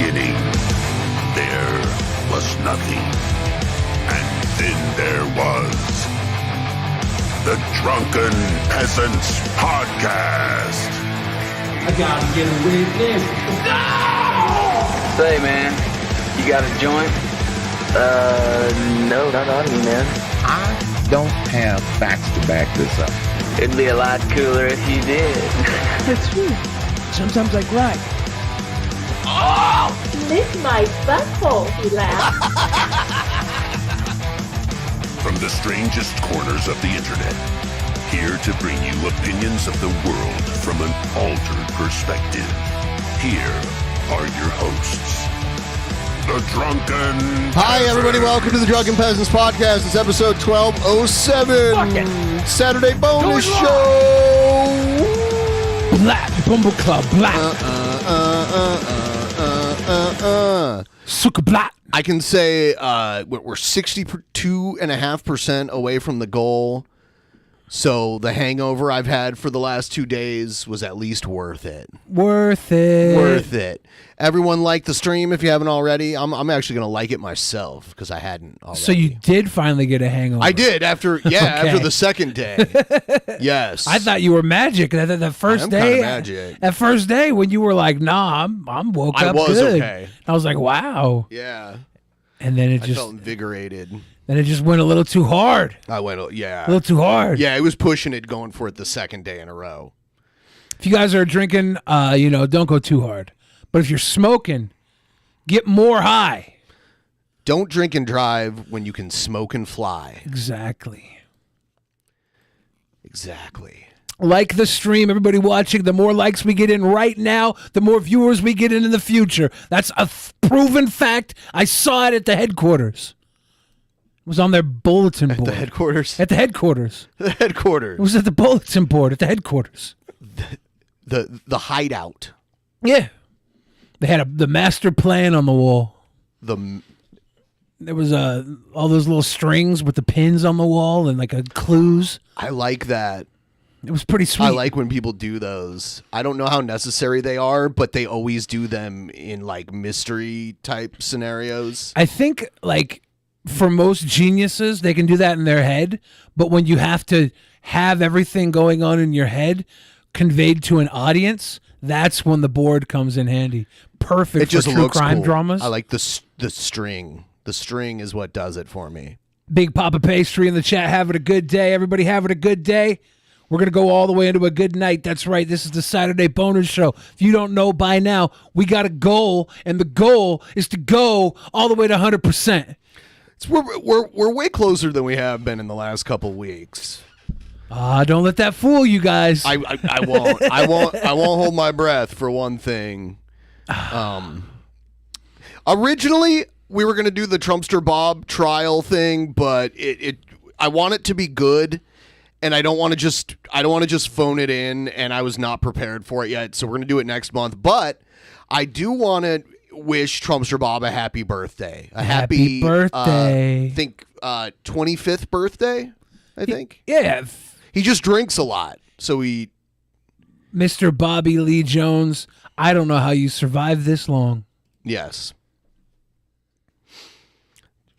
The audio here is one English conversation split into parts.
beginning, there was nothing. And then there was the Drunken Peasants Podcast. I gotta get a witness. No! Say, man, you got a joint? No, not on me, man. I don't have facts to back this up. It'd be a lot cooler if you did. That's true. Sometimes I cry. Oh! Lick my butthole, he laughed. From the strangest corners of the internet, here to bring you opinions of the world from an altered perspective. Here are your hosts, the Drunken Hi, everybody. Welcome to the Drunken Peasants Podcast. It's episode 1207. Saturday bonus show. Black. Bumble Club. Black. Suka Black. I can say we're 62.5% away from the goal. So the hangover I've had for the last 2 days was at least worth it. Worth it. Everyone like the stream if you haven't already. I'm actually going to like it myself because I hadn't already. So you did finally get a hangover. I did after after the second day. Yes. I thought you were magic. That first day. Magic. That first day when you were like, "Nah, I'm woke up was good." okay. I was like, "Wow." Yeah. And then I felt invigorated. Then it just went a little too hard. I went, A little too hard. Yeah, it was pushing it, going for it the second day in a row. If you guys are drinking, don't go too hard. But if you're smoking, get more high. Don't drink and drive when you can smoke and fly. Exactly. Like the stream, everybody watching, the more likes we get in right now, the more viewers we get in the future. That's a proven fact. I saw it at the headquarters. It was on their bulletin board. At the headquarters? At the headquarters. The headquarters. It was at the bulletin board at the headquarters. The hideout. Yeah. They had the master plan on the wall. There was all those little strings with the pins on the wall and clues. I like that. It was pretty sweet. I like when people do those. I don't know how necessary they are, but they always do them in mystery type scenarios. I think for most geniuses, they can do that in their head, but when you have to have everything going on in your head conveyed to an audience, that's when the board comes in handy. Perfect It just for true looks crime cool. dramas. I like the string. The string is what does it for me. Big Papa Pastry in the chat, having a good day. Everybody having a good day. We're going to go all the way into a good night. That's right. This is the Saturday bonus show. If you don't know by now, we got a goal, and the goal is to go all the way to 100%. We're way closer than we have been in the last couple weeks. Don't let that fool you guys. I won't. I won't hold my breath for one thing. Originally, we were going to do the Trumpster Bob trial thing, but I want it to be good, and I don't want to just phone it in, and I was not prepared for it yet, so we're going to do it next month. But I do want to wish Trumpster Bob a happy birthday. A happy birthday. I think 25th birthday, I think. Yeah. He just drinks a lot, so he... Mr. Bobby Lee Jones, I don't know how you survived this long. Yes.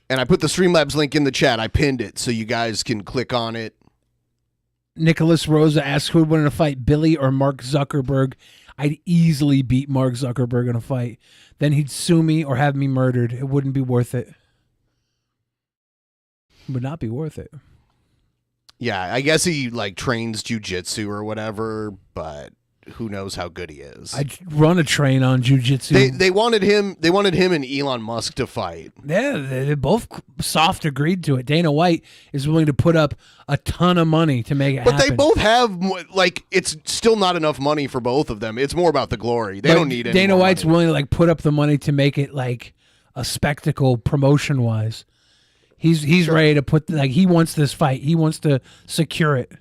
And I put the Streamlabs link in the chat. I pinned it so you guys can click on it. Nicholas Rosa asks who would win in a fight, Billy or Mark Zuckerberg. I'd easily beat Mark Zuckerberg in a fight. Then he'd sue me or have me murdered. It wouldn't be worth it. It would not be worth it. Yeah, I guess he trains jujitsu or whatever, but who knows how good he is. I'd run a train on jujitsu. They wanted him and Elon Musk to fight. Yeah, they both soft agreed to it. Dana White is willing to put up a ton of money to make it happen. But they both have, it's still not enough money for both of them. It's more about the glory. They don't need any Dana more White's money. willing to put up the money to make it a spectacle promotion-wise. He's sure. Ready to put, he wants this fight. He wants to secure it.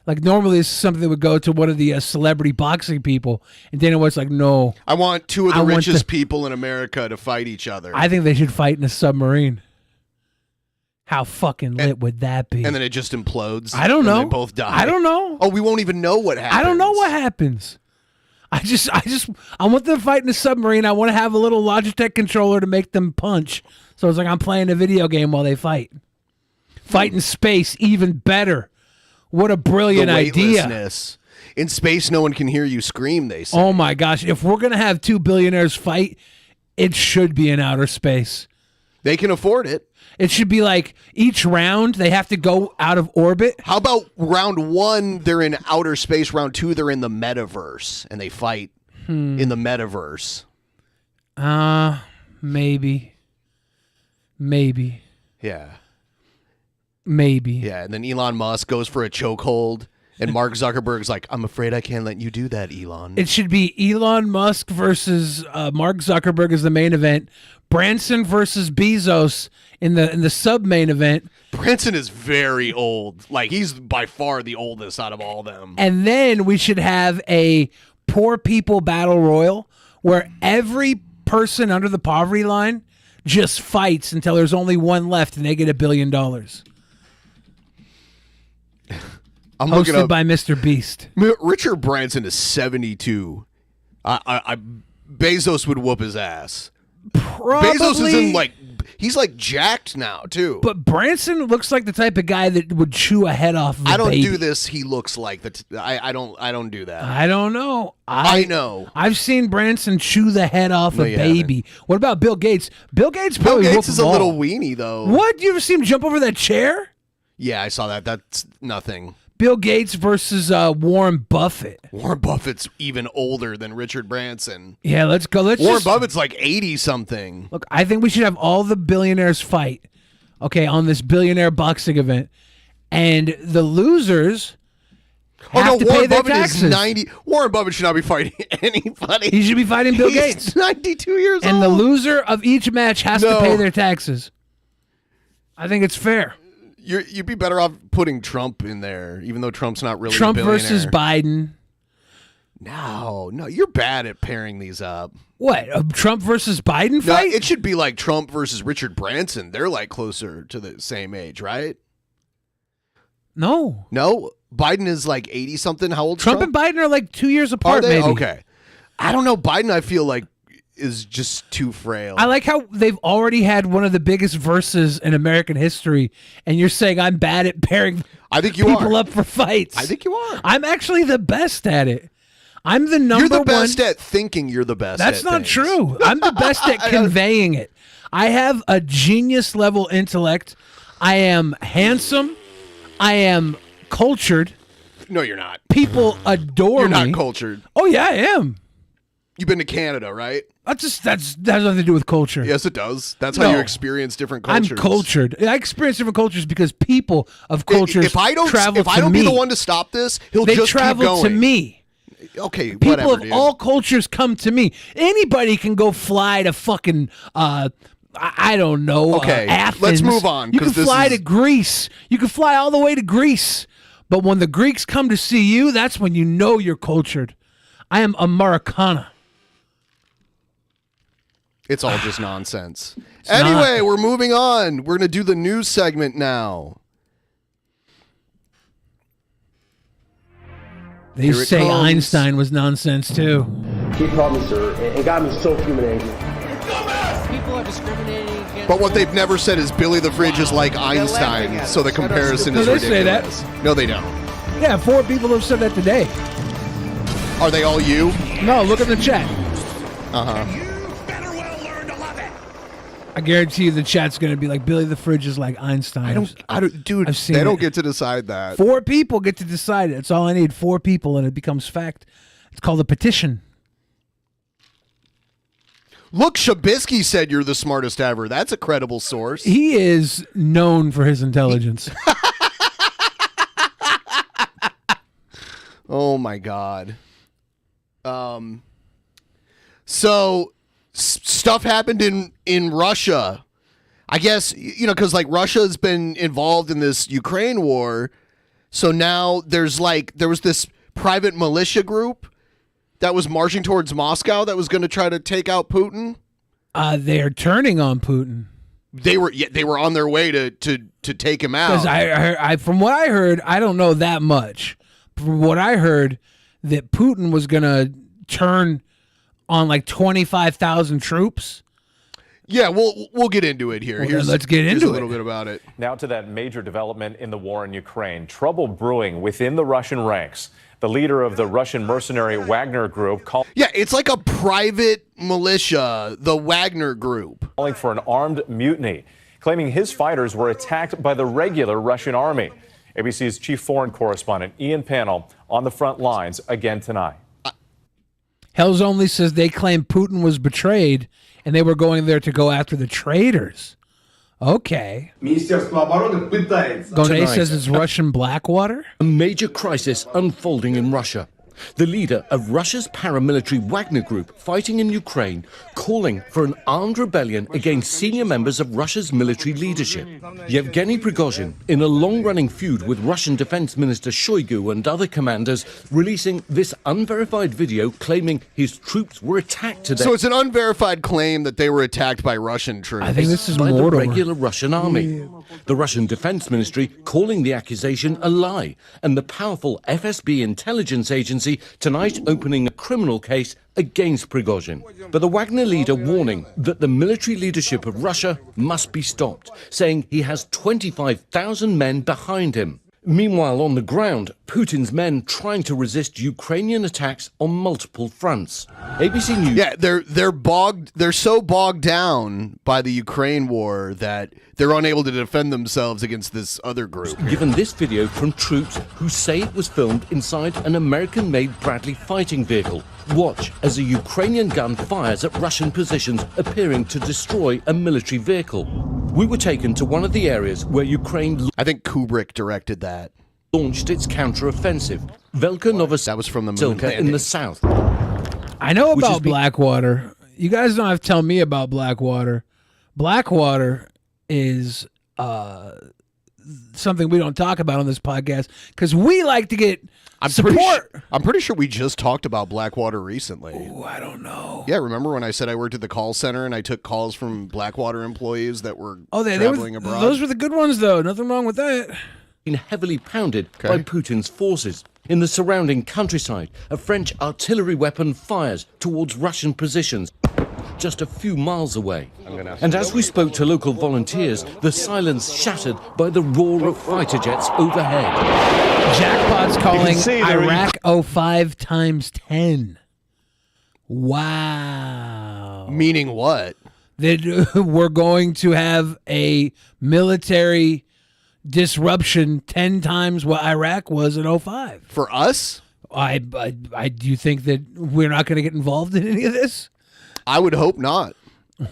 Normally this is something that would go to one of the celebrity boxing people. And Dana White's no. I want two of the richest people in America to fight each other. I think they should fight in a submarine. How fucking lit would that be? And then it just implodes. I don't know. And they both die. I don't know. Oh, we won't even know what happens. I don't know what happens. I want them to fight in a submarine. I want to have a little Logitech controller to make them punch. So it's like I'm playing a video game while they fight. Fight in space, even better. What a brilliant idea. In space, no one can hear you scream, they say. Oh my gosh. If we're going to have two billionaires fight, it should be in outer space. They can afford it. It should be like each round they have to go out of orbit. How about round 1, they're in outer space. Round 2, they're in the metaverse, and they fight in the metaverse. Maybe. Yeah. Maybe. Yeah, and then Elon Musk goes for a chokehold, and Mark Zuckerberg's like, I'm afraid I can't let you do that, Elon. It should be Elon Musk versus Mark Zuckerberg as the main event. Branson versus Bezos in the sub-main event. Branson is very old. Like, he's by far the oldest out of all of them. And then we should have a poor people battle royal where every person under the poverty line just fights until there's only one left and they get $1 billion. I'm looking Hosted up, by Mr. Beast. Richard Branson is 72. Bezos would whoop his ass. Probably, Bezos is in he's like jacked now too. But Branson looks like the type of guy that would chew a head off of a I don't baby. do this. He looks like that. I don't do that. I don't know. I know. I've seen Branson chew the head off No, a you baby. haven't. What about Bill Gates? Bill Gates Bill probably Gates is a whoop little all. weenie though. What? You ever see him jump over that chair? Yeah, I saw that. That's nothing. Bill Gates versus Warren Buffett. Warren Buffett's even older than Richard Branson. Yeah, let's go. Warren Buffett's like 80 something. Look, I think we should have all the billionaires fight, okay, on this billionaire boxing event, and the losers have to pay Warren their Buffett taxes. is 90. Warren Buffett should not be fighting anybody. He should be fighting Bill He's Gates. 92 years And old. the loser of each match has to No. pay their taxes. I think it's fair. You'd be better off putting Trump in there, even though Trump's not really Trump a billionaire. versus Biden. No, you're bad at pairing these up. What? A Trump versus Biden No, fight? it should be like Trump versus Richard Branson. They're like closer to the same age, right? No. No, Biden is like 80 something. How old? Trump and Biden are like 2 years Are apart, they? maybe. Okay. I don't know. Biden, I feel like, is just too frail. I like how they've already had one of the biggest verses in American history, and you're saying I'm bad at pairing I think you people are. up for fights. I think you are. I'm actually the best at it. I'm the number You're the one. best at thinking you're the best. That's at not things. true. I'm the best at conveying it. I have a genius level intellect. I am handsome. I am cultured. No, you're not. People adore You're me. not cultured. Oh yeah, I am. You've been to Canada, right? That has nothing to do with culture. Yes, it does. That's how No. you experience different I'm cultures. cultured. I experience different cultures because people of cultures If I don't, travel if I to don't me. be the one to stop this, he'll They just travel keep going. to me. Okay, People whatever, of dude. all cultures come to me. Anybody can go fly to fucking I don't know. Okay, Athens. let's move on, You can 'cause this fly is- to Greece. You can fly all the way to Greece. But when the Greeks come to see you, that's when you know you're cultured. I am Americana. It's all just nonsense. Anyway, we're moving on. We're going to do the news segment now. They Here it say comes. Einstein was nonsense too. He called me sir and got me so human angry. People are discriminating against. But what they've never said is Billy the Fridge is like Einstein, so the comparison is No, they say that. ridiculous. No, they don't. Yeah, 4 people have said that today. Are they all you? No, look at the chat. Uh-huh. I guarantee you the chat's going to be like, Billy the Fridge is like Einstein. I don't, dude, I've seen they don't it. get to decide that. 4 people get to decide it. That's all I need. 4 people, and it becomes fact. It's called a petition. Look, Shabisky said you're the smartest ever. That's a credible source. He is known for his intelligence. Oh my God. So stuff happened in Russia. I guess, you know, because like Russia's been involved in this Ukraine war. So now there was this private militia group that was marching towards Moscow that was going to try to take out Putin. They're turning on Putin. They were on their way to take him out. Because I from what I heard, I don't know that much. From what I heard, that Putin was going to turn on like 25,000 troops. Yeah, we'll get into it here. Well, let's get into a little bit about it. Now to that major development in the war in Ukraine. Trouble brewing within the Russian ranks. The leader of the Russian mercenary Wagner group called... Yeah, it's like a private militia, the Wagner group. ...calling for an armed mutiny, claiming his fighters were attacked by the regular Russian army. ABC's chief foreign correspondent Ian Pannell on the front lines again tonight. Hell's Only says they claim Putin was betrayed and they were going there to go after the traitors. Okay. Gonay says it's Russian Blackwater. A major crisis unfolding in Russia. The leader of Russia's paramilitary Wagner group fighting in Ukraine, calling for an armed rebellion against senior members of Russia's military leadership. Yevgeny Prigozhin, in a long-running feud with Russian Defense Minister Shoigu and other commanders, releasing this unverified video claiming his troops were attacked today. So it's an unverified claim that they were attacked by Russian troops. I think this is by the Mordor. regular Russian army. The Russian Defense Ministry calling the accusation a lie, and the powerful FSB intelligence agency tonight opening a criminal case against Prigozhin. But the Wagner leader warning that the military leadership of Russia must be stopped, saying he has 25,000 men behind him. Meanwhile, on the ground, Putin's men trying to resist Ukrainian attacks on multiple fronts. ABC News. Yeah, they're so bogged down by the Ukraine war that they're unable to defend themselves against this other group. Given this video from troops who say it was filmed inside an American-made Bradley fighting vehicle. Watch as a Ukrainian gun fires at Russian positions appearing to destroy a military vehicle. We were taken to one of the areas where Ukraine... I think Kubrick directed that. ...launched its counter-offensive. Velka Novosibirsk. That was from the moon landing. In the south. I know about Blackwater. You guys don't have to tell me about Blackwater. Blackwater is something we don't talk about on this podcast because we like to get support. I'm pretty sure we just talked about Blackwater recently. Oh, I don't know. Yeah, remember when I said I worked at the call center and I took calls from Blackwater employees that were traveling abroad? Those were the good ones, though. Nothing wrong with that. Been heavily pounded by Putin's forces. In the surrounding countryside, a French artillery weapon fires towards Russian positions just a few miles away. And as we spoke to local volunteers, the silence shattered by the roar of fighter jets overhead. Jackpot's calling Iraq 05 times 10. Wow. Meaning what? That we're going to have a military disruption 10 times what Iraq was in 05. For us? I do you think that we're not going to get involved in any of this? I would hope not.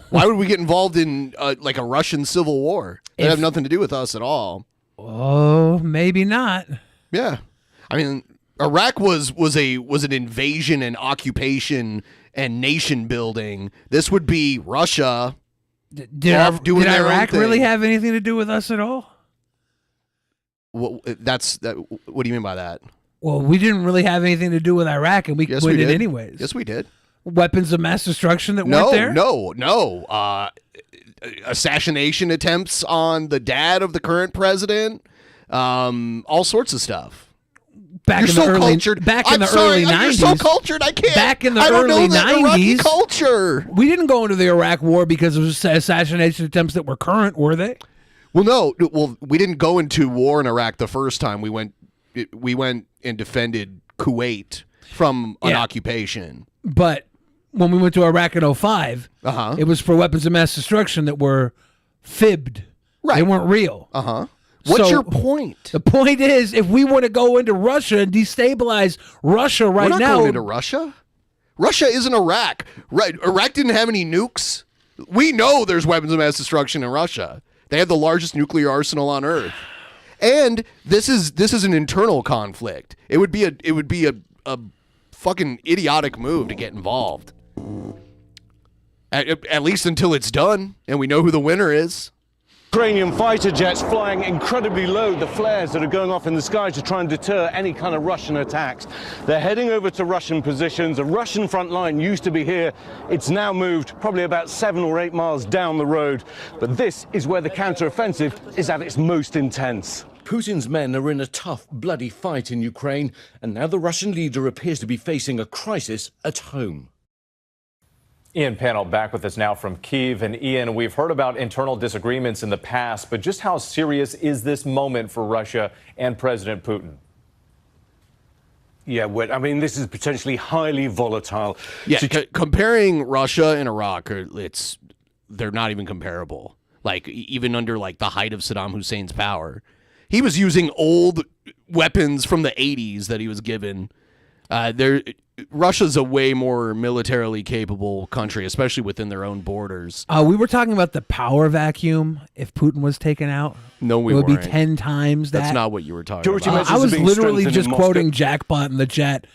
Why would we get involved in like a Russian civil war? It have nothing to do with us at all. Oh, maybe not. Yeah, I mean, Iraq was an invasion and occupation and nation building. This would be Russia. Did Iraq really have anything to do with us at all? Well, what do you mean by that? Well, we didn't really have anything to do with Iraq, and we quit it anyways. Yes, we did. Weapons of mass destruction that weren't there? No. Assassination attempts on the dad of the current president. All sorts of stuff. Back in the early 90s. You're so cultured. I can't. Back in the I don't early know that 90s. Iraqi culture. We didn't go into the Iraq war because of assassination attempts that were current, were they? Well, no. Well, we didn't go into war in Iraq the first time. We went and defended Kuwait from an occupation. But when we went to Iraq in 05, it was for weapons of mass destruction that were fibbed. Right. They weren't real. What's your point? The point is, if we want to go into Russia and destabilize Russia right now... We're not going into Russia. Russia isn't Iraq. Right? Iraq didn't have any nukes. We know there's weapons of mass destruction in Russia. They have the largest nuclear arsenal on Earth. And this is an internal conflict. It would be a fucking idiotic move to get involved. At least until it's done and we know who the winner is. Ukrainian fighter jets flying incredibly low, the flares that are going off in the sky to try and deter any kind of Russian attacks. They're heading over to Russian positions. A Russian front line used to be here. It's now moved probably about 7 or 8 miles down the road. But this is where the counter-offensive is at its most intense. Putin's men are in a tough, bloody fight in Ukraine, and now the Russian leader appears to be facing a crisis at home. Ian Panel back with us now from Kyiv. And Ian, we've heard about internal disagreements in the past, but just how serious is this moment for Russia and President Putin? Yeah, well, I mean, this is potentially highly volatile. Yeah, comparing Russia and Iraq, they're not even comparable. Like, even under, like, the height of Saddam Hussein's power, he was using old weapons from the 80s that he was given. Russia's a way more militarily capable country, especially within their own borders. We were talking about the power vacuum if Putin was taken out. No, we weren't. It would be weren't. 10 times that. That's not what you were talking about. I was literally just quoting Jackpot in the chat,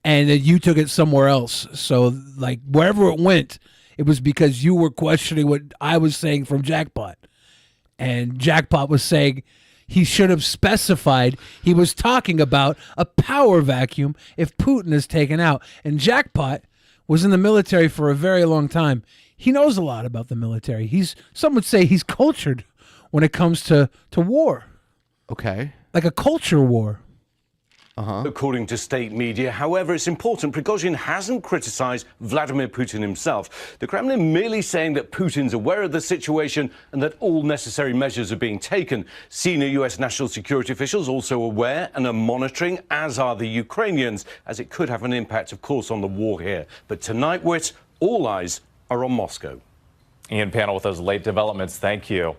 and then you took it somewhere else. So, like, wherever it went, it was because you were questioning what I was saying from Jackpot. And Jackpot was saying he should have specified he was talking about a power vacuum if Putin is taken out. And Jackpot was in the military for a very long time. He knows a lot about the military. Some would say he's cultured when it comes to war. Okay. Like a culture war. According to state media. However, it's important Prigozhin hasn't criticized Vladimir Putin himself. The Kremlin merely saying that Putin's aware of the situation and that all necessary measures are being taken. Senior U.S. national security officials also aware and are monitoring, as are the Ukrainians, as it could have an impact, of course, on the war here. But tonight, Whit, all eyes are on Moscow. Ian Panel with those late developments. Thank you.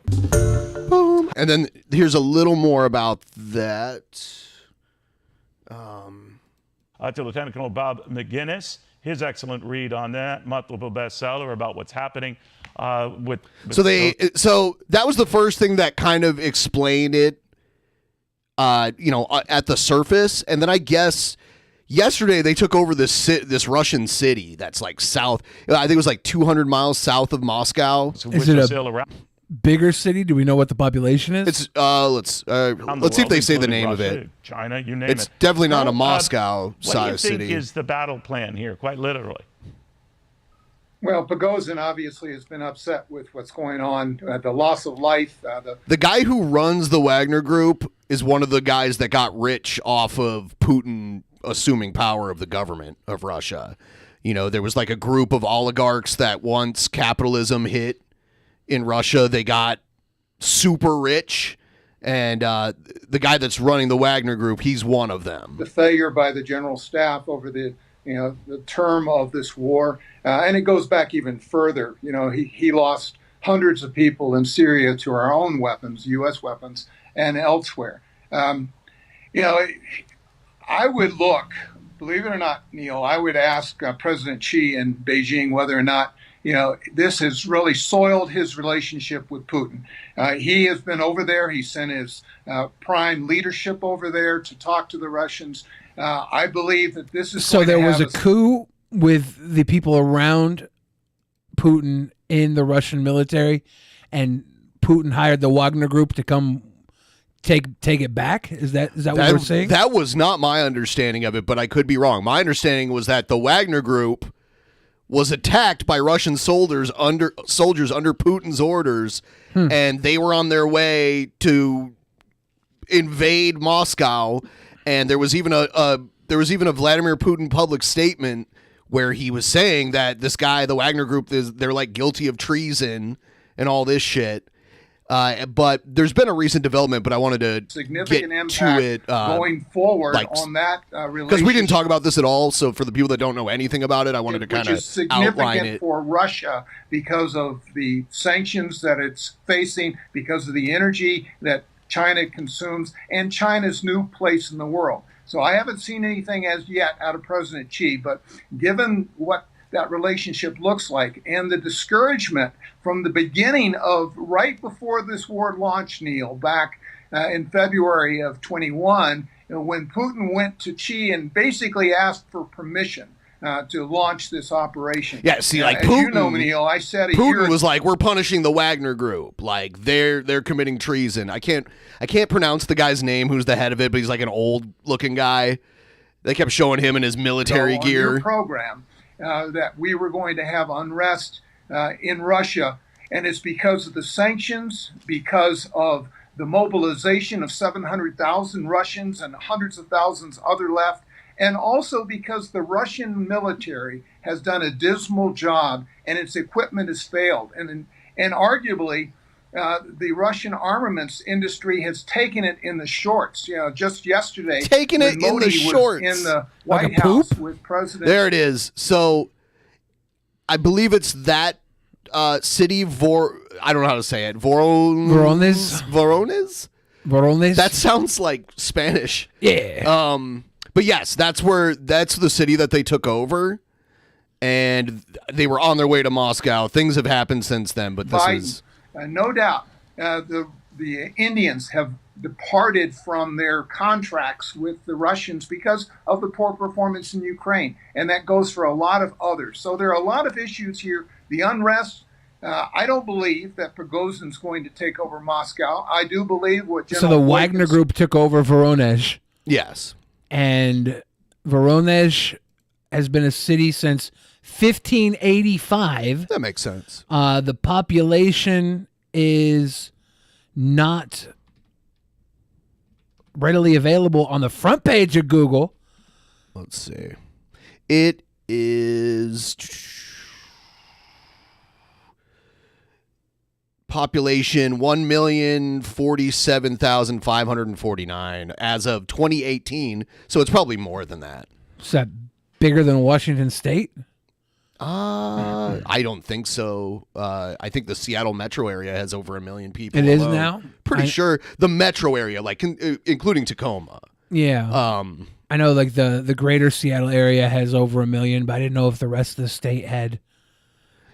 Boom. And then here's a little more about that. To Lieutenant Colonel Bob McGinnis, his excellent read on that, multiple bestseller about what's happening with. So that was the first thing that kind of explained it, at the surface, and then I guess yesterday they took over this Russian city that's like south. I think it was like 200 miles south of Moscow. Is it a bigger city? Do we know what the population is? It's let's see if they say the name of it. China, you name it's it. Definitely not a Moscow-sized city. What do you think is the battle plan here, quite literally? Well, Prigozhin obviously has been upset with what's going on, the loss of life. The guy who runs the Wagner Group is one of the guys that got rich off of Putin assuming power of the government of Russia. There was like a group of oligarchs that once capitalism hit in Russia, they got super rich, and the guy that's running the Wagner Group, he's one of them. The failure by the general staff over the term of this war, and it goes back even further. He lost hundreds of people in Syria to our own weapons, U.S. weapons, and elsewhere. I would look, believe it or not, Neil, I would ask President Xi in Beijing whether or not this has really soiled his relationship with Putin. He has been over there. He sent his prime leadership over there to talk to the Russians. I believe that this is so there was a coup with the people around Putin in the Russian military, and Putin hired the Wagner Group to come take it back. Is that what we're saying? That was not my understanding of it, but I could be wrong. My understanding was that the Wagner Group was attacked by Russian soldiers under Putin's orders, and they were on their way to invade Moscow. And there was even a Vladimir Putin public statement where he was saying that this guy, the Wagner Group, they're like guilty of treason and all this shit. But there's been a recent development, but I wanted to significant get impact to it going forward on that relationship. Because we didn't talk about this at all, so for the people that don't know anything about it, I wanted to kind of outline it. Which is significant for Russia because of the sanctions that it's facing, because of the energy that China consumes, and China's new place in the world. So I haven't seen anything as yet out of President Xi, but given what that relationship looks like and the discouragement from the beginning of right before this war launched, Neil, back in February of 21, when Putin went to Xi and basically asked for permission to launch this operation. Yeah, see, like Putin, Putin, Neil, I said Putin was like, we're punishing the Wagner Group, like they're committing treason. I can't pronounce the guy's name who's the head of it, but he's like an old looking guy. They kept showing him in his military gear. Your program. That we were going to have unrest in Russia, and it's because of the sanctions, because of the mobilization of 700,000 Russians and hundreds of thousands other left, and also because the Russian military has done a dismal job and its equipment has failed. And arguably, the Russian armaments industry has taken it in the shorts. Just yesterday, taken it in the shorts in the White House with President. There it is. So I believe it's that city. I don't know how to say it. Voronezh. That sounds like Spanish. Yeah. But yes, that's the city that they took over, and they were on their way to Moscow. Things have happened since then, but this is no doubt. The Indians have departed from their contracts with the Russians because of the poor performance in Ukraine, and that goes for a lot of others. So there are a lot of issues here. The unrest. I don't believe that Prigozhin's going to take over Moscow. I do believe what General So the Wagner Group took over Voronezh. Yes. And Voronezh has been a city since 1585. That makes sense. The population is not readily available on the front page of Google. Let's see. It is population 1,047,549 as of 2018. So it's probably more than that. Is that bigger than Washington State? I don't think so. I think the Seattle metro area has over 1 million people. It is now? Pretty sure the metro area, like including Tacoma. Yeah. I know like the greater Seattle area has over 1 million, but I didn't know if the rest of the state had.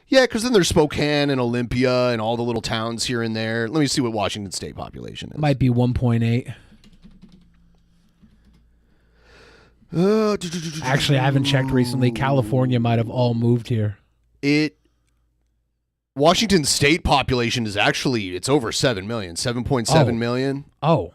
Yeah, because then there's Spokane and Olympia and all the little towns here and there. Let me see what Washington State population is. Might be 1.8. Actually, I haven't checked recently. California might have all moved here. Washington State population is actually, it's over 7 million, 7.7 million. Oh,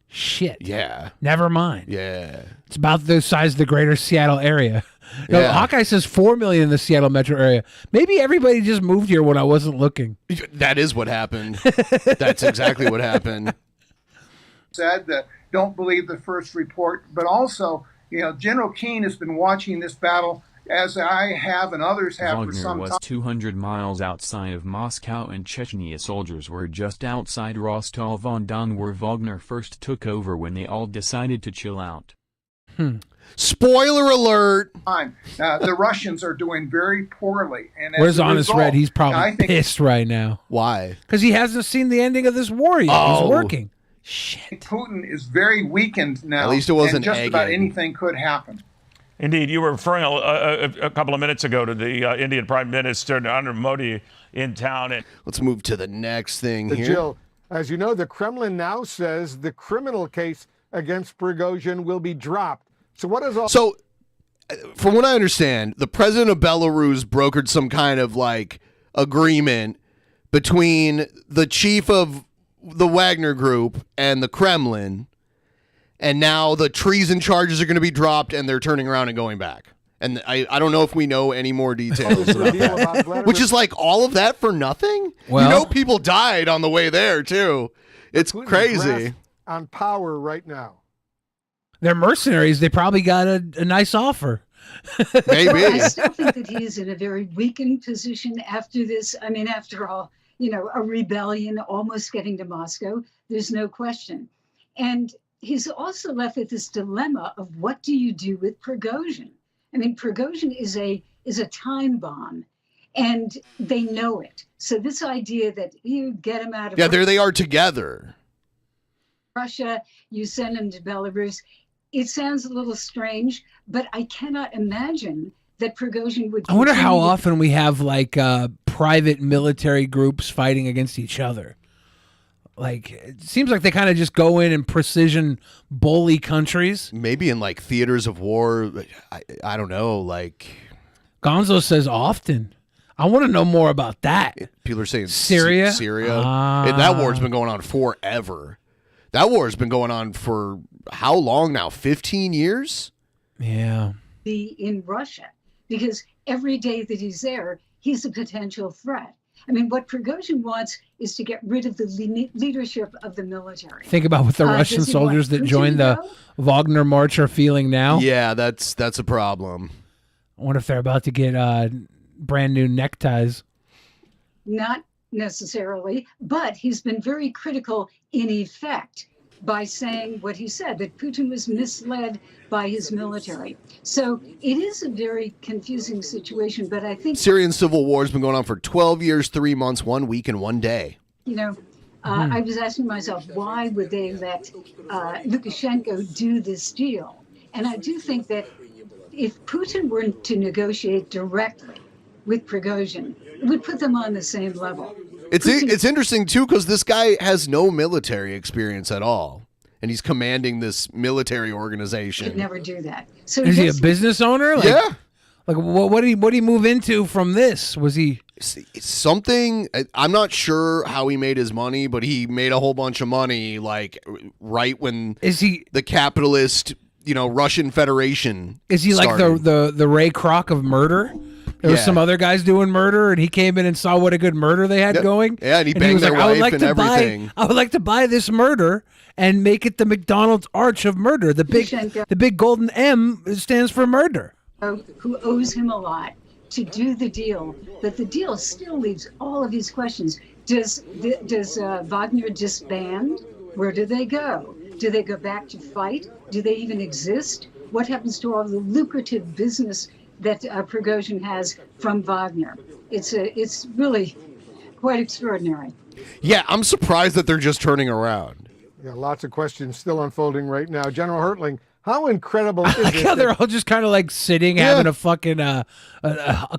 shit. Yeah. Never mind. Yeah. It's about the size of the greater Seattle area. No, Yeah. Hawkeye says 4 million in the Seattle metro area. Maybe everybody just moved here when I wasn't looking. That is what happened. That's exactly what happened. Said that don't believe the first report, but also, General Keane has been watching this battle as I have and others have for Wagner some was time. 200 miles outside of Moscow, and Chechnya soldiers were just outside Rostov-on-Don, where Wagner first took over when they all decided to chill out. Spoiler alert. The Russians are doing very poorly. And Where's Honest Red? He's probably I think pissed right now. Why? Because he hasn't seen the ending of this war yet. He's working. Putin is very weakened now. At least it wasn't and just about egging. anything could happen. Indeed, you were referring a couple of minutes ago to the Indian Prime Minister Narendra Modi in town. Let's move to the next thing here. Jill, as you know, the Kremlin now says the criminal case against Prigozhin will be dropped. So what is all? So, from what I understand, the president of Belarus brokered some kind of agreement between the chief of the Wagner Group and the Kremlin, and now the treason charges are going to be dropped, and they're turning around and going back. And I don't know if we know any more details about that. Which is all of that for nothing? Well, people died on the way there, too. It's crazy. On power right now. They're mercenaries. They probably got a nice offer. Maybe. Well, I still think that he is in a very weakened position after this. I mean, after all, a rebellion almost getting to Moscow. There's no question. And he's also left with this dilemma of what do you do with Prigozhin? I mean, Prigozhin is a time bomb, and they know it. So this idea that you get him out of there they are together. Russia, you send him to Belarus. It sounds a little strange, but I cannot imagine that Prigozhin would. I wonder how continue to- often we have private military groups fighting against each other. It seems like they kind of just go in and precision bully countries. Maybe in theaters of war. I don't know. Gonzo says often. I want to know more about that. People are saying Syria. Syria. That war's been going on forever. That war has been going on for how long now? 15 years? Yeah. Be in Russia, because every day that he's there, he's a potential threat. I mean, what Prigozhin wants is to get rid of the leadership of the military. Think about what the Russian soldiers that joined the Wagner March are feeling now. Yeah, that's a problem. I wonder if they're about to get brand new neckties. Not necessarily, but he's been very critical in effect by saying what he said, that Putin was misled by his military. So it is a very confusing situation, but I think Syrian civil war has been going on for 12 years, 3 months, 1 week, and 1 day. You know, I was asking myself, why would they let Lukashenko do this deal? And I do think that if Putin were to negotiate directly with Prigozhin, it would put them on the same level. It's interesting, too, because this guy has no military experience at all. And he's commanding this military organization. Could never do that. So is he a business owner? Like, yeah. Like, what did he move into from this? Was he something? I'm not sure how he made his money, but he made a whole bunch of money, like right when the capitalist, Russian Federation. Is he started. like the Ray Kroc of murder? There were some other guys doing murder, and he came in and saw what a good murder they had going. Yeah, and he banged their wife and everything. I would like to buy this murder and make it the McDonald's arch of murder. The big golden M stands for murder. Who owes him a lot to do the deal, but the deal still leaves all of these questions. Does Wagner disband? Where do they go? Do they go back to fight? Do they even exist? What happens to all the lucrative business that Prigozhin has from Wagner? It's really quite extraordinary. Yeah, I'm surprised that they're just turning around. Yeah, lots of questions still unfolding right now. General Hertling, how incredible is it? Yeah, they're all just kind of like sitting, having a fucking a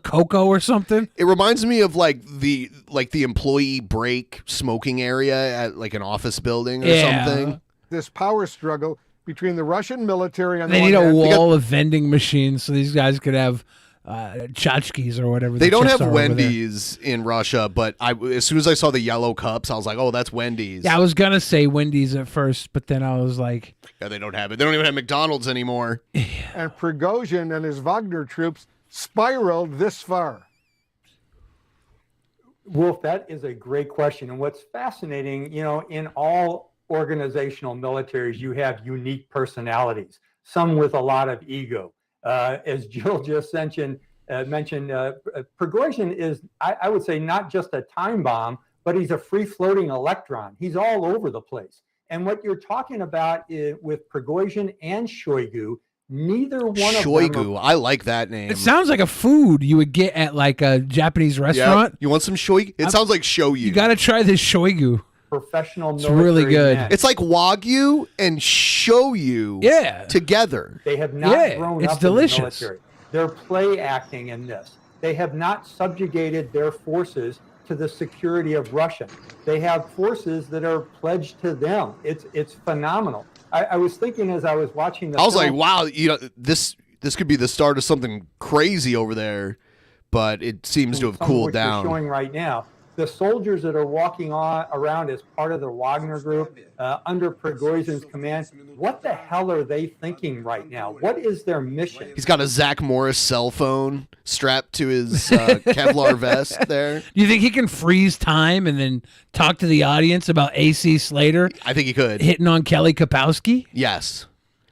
cocoa or something. It reminds me of like the employee break smoking area at like an office building or something. This power struggle between the Russian military and they need a wall of vending machines so these guys could have tchotchkes or whatever. They don't have Wendy's in Russia, but as soon as I saw the yellow cups, I was like, "Oh, that's Wendy's." Yeah, I was gonna say Wendy's at first, but then I was like, "Yeah, they don't have it. They don't even have McDonald's anymore." And Prigozhin and his Wagner troops spiraled this far. Wolf, that is a great question. And what's fascinating, in all organizational militaries, you have unique personalities, some with a lot of ego. As Jill just mentioned, Prigozhin is, I would say, not just a time bomb, but he's a free-floating electron. He's all over the place. And what you're talking about is, with Prigozhin and Shoigu, neither one of them... Shoigu, I like that name. it sounds like a food you would get at like a Japanese restaurant. Yeah. You want some shoigu? It sounds like shoyu. You got to try this shoigu. Professional military. It's really good. Men. It's like wagyu and shoyu together. They have not grown it's up delicious. in the military. They're play acting in this. They have not subjugated their forces to the security of Russia. They have forces that are pledged to them. It's phenomenal. I was thinking as I was watching the I was film, like, wow, this could be the start of something crazy over there, but it seems to have cooled down. Showing right now, the soldiers that are walking around as part of the Wagner group under Prigozhin's command, what the hell are they thinking right now? What is their mission? He's got a Zach Morris cell phone strapped to his Kevlar vest there. Do you think he can freeze time and then talk to the audience about AC Slater? I think he could. Hitting on Kelly Kapowski? Yes.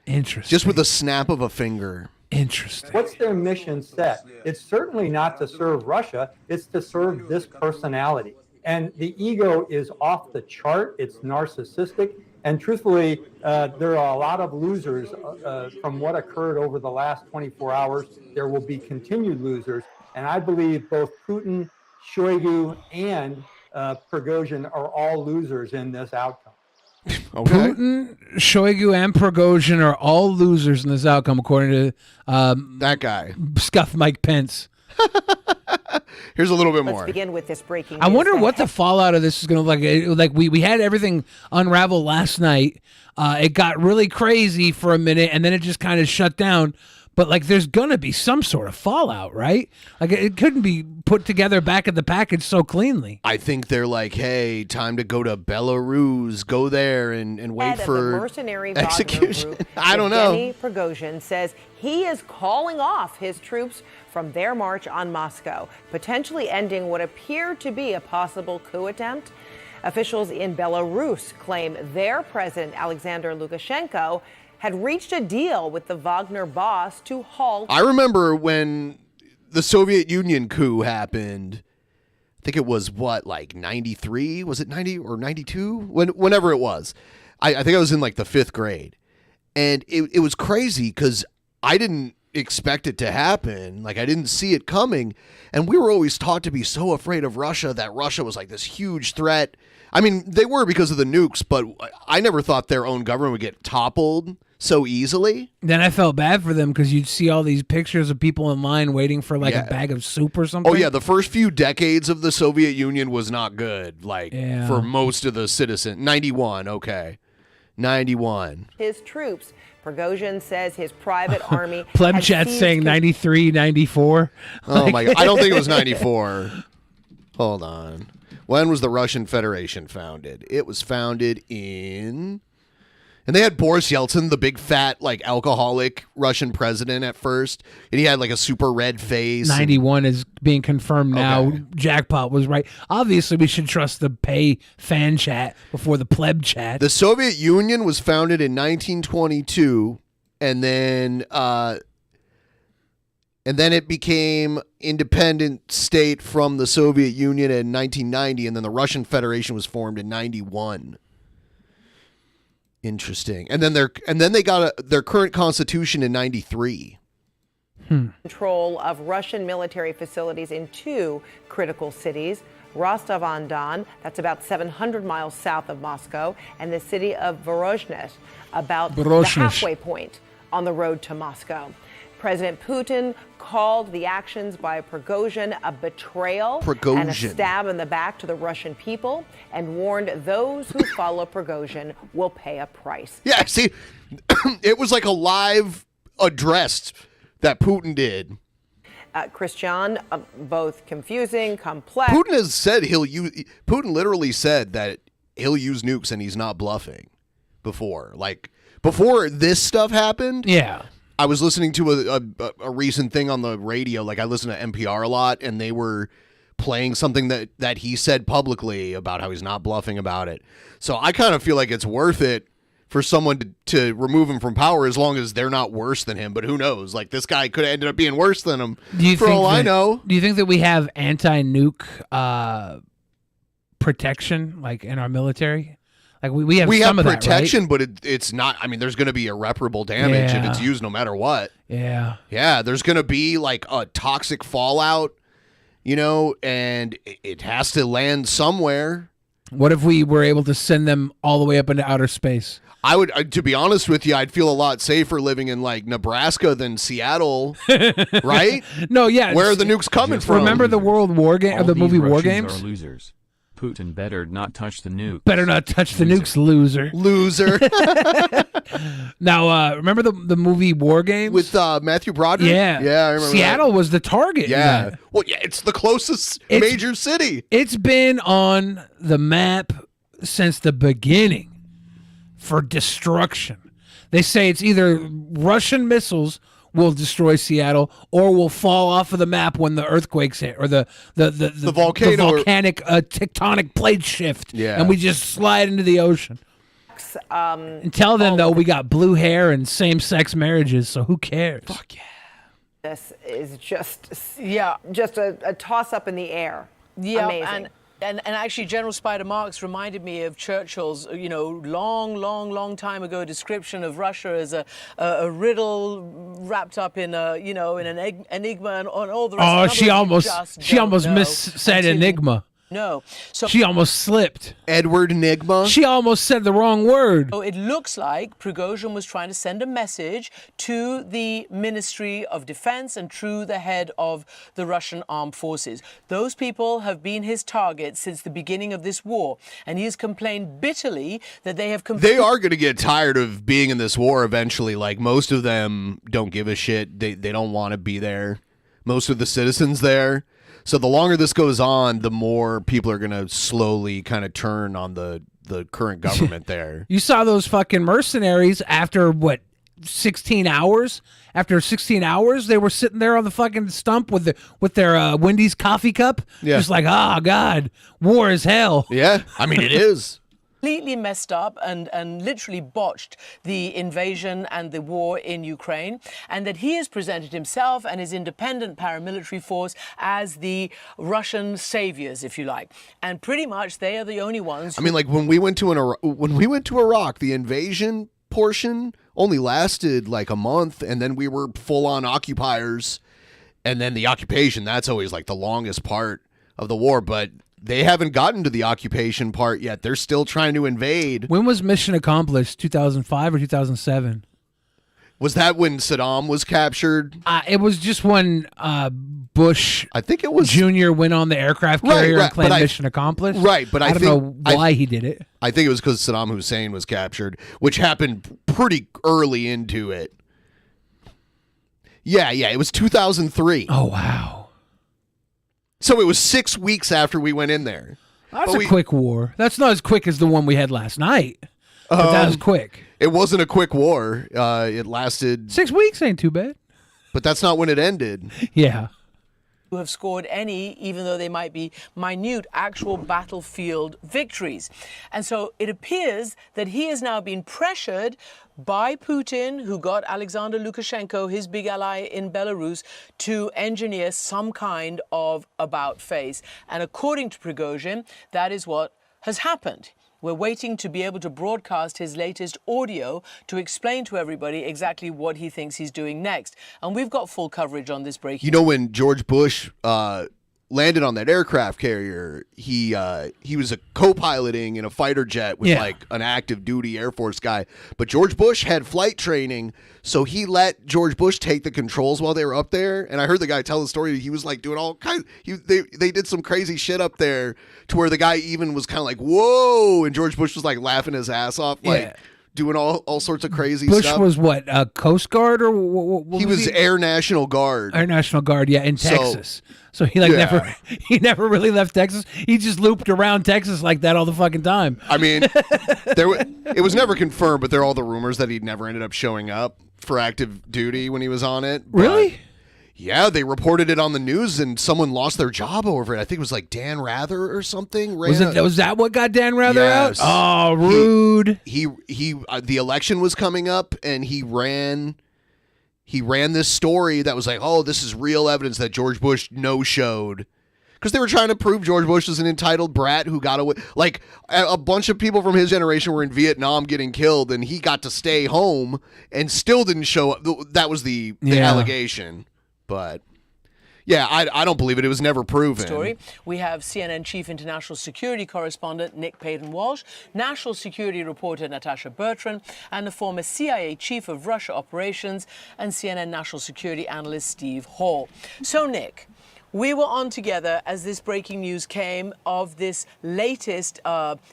Interesting. Just with a snap of a finger. Interesting. What's their mission set? It's certainly not to serve Russia. It's to serve this personality. And the ego is off the chart. It's narcissistic. And truthfully, there are a lot of losers from what occurred over the last 24 hours. There will be continued losers. And I believe both Putin, Shoigu, and Prigozhin are all losers in this outcome. Okay. Putin, Shoigu, and Prigozhin are all losers in this outcome, according to that guy, Scuff Mike Pence. Here's a little bit Let's more. begin with this breaking I news. wonder what the fallout of this is going to look like. Like we had everything unravel last night. It got really crazy for a minute, and then it just kind of shut down. but like there's gonna be some sort of fallout, right? Like it couldn't be put together back in the package so cleanly. I think they're like, hey, time to go to Belarus, go there and wait Head for of the mercenary Wagner execution. Group, I don't know. Yevgeny Prigozhin says he is calling off his troops from their march on Moscow, potentially ending what appeared to be a possible coup attempt. Officials in Belarus claim their president, Alexander Lukashenko, had reached a deal with the Wagner boss to halt. I remember when the Soviet Union coup happened. I think it was like 93? Was it 90 or 92? Whenever it was. I think I was in like the 5th grade. And it was crazy because I didn't expect it to happen. Like I didn't see it coming. And we were always taught to be so afraid of Russia, that Russia was like this huge threat. I mean, they were because of the nukes, but I never thought their own government would get toppled so easily. Then I felt bad for them because you'd see all these pictures of people in line waiting for like a bag of soup or something. Oh yeah, the first few decades of the Soviet Union was not good. Like for most of the citizens. 91, okay. 91. His troops. Prigozhin says his private army. Pleb chat saying 93, 94. Oh my God. I don't think it was 94. Hold on. When was the Russian Federation founded? It was founded in... And they had Boris Yeltsin, the big fat, like, alcoholic Russian president at first. And he had, like, a super red face. 91 is being confirmed now. Okay. Jackpot was right. Obviously, we should trust the pay fan chat before the pleb chat. The Soviet Union was founded in 1922. And then it became independent state from the Soviet Union in 1990, and then the Russian Federation was formed in 91. Interesting. And then they got their current constitution in 93. Control of Russian military facilities in 2 critical cities, Rostov-on-Don, that's about 700 miles south of Moscow, and the city of Voronezh, about the halfway point on the road to Moscow. President Putin called the actions by Prigozhin a betrayal and a stab in the back to the Russian people, and warned those who follow Prigozhin will pay a price. Yeah, see, it was like a live address that Putin did. Christian, both confusing, complex. Putin has said Putin literally said that he'll use nukes and he's not bluffing before. Like, before this stuff happened. Yeah. I was listening to a recent thing on the radio. Like I listen to NPR a lot, and they were playing something that he said publicly about how he's not bluffing about it. So I kind of feel like it's worth it for someone to remove him from power as long as they're not worse than him. But who knows? Like this guy could have ended up being worse than him for all I know. Do you think that we have anti-nuke protection like in our military? Like we have some of protection, that, right? but it's not. I mean, there's going to be irreparable damage if it's used, no matter what. Yeah, yeah. There's going to be like a toxic fallout, and it has to land somewhere. What if we were able to send them all the way up into outer space? I would, to be honest with you, I'd feel a lot safer living in like Nebraska than Seattle, right? No, yeah. Where are the nukes coming from? Remember the World War game or the movie War Games? Are losers. Putin better not touch the nuke. Better not touch the nukes, loser. Loser. Now, remember the movie War Games? With Matthew Broderick? Yeah. Yeah, I remember Seattle was the target. Yeah. Well, yeah, it's the closest major city. It's been on the map since the beginning for destruction. They say it's either Russian missiles will destroy Seattle, or will fall off of the map when the earthquakes hit, or the volcano, the volcanic tectonic plate shift, and we just slide into the ocean. Until then, though, we got blue hair and same-sex marriages, so who cares? Fuck yeah. This is just a toss-up in the air. Yeah, amazing. And actually, General Spider Marx reminded me of Churchill's, long time ago description of Russia as a riddle wrapped up in an enigma and all the rest. Oh, she almost said enigma. No. So She almost slipped. Edward Nygma. She almost said the wrong word. So it looks like Prigozhin was trying to send a message to the Ministry of Defense and to the head of the Russian armed forces. Those people have been his target since the beginning of this war, and he has complained bitterly that they have They are going to get tired of being in this war eventually. Like, most of them don't give a shit. They don't want to be there. Most of the citizens there. So the longer this goes on, the more people are going to slowly kind of turn on the current government there. You saw those fucking mercenaries after, what, 16 hours? After 16 hours, they were sitting there on the fucking stump with their Wendy's coffee cup. Yeah. Just like, oh, God, war is hell. Yeah, I mean, it is. Completely messed up and literally botched the invasion and the war in Ukraine, and that he has presented himself and his independent paramilitary force as the Russian saviors, if you like. And pretty much they are the only ones. I mean, like when we went to Iraq, the invasion portion only lasted like a month, and then we were full on occupiers, and then the occupation, that's always like the longest part of the war, but they haven't gotten to the occupation part yet. They're still trying to invade. When was mission accomplished? 2005 or 2007? Was that when Saddam was captured? It was just when Bush, I think it was Jr. went on the aircraft carrier and claimed mission accomplished. Right, but I don't know why he did it. I think it was because Saddam Hussein was captured, which happened pretty early into it. Yeah, it was 2003. Oh, wow. So it was 6 weeks after we went in there. That's a quick war. That's not as quick as the one we had last night. But that was quick. It wasn't a quick war. It lasted 6 weeks. Ain't too bad. But that's not when it ended. Yeah. Who have scored any, even though they might be minute, actual battlefield victories. And so it appears that he has now been pressured by Putin, who got Alexander Lukashenko, his big ally in Belarus, to engineer some kind of about-face. And according to Prigozhin, that is what has happened. We're waiting to be able to broadcast his latest audio to explain to everybody exactly what he thinks he's doing next. And we've got full coverage on this breaking. You know, when George Bush landed on that aircraft carrier, he was a co-piloting in a fighter jet with like an active duty Air Force guy. But George Bush had flight training, so he let George Bush take the controls while they were up there. And I heard the guy tell the story. He was like doing all kinds. They did some crazy shit up there to where the guy even was kind of like, whoa, and George Bush was like laughing his ass off, like doing all sorts of crazy Bush stuff. was what, Coast Guard or what he was Air National Guard. Air National Guard, yeah, in Texas. So he never really left Texas. He just looped around Texas like that all the fucking time. I mean, it was never confirmed, but there are all the rumors that he never ended up showing up for active duty when he was on it. But really? Yeah, they reported it on the news, and someone lost their job over it. I think it was like Dan Rather or something. Was that what got Dan Rather Yes. out? Oh, rude. He the election was coming up, and he ran this story that was like, oh, this is real evidence that George Bush no-showed. Because they were trying to prove George Bush was an entitled brat who got away. Like, a bunch of people from his generation were in Vietnam getting killed, and he got to stay home and still didn't show up. That was the allegation. But yeah, I don't believe it. It was never proven. Story. We have CNN Chief International Security Correspondent Nick Payton-Walsh, National Security Reporter Natasha Bertrand, and the former CIA Chief of Russia Operations and CNN National Security Analyst Steve Hall. So, Nick, we were on together as this breaking news came of this latest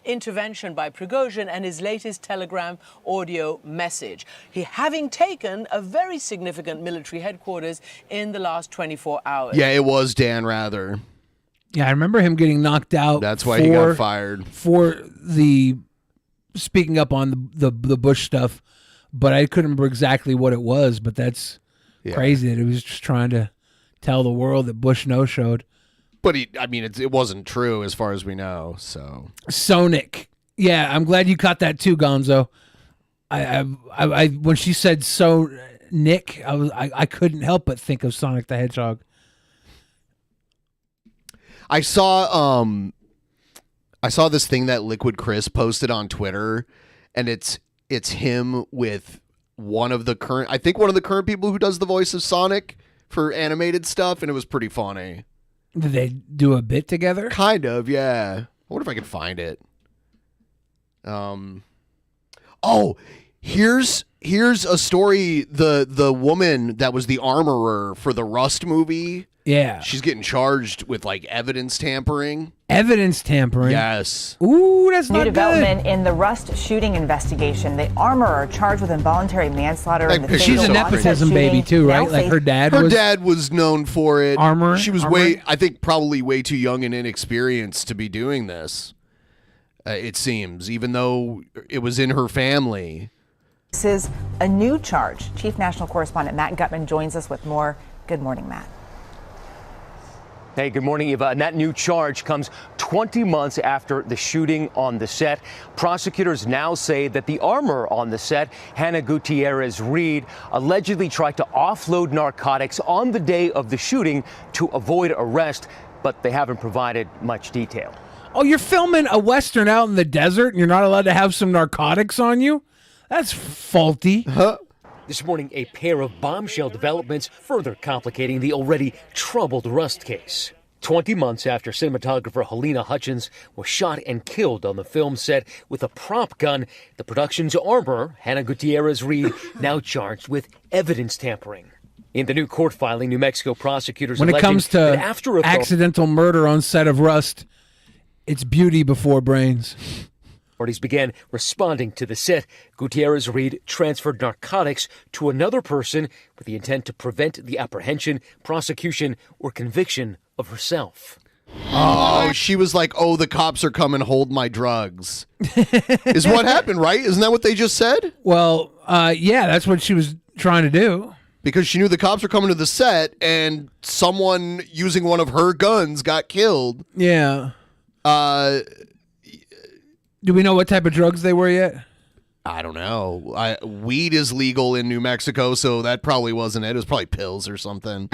intervention by Prigozhin and his latest Telegram audio message. He having taken a very significant military headquarters in the last 24 hours. Yeah, it was Dan Rather. Yeah, I remember him getting knocked out. That's why he got fired. For the speaking up on the Bush stuff, but I couldn't remember exactly what it was, but that's crazy that he was just trying to tell the world that Bush no-showed. But it wasn't true as far as we know. So Nick, yeah, I'm glad you caught that too, Gonzo. I when she said Nick, I couldn't help but think of Sonic the Hedgehog. I saw this thing that Liquid Chris posted on Twitter, and it's him with one of the current people who does the voice of Sonic for animated stuff, and it was pretty funny. Did they do a bit together? Kind of, yeah. I wonder if I can find it. Oh, here's a story. The woman that was the armorer for the Rust movie. Yeah. She's getting charged with like evidence tampering. Evidence tampering? Yes. Ooh, that's New not development good. in the Rust shooting investigation. The armorer charged with involuntary manslaughter in the fatal She's a nepotism baby too, right? Like her dad was. Her dad was known for it. Armorer? She was Armorer? I think probably way too young and inexperienced to be doing this. It seems, even though it was in her family. This is a new charge. Chief National Correspondent Matt Gutman joins us with more. Good morning, Matt. Hey, good morning, Eva. And that new charge comes 20 months after the shooting on the set. Prosecutors now say that the armorer on the set, Hannah Gutierrez-Reed, allegedly tried to offload narcotics on the day of the shooting to avoid arrest, but they haven't provided much detail. Oh, you're filming a Western out in the desert and you're not allowed to have some narcotics on you? That's faulty. This morning, a pair of bombshell developments further complicating the already troubled Rust case. 20 months after cinematographer Helena Hutchins was shot and killed on the film set with a prop gun, the production's armorer, Hannah Gutierrez-Reed, now charged with evidence tampering. In the new court filing, New Mexico prosecutors When it alleging comes to that after accidental murder on set of Rust, it's beauty before brains. authorities began responding to the set, Gutierrez-Reed transferred narcotics to another person with the intent to prevent the apprehension, prosecution, or conviction of herself. Oh, she was like, oh, the cops are coming, hold my drugs. Is what happened, right? Isn't that what they just said? Well, yeah, that's what she was trying to do. Because she knew the cops were coming to the set and someone using one of her guns got killed. Yeah. Do we know what type of drugs they were yet? I don't know. Weed is legal in New Mexico, so that probably wasn't it. It was probably pills or something.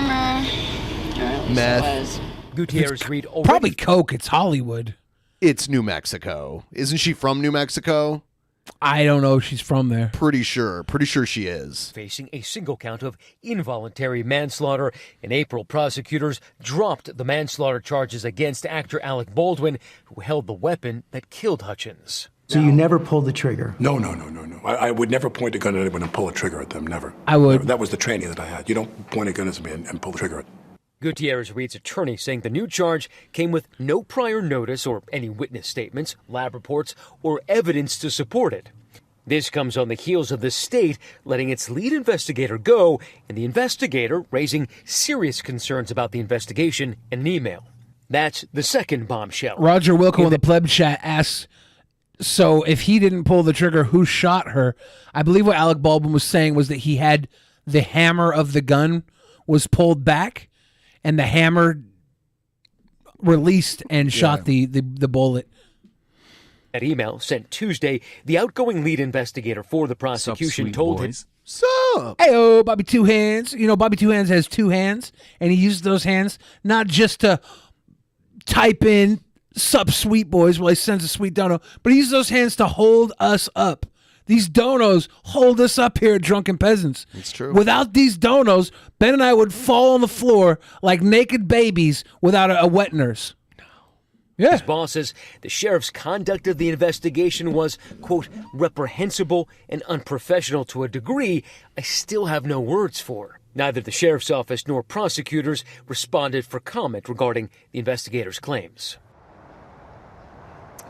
Meth. Gutierrez-Reed Probably coke. It's Hollywood. It's New Mexico. Isn't she from New Mexico? I don't know if she's from there. Pretty sure she is. Facing a single count of involuntary manslaughter. In April, prosecutors dropped the manslaughter charges against actor Alec Baldwin, who held the weapon that killed Hutchins. So you never pulled the trigger? No. I would never point a gun at anyone and pull a trigger at them, never. I would. Never. That was the training that I had. You don't point a gun at me and pull the trigger at. Gutierrez-Reed's attorney saying the new charge came with no prior notice or any witness statements, lab reports, or evidence to support it. This comes on the heels of the state letting its lead investigator go, and the investigator raising serious concerns about the investigation in an email. That's the second bombshell. Roger Wilco in the pleb chat asks, so if he didn't pull the trigger, who shot her? I believe what Alec Baldwin was saying was that he had the hammer of the gun was pulled back, and the hammer released and shot the bullet. That email sent Tuesday, the outgoing lead investigator for the prosecution told him, "Sup? Hey, Bobby Two Hands. You know, Bobby Two Hands has two hands, and he uses those hands not just to type in "Sup, sweet boys" while he sends a sweet dono, but he uses those hands to hold us up. These donos hold us up here at Drunken Peasants. It's true. Without these donos, Ben and I would fall on the floor like naked babies without a wet nurse. Yeah. His boss says the sheriff's conduct of the investigation was, quote, reprehensible and unprofessional to a degree I still have no words for. Neither the sheriff's office nor prosecutors responded for comment regarding the investigator's claims.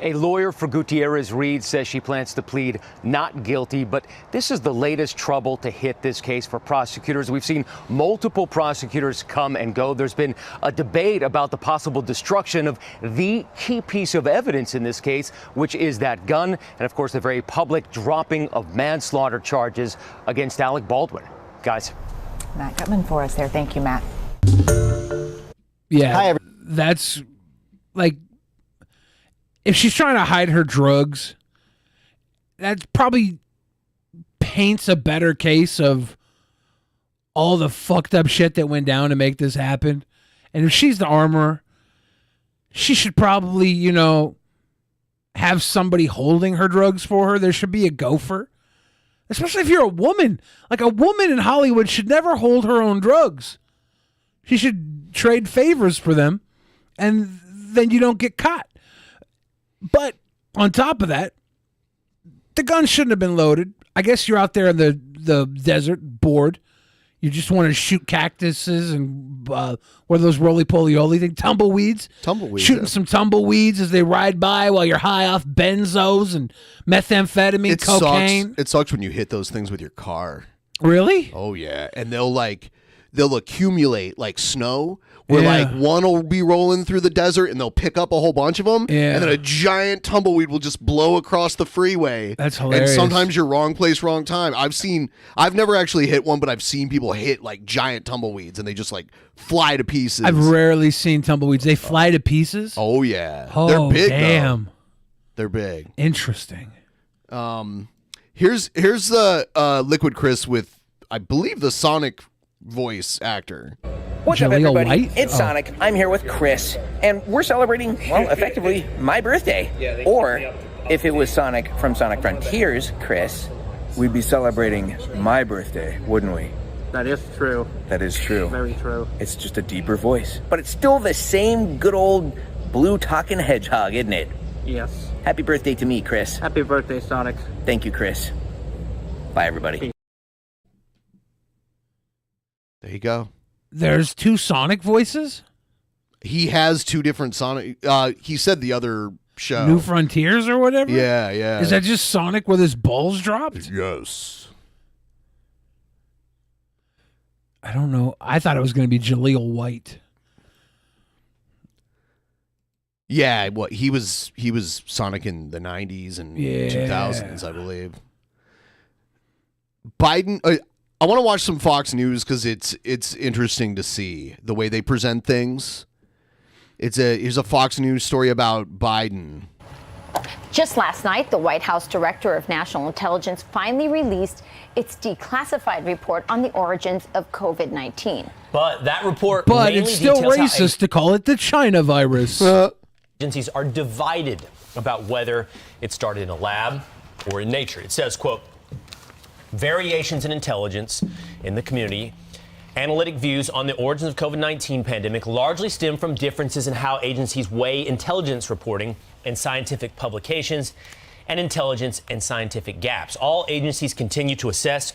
A lawyer for Gutierrez-Reed says she plans to plead not guilty, but this is the latest trouble to hit this case for prosecutors. We've seen multiple prosecutors come and go. There's been a debate about the possible destruction of the key piece of evidence in this case, which is that gun, and of course the very public dropping of manslaughter charges against Alec Baldwin. Guys. Matt Gutman for us there. Thank you, Matt. Yeah, hi, that's like, if she's trying to hide her drugs, that probably paints a better case of all the fucked up shit that went down to make this happen. And if she's the armorer, she should probably, you know, have somebody holding her drugs for her. There should be a gopher. Especially if you're a woman. Like, a woman in Hollywood should never hold her own drugs. She should trade favors for them. and then you don't get caught. But on top of that, the gun shouldn't have been loaded. I guess you're out there in the desert, bored. You just want to shoot cactuses and what are those roly-poly things? Tumbleweeds. Shooting some tumbleweeds as they ride by while you're high off benzos and methamphetamine, cocaine. It sucks when you hit those things with your car. Really? Oh, yeah. And they'll accumulate like snow where like one will be rolling through the desert and they'll pick up a whole bunch of them. Yeah. And then a giant tumbleweed will just blow across the freeway. That's hilarious. And sometimes you're wrong place, wrong time. I've never actually hit one, but I've seen people hit like giant tumbleweeds and they just like fly to pieces. I've rarely seen tumbleweeds. They fly to pieces? Oh, yeah. Oh, they're big, damn. though. They're big. Interesting. Here's the Liquid Chris with, I believe, the Sonic voice actor. What's up, Jaleel everybody? White? It's Sonic. I'm here with Chris, and we're celebrating, well, effectively, my birthday. Or, if it was Sonic from Sonic Frontiers, Chris, we'd be celebrating my birthday, wouldn't we? That is true. That is true. Very true. It's just a deeper voice. But it's still the same good old blue talking hedgehog, isn't it? Yes. Happy birthday to me, Chris. Happy birthday, Sonic. Thank you, Chris. Bye, everybody. There you go. There's two Sonic voices? He has two different Sonic. He said the other show. New Frontiers or whatever? Yeah, yeah. Is that just Sonic with his balls dropped? Yes. I don't know. I thought it was going to be Jaleel White. Yeah, what he was Sonic in the 90s and 2000s, I believe. Biden, I want to watch some Fox News because it's interesting to see the way they present things. Here's a Fox News story about Biden. Just last night, the White House Director of National Intelligence finally released its declassified report on the origins of COVID-19. But that report But mainly it's still details how racist to call it the China virus. agencies are divided about whether it started in a lab or in nature. It says, quote, variations in intelligence in the community, analytic views on the origins of COVID-19 pandemic largely stem from differences in how agencies weigh intelligence reporting and scientific publications and intelligence and scientific gaps. All agencies continue to assess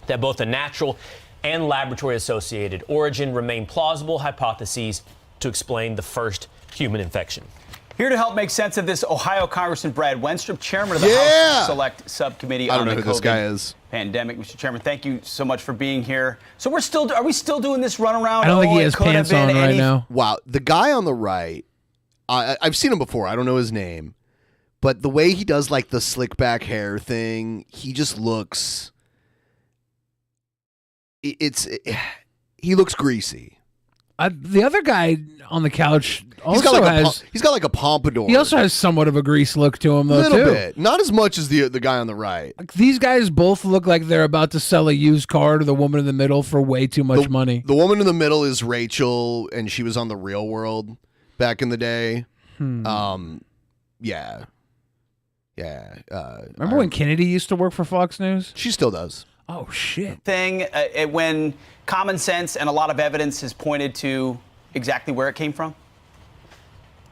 that both the natural and laboratory-associated origin remain plausible hypotheses to explain the first human infection. Here to help make sense of this, Ohio Congressman Brad Wenstrup, chairman of the House Select Subcommittee I don't on know the who this guy COVID is. pandemic. Mr. Chairman, thank you so much for being here. So are we still doing this runaround? I don't think he it has could have pants been on right any- now. Wow, the guy on the right, I've seen him before. I don't know his name, but the way he does like the slick back hair thing, he just looks. He looks greasy. The other guy on the couch also he's got like a pompadour. He also has somewhat of a grease look to him, though. A little too. bit, not as much as the guy on the right. These guys both look like they're about to sell a used car to the woman in the middle for way too much money. The woman in the middle is Rachel, and she was on The Real World back in the day. Yeah. Remember when Kennedy used to work for Fox News? She still does. Oh, shit. Thing when common sense and a lot of evidence has pointed to exactly where it came from?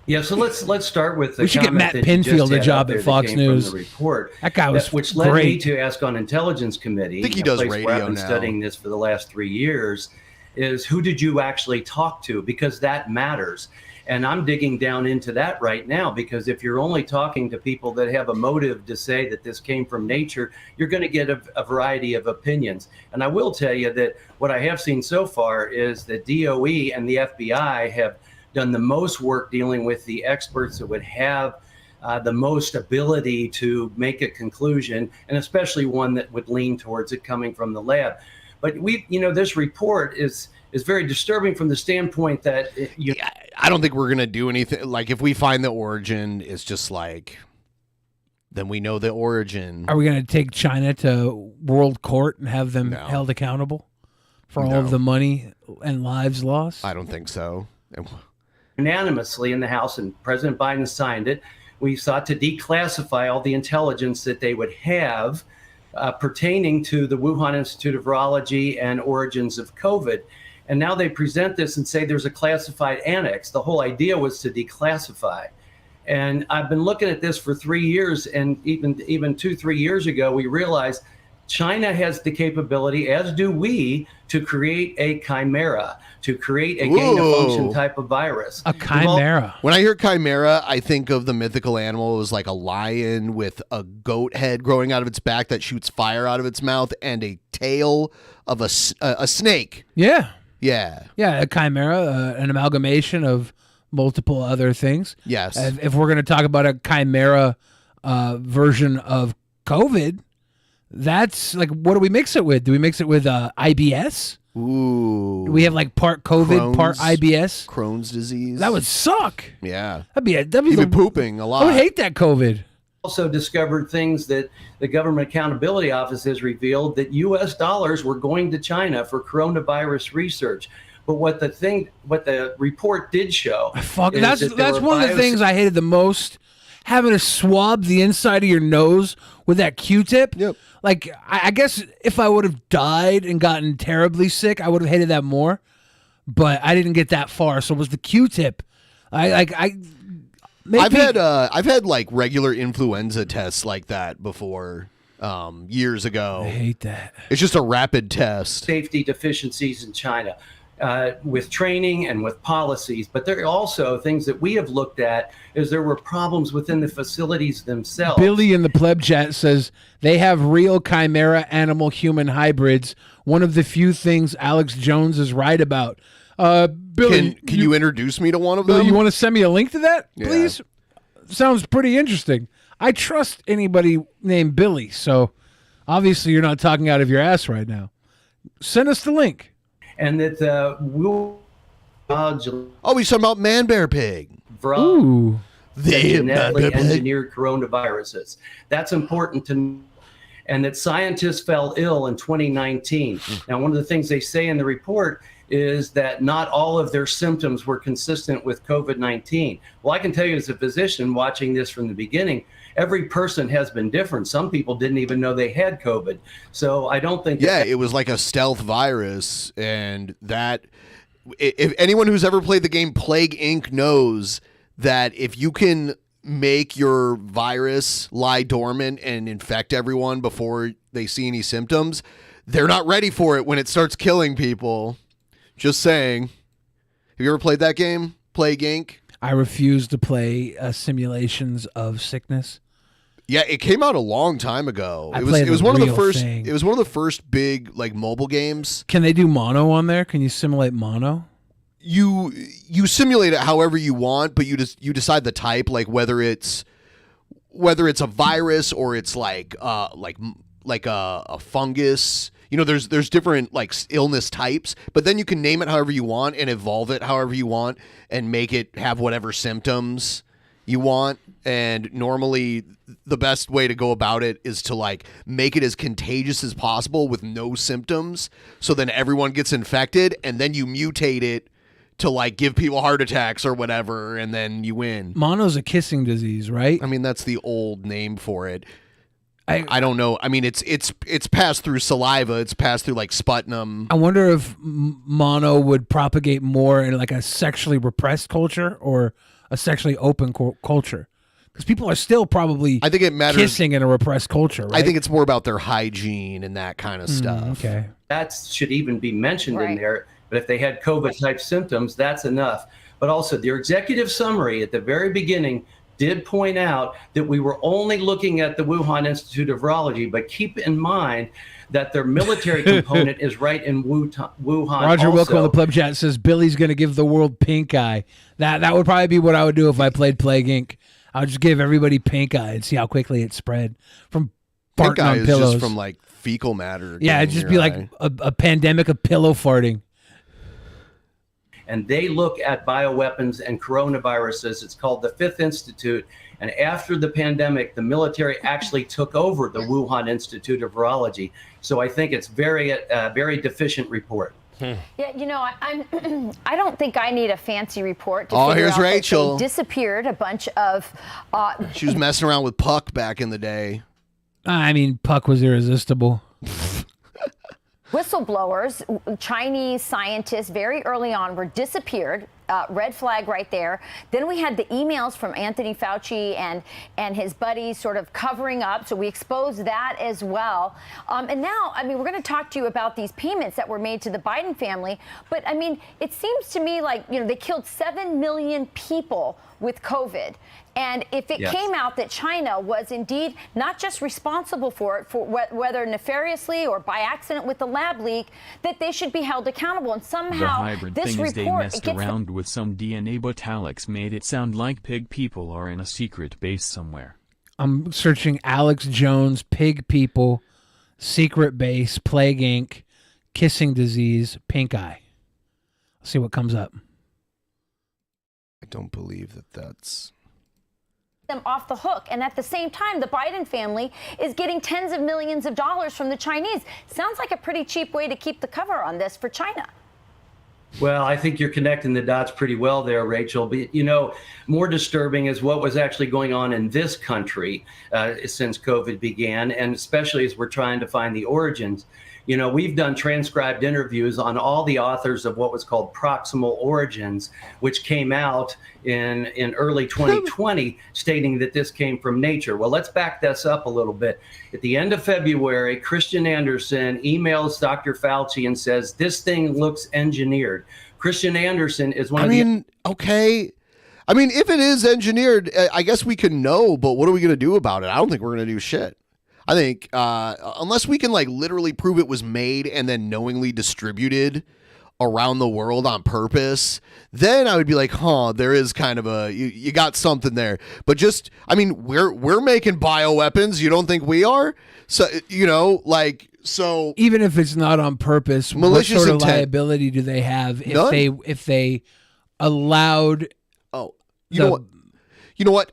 Yeah, so let's start with the We should get comment Matt that you just Pinfield a had job up there at that Fox came from News. the report. That guy was which led me great. to ask on Intelligence Committee. I think he a does place where I've radio been now. studying this for the last 3 years. Is who did you actually talk to? Because that matters. And I'm digging down into that right now, because if you're only talking to people that have a motive to say that this came from nature, you're going to get a variety of opinions. And I will tell you that what I have seen so far is that DOE and the FBI have done the most work dealing with the experts that would have the most ability to make a conclusion, and especially one that would lean towards it coming from the lab. But this report is very disturbing from the standpoint that I don't think we're going to do anything. Like, if we find the origin, it's just like, then we know the origin. Are we going to take China to world court and have them held accountable for all of the money and lives lost? I don't think so. Unanimously in the House, and President Biden signed it. We sought to declassify all the intelligence that they would have pertaining to the Wuhan Institute of Virology and origins of COVID. And now they present this and say there's a classified annex. The whole idea was to declassify. And I've been looking at this for 3 years, and even 2-3 years ago, we realized China has the capability, as do we, to create a chimera, to create a gain-of-function type of virus. A chimera. When I hear chimera, I think of the mythical animal. It was like a lion with a goat head growing out of its back that shoots fire out of its mouth and a tail of a snake. Yeah. Yeah. Yeah, a chimera, an amalgamation of multiple other things. Yes. If we're going to talk about a chimera version of COVID, that's like, what do we mix it with? Do we mix it with IBS? Ooh. Do we have like part COVID, part IBS? Crohn's disease. That would suck. Yeah. That'd be You'd be pooping a lot. I would hate that COVID. Also discovered things that the Government Accountability Office has revealed, that U.S. dollars were going to China for coronavirus research. But what the report did show, That's one of the things I hated the most. Having to swab the inside of your nose with that Q-tip. Yep. Like, I guess if I would have died and gotten terribly sick, I would have hated that more. But I didn't get that far, so it was the Q-tip. I've had like regular influenza tests like that before, years ago. I hate that. It's just a rapid test. Safety deficiencies in China. With training and with policies, but there are also things that we have looked at is there were problems within the facilities themselves. Billy in the pleb chat says they have real chimera animal human hybrids. One of the few things Alex Jones is right about. Billy, can you introduce me to one of Billy, them? you want to send me a link to that, Yeah. please? Sounds pretty interesting. I trust anybody named Billy, so obviously you're not talking out of your ass right now. Send us the link. And that he's talking about man bear pig. Ooh. Genetically engineered coronaviruses. That's important to know. And that scientists fell ill in 2019. Now, one of the things they say in the report is that not all of their symptoms were consistent with COVID-19. Well, I can tell you as a physician watching this from the beginning, every person has been different. Some people didn't even know they had COVID. So I don't think... Yeah, it was like a stealth virus. And that... If anyone who's ever played the game Plague Inc. knows that if you can make your virus lie dormant and infect everyone before they see any symptoms, they're not ready for it when it starts killing people. Just saying. Have you ever played that game, Plague Inc.? I refuse to play simulations of sickness. Yeah, it came out a long time ago. It was one of the first. It was one of the first big like mobile games. Can they do mono on there? Can you simulate mono? You simulate it however you want, but you decide the type, like whether it's a virus or it's like a fungus. You know, there's different like illness types, but then you can name it however you want and evolve it however you want and make it have whatever symptoms you want. And normally the best way to go about it is to like make it as contagious as possible with no symptoms. So then everyone gets infected and then you mutate it to like give people heart attacks or whatever. And then you win. Mono's a kissing disease, right? I mean, that's the old name for it. I don't know. I mean, it's passed through saliva. It's passed through like sputum. I wonder if mono would propagate more in like a sexually repressed culture or a sexually open culture. Because people are still probably I think it matters. Kissing in a repressed culture, right? I think it's more about their hygiene and that kind of stuff. Okay. That should even be mentioned in Right. there. But if they had COVID-type symptoms, that's enough. But also, their executive summary at the very beginning did point out that we were only looking at the Wuhan Institute of Virology, but keep in mind that their military component is right in Wuhan. Roger also. Wilco in the pleb chat says Billy's going to give the world pink eye. That would probably be what I would do if I played Plague Inc. I would just give everybody pink eye and see how quickly it spread from Pink farting eye on is pillows. just from like fecal matter. Yeah, it'd just be like a pandemic of pillow farting. And they look at bioweapons and coronaviruses. It's called the Fifth Institute. And after the pandemic, the military actually took over the Wuhan Institute of Virology. So I think it's very deficient report. Yeah, you know, I don't think I need a fancy report to Oh, figure here's out that Rachel. they disappeared a bunch of... She was messing around with Puck back in the day. I mean, Puck was irresistible. Whistleblowers, Chinese scientists, very early on were disappeared. Red flag right there. Then we had the emails from Anthony Fauci and his buddies sort of covering up. So we exposed that as well. And now, I mean, we're going to talk to you about these payments that were made to the Biden family. But I mean, it seems to me like, you know, they killed 7 million people with COVID. And if it came out that China was indeed not just responsible for it, for whether nefariously or by accident with the lab leak, that they should be held accountable. And somehow the hybrid this thing report is they messed around with some DNA, but Alex made it sound like pig people are in a secret base somewhere. I'm searching Alex Jones, pig people, secret base, Plague Inc., kissing disease, pink eye. Let's see what comes up. I don't believe that's them off the hook. And at the same time, the Biden family is getting tens of millions of dollars from the Chinese. Sounds like a pretty cheap way to keep the cover on this for China. Well, I think you're connecting the dots pretty well there, Rachel. But, you know, more disturbing is what was actually going on in this country since COVID began, and especially as we're trying to find the origins. You know, we've done transcribed interviews on all the authors of what was called Proximal Origins, which came out in early 2020, stating that this came from nature. Well, let's back this up a little bit. At the end of February, Christian Anderson emails Dr. Fauci and says, this thing looks engineered. Christian Anderson is one of the... okay. I mean, if it is engineered, I guess we can know, but what are we going to do about it? I don't think we're going to do shit. I think unless we can like literally prove it was made and then knowingly distributed around the world on purpose, then I would be like, huh, there is kind of a, you got something there. But just, I mean, we're making bioweapons. You don't think we are? So, you know, like, so even if it's not on purpose, what sort of liability do they have if they allowed? Oh, you know what?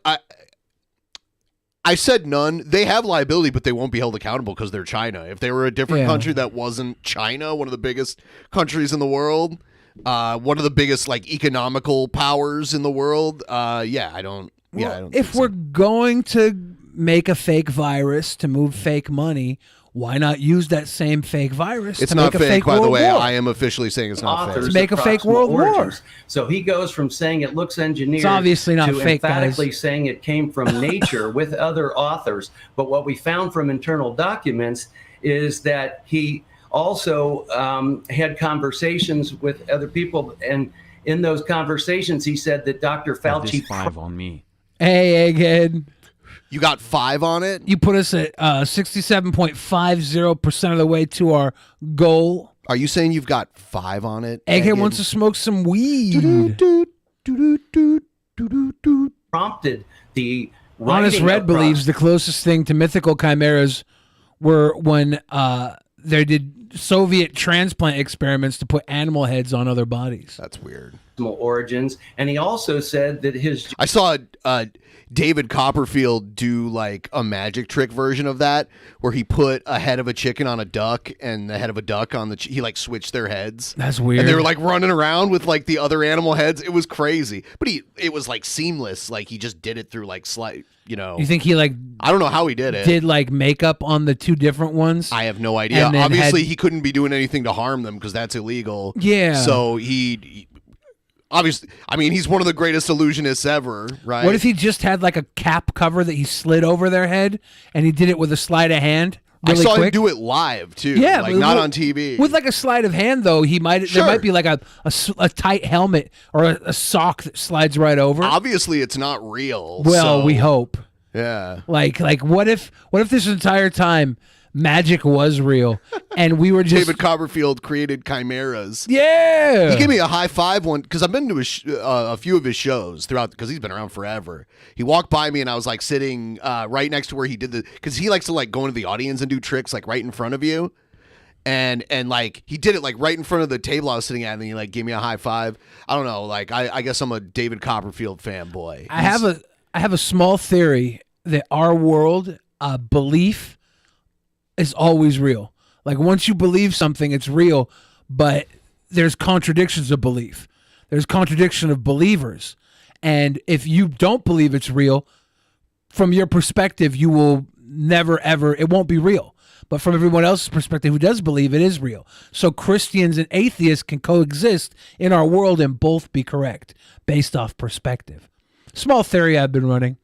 I said none. They have liability, but they won't be held accountable because they're China. If they were a different country that wasn't China, one of the biggest countries in the world, one of the biggest like economical powers in the world, I don't. If we're going to make a fake virus to move fake money, why not use that same fake virus It's to not make a fake, by the world way. war? I am officially saying it's not fake. To make a fake world war. So he goes from saying it looks engineered It's obviously not to fake, emphatically guys. saying it came from nature with other authors. But what we found from internal documents is that he also had conversations with other people. And in those conversations, he said that Dr. Fauci... 5 on me. Hey, Egghead. You got 5 on it? You put us at 67.50% of the way to our goal. Are you saying you've got 5 on it? Egghead wants to smoke some weed. prompted the Honest Red believes the closest thing to mythical chimeras were when they did Soviet transplant experiments to put animal heads on other bodies. That's weird. Origins, and he also said that his... I saw David Copperfield do like a magic trick version of that, where he put a head of a chicken on a duck and the head of a duck on the... he like switched their heads. That's weird. And they were like running around with like the other animal heads. It was crazy, but it was like seamless. Like he just did it through like slight, you know. You think he like... I don't know how he did it. Did like makeup on the two different ones? I have no idea. Obviously, he couldn't be doing anything to harm them because that's illegal. Yeah. So he obviously, I mean, he's one of the greatest illusionists ever, right? What if he just had like a cap cover that he slid over their head and he did it with a sleight of hand? Really I saw quick? him do it live too. Yeah, like but not on TV. With like a sleight of hand, though, he might there might be like a tight helmet or a sock that slides right over. Obviously, it's not real. Well, so- we hope. Yeah. Like what if this entire time magic was real and we were just David Copperfield created chimeras. Yeah. He gave me a high five one because I've been to a few of his shows throughout because he's been around forever. He walked by me and I was like sitting right next to where he did because he likes to like go into the audience and do tricks like right in front of you. And like he did it like right in front of the table I was sitting at, and he like gave me a high five. I don't know, like I guess I'm a David Copperfield fanboy. I have a small theory that our world belief is always real. Like once you believe something, it's real, but there's contradictions of belief. There's contradiction of believers. And if you don't believe it's real, from your perspective, you will never, ever, it won't be real. But from everyone else's perspective who does believe it is real. So Christians and atheists can coexist in our world and both be correct based off perspective. Small theory I've been running.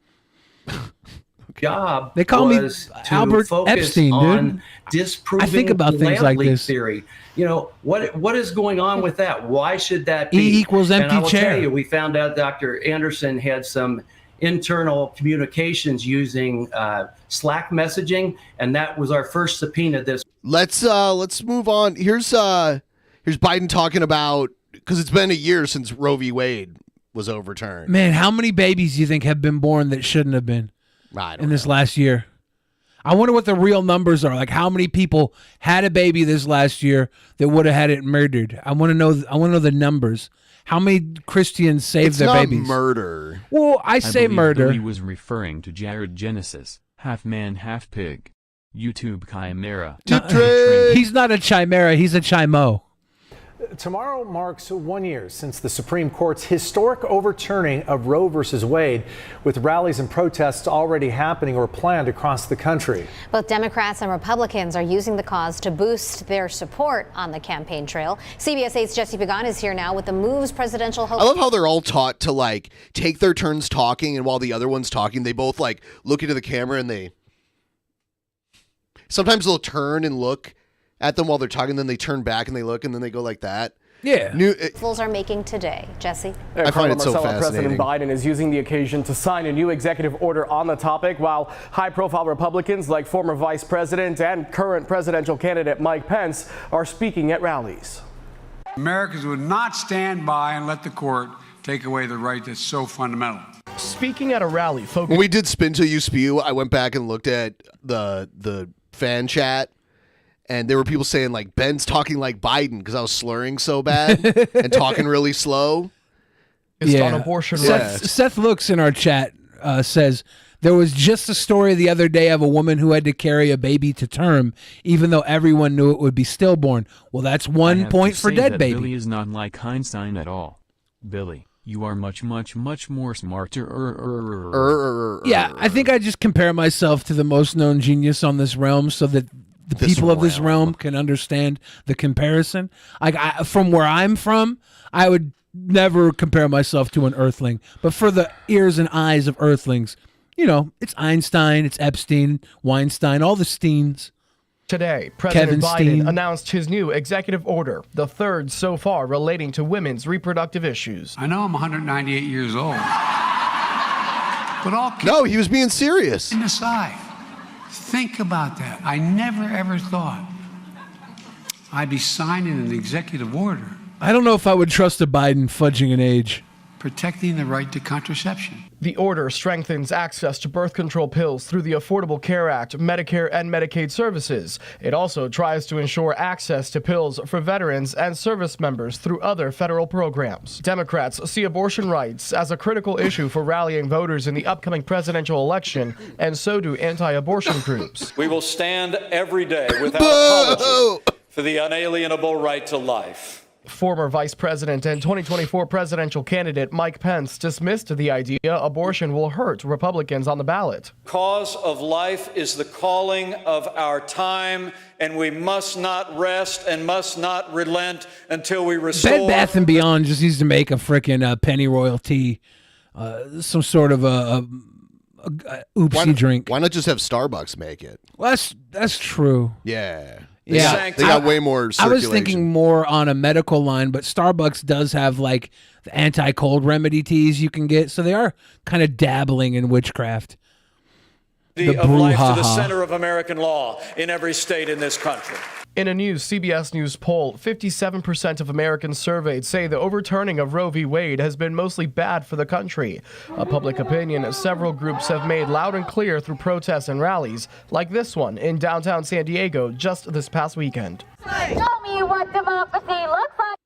Job they call me was to Albert focus Epstein, on dude. disproving I think about things like land leak this. theory. You know, what is going on with that? Why should that be? E equals empty and I will chair. tell you, we found out Dr. Anderson had some internal communications using Slack messaging, and that was our first subpoena this. Let's move on. Here's Biden talking about, because it's been a year since Roe v. Wade was overturned. Man, how many babies do you think have been born that shouldn't have been in this last year? I wonder what the real numbers are. Like, how many people had a baby this last year that would have had it murdered? I want to know the numbers. How many Christians saved their babies? Murder. Well, I say believe murder. Billy was referring to Jared Genesis, half man, half pig. YouTube Chimera. He's not a chimera. He's a chimo. Tomorrow marks 1 year since the Supreme Court's historic overturning of Roe versus Wade, with rallies and protests already happening or planned across the country. Both Democrats and Republicans are using the cause to boost their support on the campaign trail. CBS 8's Jesse Pagan is here now with the move's presidential hope. I love how they're all taught to like take their turns talking, and while the other one's talking, they both like look into the camera and sometimes they'll turn and look at them while they're talking, then they turn back and they look, and then they go like that. Yeah. Fools are making today. Jesse? I find it so Marcella, fascinating. President Biden is using the occasion to sign a new executive order on the topic, while high-profile Republicans like former Vice President and current presidential candidate Mike Pence are speaking at rallies. Americans would not stand by and let the court take away the right that's so fundamental. Speaking at a rally, folks. When we did Spin Till You Spew, I went back and looked at the fan chat, and there were people saying like Ben's talking like Biden because I was slurring so bad and talking really slow. On abortion rights. Seth Looks in our chat says there was just a story the other day of a woman who had to carry a baby to term, even though everyone knew it would be stillborn. Well, that's 1 point for dead baby. Billy is not like Einstein at all. Billy, you are much, much, much more smarter. Yeah, I think I just compare myself to the most known genius on this realm so that the people of this realm can understand the comparison. Like from where I'm from, I would never compare myself to an earthling. But for the ears and eyes of earthlings, you know, it's Einstein, it's Epstein, Weinstein, all the Steens. Today, President Kevin Biden Steen. announced his new executive order, the third so far relating to women's reproductive issues. I know I'm 198 years old, but all No, he was being serious. aside, think about that. I never ever thought I'd be signing an executive order I don't know if I would trust a Biden fudging an age. protecting the right to contraception. The order strengthens access to birth control pills through the Affordable Care Act, Medicare, and Medicaid services. It also tries to ensure access to pills for veterans and service members through other federal programs. Democrats see abortion rights as a critical issue for rallying voters in the upcoming presidential election, and so do anti-abortion groups. We will stand every day without apology for the unalienable right to life. Former Vice President and 2024 presidential candidate Mike Pence dismissed the idea abortion will hurt Republicans on the ballot. Cause of life is the calling of our time, and we must not rest and must not relent until we restore. Bed Bath & Beyond just needs to make a frickin' pennyroyal tea, some sort of a oopsie drink. Why not just have Starbucks make it? Well, that's true. Yeah. They got way more circulation. I was thinking more on a medical line, but Starbucks does have like the anti-cold remedy teas you can get, so they are kind of dabbling in witchcraft. The of life to the brouhaha. center of American law in every state in this country. In a new CBS News poll, 57% of Americans surveyed say the overturning of Roe v. Wade has been mostly bad for the country. A public opinion several groups have made loud and clear through protests and rallies, like this one in downtown San Diego just this past weekend. Show me what democracy looks like.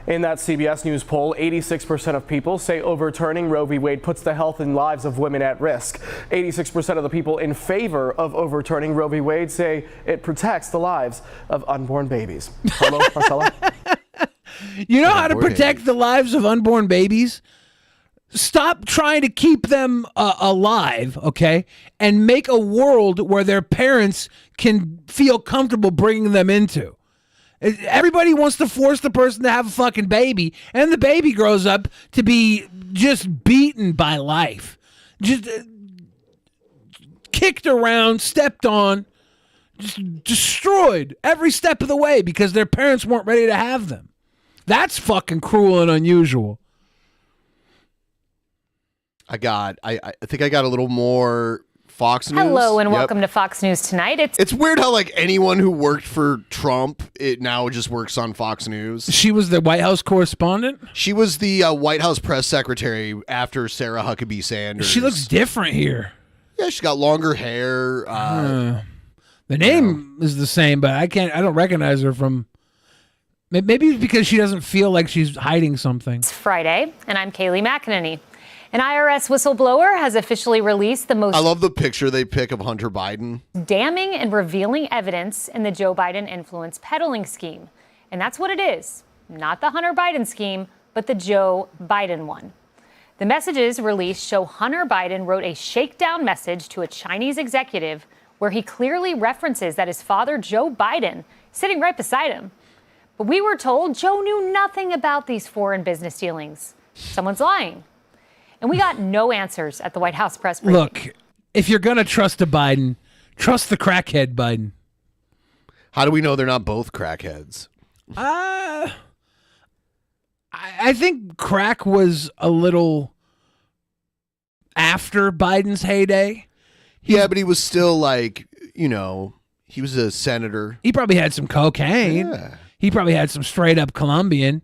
In that CBS News poll, 86% of people say overturning Roe v. Wade puts the health and lives of women at risk. 86% of the people in favor of overturning Roe v. Wade say it protects the lives of unborn babies. Hello, Marcella? You know how to protect the lives of unborn babies? Stop trying to keep them alive, okay? And make a world where their parents can feel comfortable bringing them into. Everybody wants to force the person to have a fucking baby, and the baby grows up to be just beaten by life. Just kicked around, stepped on, just destroyed every step of the way because their parents weren't ready to have them. That's fucking cruel and unusual. I think I got a little more Fox News. Hello and welcome to Fox News Tonight. It's weird how like anyone who worked for Trump, it now just works on Fox News. She was the White House correspondent? She was the White House press secretary after Sarah Huckabee Sanders. She looks different here. Yeah, she's got longer hair. The name is the same, but I don't recognize her from... Maybe it's because she doesn't feel like she's hiding something. It's Friday, and I'm Kaylee McEnany. An IRS whistleblower has officially released the most I love the picture they pick of Hunter Biden. damning and revealing evidence in the Joe Biden influence peddling scheme. And that's what it is. Not the Hunter Biden scheme, but the Joe Biden one. The messages released show Hunter Biden wrote a shakedown message to a Chinese executive where he clearly references that his father, Joe Biden, sitting right beside him. But we were told Joe knew nothing about these foreign business dealings. Someone's lying. And we got no answers at the White House press briefing. Look, if you're going to trust a Biden, trust the crackhead Biden. How do we know they're not both crackheads? I think crack was a little after Biden's heyday. Yeah, but he was still like, he was a senator. He probably had some cocaine. Yeah. He probably had some straight up Colombian.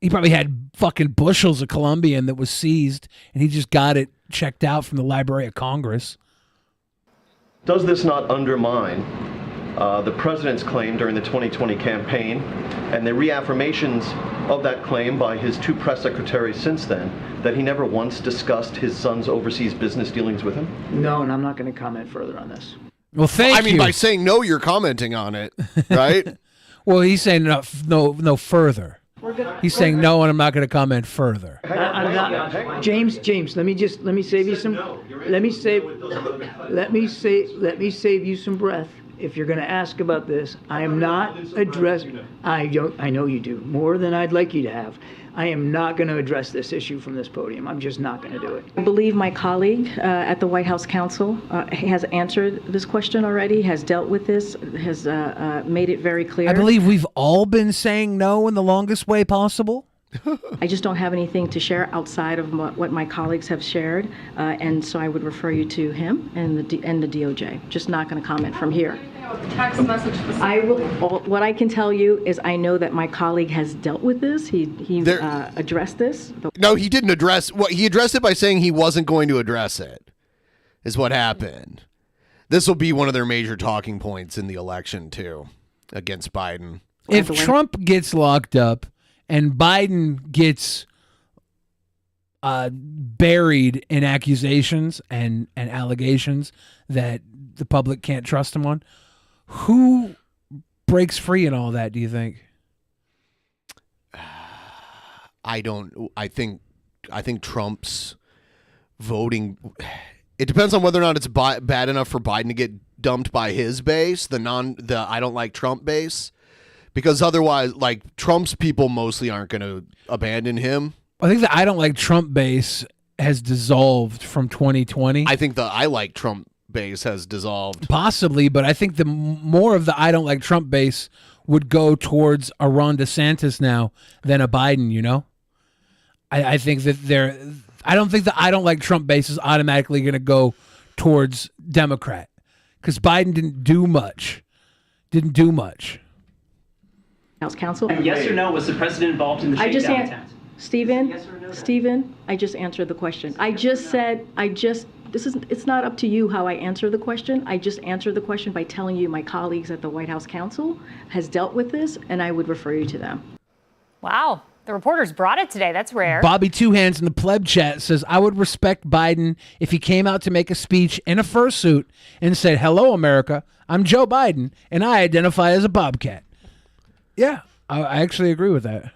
He probably had fucking bushels of Colombian that was seized, and he just got it checked out from the Library of Congress. Does this not undermine the president's claim during the 2020 campaign and the reaffirmations of that claim by his two press secretaries since then, that he never once discussed his son's overseas business dealings with him? No, and I'm not going to comment further on this. Well, thank you. I mean, by saying no, you're commenting on it, right? Well, he's saying no further. He's saying no, and I'm not going to comment further. I'm not, James. Let me save you some. Let me save you some breath. If you're going to ask about this, I am not addressing. I know you do more than I'd like you to have. I am not going to address this issue from this podium. I'm just not going to do it. I believe my colleague at the White House Counsel has answered this question already, has dealt with this, has made it very clear. I believe we've all been saying no in the longest way possible. I just don't have anything to share outside of what my colleagues have shared, and so I would refer you to him and the DOJ. Just not going to comment from here. Text message. What I can tell you is I know that my colleague has dealt with this. He addressed this. No, he didn't address. He addressed it by saying he wasn't going to address it. Is what happened. This will be one of their major talking points in the election too, against Biden. If Trump gets locked up and Biden gets buried in accusations and allegations that the public can't trust him on, who breaks free in all that, do you think? I think Trump's voting, it depends on whether or not it's bad enough for Biden to get dumped by his base, the I don't like Trump base, because otherwise, like, Trump's people mostly aren't going to abandon him. I think the I don't like Trump base has dissolved from 2020. I think the I like Trump base has dissolved. Possibly, but I think the more of the I don't like Trump base would go towards a Ron DeSantis now than a Biden, I think that I don't think the I don't like Trump base is automatically going to go towards Democrat because Biden didn't do much. House Counsel. Yes or no, was the president involved in the shakedown attempt? Stephen, I just answered the question. It's not up to you how I answer the question. I just answered the question by telling you my colleagues at the White House Counsel has dealt with this, and I would refer you to them. Wow. The reporters brought it today. That's rare. Bobby Two Hands in the pleb chat says, I would respect Biden if he came out to make a speech in a fursuit and said, hello, America, I'm Joe Biden, and I identify as a bobcat. Yeah, I actually agree with that.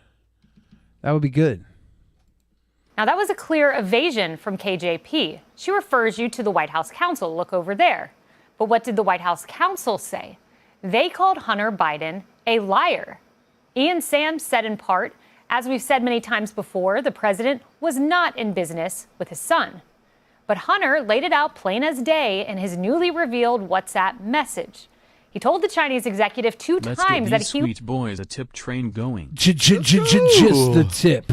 That would be good. Now, that was a clear evasion from KJP. She refers you to the White House counsel. Look over there. But what did the White House counsel say? They called Hunter Biden a liar. Ian Sams said in part, as we've said many times before, the president was not in business with his son. But Hunter laid it out plain as day in his newly revealed WhatsApp message. He told the Chinese executive two Let's times get that these he sweet boys a tip train going. Just the tip.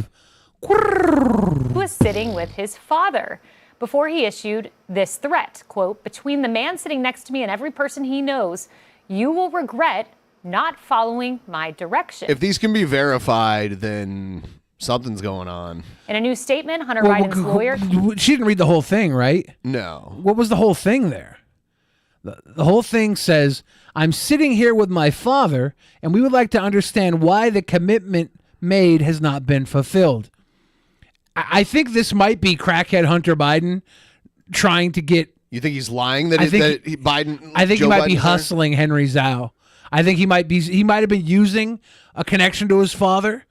was sitting with his father before he issued this threat, quote, between the man sitting next to me and every person he knows, you will regret not following my direction. If these can be verified, then something's going on. In a new statement, Hunter Biden's lawyer... She didn't read the whole thing, right? No. What was the whole thing there? The whole thing says, I'm sitting here with my father, and we would like to understand why the commitment made has not been fulfilled. I think this might be crackhead Hunter Biden trying to get... You think he's lying that, Biden... I think Joe he might be Biden's there? hustling Henry Zhao. I think he might have been using a connection to his father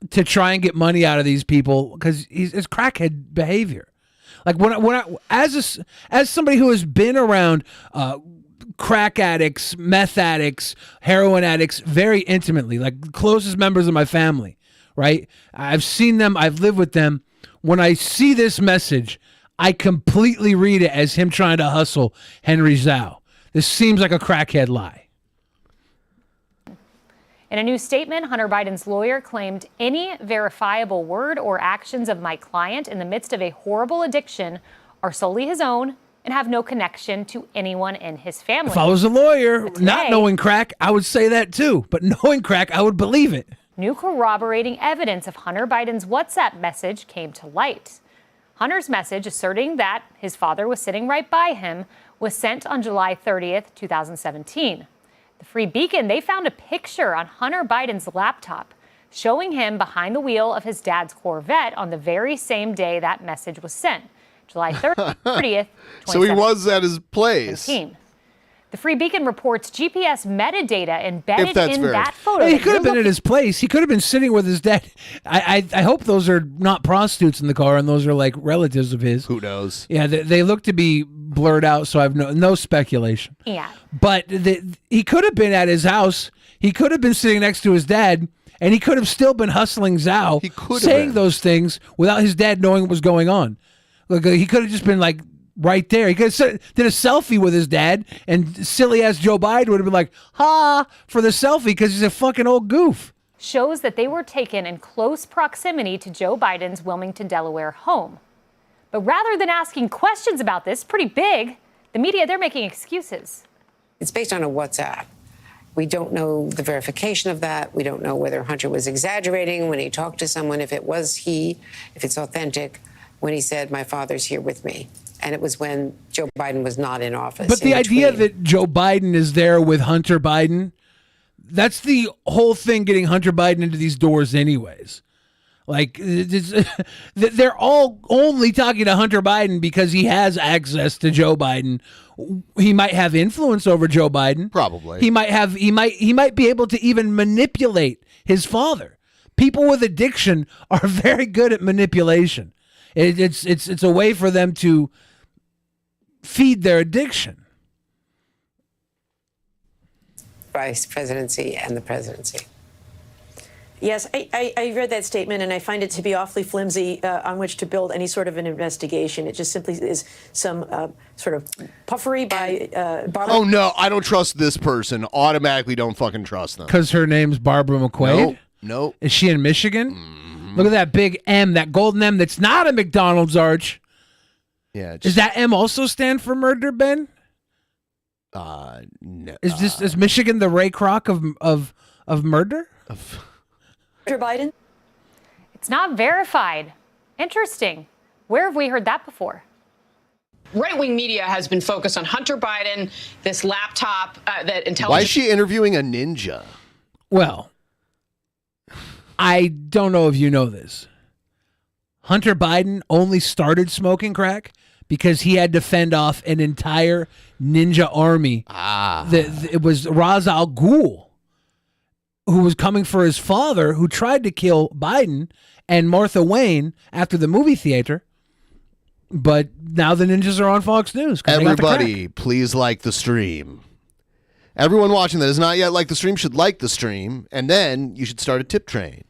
to try and get money out of these people because it's crackhead behavior. Like as somebody who has been around crack addicts, meth addicts, heroin addicts very intimately, like closest members of my family, right? I've seen them, I've lived with them. When I see this message, I completely read it as him trying to hustle Henry Zhao. This seems like a crackhead lie. In a new statement, Hunter Biden's lawyer claimed any verifiable word or actions of my client in the midst of a horrible addiction are solely his own and have no connection to anyone in his family. If I was a lawyer, But today, not knowing crack, I would say that too. But knowing crack, I would believe it. new corroborating evidence of Hunter Biden's WhatsApp message came to light. Hunter's message asserting that his father was sitting right by him was sent on July 30th, 2017. The Free Beacon, they found a picture on Hunter Biden's laptop showing him behind the wheel of his dad's Corvette on the very same day that message was sent, July 30th, So he was at his place. 2017. The Free Beacon reports GPS metadata embedded in verified. that photo. He that could have you're been at his place. He could have been sitting with his dad. I hope those are not prostitutes in the car and those are like relatives of his. Who knows? Yeah, they look to be blurred out, so I've no speculation. Yeah. But he could have been at his house. He could have been sitting next to his dad, and he could have still been hustling Zhao, saying those things without his dad knowing what was going on. Like he could have just been like right there. He could have did a selfie with his dad, and silly ass Joe Biden would have been like, "Ha!" for the selfie because he's a fucking old goof. shows that they were taken in close proximity to Joe Biden's Wilmington, Delaware home. But rather than asking questions about this, pretty big, the media, they're making excuses. It's based on a WhatsApp. We don't know the verification of that. We don't know whether Hunter was exaggerating when he talked to someone, if it was he, if it's authentic, when he said, my father's here with me. And it was when Joe Biden was not in office. But the idea that Joe Biden is there with Hunter Biden, that's the whole thing getting Hunter Biden into these doors anyways. Like, they're all only talking to Hunter Biden because he has access to Joe Biden. He might have influence over Joe Biden. Probably. He might be able to even manipulate his father. People with addiction are very good at manipulation. It's a way for them to feed their addiction. Vice presidency and the presidency. Yes, I read that statement, and I find it to be awfully flimsy on which to build any sort of an investigation. It just simply is some sort of puffery by Barbara. Oh, no, I don't trust this person. Automatically don't fucking trust them. Because her name's Barbara McQuaid? Nope. Is she in Michigan? Look at that big M, that golden M that's not a McDonald's arch. Yeah. Does that M also stand for murder, Ben? No. Is Michigan the Ray Kroc of murder? Hunter Biden? It's not verified. Interesting. Where have we heard that before? Right-wing media has been focused on Hunter Biden, this laptop that intelligence... Why is she interviewing a ninja? Well, I don't know if you know this. Hunter Biden only started smoking crack because he had to fend off an entire ninja army. It was Ra's al Ghul. who was coming for his father, who tried to kill Biden and Martha Wayne after the movie theater. But now the ninjas are on Fox News. Everybody, please like the stream. Everyone watching that has not yet liked the stream should like the stream, and then you should start a tip train.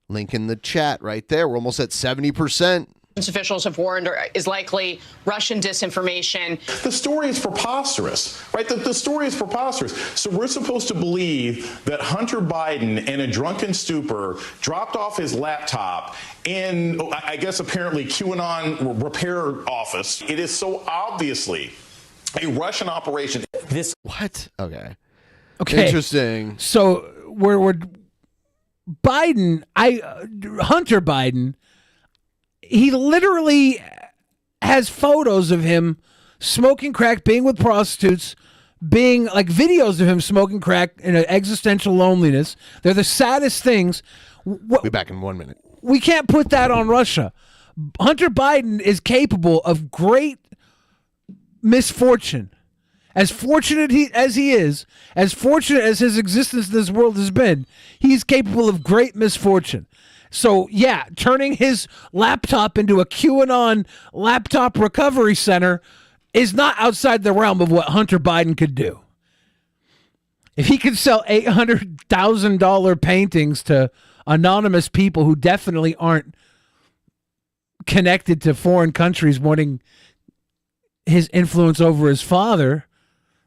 Link in the chat right there. We're almost at 70%. Officials have warned is likely Russian disinformation. The story is preposterous, right? The story is preposterous. So we're supposed to believe that Hunter Biden, in a drunken stupor, dropped off his laptop in, I guess, apparently QAnon repair office. It is so obviously a Russian operation. What? Okay. Interesting. So we're Biden, Hunter Biden, he literally has photos of him smoking crack, being with prostitutes, being like videos of him smoking crack in an existential loneliness. They're the saddest things. Be back in 1 minute. We can't put that on Russia. Hunter Biden is capable of great misfortune. As fortunate as he is, as fortunate as his existence in this world has been, he's capable of great misfortune. So, yeah, turning his laptop into a QAnon laptop recovery center is not outside the realm of what Hunter Biden could do. If he could sell $800,000 paintings to anonymous people who definitely aren't connected to foreign countries wanting his influence over his father,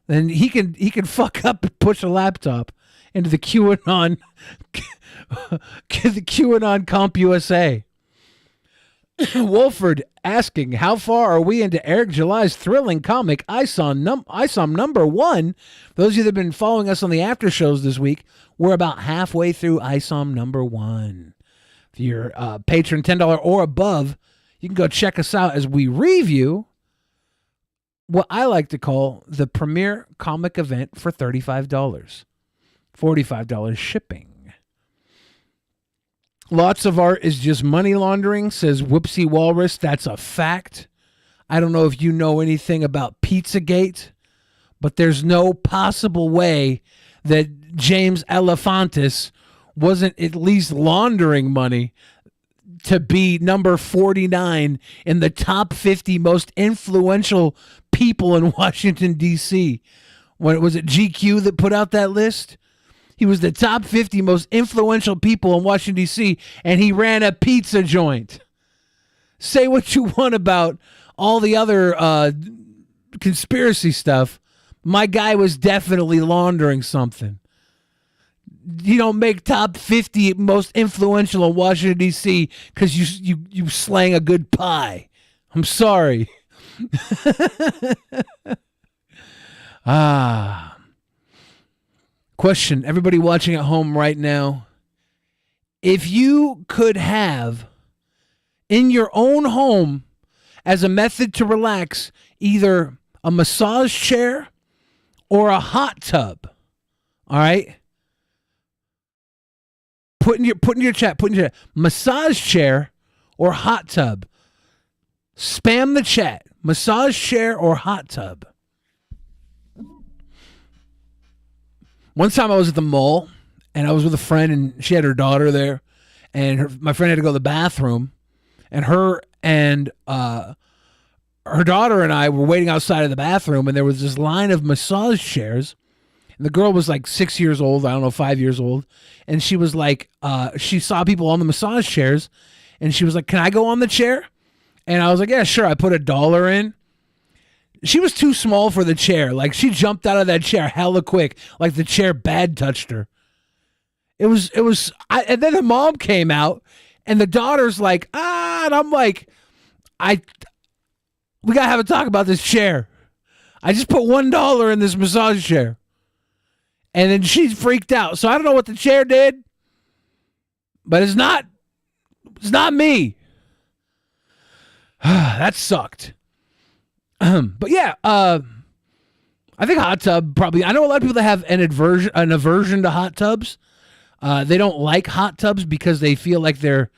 then he can fuck up and push a laptop into the QAnon the QAnon CompUSA. Wolford asking, how far are we into Eric July's thrilling comic ISOM number 1? For those of you that have been following us on the after shows this week, we're about halfway through ISOM number 1. If you're a patron $10 or above, you can go check us out as we review what I like to call the premier comic event for $35. $45 shipping. Lots of art is just money laundering, says Whoopsie Walrus. That's a fact. I don't know if you know anything about Pizzagate, but there's no possible way that James Elefantis wasn't at least laundering money to be number 49 in the top 50 most influential people in Washington, D.C. When was it GQ that put out that list? He was the top 50 most influential people in Washington, D.C., and he ran a pizza joint. Say what you want about all the other conspiracy stuff. My guy was definitely laundering something. You don't make top 50 most influential in Washington, D.C. because you slang a good pie. I'm sorry. Question, everybody watching at home right now, if you could have in your own home as a method to relax either a massage chair or a hot tub, all right? Put in your chat, massage chair or hot tub. Spam the chat, massage chair or hot tub. One time I was at the mall, and I was with a friend, and she had her daughter there, and my friend had to go to the bathroom, and her daughter and I were waiting outside of the bathroom, and there was this line of massage chairs, and the girl was like 6 years old, I don't know, 5 years old, and she was like, she saw people on the massage chairs, and she was like, can I go on the chair? And I was like, yeah, sure. I put $1 in. She was too small for the chair. Like, she jumped out of that chair hella quick. Like, the chair bad touched her. And then the mom came out, and the daughter's like, and I'm like, we got to have a talk about this chair. I just put $1 in this massage chair. And then she freaked out. So I don't know what the chair did, but it's not me. That sucked. But yeah, I think hot tub probably. I know a lot of people that have an aversion to hot tubs. They don't like hot tubs because they feel like they're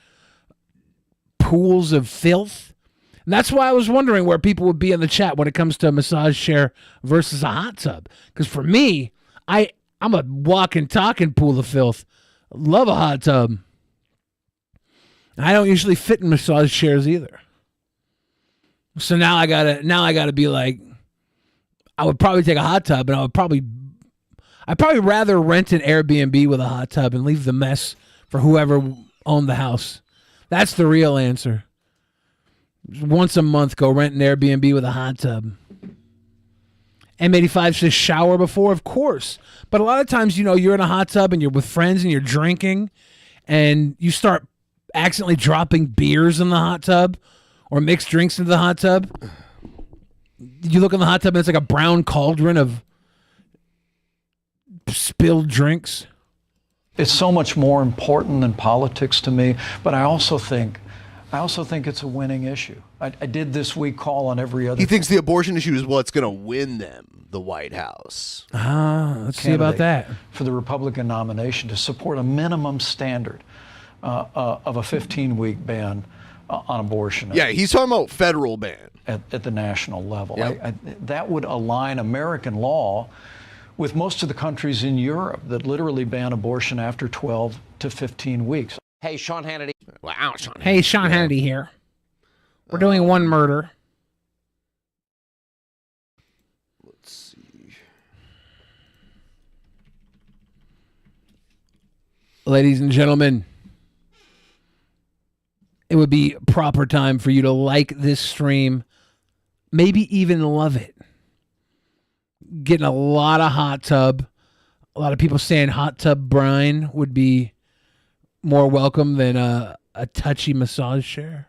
pools of filth. And that's why I was wondering where people would be in the chat when it comes to a massage chair versus a hot tub. Because for me, I I'm a walking, talking pool of filth. Love a hot tub. I don't usually fit in massage chairs either. So now I gotta be like, I would probably take a hot tub, and I'd probably rather rent an Airbnb with a hot tub and leave the mess for whoever owned the house. That's the real answer. Once a month, go rent an Airbnb with a hot tub. M85 says shower before, of course. But a lot of times, you're in a hot tub and you're with friends and you're drinking and you start accidentally dropping beers in the hot tub or mixed drinks into the hot tub. You look in the hot tub and it's like a brown cauldron of spilled drinks. It's so much more important than politics to me, but I also think it's a winning issue. I did this week call on every other. He thinks the abortion issue is what's going to win them the White House. Let's see about that. For the Republican nomination to support a minimum standard of a 15-week ban on abortion. Yeah, he's talking about federal ban at the national level. Yep. That would align American law with most of the countries in Europe that literally ban abortion after 12 to 15 weeks. Hey, Sean Hannity. Wow, Sean Hannity. Hey, Sean Hannity here. We're doing one murder. Let's see. Ladies and gentlemen, it would be proper time for you to like this stream, maybe even love it. Getting a lot of hot tub. A lot of people saying hot tub brine would be more welcome than a touchy massage chair.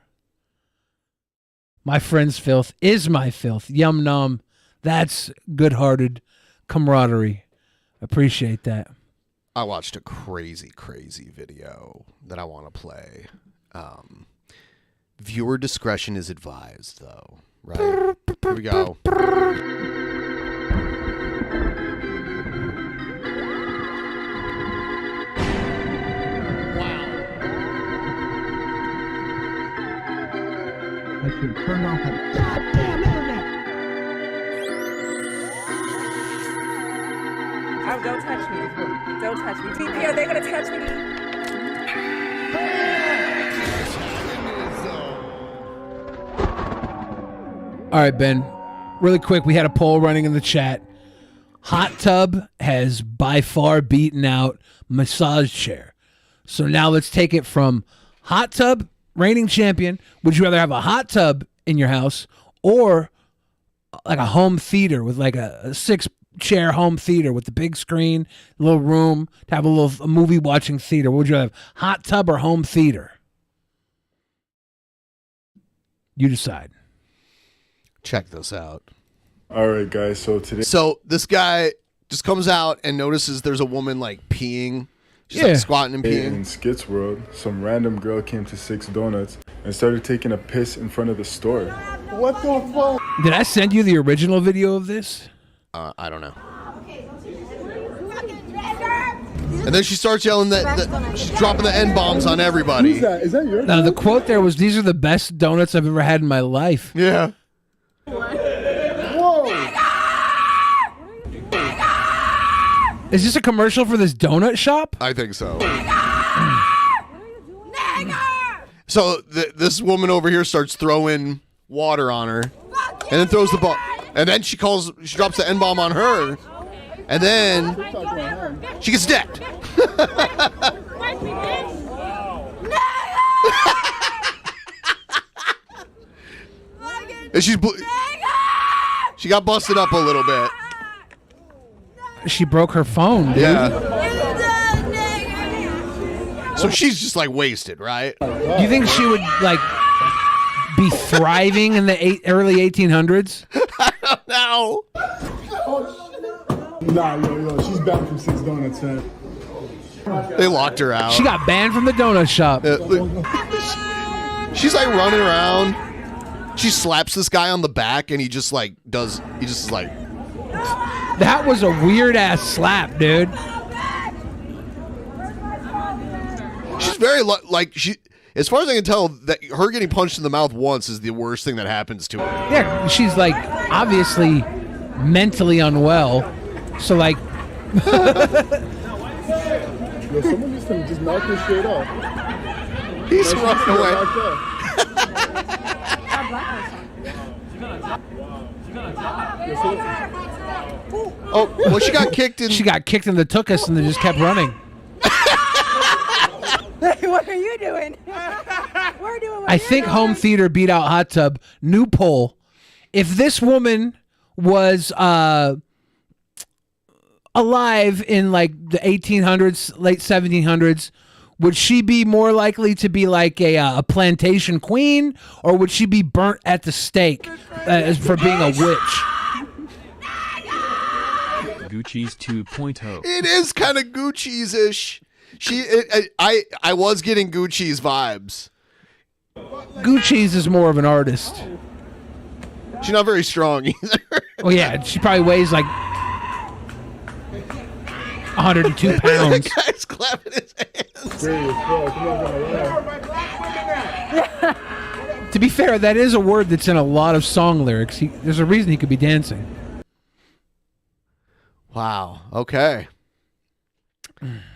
My friend's filth is my filth. Yum nom. That's good-hearted camaraderie. Appreciate that. I watched a crazy video that I want to play. Viewer discretion is advised, though. Right? Here we go. I should turn off the goddamn internet. Oh, don't touch me. Don't touch me. TP, are they going to touch me? All right, Ben. Really quick, we had a poll running in the chat. Hot tub has by far beaten out massage chair. So now let's take it from hot tub, reigning champion. Would you rather have a hot tub in your house or like a home theater with like a 6-chair home theater with the big screen, little room to have a movie watching theater? What would you rather have, hot tub or home theater? You decide. Check this out. All right, guys. So this guy just comes out and notices there's a woman like peeing. She's like squatting and peeing. In Skits World, some random girl came to 6 Donuts and started taking a piss in front of the store. What the fuck? Did I send you the original video of this? I don't know. And then she starts yelling that she's dropping the N-bombs on everybody. Who's that? Is that your No, the quote there was, "These are the best donuts I've ever had in my life." Yeah. Is this a commercial for this donut shop? I think so. So this woman over here starts throwing water on her, and then throws the ball, and then she drops the N-bomb on her, and then she gets decked. And she got busted up a little bit. She broke her phone, dude. Yeah. So she's just like wasted, right? Do you think she would like be thriving in the early 1800s? I don't know. Nah, yo, she's banned from 6 Donuts, man. They locked her out. She got banned from the donut shop. She's like running around. She slaps this guy on the back, and he just like. That was a weird ass slap, dude. She's very as far as I can tell, that her getting punched in the mouth once is the worst thing that happens to her. Yeah, she's like obviously mentally unwell. So like Yo, someone needs to just knock this shit off. He's running away. Oh, well, she got kicked in. She got kicked in the tuchus and then just kept running. What are you doing? We're doing what I you're think doing. home theater beat out hot tub. New poll. If this woman was alive in like the 1800s, late 1700s, would she be more likely to be like a plantation queen, or would she be burnt at the stake for being a witch? Gucci's 2.0. It is kind of Gucci's ish. I was getting Gucci's vibes. Gucci's is more of an artist. She's not very strong either. Oh yeah, she probably weighs like 102 pounds. That guy's clapping his hands. To be fair, that is a word that's in a lot of song lyrics. There's a reason he could be dancing. Wow. Okay.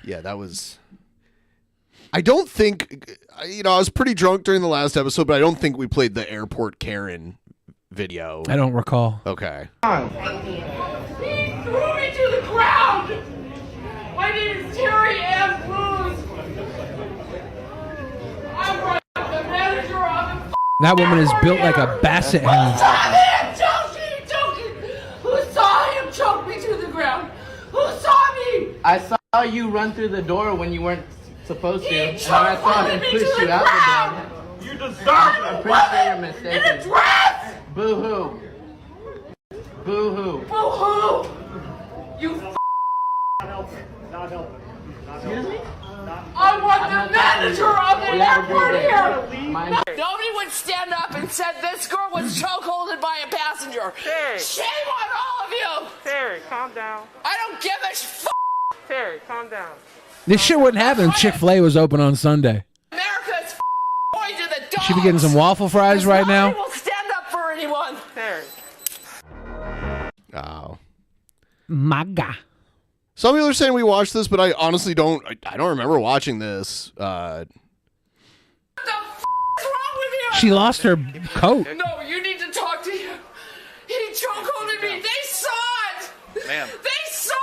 Yeah, that was... I don't think... I was pretty drunk during the last episode, but I don't think we played the Airport Karen video. I don't recall. Okay. He threw me to the ground! My name is Terry Ann Blues! I'm the manager of the... That woman is built like a basset hound. Who saw him choke me to the ground? Who saw me? I saw you run through the door when you weren't supposed to, and choked I saw him me push to you the out ground. the door. You deserve I'm pretty sure you're mistaken. in a dress! Boo-hoo. Boo-hoo. Boo-hoo! You Excuse me? I want the manager of the airport here! Mine- Nobody would stand up and said this girl was chokeholded by a passenger. Terry. Shame on all of you! Terry, calm down. I don't give a Terry, calm down. This shit wouldn't happen if Chick-fil-A was open on Sunday. America is going to the dogs! She'd be getting some waffle fries right now. Nobody will stand up for anyone! Terry. Oh. Maga. Some people are saying we watched this, but I honestly don't. I don't remember watching this. She lost her coat. No, you need to talk to him. He chokeholded me. They saw it. Ma'am. They saw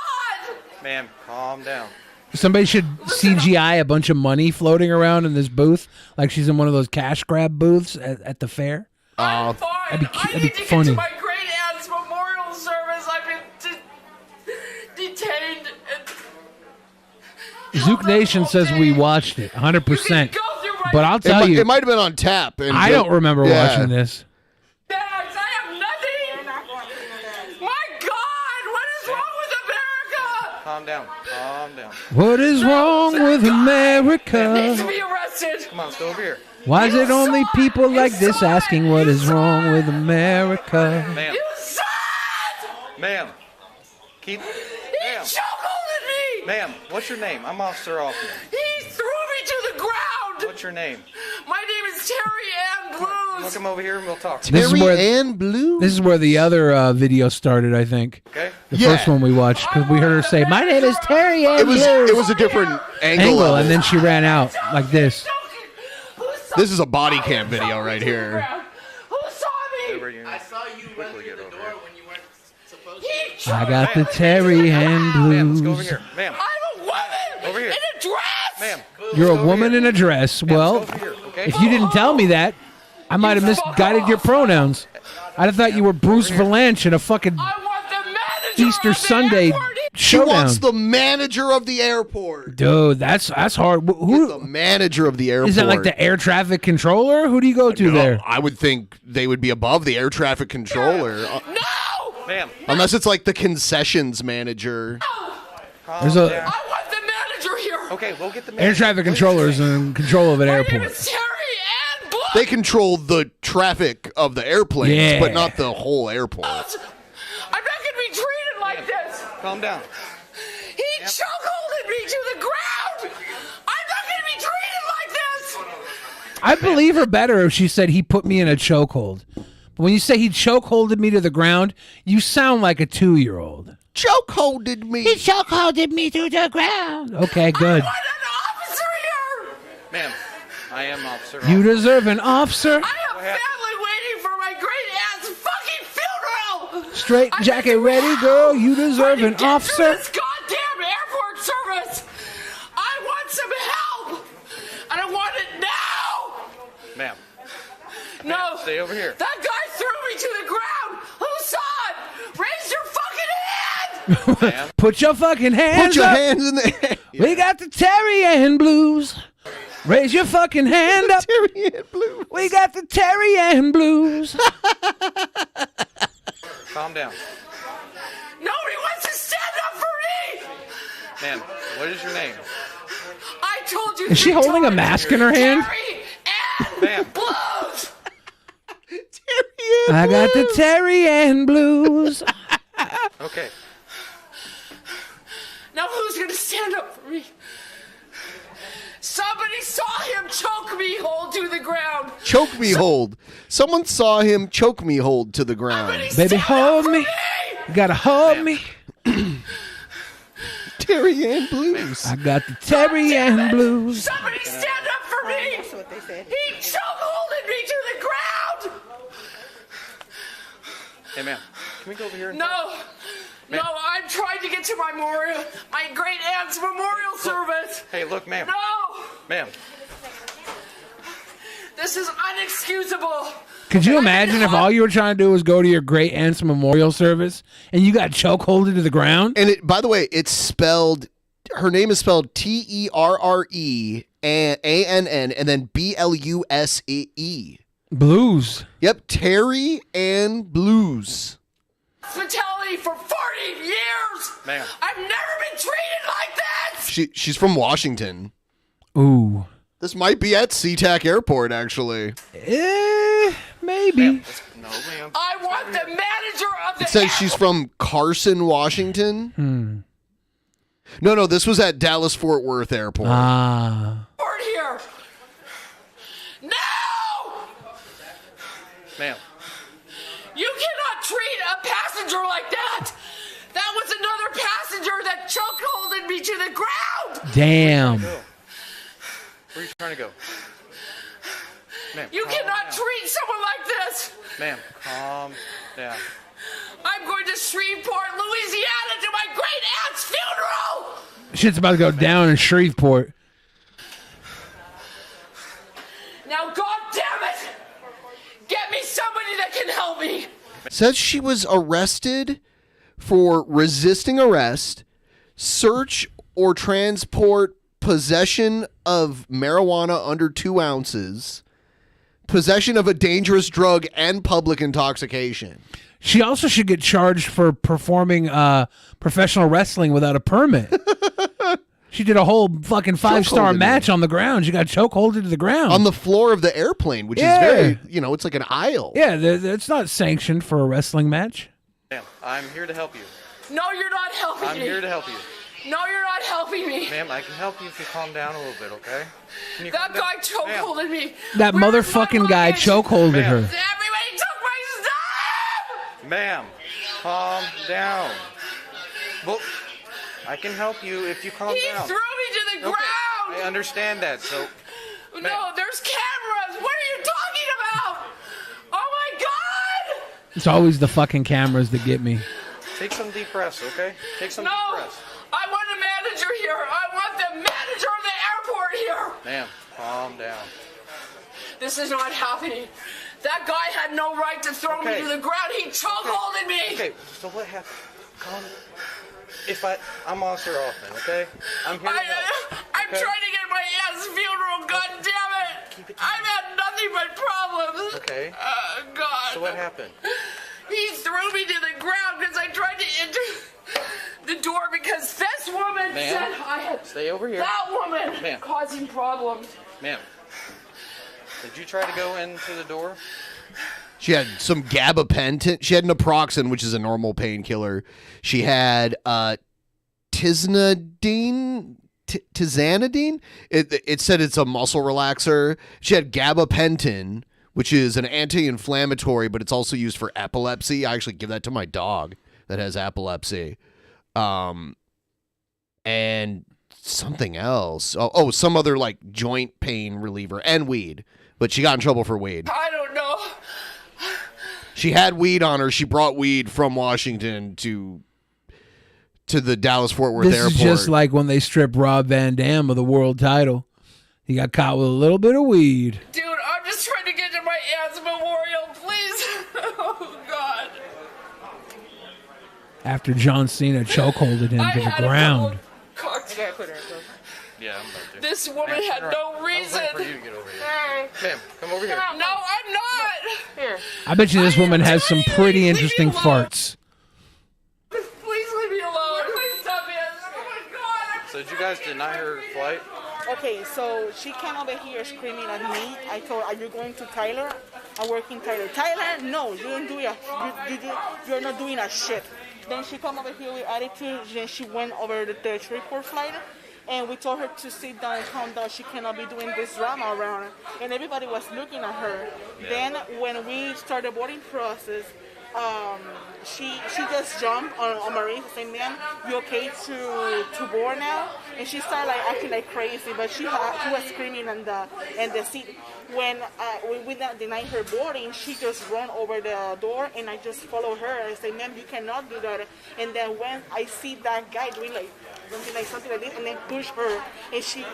it. Ma'am, calm down. Somebody should CGI a bunch of money floating around in this booth, like she's in one of those cash grab booths at the fair. That'd be funny. My great aunt's memorial service. I've been detained. Zook Nation says we watched it 100%. But I'll tell you, it might have been on tap. And I don't remember watching this. Dads, I have nothing. My God, what is wrong with America? Calm down. Calm down. What is wrong with Needs America? to be arrested. Come on, let's go over here. Why is it only people like this asking what is wrong with America? Ma'am. You saw it. Ma'am. Keep. He Ma'am. chokeholded me. Ma'am, what's your name? I'm Officer Offman. He threw me to the ground. What's your name? My name is Terry Ann Blues. Look him over here and we'll talk. This is where the other video started, I think. Okay. The first one we watched, because we heard her say, "My name is Terry Ann Blues." It was a different angle. And then she ran out like this. This is a body cam video right here. Who saw me? I saw you run through the door when you weren't supposed to. I got the Terry Ann Ma'am, let's go over Blues. here. Ma'am. I'm a woman Over here. in a dress. Ma'am. You're a woman in a dress. Well, if you didn't tell me that, I might have misguided your pronouns. I'd have thought you were Bruce Valanche in a fucking Easter Sunday She showdown. wants the manager of the airport. Dude, that's hard. Who the manager of the airport? is that? Like the air traffic controller? Who do you go to there? I would think they would be above the air traffic controller. Ma'am. Unless it's like the concessions manager. There's a I want the manager here. Okay, we'll get the air traffic controllers in control of an airport. They control the traffic of the airplanes, Yeah. but not the whole airport. I'm not going to be treated like this. Calm down. He chokeholded me to the ground. I'm not going to be treated like this. I'd believe her better if she said he put me in a chokehold. But when you say he chokeholded me to the ground, you sound like a 2-year-old. chokeholded me. He chokeholded me to the ground. Okay, good. Ma'am, I am Officer You Hoffman. deserve an officer. Family waiting for my great aunt's fucking funeral. Straight jacket ready, girl. You deserve an officer. This goddamn airport service. I want some help, and I want it now. Ma'am. No. Stay over here. That guy threw me to the ground. Who saw it? Raise your fucking hand. Put your fucking hands Put your up. hands in the air. We got the Terry Ann blues. Raise your fucking hand up. Terry Ann blues. We got the Terry Ann blues. Calm down. Nobody wants to stand up for me. Ma'am, what is your name? I told you. Is she holding a mask in her hand? Terry Ma'am. Blues. I got the Terry Ann blues. Okay. Now who's gonna stand up for me? Somebody saw him choke me hold to the ground. Choke me hold. Someone saw him choke me hold to the ground. Baby, hold me. You gotta hold me. Terry Ann blues. I got the Terry Ann blues. Somebody stand up for me. That's what they said. He chokeholded me to the ground. Hey, ma'am. Can we go over here? And No. No, I'm trying to get to my memorial, my great aunt's memorial service. Hey, look, ma'am. No. Ma'am. This is unexcusable. Could you imagine if all you were trying to do was go to your great aunt's memorial service and you got chokeholded to the ground? And it, by the way, it's spelled. Her name is spelled Terre Ann and then Blusee. Blues. Yep, Terry Ann blues. Hospitality for 40 years. Ma'am. I've never been treated like this. She's from Washington. Ooh. This might be at SeaTac Airport, actually. Maybe. No, ma'am. I want the manager of the It says she's from Carson, Washington. No, this was at Dallas Fort Worth Airport. airport here. No! Ma'am. You cannot treat a passenger like that. That was another passenger that chokeholded me to the ground. Damn. Where are you trying to go? Ma'am. You calm cannot down. treat someone like this. Ma'am, calm down. I'm going to Shreveport, Louisiana to my great aunt's funeral. Shit's about to go down in Shreveport. Now, God damn it! Get me somebody that can help me. Says she was arrested for resisting arrest, search or transport, possession of marijuana under 2 ounces, possession of a dangerous drug, and public intoxication. She also should get charged for performing professional wrestling without a permit. She did a whole fucking 5-star Chokeholded match on the ground. She got chokeholded to the ground. On the floor of the airplane, which is very, it's like an aisle. Yeah, it's not sanctioned for a wrestling match. Ma'am, I'm here to help you. No, you're not helping I'm me. here to help you. No, you're not helping me. Ma'am, I can help you if you calm down a little bit, okay? Can you That calm guy down? chokeholded me. That motherfucking guy chokeholded her. Everybody took my stuff. Ma'am, calm down. Well, I can help you if you calm He down. threw me to the ground. I understand that, so... No, there's cameras. What are you talking about? Oh my God! It's always the fucking cameras that get me. Take some deep breaths, okay? Take some No, deep breaths. I want a manager here. I want the manager of the airport here. Ma'am, calm down. This is not happening. That guy had no right to throw me to the ground. He chokeholded me. Okay, so what happened? Calm. I'm Officer Hoffman, okay? I'm here to help. I'm trying to get my aunt's funeral. God damn it! I've had nothing but problems. Okay. God. So what happened? He threw me to the ground because I tried to enter the door because this woman said I had. Stay over here. That woman Ma'am. causing problems. Ma'am, did you try to go into the door? She had some gabapentin. She had naproxen, which is a normal painkiller. She had tizanidine. It said it's a muscle relaxer. She had gabapentin, which is an anti-inflammatory, but it's also used for epilepsy. I actually give that to my dog that has epilepsy. and something else. Oh, some other like joint pain reliever and weed. But she got in trouble for weed. I don't know. She had weed on her. She brought weed from Washington to the Dallas-Fort Worth airport. This is just like when they stripped Rob Van Dam of the world title. He got caught with a little bit of weed. Dude, I'm just trying to get to my aunt's memorial, please. Oh, God. After John Cena chokeholded him to the ground. Yeah, I'm about to. This woman had no reason. For you to get over here. Ma'am, come over here. No, I'm not. Here. I bet you this woman has some pretty interesting farts. Please leave me alone. Please stop me. Oh, my God. So did you guys deny her flight? Okay, so she came over here screaming at me. I told her, are you going to Tyler? I work in Tyler. Tyler, no, you don't do you're not doing a shit. Then she come over here with attitude. Then she went over the report flight. And we told her to sit down and calm down. She cannot be doing this drama around her. And everybody was looking at her. Then when we started the boarding process, she just jumped on Marie, saying, "Man, you okay to board now?" And she started like acting like crazy, but she was screaming in the seat. When we denied her boarding, she just ran over the door, and I just followed her. I said, "Ma'am, you cannot do that." And then when I see that guy doing something like this, and then push her, and she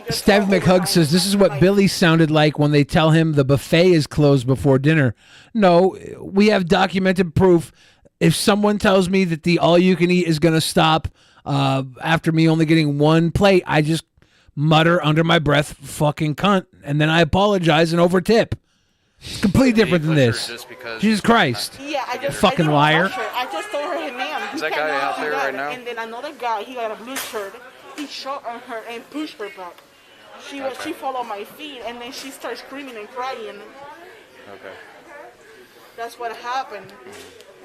just. Steve McHugg says this is what Billy sounded like when they tell him the buffet is closed before dinner. No, we have documented proof. If someone tells me that the all-you-can-eat is going to stop after me only getting one plate, I just mutter under my breath, "Fucking cunt," and then I apologize and overtip. It's completely different than this. Jesus Christ. Yeah, fucking liar. I just told her, "Hey, ma'am, is that guy out there right now?" And then another guy, he got a blue shirt. He shot on her and pushed her back. She followed my feet, and then she started screaming and crying. Okay. That's what happened.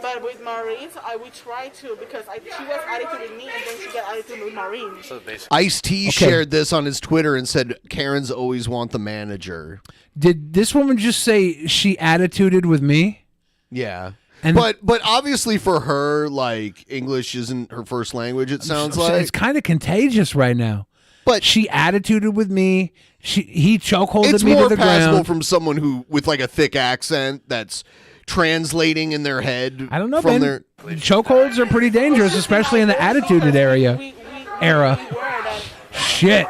But with Maureen, we tried to, because she was attitude with me, and then she got attitude with Maureen. So basically, Ice-T shared this on his Twitter and said, "Karens always want the manager." Did this woman just say she attituded with me? Yeah. And but obviously for her, like, English isn't her first language, it sounds like. It's kind of contagious right now. But she attituded with me. He chokeholded it's me more to the passable ground. from someone who with like a thick accent that's translating in their head. I don't know, from Ben. Chokeholds are pretty dangerous, especially in the attituded era. Shit.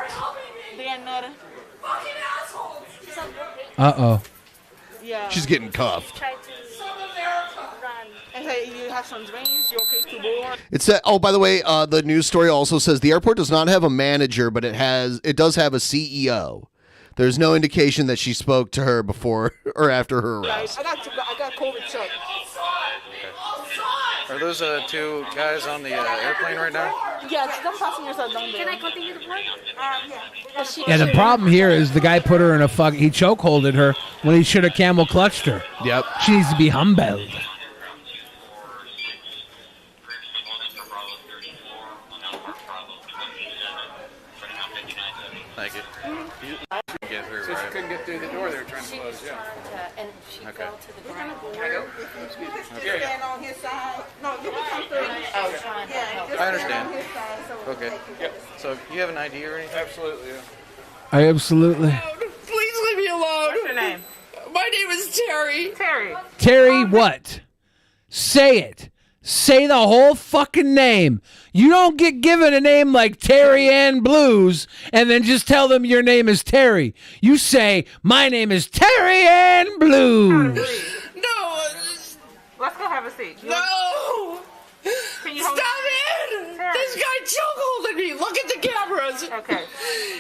Uh-oh. Yeah. She's getting cuffed. Hey, you have some drinks? You okay to board? It said, oh, by the way, the news story also says the airport does not have a manager, but it does have a CEO. There's no indication that she spoke to her before or after her arrest. I got COVID check. Are those two guys on the airplane right now? Yeah, some passengers are down there. Can I continue the board? Yeah. Yeah, the problem here is the guy put her in he chokeholded her when he should have camel clutched her. Yep. She needs to be humbled. Thank you. Get her, So she couldn't get through the door. They were trying to close. Yeah. And she fell to the ground. Can I go? Stand on his side. No, you can come through. I understand. Okay. So you have an ID or anything? Absolutely. Yeah. I absolutely. Please leave me alone. What's your name? My name is Terry. Terry what? Say it. Say the whole fucking name. You don't get given a name like Terry Ann Blues and then just tell them your name is Terry. You say, my name is Terry Ann Blues. No. Let's go have a seat. No. Can you Stop it. This guy chokeholded me. Look at the cameras. Okay.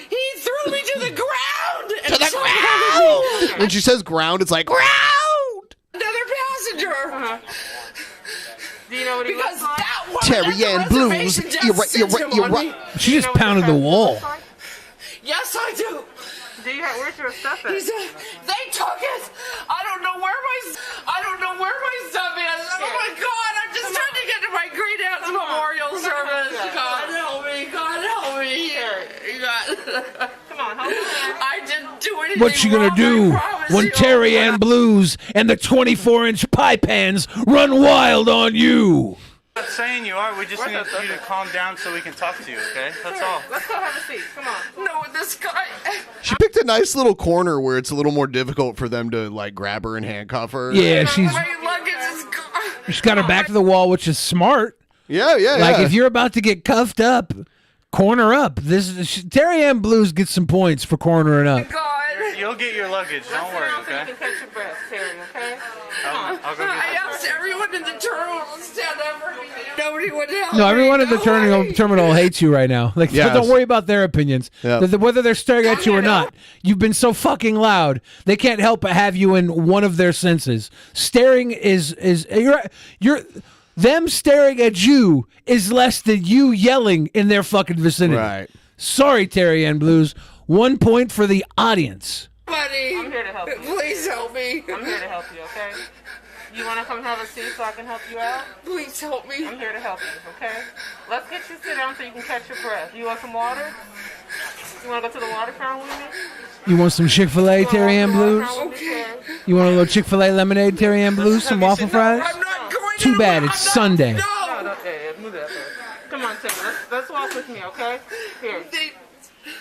He threw me to the ground. To the ground! When she says ground, it's like, ground! Another passenger. Do you know what he because looks like? That woman Terry Ann Blues. You're right. She just pounded the wall. Yes, I do. Where's your stuff at? They took it. I don't know where my stuff is. Oh my God! I'm just trying to get to my great aunt's memorial service. God help me! God help me! God. Come on, hold on. I didn't do anything. What you gonna wrong, do I promise when you. Terry Ann Blues and the 24-inch pie pans run wild on you? I'm not saying you are. We just need you to calm down so we can talk to you, okay? That's all. Let's go have a seat. Come on. No, this guy. She picked a nice little corner where it's a little more difficult for them to like grab her and handcuff her. Yeah, My luggage is gone. she's got her back to the wall, which is smart. Yeah. Like if you're about to get cuffed up, corner up. Terry Ann Blues gets some points for cornering up. You'll get your luggage. Don't worry, okay? You can catch your breath, Terry, okay? I'll go get I asked everyone in the terminal to stand up for me. Nobody would help. No, everyone me. at the terminal hates you right now. Like, Yes. don't worry about their opinions. Yep. Whether they're staring at you or not, you've been so fucking loud. They can't help but have you in one of their senses. Staring is you're them staring at you is less than you yelling in their fucking vicinity. Right. Sorry, Terry Ann Blues. 1 point for the audience. Buddy, I'm here to help you. Please help me. I'm here to help you, okay? You want to come have a seat so I can help you out? Please help me. I'm here to help you, okay? Let's get you sit down so you can catch your breath. You want some water? You want to go to the water fountain with me? You want some Chick-fil-A, Terry Ann Blues? Okay. You want a little Chick-fil-A lemonade, Terry Ann Blues? Some waffle fries? Too bad, it's Sunday. No, okay, move that way. Come on, Tim. Let's walk with me, okay? Here.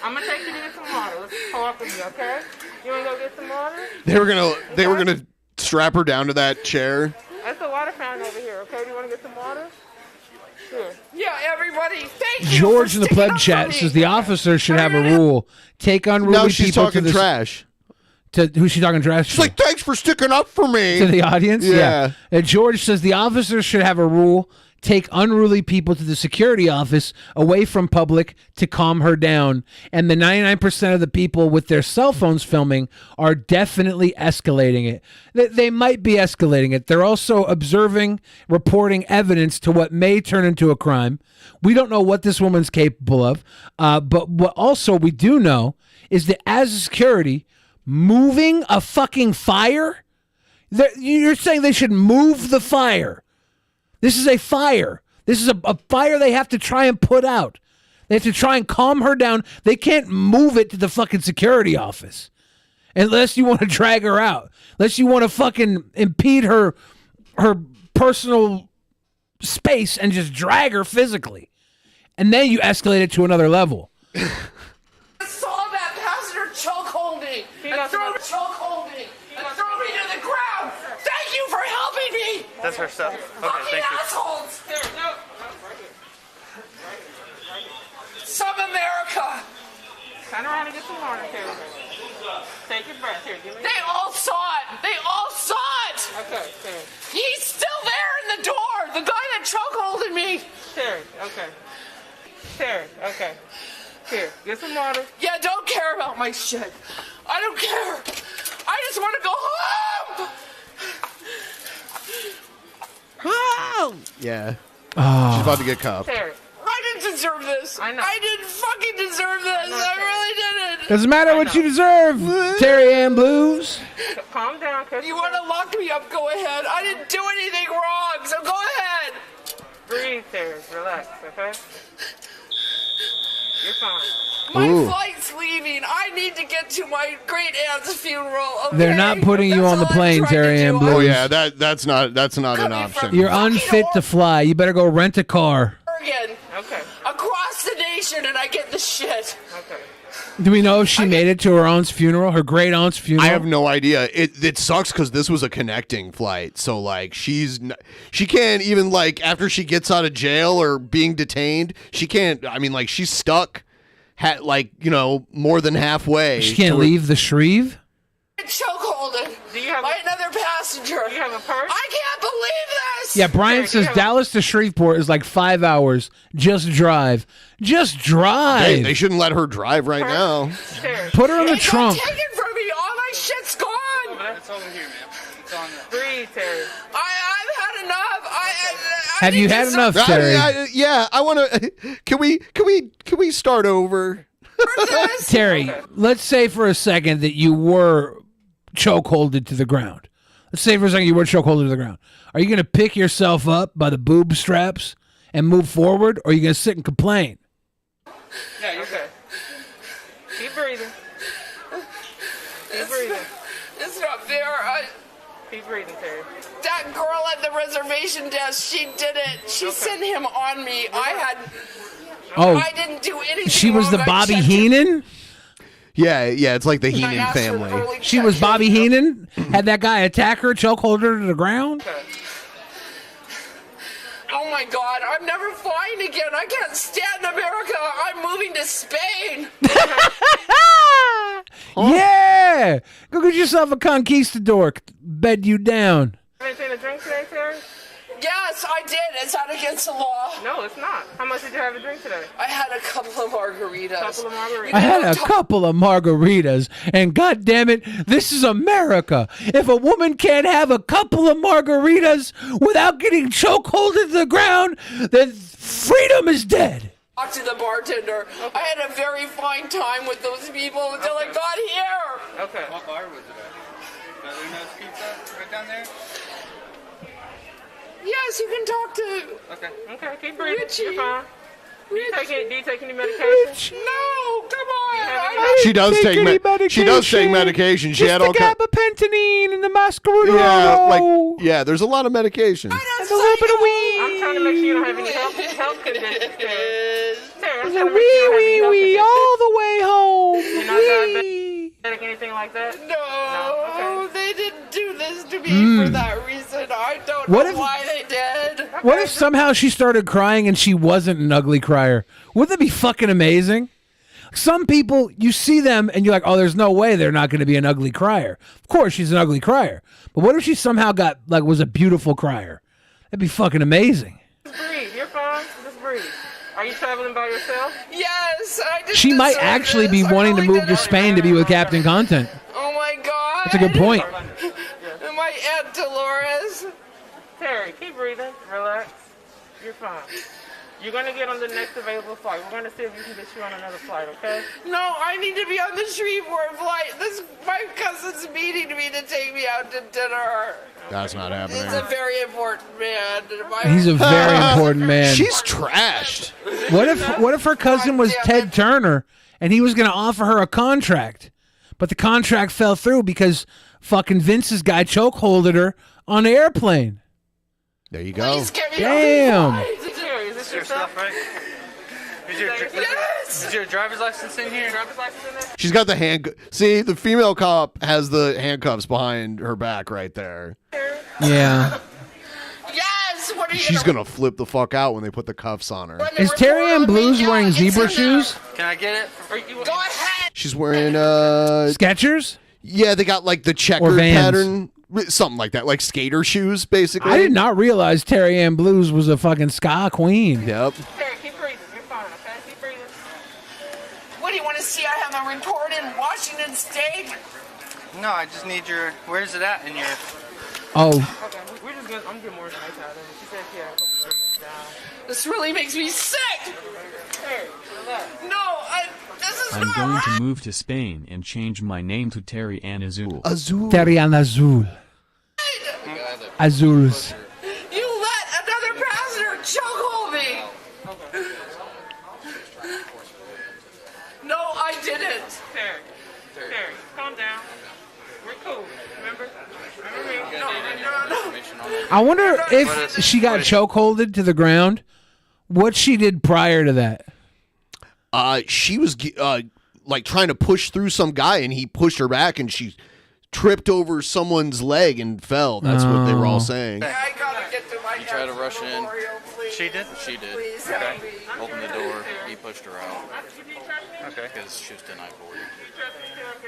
I'm gonna take you to get some water. Let's walk with me, okay? You wanna go get some water? They were gonna strap her down to that chair. That's the water fountain over here, okay? Do you wanna get some water? Here. Yeah, everybody, thank you. George for in the sticking pleb up for chat me. says the officer should have a rule. Take unruly No, she's people talking to the trash. To who's she talking trash? She's like, thanks for sticking up for me. To the audience? Yeah. And George says the officers should have a rule. Take unruly people to the security office away from public to calm her down. And the 99% of the people with their cell phones filming are definitely escalating it. They might be escalating it. They're also observing, reporting evidence to what may turn into a crime. We don't know what this woman's capable of. But what also we do know is that as a security, moving a fucking fire, you're saying they should move the fire. This is a fire. This is a fire they have to try and put out. They have to try and calm her down. They can't move it to the fucking security office unless you want to drag her out. Unless you want to fucking impede her personal space and just drag her physically. And then you escalate it to another level. I saw that passenger chokehold me and throw me to the ground. Thank you for helping me. That's her stuff. Okay, Fucking thank you. assholes. Some America. Turn around and get some water, Terry. Take your breath. Here, give me. They all saw it. They all saw it. Okay, Terry. He's still there in the door. The guy that chokeholded me. Terry, okay. Terry, okay. Here, get some water. Yeah, don't care about my shit. I don't care. I just want to go home. Yeah. Oh. She's about to get cuffed. Terry. I didn't deserve this. I know. I didn't fucking deserve this. I really didn't. Doesn't matter what you deserve, Terry Ann Blues. Calm down. You want to lock me up? Go ahead. I didn't do anything wrong, so go ahead. Breathe, Terry. Relax, okay? You're fine. My Ooh. flight's leaving. I need to get to my great aunt's funeral. Okay? They're not putting you on the plane, Terry Ann Blues. Oh yeah, that's not an option. You're unfit to fly. You better go rent a car. Oregon. Okay. Across the nation, and I get the shit. Okay. Do we know if she made it to her aunt's funeral, her great aunt's funeral? I have no idea. It sucks because this was a connecting flight. So like she can't even like after she gets out of jail or being detained, she can't. I mean like she's stuck, more than halfway. She can't leave the Shreve. Chokeholded Do you have by another passenger. Do you have a purse? I can't believe this. Yeah, Brian says Dallas to Shreveport is like 5 hours. Just drive. Just drive. They shouldn't let her drive right now. Put her in the Hey, trunk. Don't take it from me. All my shit's gone. It's over here, man. It's on there. Breathe, Terry. I've had enough. Have you had enough, Terry? I want to. Can we start over? Terry, let's say for a second that you were chokeholded to the ground. Let's say for a second you were chokeholded to the ground. Are you going to pick yourself up by the boob straps and move forward, or are you going to sit and complain? Yeah, you're okay. Keep breathing. Keep breathing. It's not fair. Keep breathing, Terry. That that girl at the reservation desk, she did it. She sent him on me. I didn't do anything. She was wrong. the I Bobby checked Heenan? Yeah, it's like the Heenan family. She was Bobby Heenan? Had that guy attack her, chokehold her to the ground? Oh my God, I'm never flying again. I can't stand America. I'm moving to Spain. Yeah! Go get yourself a conquistador. Bed you down. Anything to drink today, Terry? Yes, I did. Is that against the law? No, it's not. How much did you have to drink today? I had a couple of margaritas. I had a couple of margaritas, and God damn it, this is America. If a woman can't have a couple of margaritas without getting chokeholded to the ground, then freedom is dead. Talk to the bartender. I had a very fine time with those people until I got here. Okay. What bar was it at? Luna's Pizza right down there? Yes, you can talk to. Okay, keep breathing. Richie. You're fine. Do you take any medication? No, come on. She does take medication. She had all kinds. Gabapentin and the masquerade. Yeah, there's a lot of medication. And a little bit of weed. I'm trying to make sure you don't have any health conditions. There's a wee all the way home. You're not diabetic, anything like that? No, they didn't do this to me for that reason. I don't know why they did. What if somehow she started crying and she wasn't an ugly crier? Wouldn't that be fucking amazing? Some people, you see them and you're like, oh, there's no way they're not going to be an ugly crier. Of course, she's an ugly crier. But what if she somehow was a beautiful crier? That'd be fucking amazing. Just breathe. You're fine. Just breathe. Are you traveling by yourself? Yes, I just. She might actually be wanting to move to Spain to be with Captain Content. Oh my God. That's a good point. My Aunt Dolores. Terry, keep breathing. Relax. You're fine. You're going to get on the next available flight. We're going to see if we can get you on another flight, okay? No, I need to be on the Shreveport flight. My cousin's meeting me to take me out to dinner. That's not happening. He's a very important man. He's a very important man. She's trashed. What if her cousin was Ted Turner and he was going to offer her a contract, but the contract fell through because fucking Vince's guy chokeholded her on the airplane? There you go. Damn. Is this your stuff, right? Is your driver's license in here? She's got the See, the female cop has the handcuffs behind her back right there. Yeah. Yes. What are you? She's gonna flip the fuck out when they put the cuffs on her. Is Terry Ann Blues wearing zebra shoes? Can I get it? Go ahead. She's wearing Skechers? Yeah, they got like the checkered pattern, something like that, like skater shoes, basically. I did not realize Terry Ann Blues was a fucking ska queen. Yep. Terry, keep breathing. You're fine, okay? Keep breathing. What do you want to see? I have a report in Washington State. No, I just need your. Where's it at in your? Oh. Okay, we're just gonna. I'm getting more information out of it. She said she had a couple of down. This really makes me sick. Terry, relax. No, this is I'm not going right. to move to Spain and change my name to Terry Ann Azul. Terry Ann Azul. Azuls. You let another passenger chokehold me. No, I didn't. Terry, calm down. We're cool. Remember? Remember me? No. I wonder if she got chokeholded to the ground, what she did prior to that. She was like trying to push through some guy, and he pushed her back, and she tripped over someone's leg and fell. That's what they were all saying. I gotta get to my You tried to rush in. memorial, please. She did? She did. Please Okay. help me. Open the door. He pushed her out. Okay. Because she was denied boarding.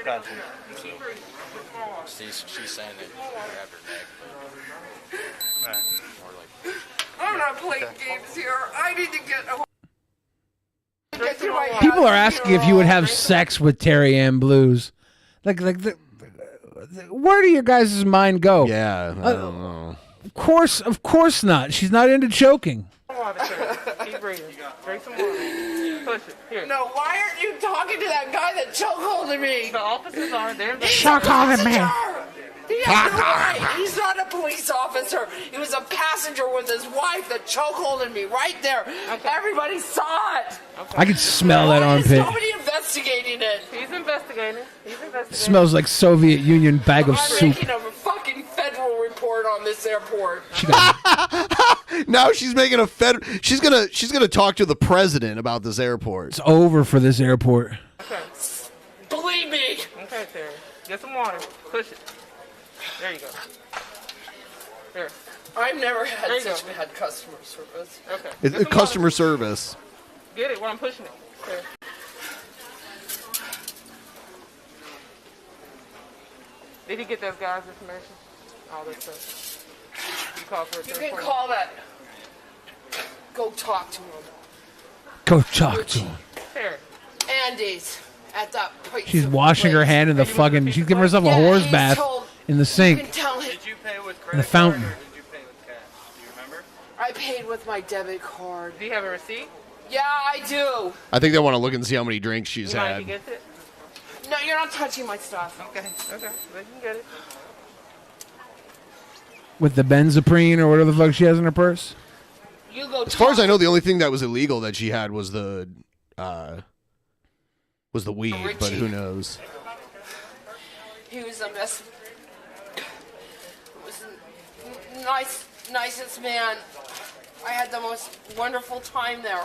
Gotcha. So, she's saying that you grabbed her neck, but more like. I'm not playing games here. I need to get to my People are asking if you would have sex with Terry Ann Blues. Where do your guys' mind go? Yeah, I don't know. Of course not. She's not into choking. Keep breathing. Drink some water. Push it. Here. No, why aren't you talking to that guy that chokeholded me? The officers are there. Chokeholded me. He has no right. He's not a police officer. He was a passenger with his wife that chokeholded me right there. Okay. Everybody saw it. I could smell that Why is armpit. nobody investigating it? He's investigating. Smells like Soviet Union bag of I'm soup. making a fucking federal report. report on this airport. Now she's making a she's gonna talk to the president about this airport. It's over for this airport. Okay. Believe me. Okay, Terry. Get some water. Push it. There you go. There. I've never There had you such go. bad customer service. Okay. It's customer service. Get it while I'm pushing it. There. Did he get those guys' information? All this stuff. You call for a You third can party? call that. Go talk to him. Go talk to him. Here. Andy's at that place. She's washing her hand in the fucking. She's giving herself a horse he's bath told- in the You sink. can tell him. In the fountain. I paid with my debit card. Do you have a receipt? Yeah, I do. I think they want to look and see how many drinks she's You mind if had. he gets it? No, you're not touching my stuff. Okay. Okay. They can get it. With the benzoprine or whatever the fuck she has in her purse. You go. As far as I know, the only thing that was illegal that she had was the weed, but who knows? He was the best. Was the nicest man. I had the most wonderful time there.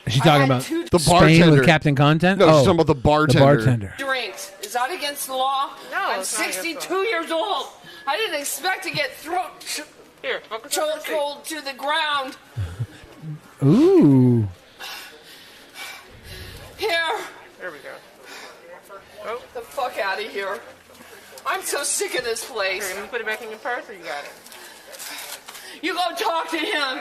Is she talking about The Spain bartender. with Captain Content? No, she's talking about the bartender. The bartender. Drinks. Is that against the law? No, I'm it's not against 62 years old. I didn't expect to get Here, focus on the receipt. chokehold to the ground. Ooh. Here. There we go. Oh. The fuck out of here. I'm so sick of this place. Here, let me put it back in your purse or you got it? You go talk to him.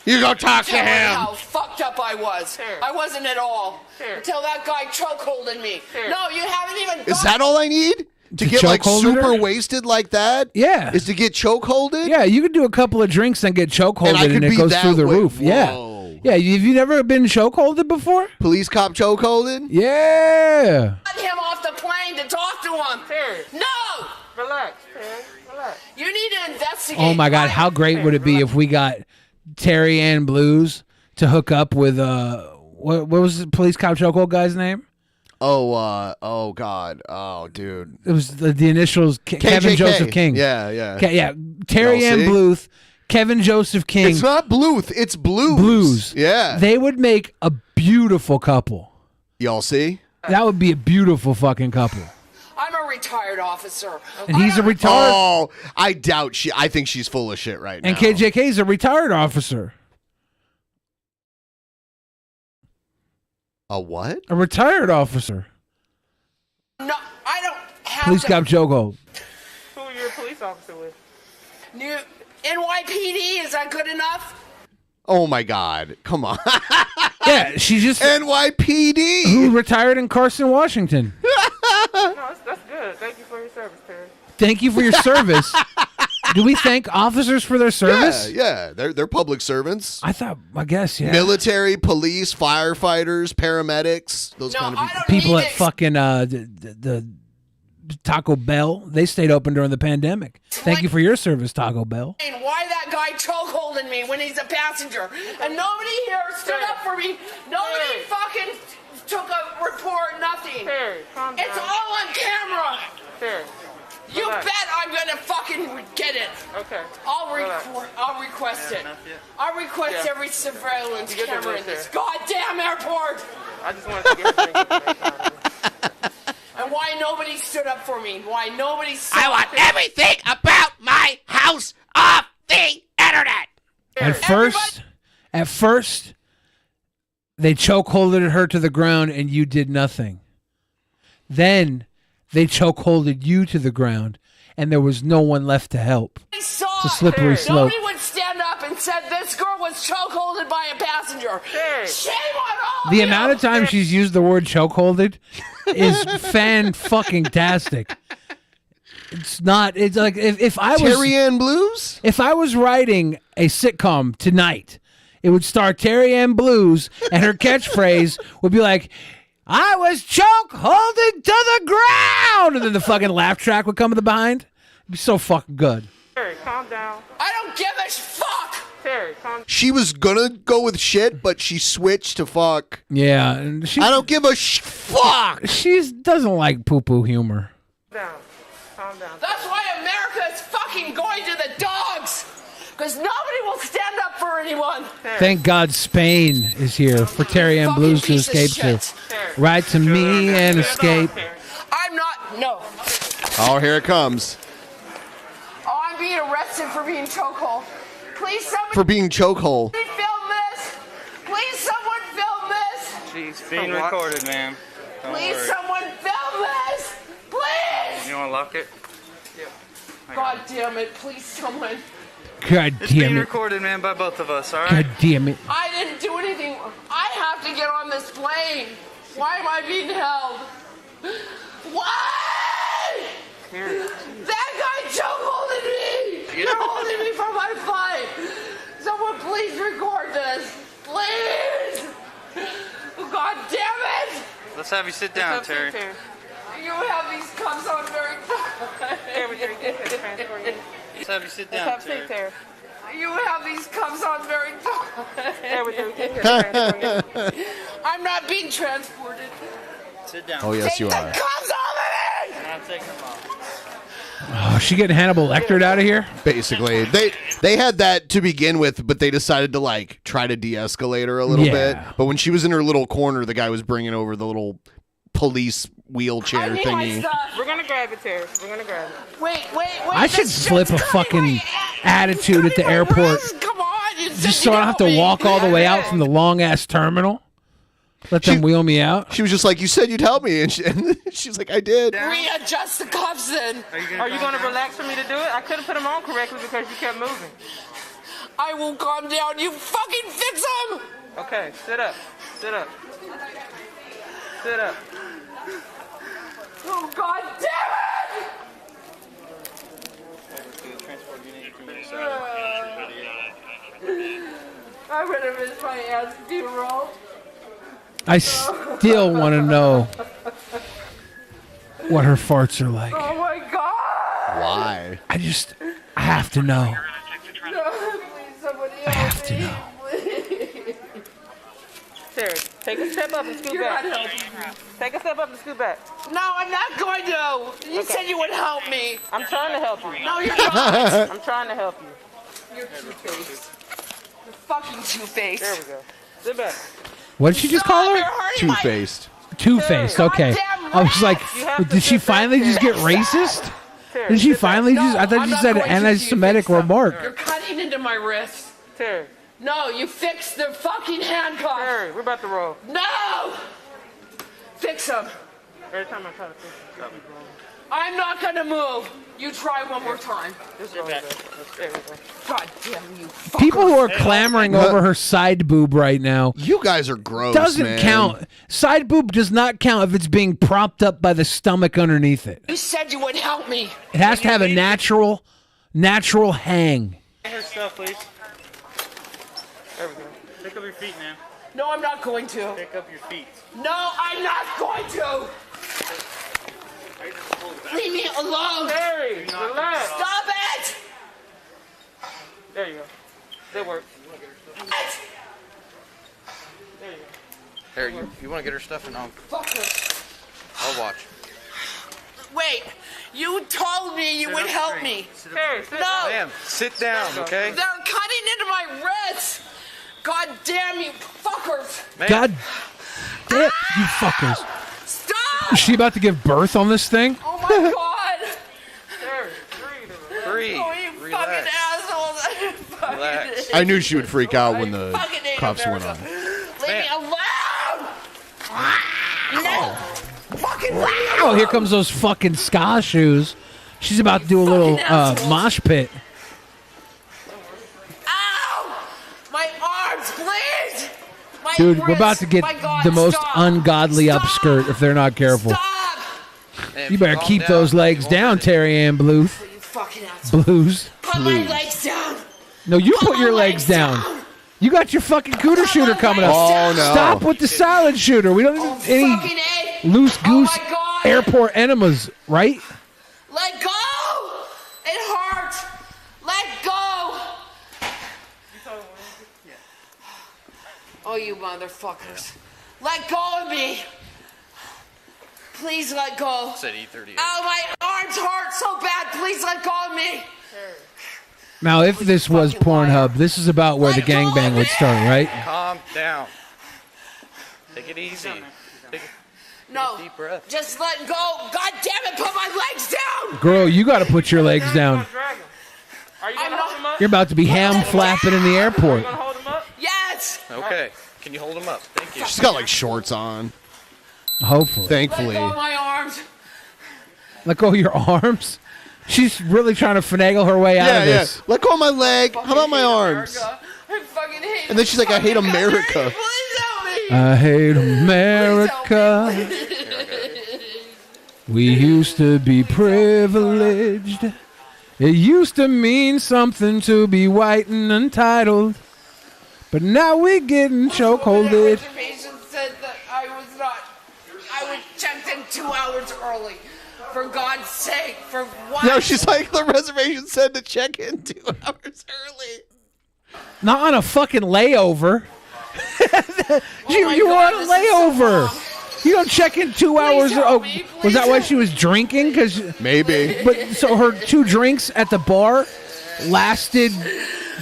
You go talk to Tell him. how fucked up I was. I wasn't at all. Until that guy chokeholded me. No, you haven't even. Is that all I need to get like chokeholded her? super wasted like that? Yeah. Is to get chokeholded? Yeah, you could do a couple of drinks and get chokeholded And I could and it be goes that through the way. roof. Yeah. Yeah, have you never been chokeholded before? Police cop chokeholded? Yeah. Got him off the plane to talk to him. No. Relax, Terry. Relax. You need to investigate. Oh my God, how great would it be if we got Terry Ann Blues to hook up with what was the police cop chokehold guy's name? Oh God. Oh dude. It was the initials Kevin KJK. Joseph King. Yeah, yeah. Yeah, Terry Y'all Ann see? Bluth, Kevin Joseph King. It's not Bluth, it's Blues. Blues. Yeah. They would make a beautiful couple. Y'all see? That would be a beautiful fucking couple. I'm a retired officer. And he's a retired. Oh, I doubt I think she's full of shit right now. And KJK's a retired officer. A what? A retired officer. No, I don't have Police to. cop chokehold. Who are you a police officer with? New NYPD, is that good enough? Oh my God. Come on. Yeah, she just NYPD. who retired in Carson, Washington. No, that's good. Thank you for your service, Terry. Thank you for your service. Do we thank officers for their service? Yeah. They're public servants. I guess, yeah. Military, police, firefighters, paramedics, those kind of people. People at fucking the Taco Bell, they stayed open during the pandemic. Thank you for your service, Taco Bell. And why that guy chokeholding me when he's a passenger? And nobody here stood up for me. Nobody fucking took a report, nothing. Terry, calm down. It's all on camera. Terry. You relax. bet I'm gonna fucking get it. Okay. I'll Relax. request it. I'll request Yeah. every surveillance You get the camera in drink, this Terry. goddamn airport. I just wanted to get her drink. And why nobody stood up for me? Why nobody stood I want everything about my house off the internet. At first, they chokeholded her to the ground and you did nothing. Then they chokeholded you to the ground and there was no one left to help. It's a slippery slope. Nobody would stand up and said this girl was chokeholded by a passenger. Shame on all The you. amount of time she's used the word chokeholded is fan-fucking-tastic. It's not. It's like if I was Terry Ann Blues. If I was writing a sitcom tonight, it would star Terry Ann Blues, and her catchphrase would be like, "I was chokeholded to the ground," and then the fucking laugh track would come in the behind. It'd be so fucking good. Terry, calm down. I don't give a fuck. Terry, calm down. She was gonna go with shit, but she switched to fuck. Yeah, and I don't give a fuck. She doesn't like poo-poo humor. Down. Calm down. That's why America is Because nobody will stand up for anyone. Thank God Spain is here for Terry Ann Blues to escape to. Write to me and escape. I'm not. No. Oh, here it comes. Oh, I'm being arrested for being chokehold. Please, someone. For being chokehold. Film this. Please, someone film this. She's being recorded, ma'am. Don't Please, worry. someone film this. Please. You want to lock it? God damn it. Please, someone. God It's damn being it. recorded, man, by both of us, all right? God damn it. I didn't do anything. I have to get on this plane. Why am I being held? Why? That guy chokeholded me. You're holding me from my flight. Someone please record this. Please. God damn it. Let's have you sit down, Terry. You have these cuffs on very Let's have you sit down, Terry. You have these cuffs on very I'm not being transported. Sit down. Oh, yes, you are. Cuffs off of me! Now take them off. Oh, is she getting Hannibal Lecter out of here? Basically, they had that to begin with, but they decided to like try to de-escalate her a little bit. But when she was in her little corner, the guy was bringing over the little police wheelchair thingy. We're gonna grab it, Terry. We're gonna grab it. Wait. I should slip a fucking attitude at the airport Come on, you just so I don't have to walk all the way out from the long-ass terminal. Let them wheel me out. She was just like, you said you'd help me. And she's like, I did. Readjust the cuffs then. Are you gonna relax for me to do it? I couldn't put them on correctly because you kept moving. I will calm down. You fucking fix them. Okay, sit up. Sit up. Sit up. Oh, God damn it! I would have missed my ass funeral. I still want to know what her farts are like. Oh my God! Why? I have to know. No, please, somebody help I have to know. Terry, take a step up and scoot back. Take a step up and scoot back. No, I'm not going to. You said you would help me. I'm trying to help you. No, you're not. I'm trying to help you. You're two-faced. You're fucking two-faced. There we go. Sit back. What did she just call her? Two-faced. Two-faced. Okay. I was like, did she finally just get racist? Did she finally just? I thought she said an anti-Semitic remark. You're cutting into my wrist. Terry. No, you fix the fucking handcuff. Terry, we're about to roll. No! Fix them. Every time I try to fix it, I'm not gonna move. You try one more time. There we go. God damn you. People who are clamoring over her side boob right now. You guys are gross, Doesn't man. count. Side boob does not count if it's being propped up by the stomach underneath it. You said you would help me. It has to have a natural hang. Her stuff, please. There we go. Pick up your feet, man. No, I'm not going to. Pick up your feet. No, I'm not going to. Leave me alone. Terry, relax. Stop it. There you go. That worked. There you go. Here, you want to get her stuff and I'll watch. Wait, you told me you would help me. Terry, sit No. Ma'am, sit down, okay? They're cutting into my wrists. God damn you fuckers. God damn you fuckers. Stop. Is she about to give birth on this thing? Oh my God. Terry, Breathe. Oh, you fucking assholes. Relax. I knew she would freak out when the cuffs went on. Leave me alone. No. Fucking leave me Oh, here comes those fucking ska shoes. She's about to do a little mosh pit. My arms, please! My Dude, we're wrists. about to get My God, the most stop. ungodly upskirt if they're not careful. Stop! You better keep those legs down, Terry Ann Bluth. You fucking asshole. Blues. Put my legs down. No, you put your legs down. You got your fucking cooter shooter coming up. Oh, no. Stop with the salad shooter. We don't need any loose goose airport enemas, right? Let go! It hurts! Let go! Oh, you motherfuckers. Let go of me! Please let go. Said E38. Oh, my arms hurt so bad. Please let go of me. Now, if this was Pornhub, this is about where the gangbang would start, right? Calm down. Take it easy. Take No, a deep breath. just let go. God damn it, put my legs down. Girl, you got to put your legs down. Are you gonna hold him up? You're about to be ham flapping in the airport. Yes. Okay. Can you hold him up? Thank you. She's got like shorts on. Hopefully. Thankfully. Let go of my arms. Let go of your arms. She's really trying to finagle her way out of this. Yeah. Let go of my leg. How about my arms? I fucking hate. And then she's like, I hate America. I hate America. We used to be privileged. It used to mean something to be white and entitled. But now we're getting chokeholded. Patient said that I was checked in 2 hours early. For God's sake, for what? No, she's like, the reservation said to check in 2 hours early. Not on a fucking layover. you were on a layover. You don't check in 2 hours. Was that why she was drinking? Maybe. But so her 2 drinks at the bar lasted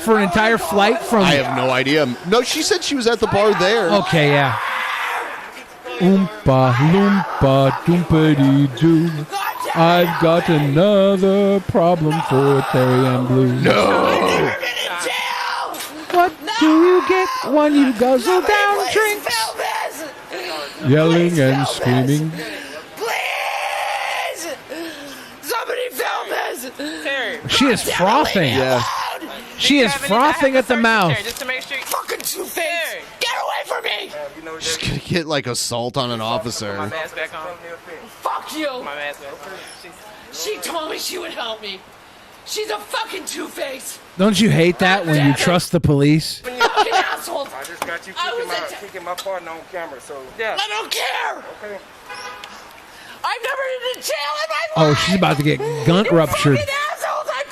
for an entire flight from. I have no idea. No, she said she was at the bar there. Okay, yeah. Oompa loompa doompity-doo. I've got another problem for Terry and Blue. No. What do you get when you guzzle down drinks? Yelling and screaming. Please! Somebody film this! She is frothing. Yeah. She is frothing at the mouth. Just to make sure. Fucking two-face! Get away from me! She's gonna get like assault on an officer. Mask back on. Fuck you! My mask back. She told me she would help me. She's a fucking two-face. Don't you hate that when you trust the police? Fucking assholes. I just got you kicking my partner on camera, so I don't care. Okay. I've never been to jail in my life. Oh, she's about to get gunt ruptured.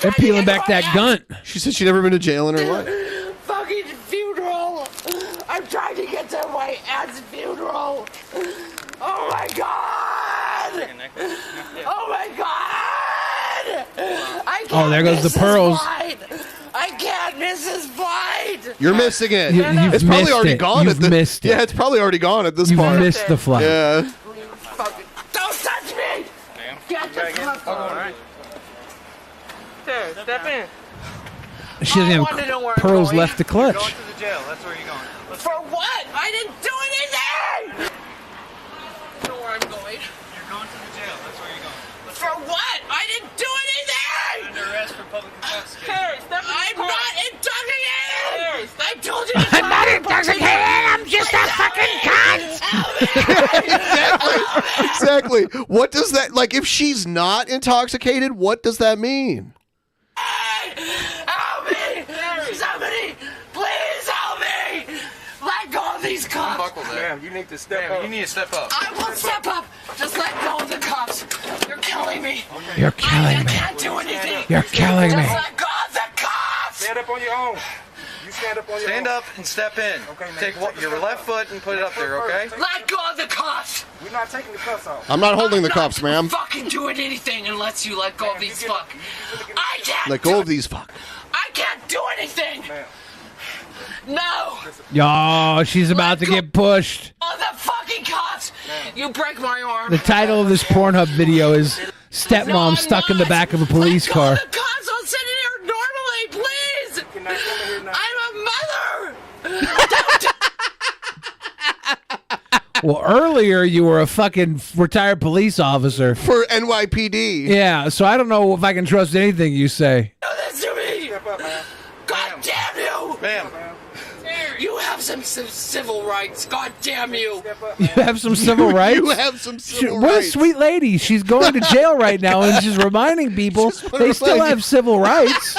They're peeling back that gunt. She said she'd never been to jail in her life. Fucking funeral. I'm trying to get to my aunt's funeral. Oh my god. Oh my god. I can't There goes miss the pearls. this flight. I can't miss this flight. You're missing it. You've it's probably missed already it. gone. You've missed it. Yeah, it's probably already gone at this You've part. missed the flight. Yeah. Don't touch me. Get the cuff on. There, step in. She doesn't I wanna know where have I'm pearls going. left to clutch. Going to the jail. That's where you're going. For what? I didn't do anything. I know where I'm going. You're going to the jail. That's where you're going. For what? I didn't do anything. Under arrest for public intoxication. Terry, I'm not intoxicated. I told you. I'm not intoxicated. I'm just a fucking cunt. Exactly. What does that like? If she's not intoxicated, what does that mean? Help me! Somebody, please help me! Let go of these cuffs. ma'am, you need to step up. You need to step up. I will step up. Just let go of the cuffs. You're killing me. You're killing I me. can't do anything. You're killing me. Just let go of the cuffs. Stand up on your own. You stand up on your own. Stand up and step in. Okay, man. Take your left foot and put it up there, okay? Let go of the cuffs. We're not taking the cuffs off. I'm not holding the cuffs, ma'am. Fucking doing anything unless you let go of these fuck. I can't. Let go of these fuck. I can't do anything. No. Yo, she's about to get pushed. Oh, the fucking cuffs. You break my arm. The title of this Pornhub video is Stepmom Stuck in the Back of a Police Car. The cuffs. I'll sit in here normally, please. I'm a mother. Well, earlier you were a fucking retired police officer. For NYPD. Yeah, so I don't know if I can trust anything you say. Do this to me. God damn you. Ma'am. You have some civil rights. God damn you. You have some civil rights? You have some civil What a rights. sweet lady. She's going to jail right now and she's reminding people they still have civil rights.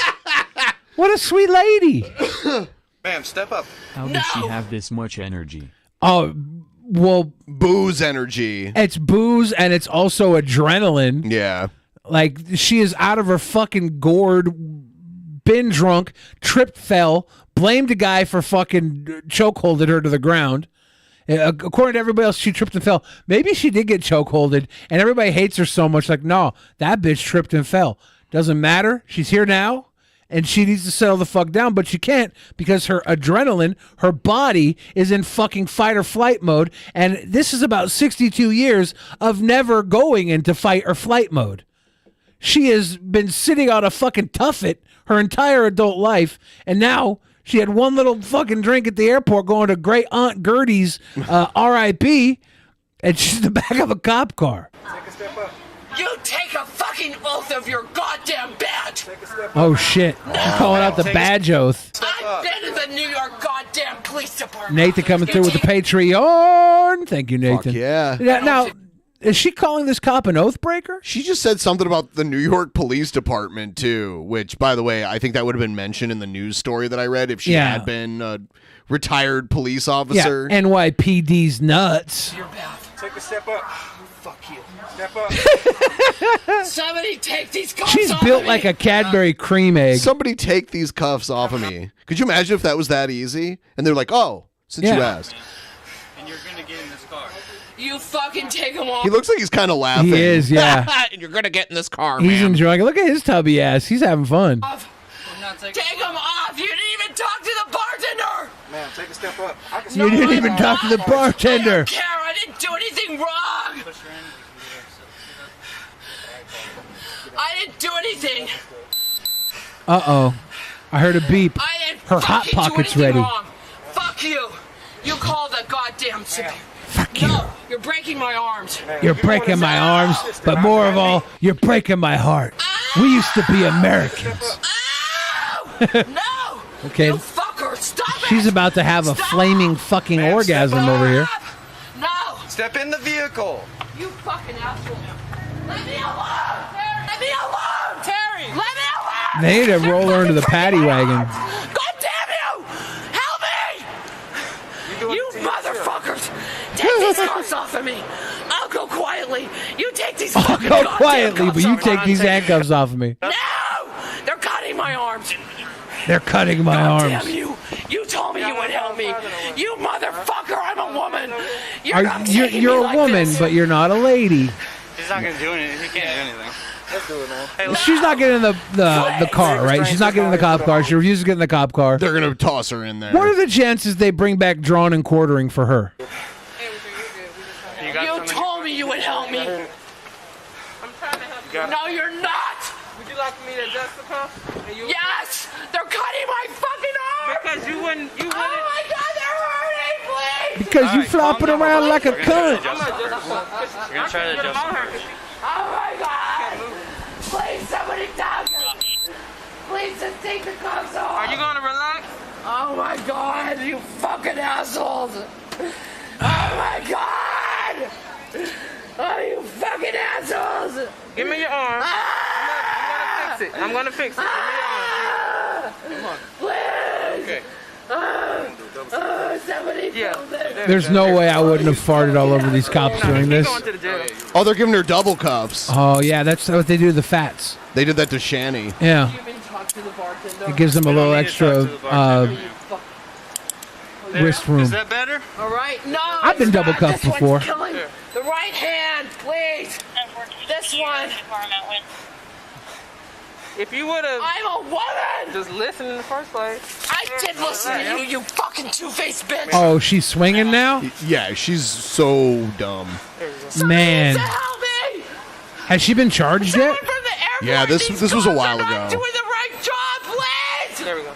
What a sweet lady. Ma'am, step up. How does she have this much energy? Oh, well, booze energy. It's booze and it's also adrenaline. Yeah. Like, she is out of her fucking gourd, been drunk, tripped, fell, blamed a guy for fucking chokeholded her to the ground. According to everybody else, she tripped and fell. Maybe she did get chokeholded, and everybody hates her so much. Like, no, that bitch tripped and fell. Doesn't matter. She's here now, and she needs to settle the fuck down, but she can't because her adrenaline, her body is in fucking fight or flight mode, and this is about 62 years of never going into fight or flight mode. She has been sitting on a fucking tuffet her entire adult life, and now she had one little fucking drink at the airport going to Great Aunt Gertie's R.I.P., and she's in the back of a cop car. Take a step up. You take a fucking oath of your goddamn badge. Oh, shit. She's calling out the badge oath. I've been in the New York goddamn police department. Nathan coming through with the Patreon. Thank you, Nathan. yeah. Now, is she calling this cop an oath breaker? She just said something about the New York Police Department, too, which, by the way, I think that would have been mentioned in the news story that I read if she had been a retired police officer. Yeah, NYPD's nuts. You're bad. Take a step up. Fuck you. Step up. Somebody take these cuffs She's off built of like me. a Cadbury cream egg. Somebody take these cuffs off of me. Could you imagine if that was that easy? And they're like, oh, since you asked. And you're gonna get in this car. You fucking take them off. He looks like he's kind of laughing. He is, yeah. And you're gonna get in this car, He's man. enjoying it. Look at his tubby ass. He's having fun. Take them off. You didn't even talk to the bartender. Man, take a step up. I can You didn't even talk to the bartender. I don't care. I didn't do anything wrong. I didn't do anything. Uh-oh. I heard a beep. I didn't Her Hot fucking do Pocket's anything ready. wrong. Fuck you. You called the goddamn civilian. Fuck you. No, you're breaking my arms. You're breaking my arms, but more of all, you're breaking my heart. We used to be Americans. No. Okay. You fucker. Stop it. She's about to have a flaming fucking orgasm over here. No. Step in the vehicle. You fucking asshole. Let me alone. Let me alone. Terry. Let me alone. They need to roll her into the paddy wagon. God damn you! Help me! You motherfuckers! Take these cuffs off of me! I'll go quietly. You take these I'll fucking go goddamn quietly, cuffs but you off take me. these handcuffs off of me. No! They're cutting my arms. They're cutting my God arms. damn you! You told me you would help me. You motherfucker! I'm a woman. You're not taking You're me a like woman, this. but you're not a lady. He's not gonna do anything. He can't do anything. Let's do it, man. She's not getting in the car, right? She's not getting in the cop car. She refuses to get in the cop car. They're going to toss her in there. What are the chances they bring back drawn and quartering for her? You told me you would help me. I'm trying to help you. No, you're not. Would you like me to adjust the cuffs? Yes! They're cutting my fucking arm! Because you wouldn't. Oh my god, they're hurting, please! Because you flopping around like a cunt. We're gonna try to adjust it. Oh my god! Please, somebody talk! Please just take the cuffs off! Are you gonna relax? Oh my god, you fucking assholes! Oh my god! Oh, you fucking assholes! Give me your arm. I'm gonna fix it. Give me your arm. Come on. Please! Okay. Somebody film this! There's no way I wouldn't have farted all over these cops during this. Oh, they're giving her double cuffs. Oh, yeah, that's what they do to the fats. They did that to Shani. Yeah. It gives them a little extra wrist room. Is that better? All right, no. I've been it's double not. cuffed This one's before. killing. The right hand, please. This one. If you would have. I'm a woman. Just listen in the first place. I did listen to you, you fucking two-faced bitch. Oh, she's swinging now? Yeah, she's so dumb. Man. Help me! Has she been charged yet? Yeah, this was a while ago. Doing the right job, please. There we go.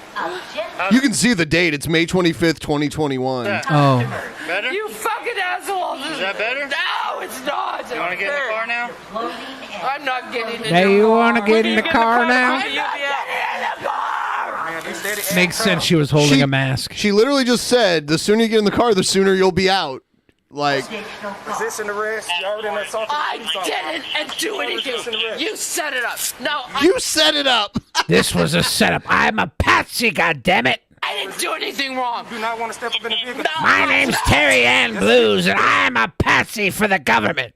You can see the date. It's May 25th, 2021. Oh. Better? You fucking assholes. Is that better? No, it's not. You want to get in the car now? I'm not getting in Now the you car. want to get in the car now? I'm not getting in the car. Makes sense she was holding a mask. She literally just said, the sooner you get in the car, the sooner you'll be out. Like, Resisting arrest. You already assaulted I the police officer. didn't do anything. You set it up. No, you set it up. This was a setup. I'm a patsy, goddammit. I didn't do anything wrong. You do not want to step up in the vehicle. My name's Terry Ann Blues, and I'm a patsy for the government.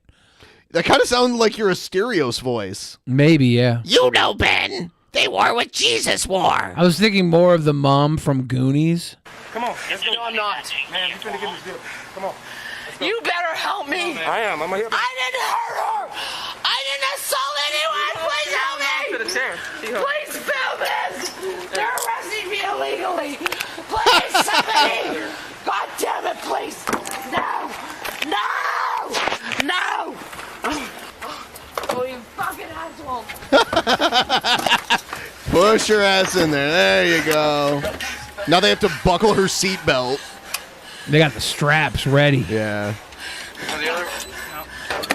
that kind of sounds like your Asterios voice. Maybe, yeah. You know, Ben. They wore what Jesus wore. I was thinking more of the mom from Goonies. Come on. Let's go. No, I'm not. Man, you finna get in this vehicle. Come on. You better help me. I am. I'm going to help you. I didn't hurt her. I didn't assault anyone. Please help me. To the chair. Please film humans! They're arresting me illegally! Please, somebody! God damn it, please! No! No! No! Oh, you fucking asshole! Push her ass in there. There you go. Now they have to buckle her seatbelt. They got the straps ready. Yeah. All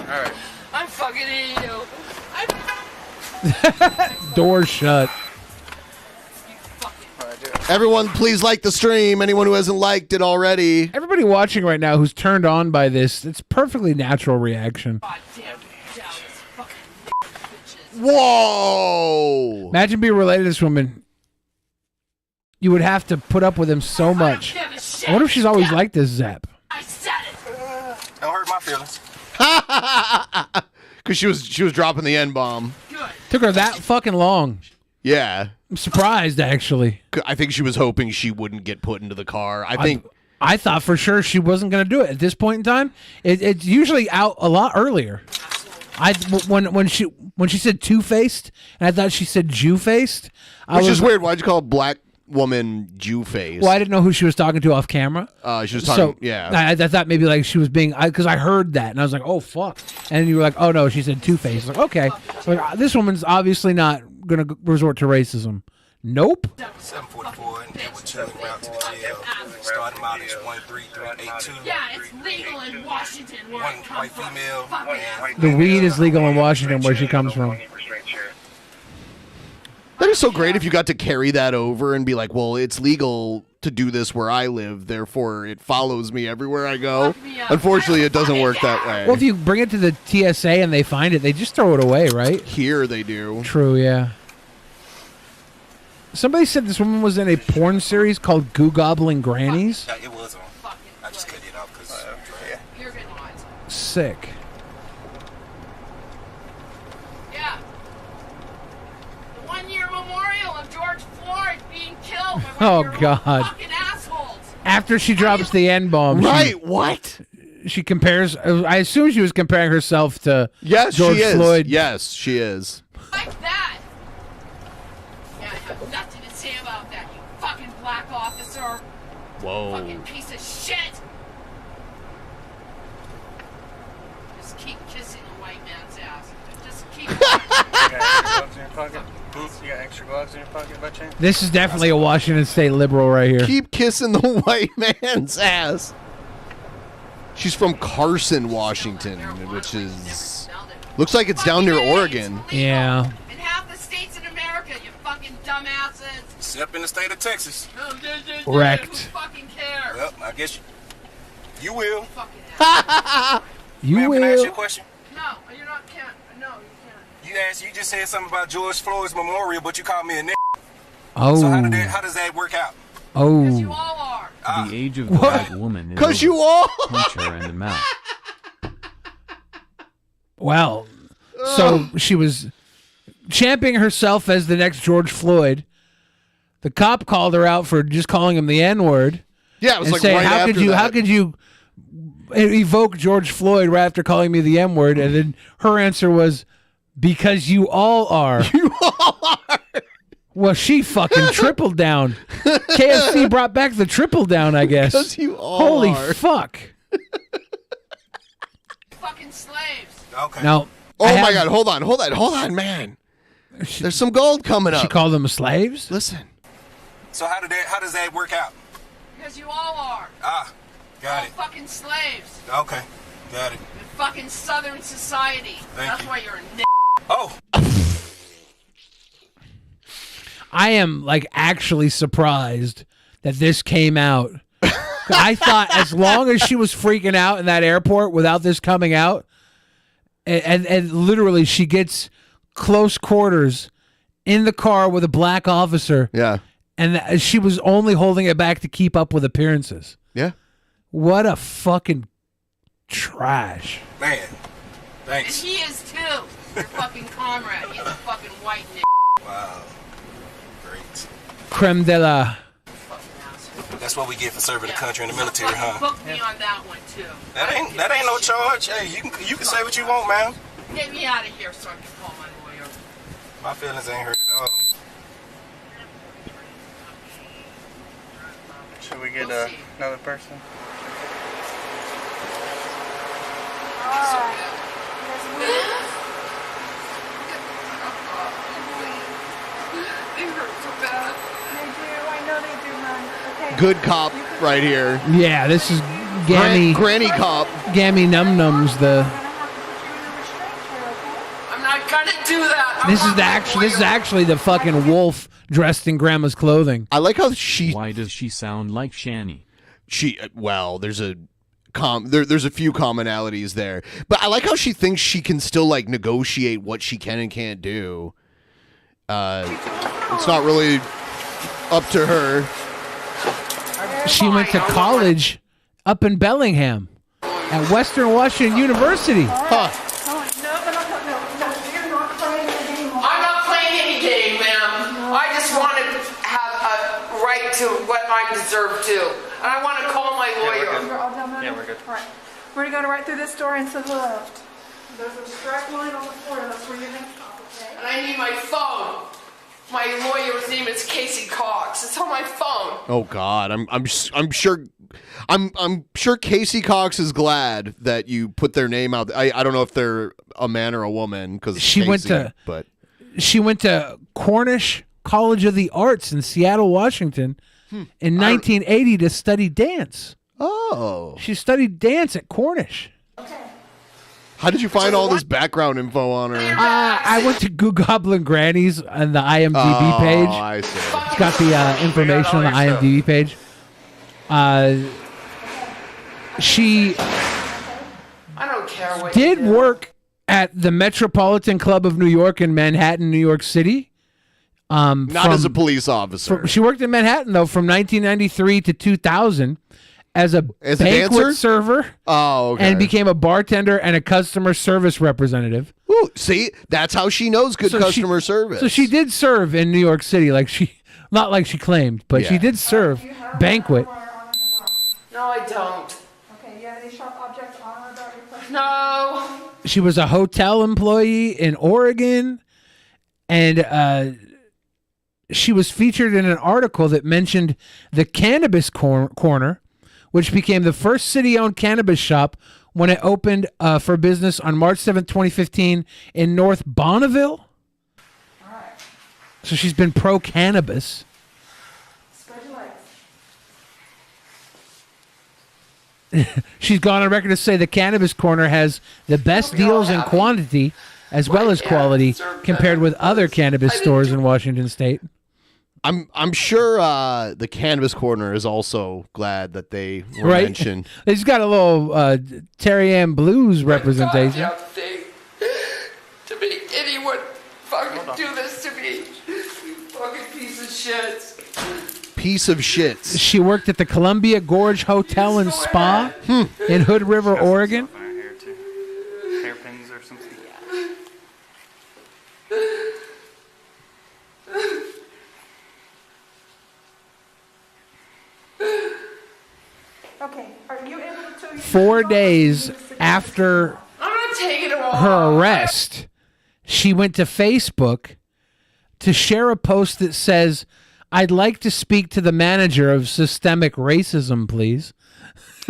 right. I'm fucking eating you! Door shut. Everyone, please like the stream. Anyone who hasn't liked it already. Everybody watching right now who's turned on by this, it's perfectly natural reaction. Whoa! Imagine being related to this woman. You would have to put up with him so much. I wonder if she's always like this, Zap. Don't hurt my feelings. Because she was dropping the N-bomb. Took her that fucking long. Yeah. I'm surprised, actually. I think she was hoping she wouldn't get put into the car. I thought for sure she wasn't going to do it. At this point in time, it's usually out a lot earlier. When she said two-faced, and I thought she said Jew-faced. Which is weird. Why'd you call a black woman Jew-faced? Well, I didn't know who she was talking to off camera. She was talking, yeah. I thought maybe like she was being, because I heard that, and I was like, oh, fuck. And you were like, oh, no, she said two-faced. Like, okay. Like, this woman's obviously not going to resort to racism. Nope. 744, and they were chilling out to the jail. Starting out as 13382. Yeah, it's legal in Washington. One white female. The weed is legal in Washington, where she comes from. That is so great if you got to carry that over and be like, well, it's legal to do this where I live, therefore it follows me everywhere I go. Unfortunately, it doesn't work that way. Well, if you bring it to the TSA and they find it, they just throw it away, right? Here they do. True, yeah. Somebody said this woman was in a porn series called Goo Gobbling Grannies. Yeah, it was on. I just cut it off because You're getting on. Sick. Yeah. The 1 year memorial of George Floyd being killed by Oh, one of your God. fucking assholes. After she drops the N-bomb. Right, what? She compares, I assume she was comparing herself to Yes, George she is. Floyd. Yes, she is. Like that. Yeah, I have nothing to say about that, you fucking black officer. Whoa. Fucking piece of shit. Just keep kissing a white man's ass. Just keep. You got extra gloves in your pocket? You got extra gloves in your pocket by chance? This is definitely a Washington State liberal right here. Keep kissing the white man's ass. She's from Carson, Washington, which is... Looks like it's down near Oregon. Yeah. In half the states in America, you fucking dumbasses. Except in the state of Texas. Correct. Who fucking cares? Well, I guess you will. You Ma'am, will. Can I ask you a question? No, you're not can't. No, you can't. You just said something about George Floyd's memorial, but you called me a nigga. Oh. So how does that work out? Oh. The age of the white woman is 'Cause over. you all. Punch her in the mouth. Well, so she was championing herself as the next George Floyd. The cop called her out for just calling him the N-word. Yeah, it was and like saying, right how after How could you evoke George Floyd right after calling me the N-word? And then her answer was, because you all are. You all are. Well, she fucking tripled down. KFC brought back the triple down, I guess. Because you all Holy are. fuck. Fucking slaves. Okay. Now, Oh my God! Hold on, man. There's some gold coming up. She called them slaves? Listen. So how does that work out? Because you all are. Got it. Fucking slaves. Okay, got it. In fucking Southern society. That's why you're a n***. Oh. I am like actually surprised that this came out. I thought as long as she was freaking out in that airport without this coming out, and literally she gets close quarters in the car with a black officer. Yeah. And she was only holding it back to keep up with appearances. Yeah. What a fucking trash. Man, thanks. And he is too. Your fucking comrade. He's a fucking white n***. Wow. Great. Creme de la. That's what we get for serving the country in the military, huh? Book me on that one too. That ain't no charge. Hey, you can say what you want, man. Get me out of here so I can call my lawyer. My feelings ain't hurt at all. Should we get another person? They hurt so bad. They do. I know they do, Mom. Okay. Good cop right here. Yeah, this is Gammy. Granny cop. Gammy Num Nums. I'm not gonna do that. This is actually the fucking wolf dressed in grandma's clothing. I like how she. Why does she sound like Shani? There's a there's a few commonalities there, but I like how she thinks she can still like negotiate what she can and can't do. It's not really up to her. She went to college up in Bellingham at Western Washington University. Huh. I'm not playing any game, ma'am. I just want to have a right to what I deserve to. And I want to call my lawyer. We're all done now? Yeah, we're good. All right. We're going to go right through this door and to the left. There's a strap line on the floor. That's where you're going to stop, okay? And I need my phone. My lawyer's name is Casey Cox. It's on my phone. Oh God, I'm sure Casey Cox is glad that you put their name out. I don't know if they're a man or a woman because She went to Cornish College of the Arts in Seattle, Washington, in 1980 to study dance. Oh, she studied dance at Cornish. How did you find all this background info on her? I went to Goo Goblin Grannies on the IMDb page. I see. It's got the information on the IMDb page. She I don't care what did work at the Metropolitan Club of New York in Manhattan, New York City. Not as a police officer. She worked in Manhattan, though, from 1993 to 2000 as a As a banquet dancer? server. Oh, okay. And became a bartender and a customer service representative. Ooh, see, that's how she knows good customer service. So she did serve in New York City, not like she claimed, but she Yeah. did serve banquet. No, I don't. Okay, you have any sharp objects on or about your person? No. She was a hotel employee in Oregon, and she was featured in an article that mentioned the Cannabis Corner, which became the first city-owned cannabis shop when it opened for business on March 7th, 2015 in North Bonneville. All right. So she's been pro-cannabis. Spread your legs. She's gone on record to say the Cannabis Corner has the best deals in quantity as well as quality compared with other cannabis stores in Washington State. I'm sure the Cannabis Corner is also glad that they were mentioned. They just got a little Terry Ann Blues representation. Goddamn thing. To make anyone fucking do this to me. You fucking piece of shit. Piece of shits. She worked at the Columbia Gorge Hotel and Spa in Hood River, Oregon. Hairpins or something. Okay, are you able to tell 4 days after I'm not taking it all. her arrest, she went to Facebook to share a post that says, "I'd like to speak to the manager of systemic racism, please."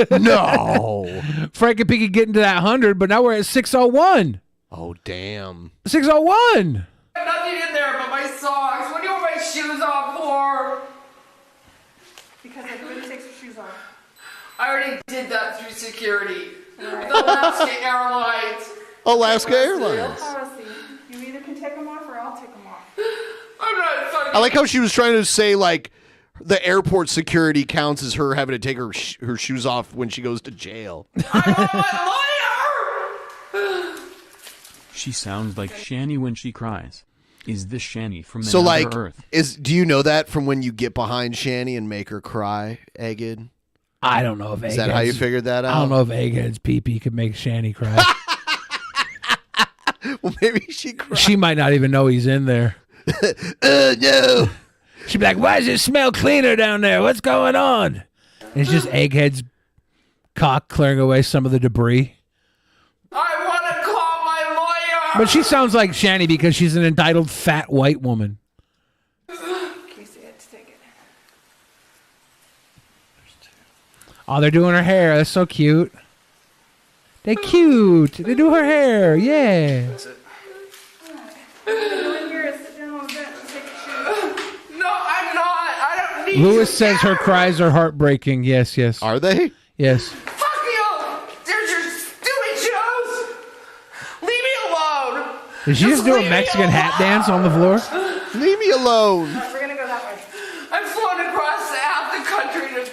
No. Frank and Pinky getting to that 100, but now we're at 601. Oh, damn. 601. Nothing in there but my socks. What do you want my shoes off for? Because everybody takes their shoes off. I already did that through security. With Alaska Airlines. Alaska Airlines. Policy. You either can take them off or I'll take them off. I'm not fucking. I like how she was trying to say, like, the airport security counts as her having to take her shoes off when she goes to jail. She sounds like Shani when she cries. Is this Shani from So, another like, Earth? do you know that from when you get behind Shani and make her cry, Egged? I don't know if Is that how you figured that out? I don't know if Egghead's pee-pee could make Shani cry. Well, maybe she cried. She might not even know he's in there. No. She'd be like, "Why does it smell cleaner down there? What's going on?" And it's just Egghead's cock clearing away some of the debris. I want to call my lawyer. But she sounds like Shani because she's an entitled fat white woman. Oh, they're doing her hair. That's so cute. They're cute. They do her hair. Yeah. No, I'm not. I don't need Lewis you. says her cries are heartbreaking. Yes, yes. Are they? Yes. Fuck you! There's your stupid shows! Leave me alone! Did she just do a Mexican hat dance on the floor? Leave me alone. We're gonna go that way. I've flown across half the country to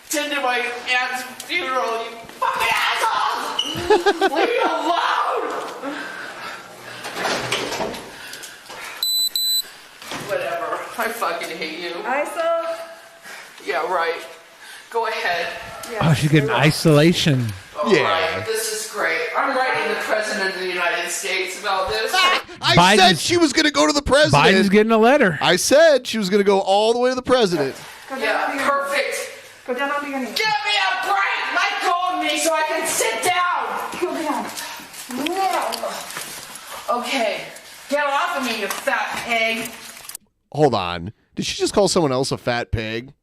attend to my aunt's funeral, you fucking assholes! Leave me alone! Whatever. I fucking hate you. ISO? Yeah, right. Go ahead. Oh, she's getting isolation. Right. This is great. I'm writing the President of the United States about this. I said she was going to go to the president. Biden's getting a letter. I said she was going to go all the way to the president. Yeah, perfect. Go down on your knees. Give me a break! Let go of me so I can sit down! Go down. No. Okay. Get off of me, you fat pig. Hold on. Did she just call someone else a fat pig?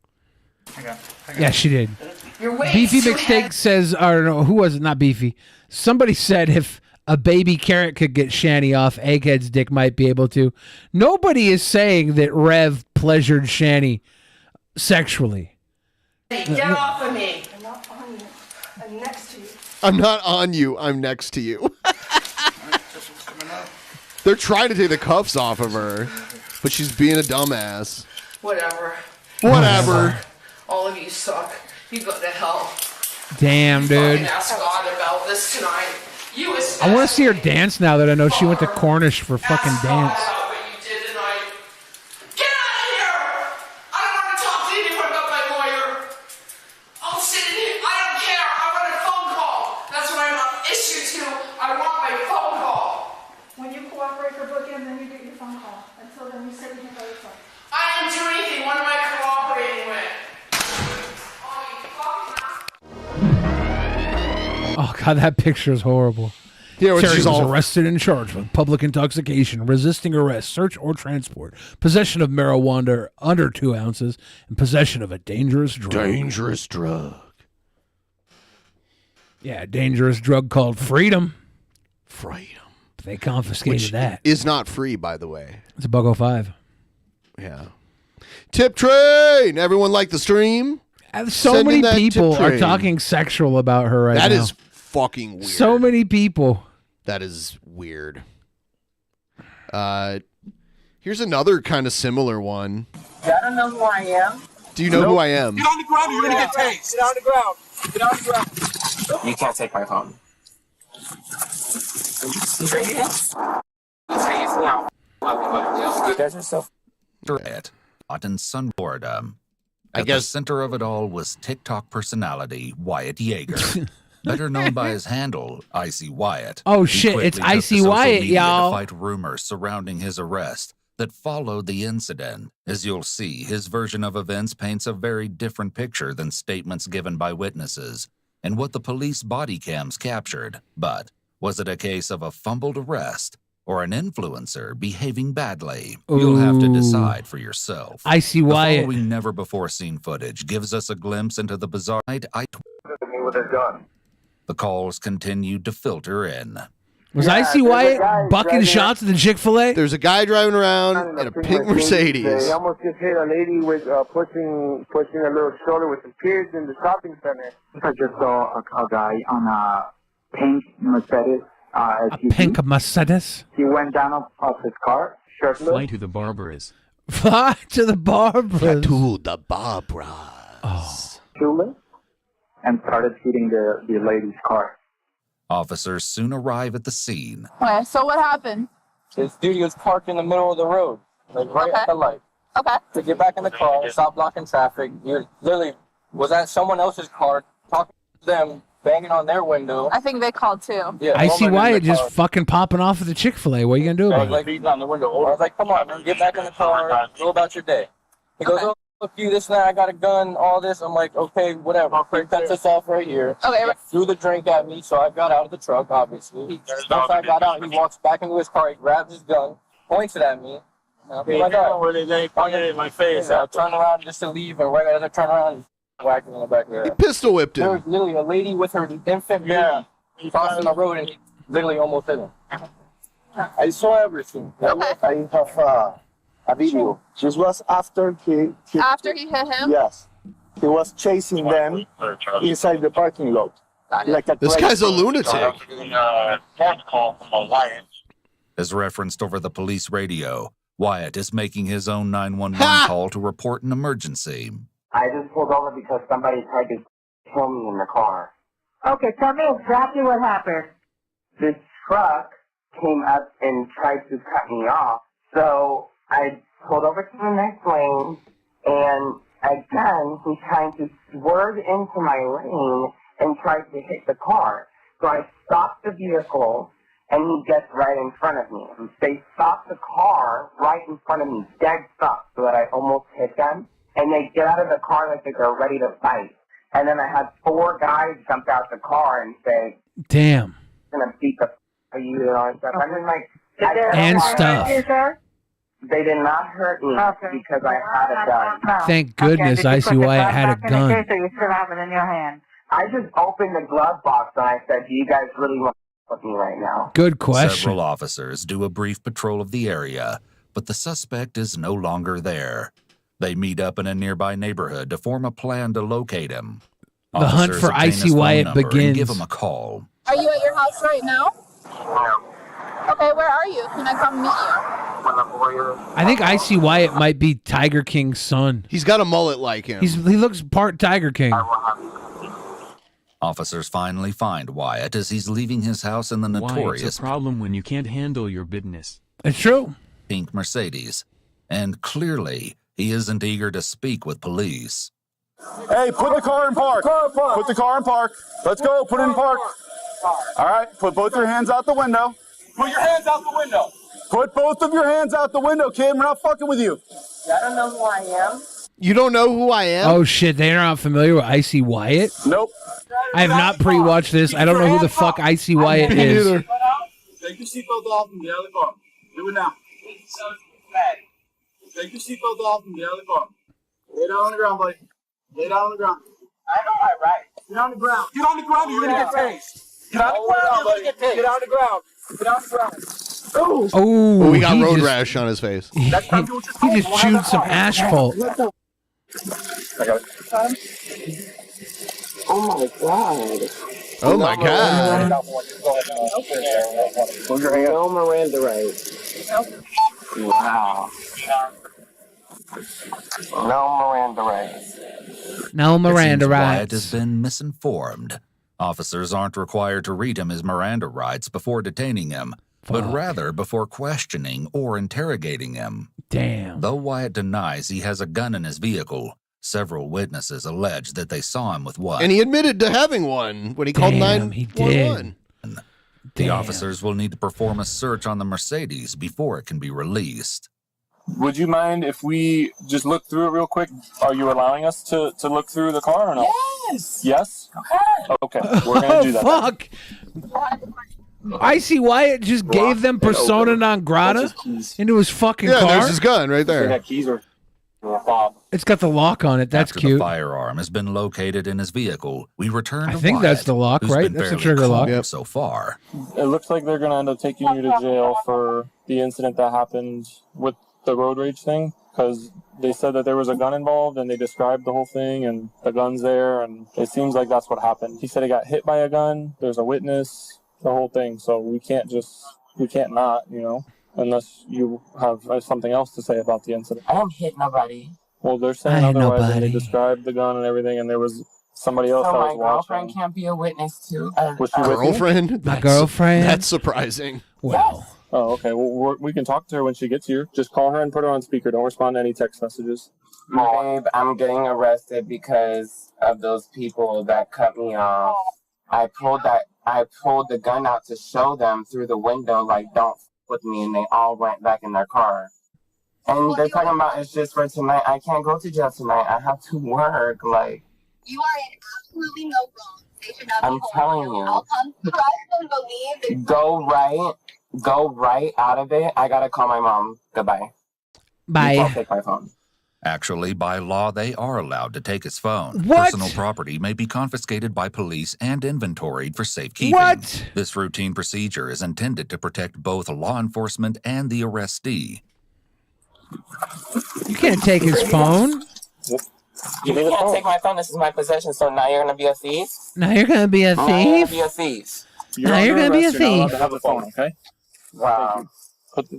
Yeah, she did. Your weight's Beefy too McSteak says, or no, who was it? Not Beefy. Somebody said if a baby carrot could get Shani off, Egghead's dick might be able to. Nobody is saying that Rev pleasured Shani sexually. Get off of me. I'm not on you. I'm next to you. I'm not on you. I'm next to you. They're trying to take the cuffs off of her, but she's being a dumbass. Whatever. Whatever. All of you suck. You go to hell. Damn, dude. Fucking ask God about this tonight. You I want to see her dance now that I know she went to Cornish for fucking dance. about what you did tonight. Get out of here! I don't want to talk to anyone about my lawyer. I'll sit in here. I don't care. I want a phone call. That's what I'm on issue to. I want my phone call. When you cooperate for booking, then you get your phone call. Until then, you sit here by yourself. I didn't do anything. What am I cooperating with? Oh god, that picture is horrible. Yeah, when Terry she's was all- arrested and charged with public intoxication, resisting arrest, search or transport, possession of marijuana under 2 ounces, and possession of a dangerous drug. Dangerous drug. Yeah, a dangerous drug called freedom. Freedom. They confiscated Which that. is not free, by the way. It's a $1.05. Yeah. Tip train. Everyone like the stream? So Send in many that people tip are train. talking sexual about her right now. That is fucking weird. So many people. That is weird. Here's another kind of similar one. I don't know who I am. Do you know who I am? Get on the ground or you're going to get tased. Get on the ground. Get on the ground. You can't take my phone. You guys are so Hot and sun boredom. I At guess- the center of it all was TikTok personality Wyatt Yeager, better known by his handle Icy Wyatt. Oh, He shit, quickly it's took to Icy social Wyatt, media to y'all. fight rumors surrounding his arrest that followed the incident. As you'll see, his version of events paints a very different picture than statements given by witnesses and what the police body cams captured. But was it a case of a fumbled arrest or an influencer behaving badly? You'll have to Ooh. decide for yourself. Icy The Wyatt. following never-before-seen footage gives us a glimpse into the bizarre night. with a gun. The calls continued to filter in. Was Icy Wyatt bucking shots at the Chick-fil-A? There's a guy driving around in a pink Mercedes. He almost just hit a lady with pushing a little stroller with his kids in the shopping center. I just saw a guy on a pink Mercedes. Pink Mercedes? He went down off his car, shirtless. Fly to the Barbaras. Fly to the Barbaras. To the Barbara. Human, and started hitting the lady's car. Officers soon arrive at the scene. Okay, so what happened? This dude was parked in the middle of the road, like right at the light. Okay. To get back in the car, stop blocking traffic. You literally was at someone else's car, talking to them, banging on their window. I think they called too. Yeah, Icy woman in Wyatt the just car. fucking popping off at the Chick-fil-A. What are you going to do I about was it? like, on the window. I was like, come on, man, get back in the car, go about your day. He goes, oh, look, you, this and that, I got a gun, all this. I'm like, okay, whatever. He cuts us off right here. Okay. Threw the drink at me, so I got out of the truck, obviously. Once I got out, he walks back into his car, he grabs his gun, points it at me. And I'm like, Where they pointed it in my face. I turn around just to leave, and right as I turn around, whacking in the back there. He pistol whipped There was him. literally a lady with her infant baby crossing the road and he literally almost hit him. I saw everything. I have a video. This was after he After he hit him? Yes. He was chasing them inside the parking lot. Like a This guy's a crazy. lunatic. As referenced over the police radio, Wyatt is making his own 911 call to report an emergency. I just pulled over because somebody tried to kill me in the car. Okay, tell me exactly what happened. This truck came up and tried to cut me off, so I pulled over to the next lane, and again, he's trying to swerve into my lane and tried to hit the car. So I stopped the vehicle, and he gets right in front of me. They stopped the car right in front of me, dead stop, so that I almost hit them. And they get out of the car like they're ready to fight. And then I had 4 guys jump out the car and say, Damn. I'm going to beat the f*** out of you and all that stuff. I'm like, And stuff. They did not hurt me because I had a gun. Thank goodness Icy Wyatt had a gun. So you still have it in your hand. I just opened the glove box and I said, do you guys really want to with me right now? Good question. Several officers do a brief patrol of the area, but the suspect is no longer there. They meet up in a nearby neighborhood to form a plan to locate him. The hunt Officers for obtain Icy his phone Wyatt number and begins. give him a call. Are you at your house right now? Okay, where are you? Can I come meet you? I think Icy Wyatt might be Tiger King's son. He's got a mullet like him. He looks part Tiger King. Officers finally find Wyatt as he's leaving his house in the Why, it's notorious a problem when you can't handle your business. It's true. pink Mercedes. And clearly, he isn't eager to speak with police. Hey, put the car in park. Put the car in park. Let's go. Put it in park. All right. Put both your hands out the window. Put your hands out the window. Put both of your hands out the window, kid. We're not fucking with you. I don't know who I am. You don't know who I am? Oh shit, they're not familiar with Icy Wyatt? Nope. I have not pre-watched this. I don't know who the fuck Icy Wyatt is. Take your seatbelt off and get out of the car. Do it now. Take your seatbelt off and get out of the car. Lay down on the ground, buddy. Lay down on the ground. I know my right. Get on the ground. Get on the ground or you're going to get tased. Get on the ground or you're going to get tased. Get on the ground. Get on the ground. Oh, we got he road just- rash on his face. He just chewed some asphalt. I got it. Oh my god. Oh my god. Put your hand. No Miranda rights. Wow. No Miranda rights. No It Miranda seems Wyatt rights. has been misinformed. Officers aren't required to read him his Miranda rights before detaining him, but rather before questioning or interrogating him. Damn. Though Wyatt denies he has a gun in his vehicle, several witnesses allege that they saw him with one. And he admitted to having one when he called 911. The officers will need to perform a search on the Mercedes before it can be released. Would you mind if we just look through it real quick? Are you allowing us to look through the car or no? Yes. Yes? Okay, we're going to do that. Fuck. Icy Wyatt just gave them persona non grata into his fucking Yeah, car. there's his gun right there. That keys are It's got the lock on it. That's After cute. the firearm has been located in his vehicle, we return to I think that's Wyatt, the lock, who's right? been That's the fairly trigger lock. calm so far. It looks like they're going to end up taking you to jail for the incident that happened with the road rage thing, because they said that there was a gun involved and they described the whole thing and the gun's there, and it seems like that's what happened. He said he got hit by a gun, there's a witness, the whole thing, so we can't not, unless you have something else to say about the incident. I don't hit nobody. Well, they're saying I ain't otherwise, and nobody. they described the gun and everything, and there was somebody else So that my was girlfriend watching. can't be a witness too. Was she with you? Girlfriend? My girlfriend? That's surprising. Well, Oh, okay. Well, we can talk to her when she gets here. Just call her and put her on speaker. Don't respond to any text messages. Babe, I'm getting arrested because of those people that cut me off. I pulled the gun out to show them through the window, like, don't f with me, and they all went back in their car. And they're talking about it's just for tonight. I can't go to jail tonight. I have to work. Like, You are in absolutely no wrong. They should not I'm be telling holding you. I'll come trust and believe that Go right out of it. I gotta call my mom. Goodbye. Bye. You can't take my phone. Actually, by law, they are allowed to take his phone. What? Personal property may be confiscated by police and inventoried for safekeeping. What? This routine procedure is intended to protect both law enforcement and the arrestee. You can't take his phone. You can't take my phone. This is my possession. So now you're gonna be a thief. Now you're gonna be a Now you're thief. gonna be a thief. Now you're gonna be a You're not allowed thief. to have the phone, okay? Wow.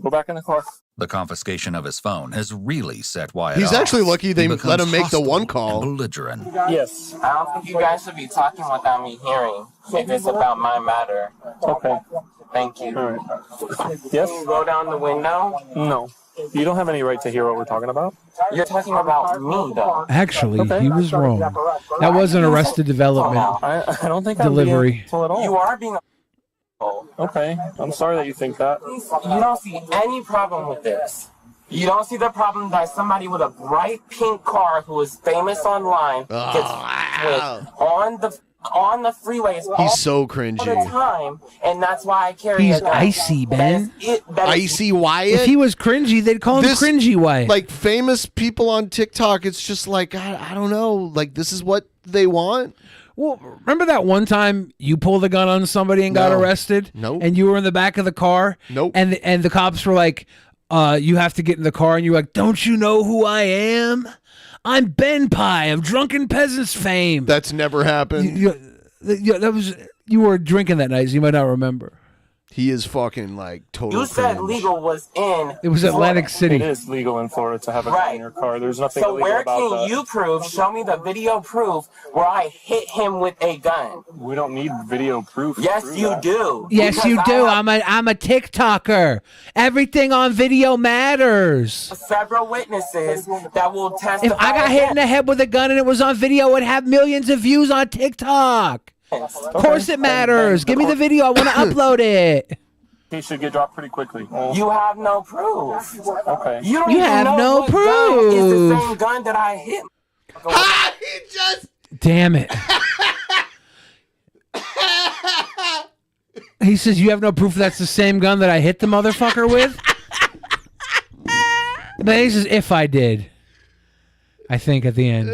Go back in the car. The confiscation of his phone has really set Wyatt He's off. actually lucky they He let becomes him make the hostile one and call. belligerent. Yes. I don't think you guys should be talking without me hearing. If it's about my matter. Okay. Thank you. All right. Yes? Can you roll down the window? No. You don't have any right to hear what we're talking about. You're talking about me, though. Actually, he was wrong. That wasn't Arrested Development I don't think delivery. I'm being at all. You are being a Okay. I'm sorry that you think that. You don't see any problem with this. You don't see the problem that somebody with a bright pink car who is famous online gets on the freeways He's so all the cringy. time, and that's why I carry He's a gun. icy, man. Icy Wyatt. If he was cringy, they'd call him Cringy Wyatt. Like famous people on TikTok, it's just like I don't know. Like this is what they want. Well, remember that one time you pulled a gun on somebody and got No. arrested? Nope. And you were in the back of the car? Nope. And the cops were like, you have to get in the car, and you're like, don't you know who I am? I'm Ben Pie of Drunken Peasants fame. That's never happened. You were drinking that night, so you might not remember. He is fucking like total. You said cringe. legal was in. It was Atlantic City. It is legal in Florida to have a gun in your car. There's nothing So illegal where about can that. you prove? Show me the video proof where I hit him with a gun. We don't need video proof. to Yes, prove you that. do. Yes, Because you I do. have I'm a TikToker. Everything on video matters. several witnesses that will testify. If I got hit in the head with a gun and it was on video, it would have millions of views on TikTok. Of course it matters. Give me the video. I want to upload it. He should get dropped pretty quickly. You have no proof. Okay. You don't You even have know no what gun is the proof. same gun that I hit. He just. Damn it. He says, you have no proof that's the same gun that I hit the motherfucker with? But he says, if I did. I think at the end.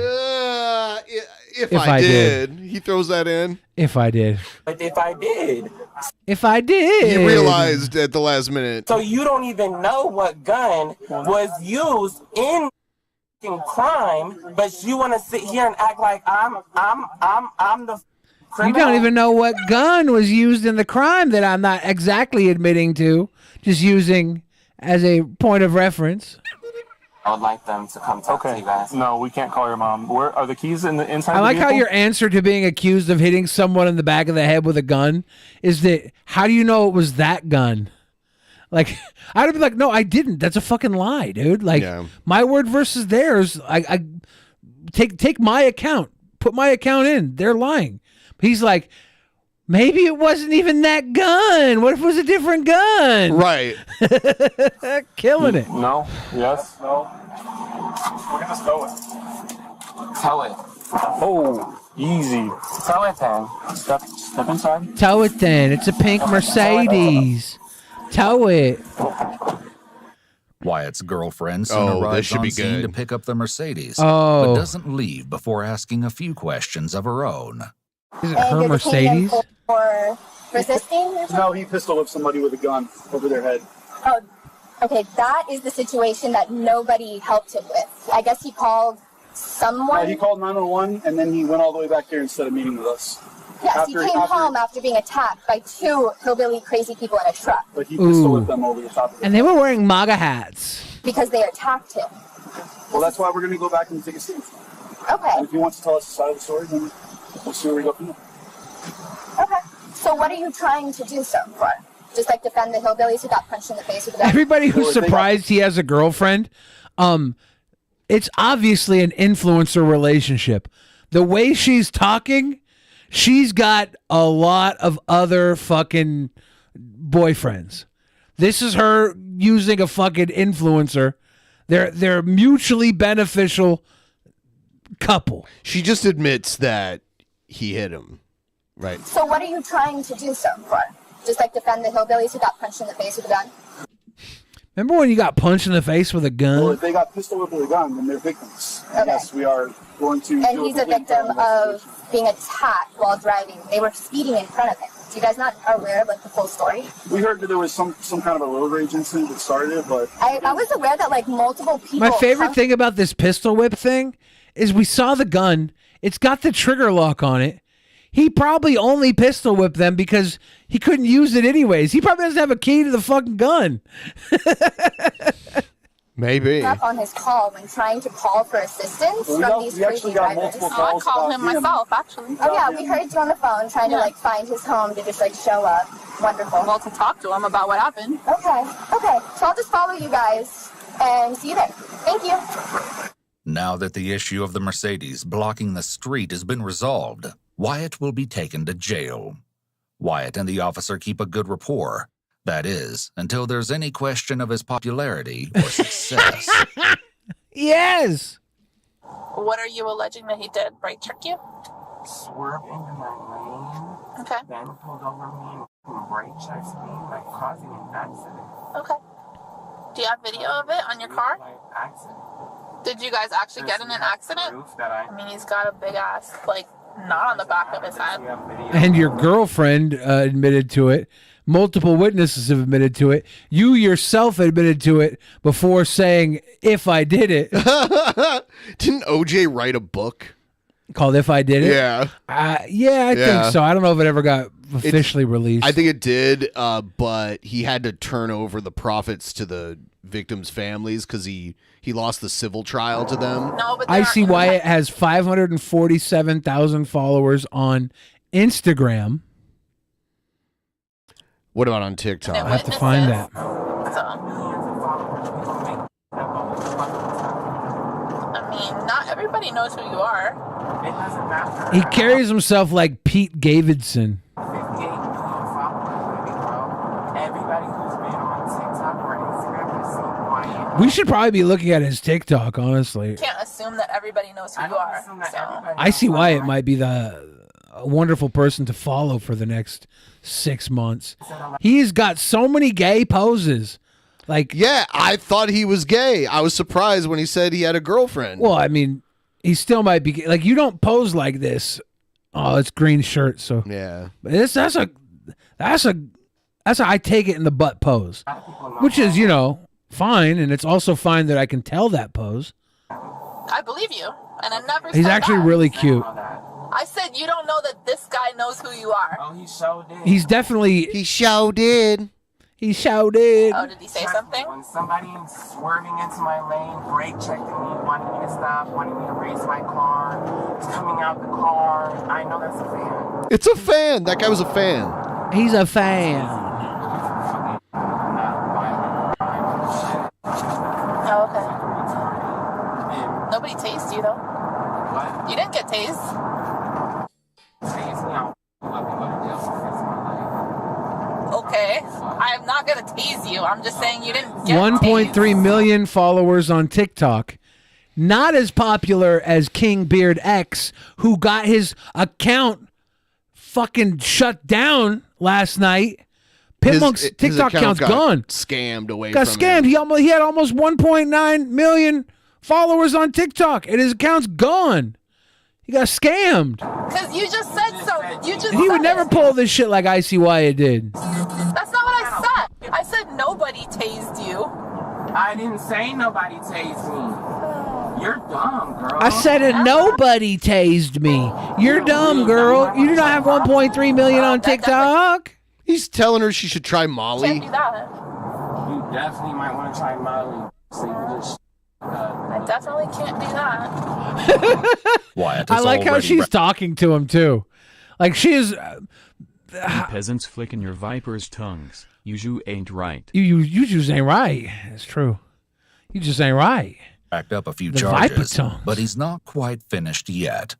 If I did, he throws that in. If I did. But if I did. If I did. He realized at the last minute. So you don't even know what gun was used in crime, but you want to sit here and act like I'm the You don't even know what gun was used in the crime that I'm not exactly admitting to, just using as a point of reference. I would like them to come talk to you guys. No, we can't call your mom. Where are the keys in the inside? I like the how vehicle? your answer to being accused of hitting someone in the back of the head with a gun is that, how do you know it was that gun? Like, I'd be like, no, I didn't. That's a fucking lie, dude. Like, my word versus theirs. I take my account. Put my account in. They're lying. He's like, maybe it wasn't even that gun. What if it was a different gun? Right. Killing it. No. Yes. No. We're gonna tow it. Tow it. Oh, easy. Tow it then. Step inside. Tow it then. It's a pink Mercedes. Tow it. Wyatt's girlfriend soon Oh, this arrives should on be scene good. to pick up the Mercedes, Oh. but doesn't leave before asking a few questions of her own. Is it her Mercedes? For resisting or something? No, he pistol whipped somebody with a gun over their head. Oh, okay. That is the situation that nobody helped him with. I guess he called someone. He called 911 and then he went all the way back here instead of meeting with us. Yes, he came home after being attacked by two hillbilly crazy people in a truck But he pistol Ooh. whipped them over the top of it. And they were wearing MAGA hats. because they attacked him. Well, that's why we're going to go back and take a seat. Okay. And if he wants to tell us the side of the story, then we'll see where we go from there. Okay. So what are you trying to do so for? Just like defend the hillbillies who got punched in the face with a gun? Everybody who's surprised he has a girlfriend, it's obviously an influencer relationship. The way she's talking, she's got a lot of other fucking boyfriends. This is her using a fucking influencer. They're mutually beneficial couple. She just admits that he hit him. Right. So what are you trying to do so for? Just like defend the hillbillies who got punched in the face with a gun? Remember when you got punched in the face with a gun? Well, if they got pistol whipped with a gun, then they're victims. And yes, we are going to. And he's a victim of being attacked while driving. They were speeding in front of him. So you guys not aware of like the full story? We heard that there was some kind of a road rage incident that started it, but I was aware that like multiple people. My favorite thing about this pistol whip thing is we saw the gun. It's got the trigger lock on it. He probably only pistol whipped them because he couldn't use it anyways. He probably doesn't have a key to the fucking gun. Maybe. Up on his call when trying to call for assistance from these crazy drivers. I called him myself, actually. Oh yeah, we heard you on the phone trying to like find his home to just like show up. Wonderful. Well, to talk to him about what happened. Okay. So I'll just follow you guys and see you there. Thank you. Now that the issue of the Mercedes blocking the street has been resolved, Wyatt will be taken to jail. Wyatt and the officer keep a good rapport. That is, until there's any question of his popularity or success. Yes! What are you alleging that he did? Brake check you? Swerved into my lane. Okay. Then pulled over me and brake checked me, like causing an accident. Okay. Do you have video of it on your car? Accident. Did you guys actually get in an accident? I mean, he's got a big ass, like, knot on the back of his head. And your girlfriend admitted to it. Multiple witnesses have admitted to it. You yourself admitted to it before saying, if I did it. Didn't OJ write a book? Called If I Did It? Yeah. Yeah, I think so. I don't know if it ever got officially released. I think it did, but he had to turn over the profits to the victims' families because he lost the civil trial to them. No, but I see Wyatt has 547,000 followers on Instagram. What about on TikTok? I have to find that. I mean, not everybody knows who you are. It doesn't matter. He carries himself like Pete Davidson. Everybody who's been on TikTok or Instagram has seen Wyatt. We should probably be looking at his TikTok, honestly. You can't assume that everybody knows who you are. So. I see Wyatt might be a wonderful person to follow for the next 6 months. He's got so many gay poses. Like, yeah, I thought he was gay. I was surprised when he said he had a girlfriend. Well, I mean, he still might be gay. Like, you don't pose like this. Oh, it's green shirt, so yeah. But that's a I take it in the butt pose, which is fine, and it's also fine that I can tell that pose. I believe you, and I never. He's said actually that. really cute. I said you don't know that this guy knows who you are. Oh, he so did. He's definitely. He so did. He so did. Oh, did he say something? When somebody swerving into my lane, brake checking me, wanting me to stop, wanting me to race my car, coming out the car, I know that's a fan. It's a fan. That guy was a fan. He's a fan. Oh, okay. Nobody tased you, though. What? You didn't get tased. Tase me out. Okay. I'm not going to tase you. I'm just saying you didn't get 1.3 million followers on TikTok. Not as popular as King Beard X, who got his account fucking shut down last night. Pitmonk's TikTok account's gone. Scammed away Got from scammed. him. He had almost 1.9 million followers on TikTok, and his account's gone. He got scammed. Because you just said so. You just He would said never it. pull this shit like Icy Wyatt did. That's not what I said. I said nobody tased you. I didn't say nobody tased me. You're dumb, girl. I said it. Nobody tased me. You're dumb, girl. You do not have 1.3 million on TikTok. He's telling her she should try Molly. Can't do that. You definitely might want to try Molly. So you just. I definitely can't do that. Wyatt I is like how already she's talking to him too. Like she is. You peasants flicking your vipers' tongues. You ain't right. You just ain't right. It's true. You just ain't right. Backed up a few The viper charges, tongues. but he's not quite finished yet.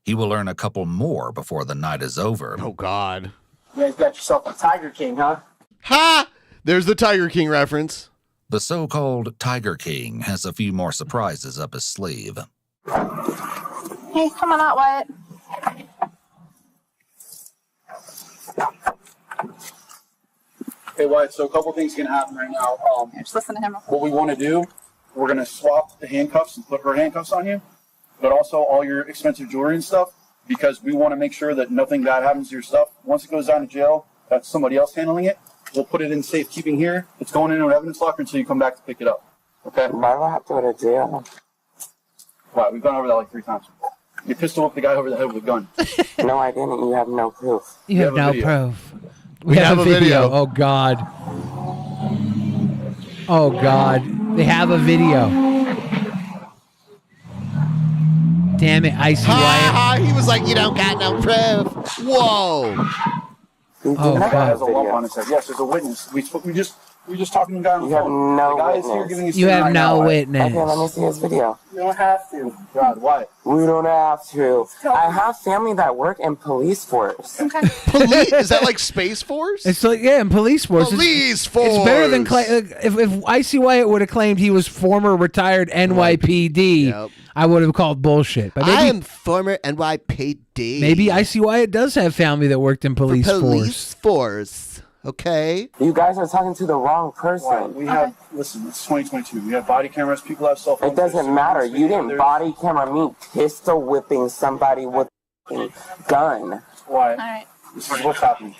He will earn a couple more before the night is over. Oh, God. You guys got yourself a Tiger King, huh? Ha! There's the Tiger King reference. The so-called Tiger King has a few more surprises up his sleeve. Hey, come on out, Wyatt. Hey, Wyatt, so a couple things can happen right now. Just listen to him. What we want to do, we're going to swap the handcuffs and put her handcuffs on you, but also all your expensive jewelry and stuff, because we want to make sure that nothing bad happens to your stuff. Once it goes down to jail, that's somebody else handling it. We'll put it in safekeeping here. It's going into an evidence locker until you come back to pick it up. Okay? Why do I have to go to jail? Wow, we've gone over that like 3 times. You pistol whipped the guy over the head with a gun. No, I didn't. You have no proof. You have no proof. We have a video. Oh, God. Oh, God. They have a video. Damn it, Icy Wyatt. He was like, you don't got no proof. Whoa. Oh, That guy has a God. lump on his head. Yes, there's a witness. We just talking to the guy on the You have phone. no the guy witness. is here giving his You have right no now. witness. Okay, let me see his video. You don't have to. God, why? We don't have to. I have family that work in police force. Police? Is that like Space Force? It's like, yeah, in police force. Police It's better than force. if Icy Wyatt would have claimed he was former retired NYPD, I would have called bullshit. But maybe, I am former NYPD. maybe Icy Wyatt does have family that worked in police force. Police force. Okay. You guys are talking to the wrong person. We have, listen, it's 2022. We have body cameras. People have cell phones. It doesn't matter. You didn't body camera me pistol whipping somebody with a gun. Why? All right. This is what's happening.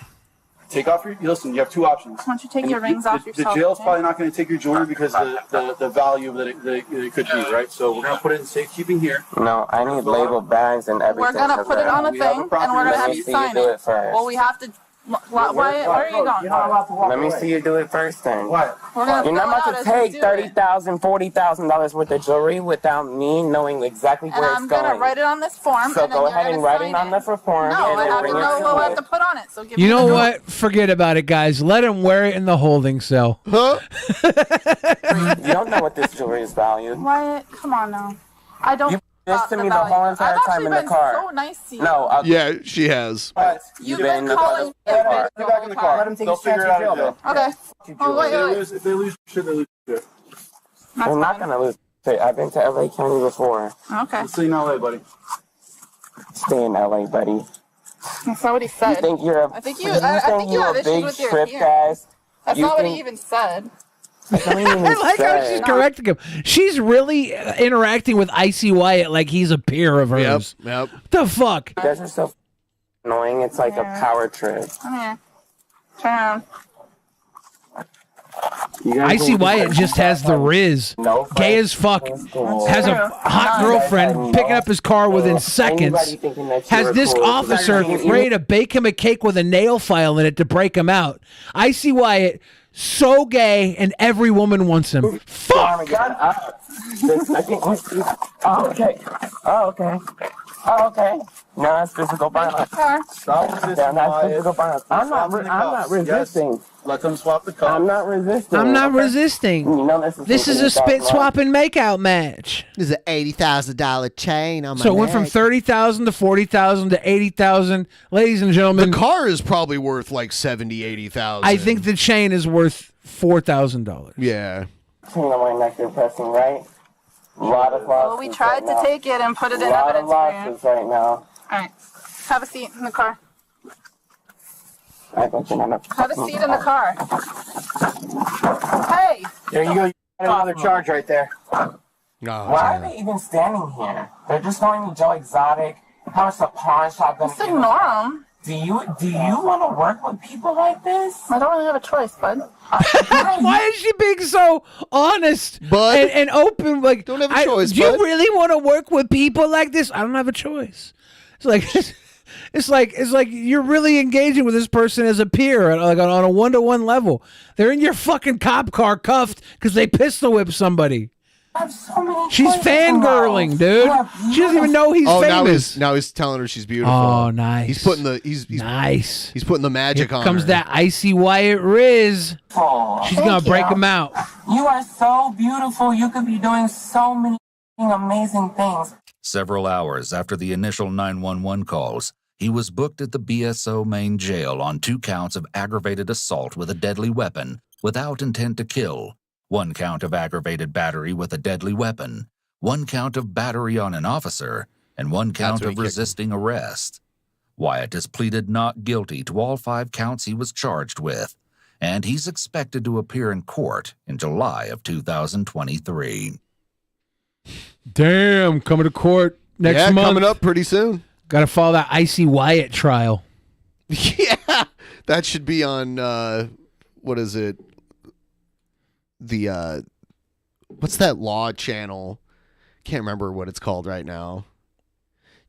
Take off your, listen, you have 2 options. Why don't you take And your rings off The yourself? jail's okay? probably not going to take your jewelry because the value that it could be, right? So we're going to put it in safekeeping here. No, I need labeled bags and everything. We're gonna put it on a We have a thing, and property we're gonna that have Let me you see sign do it. it first. Well, we have to. Why are you going? You're not allowed to walk Let me away. see you do it first then. What? We're gonna You're not fill it about out to as we take do it. $30,000, $40,000 worth of jewelry without me knowing exactly And where I'm it's going. gonna write it on this form. So and then go you're ahead and gonna write sign it on the form. No, and I then have to bring it know to what I me. have to put on it. So give You me know the what? Forget about it, guys. Let him wear it in the holding cell. Huh? You don't know what this jewelry is valued. Wyatt, come on now. I don't. You did this to me the value. whole entire I've time actually in the been car. so nice to you. No, Yeah, she has. You've been in been the calling me a bitch Get back in the car. Let him take They'll figure it out in jail. Okay. Oh, wait. If they lose shit, they lose shit. I'm not going to lose it. I've been to LA County before. Okay. Let's see in LA, buddy. Stay in LA, buddy. That's not what he said. You think you're a, I think you have a issues big with your trip, ear. guys? That's You not what he think- even said. I like how she's correcting him. She's really interacting with Icy Wyatt like he's a peer of hers. Yep. What the fuck? You guys are so annoying. It's like a power trip. Come here. Turn around. Icy Wyatt just has the Riz. Gay as fuck. Has a hot girlfriend picking up his car within seconds. Has this officer ready to bake him a cake with a nail file in it to break him out. Icy Wyatt, so gay, and every woman wants him. Fuck! Oh, okay. Oh, okay. Oh, okay. No, that's physical violence. Stop resisting. Yeah, that's physical violence. I'm not resisting. Yes. Let them swap the cups. I'm not resisting. I'm not resisting. You know, This is a spit swap and makeout match. This is an $80,000 chain on my So it went from neck. 30,000 to 40,000 to 80,000. Ladies and gentlemen, The car is probably worth like 70, 80,000. I think the chain is worth $4,000. Yeah. Chain on my neck you're pressing, right? A lot of losses. Well, we tried to take it and put it in A lot evidence of for you. losses right now. All right. Have a seat in the car. I bet you're not Have a seat in the car. Hey! There you go. You got another charge right there. No, Why are they even standing here? They're just calling me Joe Exotic. How much a pawn shop gonna Just ignore them. Do you want to work with people like this? I don't really have a choice, bud. Why is she being so honest and open? Like, don't have a choice, do you bud. really want to work with people like this? I don't have a choice. It's like it's like you're really engaging with this person as a peer, like on a 1-to-1 level. They're in your fucking cop car cuffed because they pistol whip somebody. She's fangirling, dude. She doesn't even know he's famous. Now he's telling her she's beautiful. Oh, nice. He's putting the he's nice. He's putting the magic Here on comes her. that Icy Wyatt Riz. Oh, She's gonna break him out. You are so beautiful. You could be doing so many amazing things. Several hours after the initial 911 calls, he was booked at the BSO main jail on 2 counts of aggravated assault with a deadly weapon without intent to kill, 1 count of aggravated battery with a deadly weapon, 1 count of battery on an officer, and 1 count of resisting arrest. Wyatt has pleaded not guilty to all 5 counts he was charged with, and he's expected to appear in court in July of 2023. Damn, coming to court next month. Coming up pretty soon. Got to follow that Icy Wyatt trial. Yeah, that should be on, what is it? What's that law channel? Can't remember what it's called right now.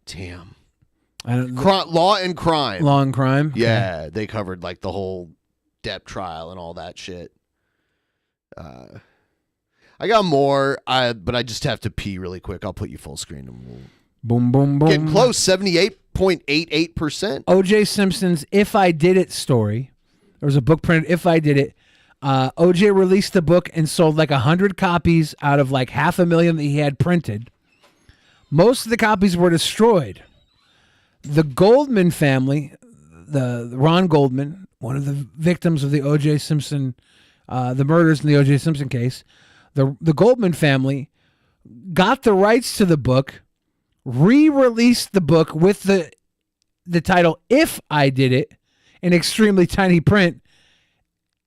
Damn. Law and Crime. Law and Crime? Okay. Yeah, they covered like the whole Depp trial and all that shit. I got more, but I just have to pee really quick. I'll put you full screen and we'll boom, boom, boom. Getting close, 78.88%. O.J. Simpson's If I Did It story. There was a book printed, If I Did It. O.J. released the book and sold like 100 copies out of like 500,000 that he had printed. Most of the copies were destroyed. The Goldman family, the Ron Goldman, one of the victims of the O.J. Simpson, the murders in the O.J. Simpson case, the Goldman family got the rights to the book, re-released the book with the title If I Did It in extremely tiny print,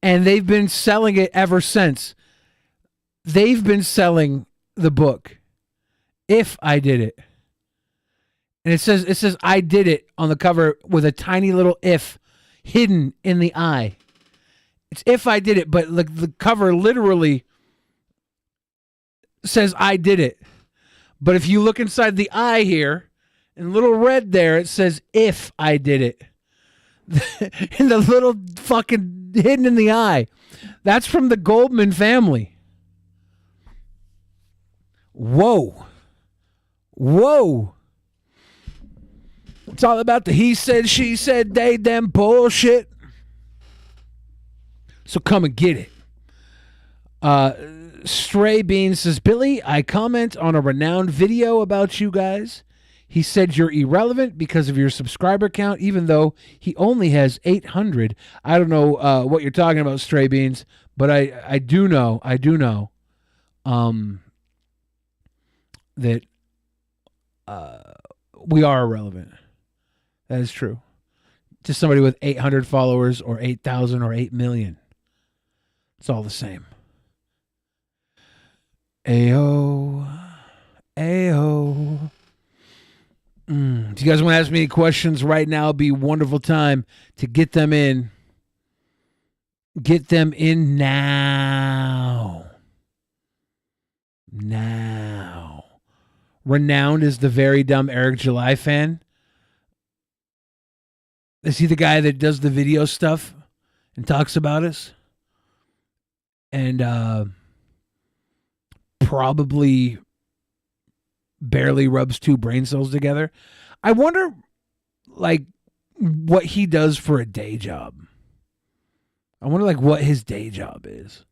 and they've been selling it ever since. They've been selling the book If I Did It. And it says I did it on the cover with a tiny little if hidden in the eye. It's If I Did It, but like the cover literally says I did it. But if you look inside the eye here, in little red there, it says If I Did It. In the little fucking hidden in the eye. That's from the Goldman family. Whoa. Whoa. It's all about the he said, she said, they, them bullshit. So come and get it. Stray Beans says, Billy, I comment on a renowned video about you guys. He said you're irrelevant because of your subscriber count, even though he only has 800. I don't know what you're talking about, Stray Beans, but I do know that we are irrelevant. That is true. Just somebody with 800 followers or 8,000 or 8 million. It's all the same. Ayo. Ayo. If you guys want to ask me any questions right now, it'd be a wonderful time to get them in. Get them in now. Now. Renowned is the very dumb Eric July fan. Is he the guy that does the video stuff and talks about us? And probably barely rubs two brain cells together. I wonder, like, what he does for a day job. I wonder, like, what his day job is.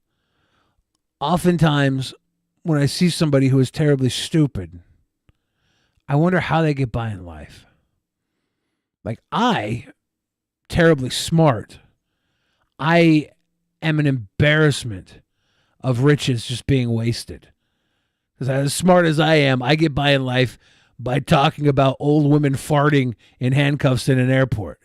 Oftentimes, when I see somebody who is terribly stupid, I wonder how they get by in life. Like, terribly smart. I am an embarrassment of riches just being wasted. Because as smart as I am, I get by in life by talking about old women farting in handcuffs in an airport.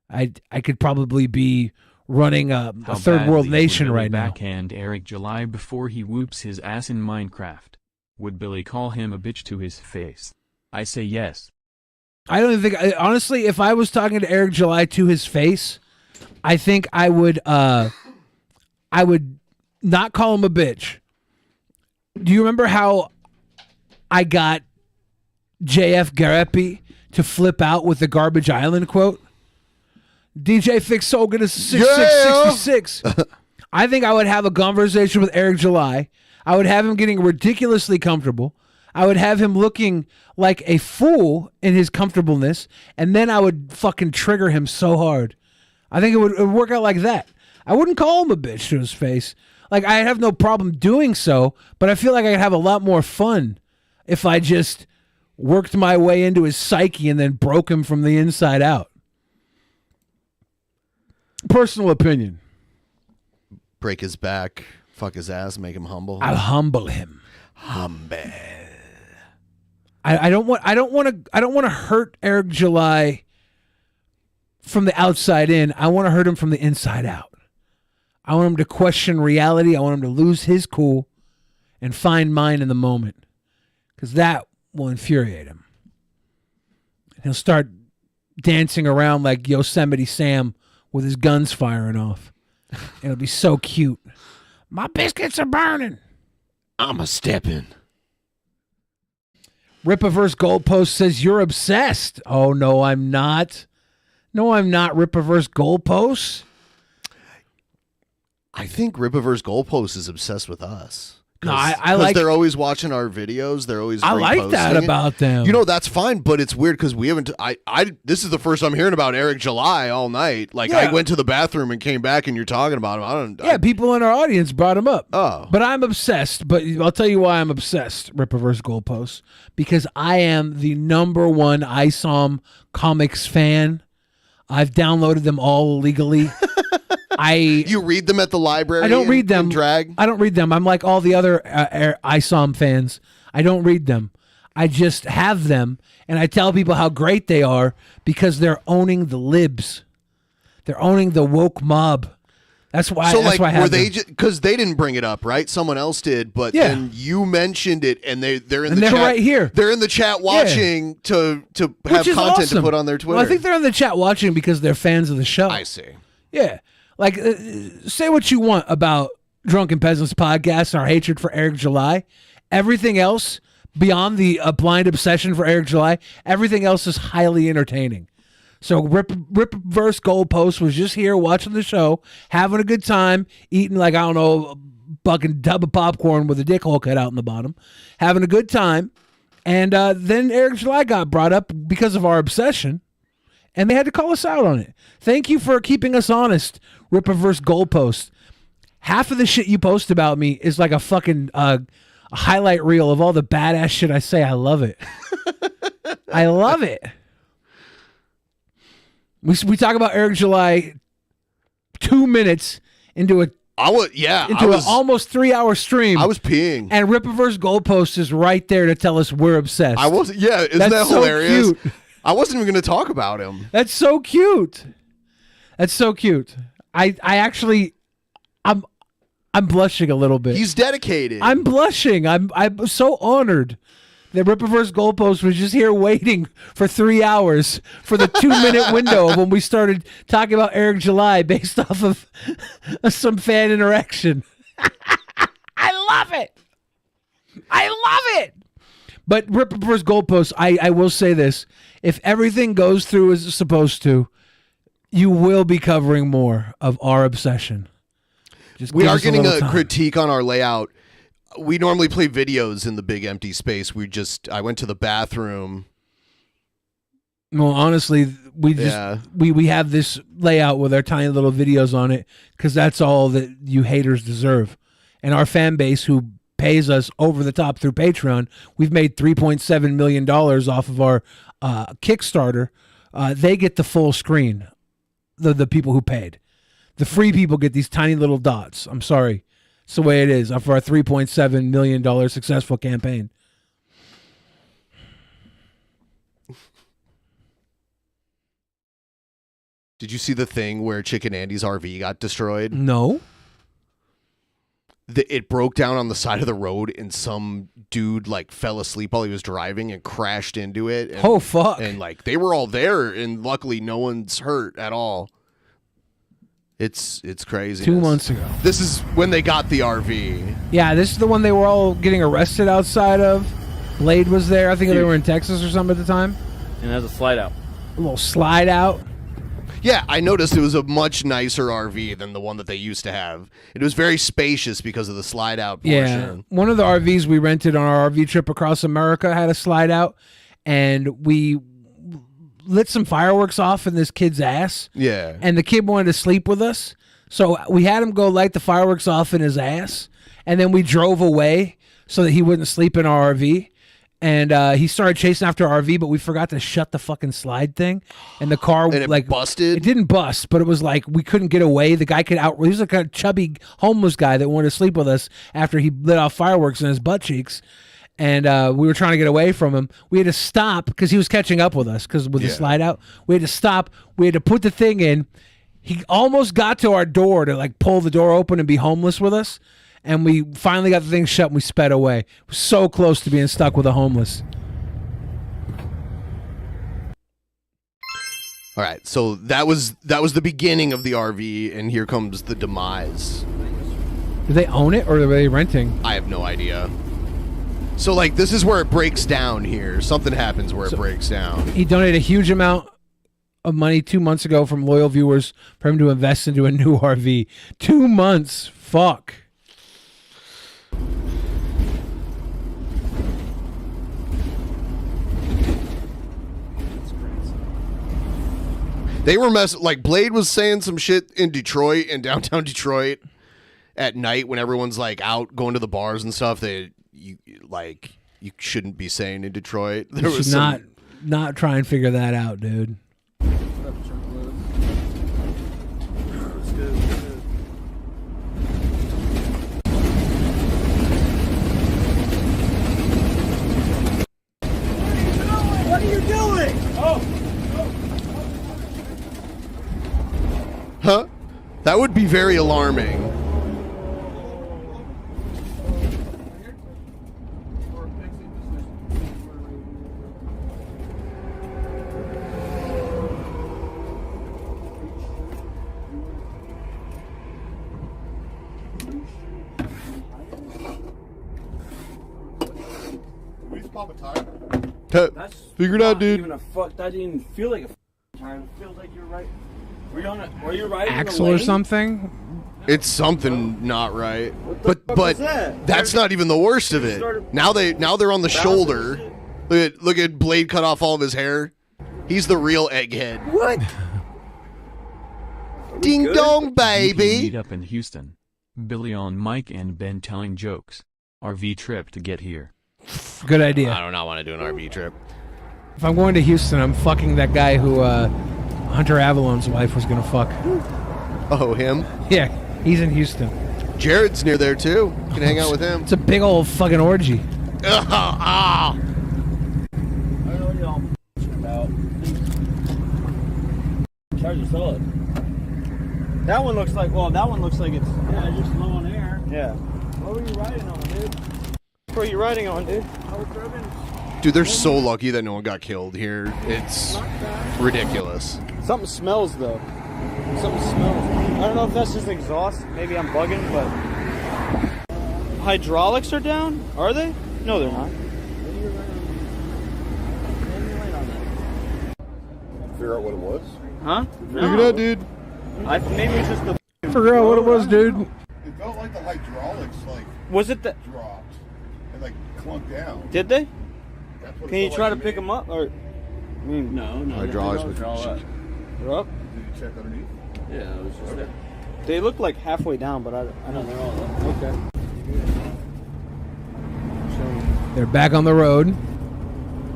I could probably be running a third world nation right now. Backhand Eric July before he whoops his ass in Minecraft. Would Billy call him a bitch to his face? I say yes. I don't even think, honestly, if I was talking to Eric July to his face, I think I would not call him a bitch. Do you remember how I got JF Garepi to flip out with the Garbage Island quote? DJ Fix Hogan is 6666. I think I would have a conversation with Eric July. I would have him getting ridiculously comfortable. I would have him looking like a fool in his comfortableness, and then I would fucking trigger him so hard. I think it would work out like that. I wouldn't call him a bitch to his face. Like, I have no problem doing so, but I feel like I could have a lot more fun if I just worked my way into his psyche and then broke him from the inside out. Personal opinion. Break his back, fuck his ass, make him humble. I'll humble him. Humble. I don't want to hurt Eric July from the outside in. I want to hurt him from the inside out. I want him to question reality. I want him to lose his cool and find mine in the moment, because that will infuriate him. And he'll start dancing around like Yosemite Sam with his guns firing off. It'll be so cute. My biscuits are burning. I'm a steppin'. Ripaverse Goalpost says you're obsessed. Oh, no, I'm not. No, I'm not, Ripaverse Goalpost. I think Ripaverse Goalpost is obsessed with us. No, I like. They're always watching our videos. They're always. I like that reposting it. about them. You know, that's fine, but it's weird because we haven't. This is the first I'm hearing about Eric July all night. Like, I went to the bathroom and came back, and you're talking about him. Yeah, people in our audience brought him up. Oh, but I'm obsessed. But I'll tell you why I'm obsessed. Ripaverse Goalpost, because I am the #1 ISOM comics fan. I've downloaded them all illegally. You read them at the library? I don't read them. Drag? I don't read them. I'm like all the other ISOM fans. I don't read them. I just have them, and I tell people how great they are because they're owning the libs. They're owning the woke mob. That's why. So, that's why I have were they them. because they didn't bring it up, right? Someone else did, but then you mentioned it, and they're in the they're chat right here. They're in the chat watching to have Which is content awesome. to put on their Twitter. Well, I think they're in the chat watching because they're fans of the show. I see. Yeah. Like, say what you want about Drunken Peasants podcast and our hatred for Eric July. Everything else, beyond the blind obsession for Eric July, everything else is highly entertaining. So Ripverse Goalpost was just here watching the show, having a good time, eating like, I don't know, a fucking tub of popcorn with a dick hole cut out in the bottom, having a good time. And then Eric July got brought up because of our obsession, and they had to call us out on it. Thank you for keeping us honest, Rippaverse Goalpost. Half of the shit you post about me is like a fucking a highlight reel of all the badass shit I say. I love it. I love it. We talk about Eric July 2 minutes into an almost 3 hour stream. I was peeing. And Rippaverse Goalpost is right there to tell us we're obsessed. Isn't that so hilarious? Cute. I wasn't even going to talk about him. That's so cute. That's so cute. I actually, I'm blushing a little bit. He's dedicated. I'm blushing. I'm so honored that Rippaverse Goalpost was just here waiting for 3 hours for the 2 minute window of when we started talking about Eric July based off of some fan interaction. I love it. I love it. But Rippaverse Goalpost, I will say this. If everything goes through as it's supposed to, you will be covering more of our obsession. We are getting a critique on our layout. We normally play videos in the big empty space. I went to the bathroom. Well, honestly, we have this layout with our tiny little videos on it because that's all that you haters deserve. And our fan base who pays us over the top through Patreon, we've made $3.7 million off of our Kickstarter. They get the full screen, the people who paid. The free people get these tiny little dots. I'm sorry. It's the way it is for our $3.7 million successful campaign. Did you see the thing where Chicken Andy's RV got destroyed? No. It broke down on the side of the road, and some dude fell asleep while he was driving and crashed into it. And, oh fuck! And they were all there, and luckily no one's hurt at all. It's crazy. 2 months ago. This is when they got the RV. Yeah, this is the one they were all getting arrested outside of. Blade was there. I think they were in Texas or something at the time. And there's a slide out. A little slide out. Yeah, I noticed it was a much nicer RV than the one that they used to have. It was very spacious because of the slide out portion. Yeah, one of the RVs we rented on our RV trip across America had a slide out, and we lit some fireworks off in this kid's ass. Yeah. And the kid wanted to sleep with us, so we had him go light the fireworks off in his ass, and then we drove away so that he wouldn't sleep in our RV. And he started chasing after our RV, but we forgot to shut the fucking slide thing. And the car and it busted? It didn't bust, but it was we couldn't get away. The guy could he was like a chubby homeless guy that wanted to sleep with us after he lit off fireworks in his butt cheeks. And we were trying to get away from him. We had to stop because he was catching up with us with the slide out. We had to stop. We had to put the thing in. He almost got to our door to like pull the door open and be homeless with us, and we finally got the thing shut and we sped away. We're so close to being stuck with a homeless. All right, so that was the beginning of the RV, and here comes the demise. Do they own it or are they renting? I have no idea. So like this is where it breaks down here. Something happens where it breaks down. He donated a huge amount of money 2 months ago from loyal viewers for him to invest into a new RV. 2 months. Fuck. They were like Blade was saying some shit in Detroit, in downtown Detroit, at night when everyone's like out going to the bars and stuff. You shouldn't be saying in Detroit. There You was should not try and figure that out, dude. What are you doing? Huh? That would be very alarming. Figured out, dude. Even a fuck. That didn't even feel like a time. It feels like you're right. Were you riding Axle or something? It's something not right. But was that? that's not even the worst of it. Now they're on the shoulder. Look at Blade cut off all of his hair. He's the real egghead. What? Ding dong, baby. Meet up in Houston. Billy on Mike and Ben telling jokes. RV trip to get here. Good idea. I do not want to do an RV trip. If I'm going to Houston, I'm fucking that guy who Hunter Avalon's wife was gonna fuck. Oh, him? Yeah, he's in Houston. Jared's near there too. You can hang out with him. It's a big old fucking orgy. I don't know what y'all about. Charger solid. That one looks like, that one looks like it's, just low on air. Yeah. What were you riding on, dude? What were you riding on, dude? I was driving. Dude, they're so lucky that no one got killed here. It's ridiculous. Something smells, though. Something smells. I don't know if that's just exhaust. Maybe I'm bugging, but... Hydraulics are down? Are they? No, they're not. Figure out what it was? Huh? Figure it out, dude. Maybe it's just the... Figure out what it was, dude. It felt like the hydraulics, Was it the... dropped and, clunked down. Did they? That's what it Can you felt try like to pick them up, or... No. Hydraulics They're up. Did you check underneath? Yeah, it was just there. They look like halfway down, but I don't know. Okay. They're back on the road.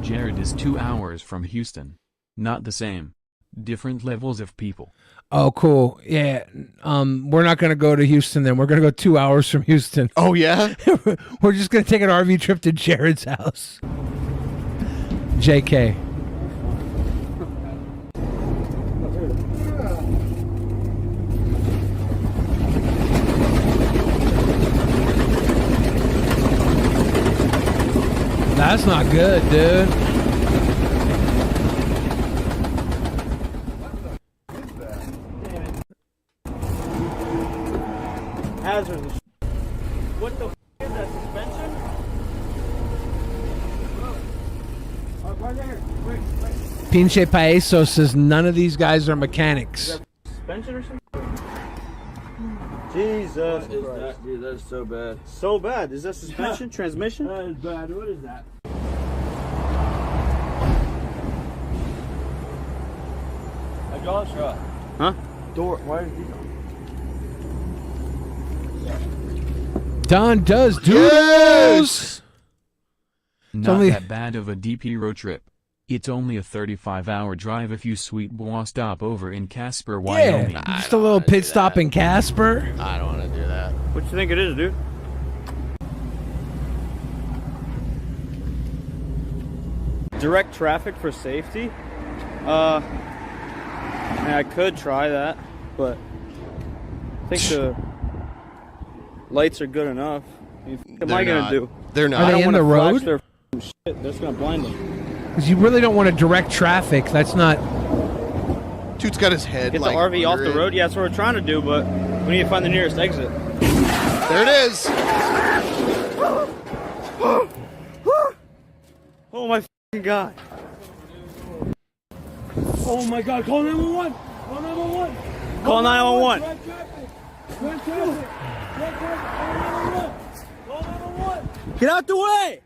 Jared is 2 hours from Houston. Not the same. Different levels of people. Oh, cool. Yeah. We're not going to go to Houston then. We're going to go 2 hours from Houston. Oh, yeah? We're just going to take an RV trip to Jared's house. JK. That's not good, dude. Hazardous. What the f is that, suspension? Right there. Quick. Pinche Paeso says none of these guys are mechanics. Suspension or something? Jesus Christ. Dude, that's so bad. So bad? Is that suspension? Transmission? That is bad. What is that? Hydraulics are up. Huh? Door. Why is he on? Don does doodles. Not only- that bad of a DP road trip. It's only a 35-hour drive if you sweet boy stop over in Casper, Wyoming. Yeah, just a little pit stop in Casper. I don't want to do that. What you think it is, dude? Direct traffic for safety? I could try that. but I think the lights are good enough. I mean, what am I gonna do? They're not. Are they in the road? Their shit. That's gonna blind them. Because you really don't want to direct traffic. That's not. Dude's got his head. Get like, the RV off under the it. road. Yeah, that's what we're trying to do, but we need to find the nearest exit. There it is. Oh my fucking god. Oh my god, call 911. Call 911. Call 911. Get out the way.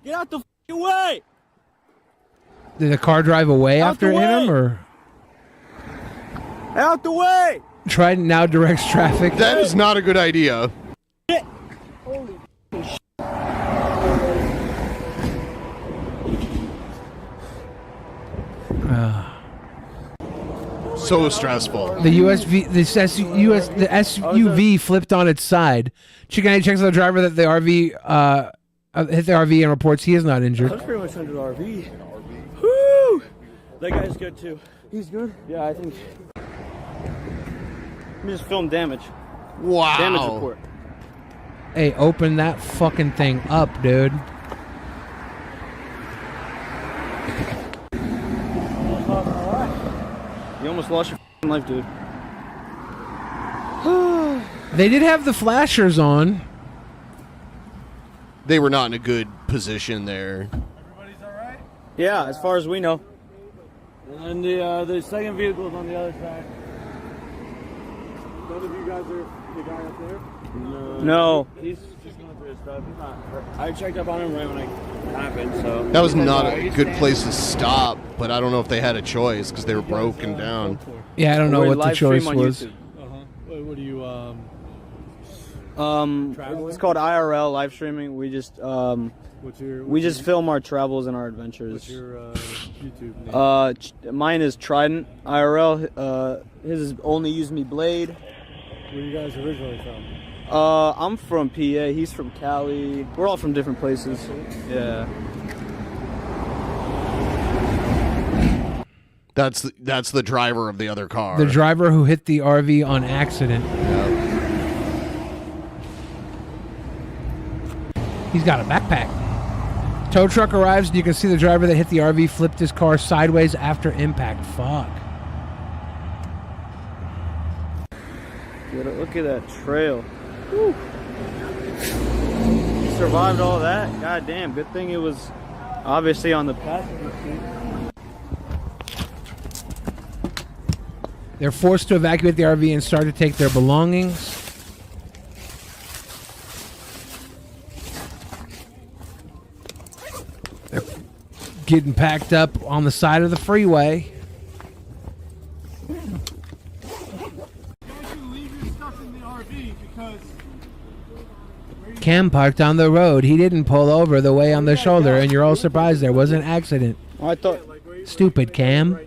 Get out the fucking way. Did the car drive away Out after the it hit way. him, or Out the way. Trident now directs traffic? That is not a good idea. Holy shit. So stressful. The the SUV flipped on its side. Chicken A checks on the driver that the RV hit the RV and reports he is not I injured. was pretty much under the RV. Woo! That guy's good too. He's good? Yeah, I think. Let me just film damage. Wow. Damage report. Hey, open that fucking thing up, dude. You almost lost your f***ing life, dude. They did have the flashers on. They were not in a good position there. Yeah, as far as we know. And the second vehicle is on the other side. None of you guys are the guy up there? No. He's just going through his stuff. He's not hurt. I checked up on him right when it happened, so. That was not a good place to stop, but I don't know if they had a choice because they were broken down. Yeah, I don't know We're what the live stream choice on was. YouTube. What do you, It's called IRL live streaming. We just we just film our travels and our adventures. What's your YouTube name? Mine is Trident IRL. His is Only Use Me Blade. Where are you guys originally from? I'm from PA. He's from Cali. We're all from different places. Yeah. That's the driver of the other car. The driver who hit the RV on accident. He's got a backpack. Tow truck arrives and you can see the driver that hit the RV flipped his car sideways after impact. Fuck. Dude, look at that trail. Woo. He survived all that. God damn. Good thing it was obviously on the passenger seat. They're forced to evacuate the RV and start to take their belongings. They're getting packed up on the side of the freeway. Cam parked on the road. He didn't pull over the way on the shoulder, and you're all surprised there was an accident. I thought. Stupid, Cam.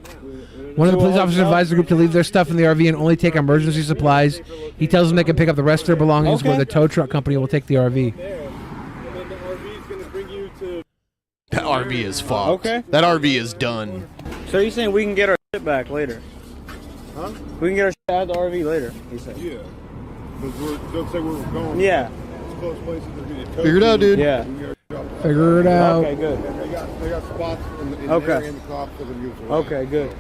One of the police officers advised the group to leave their stuff in the RV and only take emergency supplies. He tells them they can pick up the rest of their belongings where the tow truck company will take the RV. That RV is fucked. Okay. That RV is done. So you're saying we can get our shit back later? Huh? We can get our shit out of the RV later, he said. Yeah. Because looks like we're going. Yeah. Close places to get it Figure it out, dude. Yeah. Figure it out. Okay, good. They got spots in the Okay. area in the car for them using. Okay, good.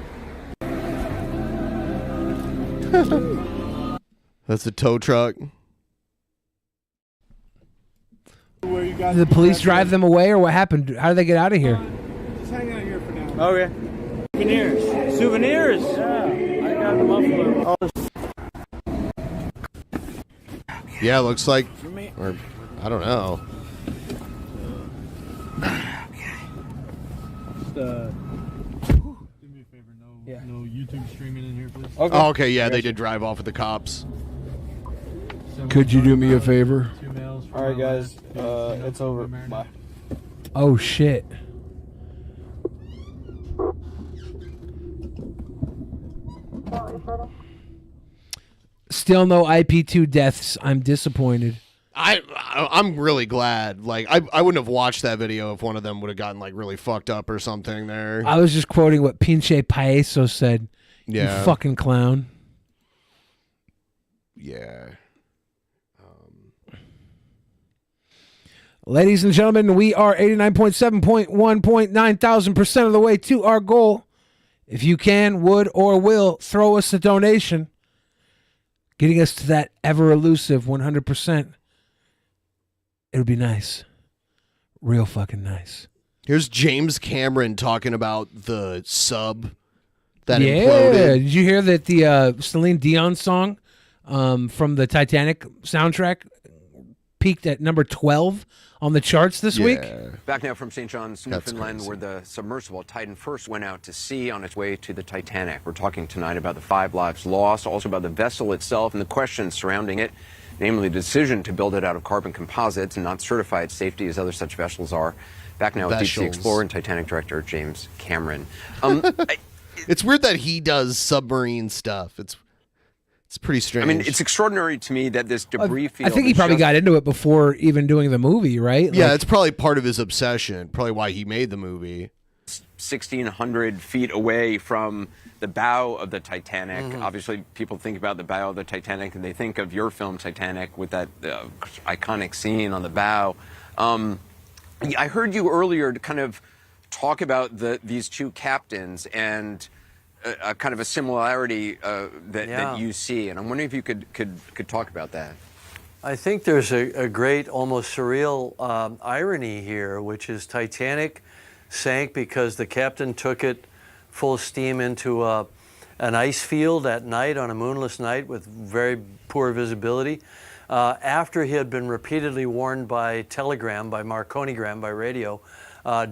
That's a tow truck. Did the police drive them away, or what happened? How did they get out of here? Just hang out here for now. Okay. Souvenirs. Souvenirs. Yeah. I got the muffler. Oh. Yeah, looks like, or I don't know. Do me a favor, no YouTube streaming in here, please. Okay. Oh, okay, yeah, they did drive off with the cops. Could you do me a favor? All right, guys. It's over. Bye. Oh, shit. Still no IP2 deaths. I'm disappointed. I'm really glad. Like I wouldn't have watched that video if one of them would have gotten like really fucked up or something there. I was just quoting what Pinche Paeso said. Yeah. You fucking clown. yeah. Ladies and gentlemen, we are 89.7.1.9,000% of the way to our goal. If you can, would, or will, throw us a donation, getting us to that ever elusive 100%. It would be nice. Real fucking nice. Here's James Cameron talking about the sub that yeah. imploded. Did you hear that the Celine Dion song from the Titanic soundtrack peaked at number 12 on the charts this week? Back now from St. John's, Newfoundland, where the submersible Titan first went out to sea on its way to the Titanic. We're talking tonight about the 5 lives lost, also about the vessel itself and the questions surrounding it, namely the decision to build it out of carbon composites and not certified safety as other such vessels are. Back now with Deep Sea Explorer and Titanic director James Cameron. It's weird that he does submarine stuff. It's pretty strange. I mean, it's extraordinary to me that this debris field... I think he probably got into it before even doing the movie, right? Yeah, it's probably part of his obsession. Probably why he made the movie. 1,600 feet away from the bow of the Titanic. Obviously, people think about the bow of the Titanic and they think of your film Titanic with that iconic scene on the bow. I heard you earlier to kind of talk about these two captains and a kind of a similarity that you see, and I'm wondering if you could talk about that. I think there's a great, almost surreal irony here, which is Titanic sank because the captain took it full steam into an ice field at night on a moonless night with very poor visibility. After he had been repeatedly warned by telegram, by Marconigram, by radio,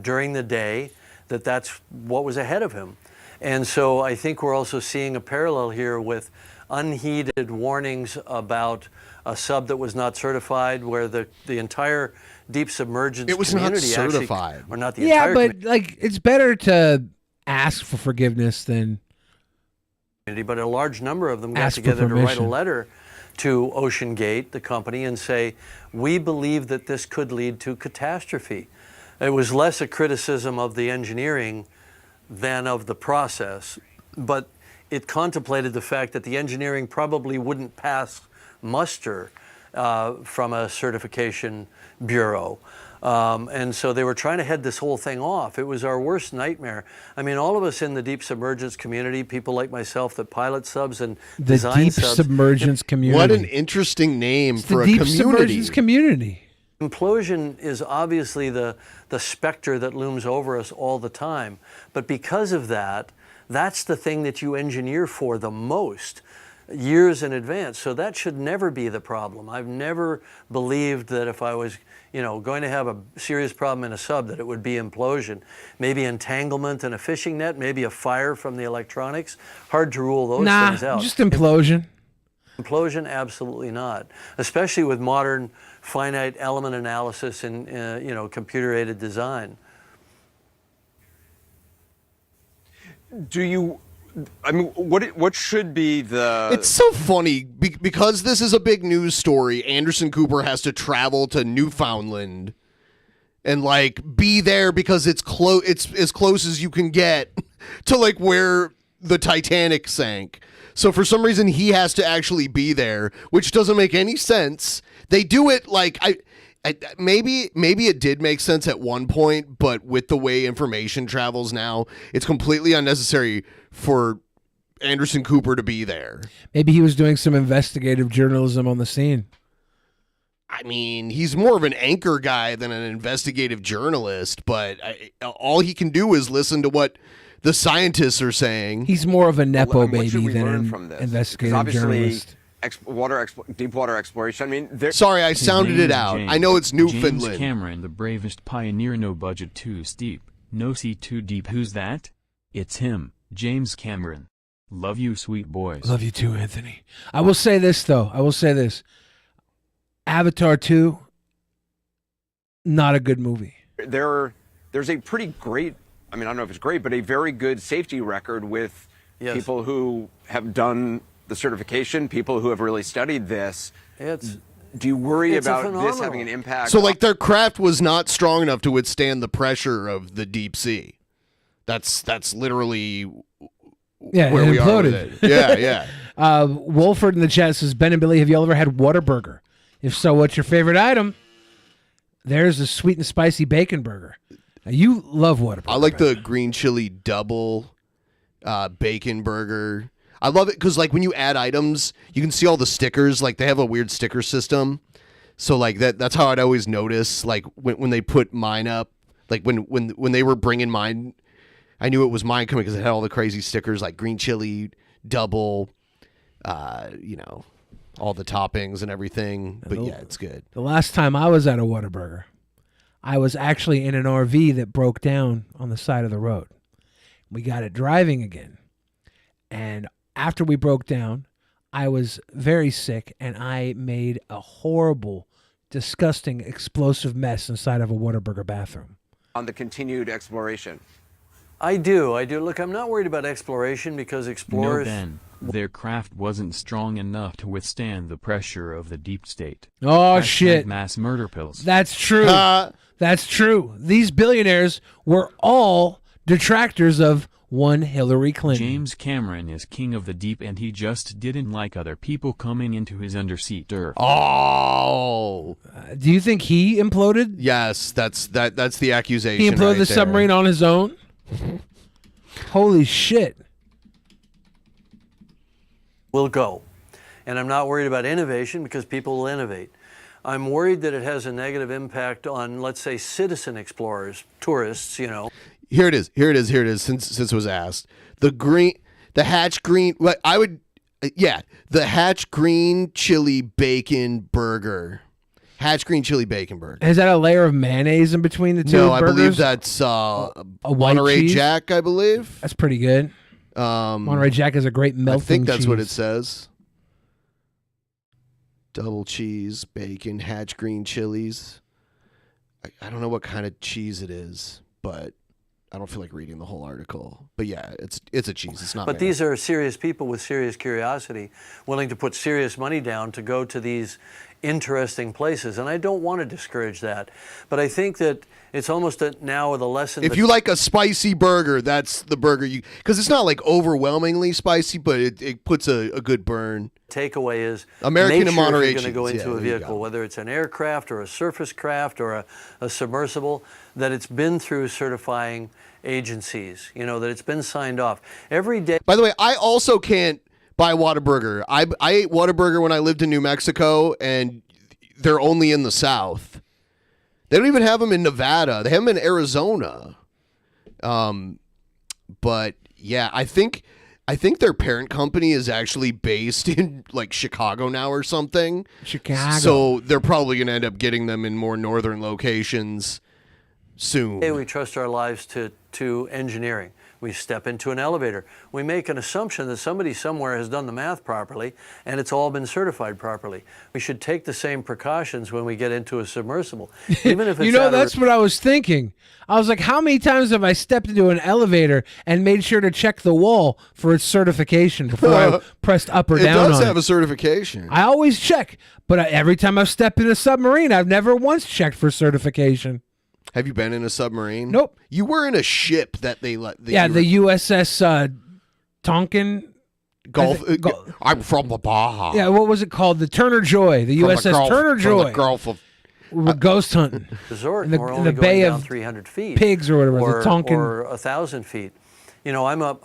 during the day, that that's what was ahead of him. And so I think we're also seeing a parallel here with unheeded warnings about a sub that was not certified, where the entire deep submergence community certified. Actually, or not the entire but like it's better to ask for forgiveness than... But a large number of them got Ask for together to write a permission. letter to Ocean Gate, the company, and say, we believe that this could lead to catastrophe. It was less a criticism of the engineering than of the process, but it contemplated the fact that the engineering probably wouldn't pass muster from a certification bureau. And so they were trying to head this whole thing off. It was our worst nightmare. I mean, all of us in the deep submergence community, people like myself that pilot subs and The design deep subs. submergence community. What an interesting name It's for the a deep community. submergence community. Implosion is obviously the specter that looms over us all the time. But because of that, that's the thing that you engineer for the most years in advance. So that should never be the problem. I've never believed that if I was, going to have a serious problem in a sub, that it would be implosion. Maybe entanglement in a fishing net, maybe a fire from the electronics. Hard to rule those things out. Just implosion. Implosion, absolutely not. Especially with modern finite element analysis and computer-aided design. What should be the... It's so funny because this is a big news story. Anderson Cooper has to travel to Newfoundland and be there because it's as close as you can get to where the Titanic sank. So for some reason he has to actually be there, which doesn't make any sense. They do it maybe it did make sense at one point, but with the way information travels now, it's completely unnecessary for Anderson Cooper to be there. Maybe he was doing some investigative journalism on the scene. I mean, he's more of an anchor guy than an investigative journalist, but all he can do is listen to what the scientists are saying. He's more of a nepo what should baby we than learn an from this? investigative Because journalist. deep water exploration. I mean, sorry, I sounded it out. I know it's Newfoundland. James Cameron, the bravest pioneer. No budget too steep, no sea too deep. Who's that? It's him, James Cameron. Love you, sweet boys. Love you too, Anthony. I will say this, though. Avatar 2, not a good movie. There's a pretty great, I mean, I don't know if it's great, but a very good safety record with people who have done the certification, people who have really studied this. Do you worry about this having an impact? So, their craft was not strong enough to withstand the pressure of the deep sea. That's literally where we are with it. Yeah. Wolford in the chat says, Ben and Billy, have you all ever had Whataburger? If so, what's your favorite item? There's a sweet and spicy bacon burger. Now, you love Whataburger. I like the green chili double bacon burger. I love it because like when you add items, you can see all the stickers. Like they have a weird sticker system. So like that's how I'd always notice. Like when they put mine up, like when they were bringing mine, I knew it was mine coming because it had all the crazy stickers like green chili double, all the toppings and everything. But yeah, it's good. The last time I was at a Whataburger, I was actually in an RV that broke down on the side of the road. We got it driving again. And after we broke down, I was very sick and I made a horrible, disgusting, explosive mess inside of a Whataburger bathroom. On the continued exploration. I do. Look, I'm not worried about exploration because explorers... No, Ben. Their craft wasn't strong enough to withstand the pressure of the deep state. Oh, # shit. Mass murder pills. That's true. That's true. These billionaires were all detractors of one Hillary Clinton. James Cameron is king of the deep and he just didn't like other people coming into his undersea turf. Oh. Do you think he imploded? Yes, that's the accusation. He imploded right the there. submarine on his own? Holy shit. will go. And I'm not worried about innovation because people will innovate. I'm worried that it has a negative impact on, let's say, citizen explorers, tourists, you know. Here it is. Since it was asked, the Hatch green. What I would, the Hatch green chili bacon burger. Hatch green chili bacon burger. Is that a layer of mayonnaise in between the two? No, I burgers? believe that's a white Monterey cheese? Jack. I believe that's pretty good. Monterey Jack is a great melting cheese. I think that's what it says. Double cheese, bacon, Hatch green chilies. I don't know what kind of cheese it is, but I don't feel like reading the whole article. But yeah, it's a cheese. It's not. But these are serious people with serious curiosity, willing to put serious money down to go to these interesting places, and I don't want to discourage that. But I think that it's almost now the lesson. If you like a spicy burger, that's the burger you, because it's not like overwhelmingly spicy, but it puts a good burn. Takeaway is American and Monterey if you're going to go cheese. into a vehicle, whether it's an aircraft or a surface craft or a submersible, that it's been through certifying agencies, you know, that it's been signed off. Every day. By the way, I also can't buy Whataburger. I ate Whataburger when I lived in New Mexico, and they're only in the South. They don't even have them in Nevada. They have them in Arizona. But yeah, I think their parent company is actually based in like Chicago now or something. Chicago. So they're probably going to end up getting them in more northern locations soon. Today we trust our lives to engineering. We step into an elevator. We make an assumption that somebody somewhere has done the math properly and it's all been certified properly. We should take the same precautions when we get into a submersible. Even if it's you know, that's what I was thinking. I was like, how many times have I stepped into an elevator and made sure to check the wall for its certification before I pressed up or down on it? It does have a certification. I always check, but every time I've stepped in a submarine, I've never once checked for certification. Have you been in a submarine? Nope. You were in a ship that they let. The USS Tonkin. Gulf. I'm from the Baja. Yeah, what was it called? The Turner Joy. The USS Turner Joy. From the Gulf of. We're ghost hunting. Resort, in the, we're in only the going Bay down of 300 feet. Pigs or whatever. Or, the Tonkin. Or 1,000 feet. You know, I'm a it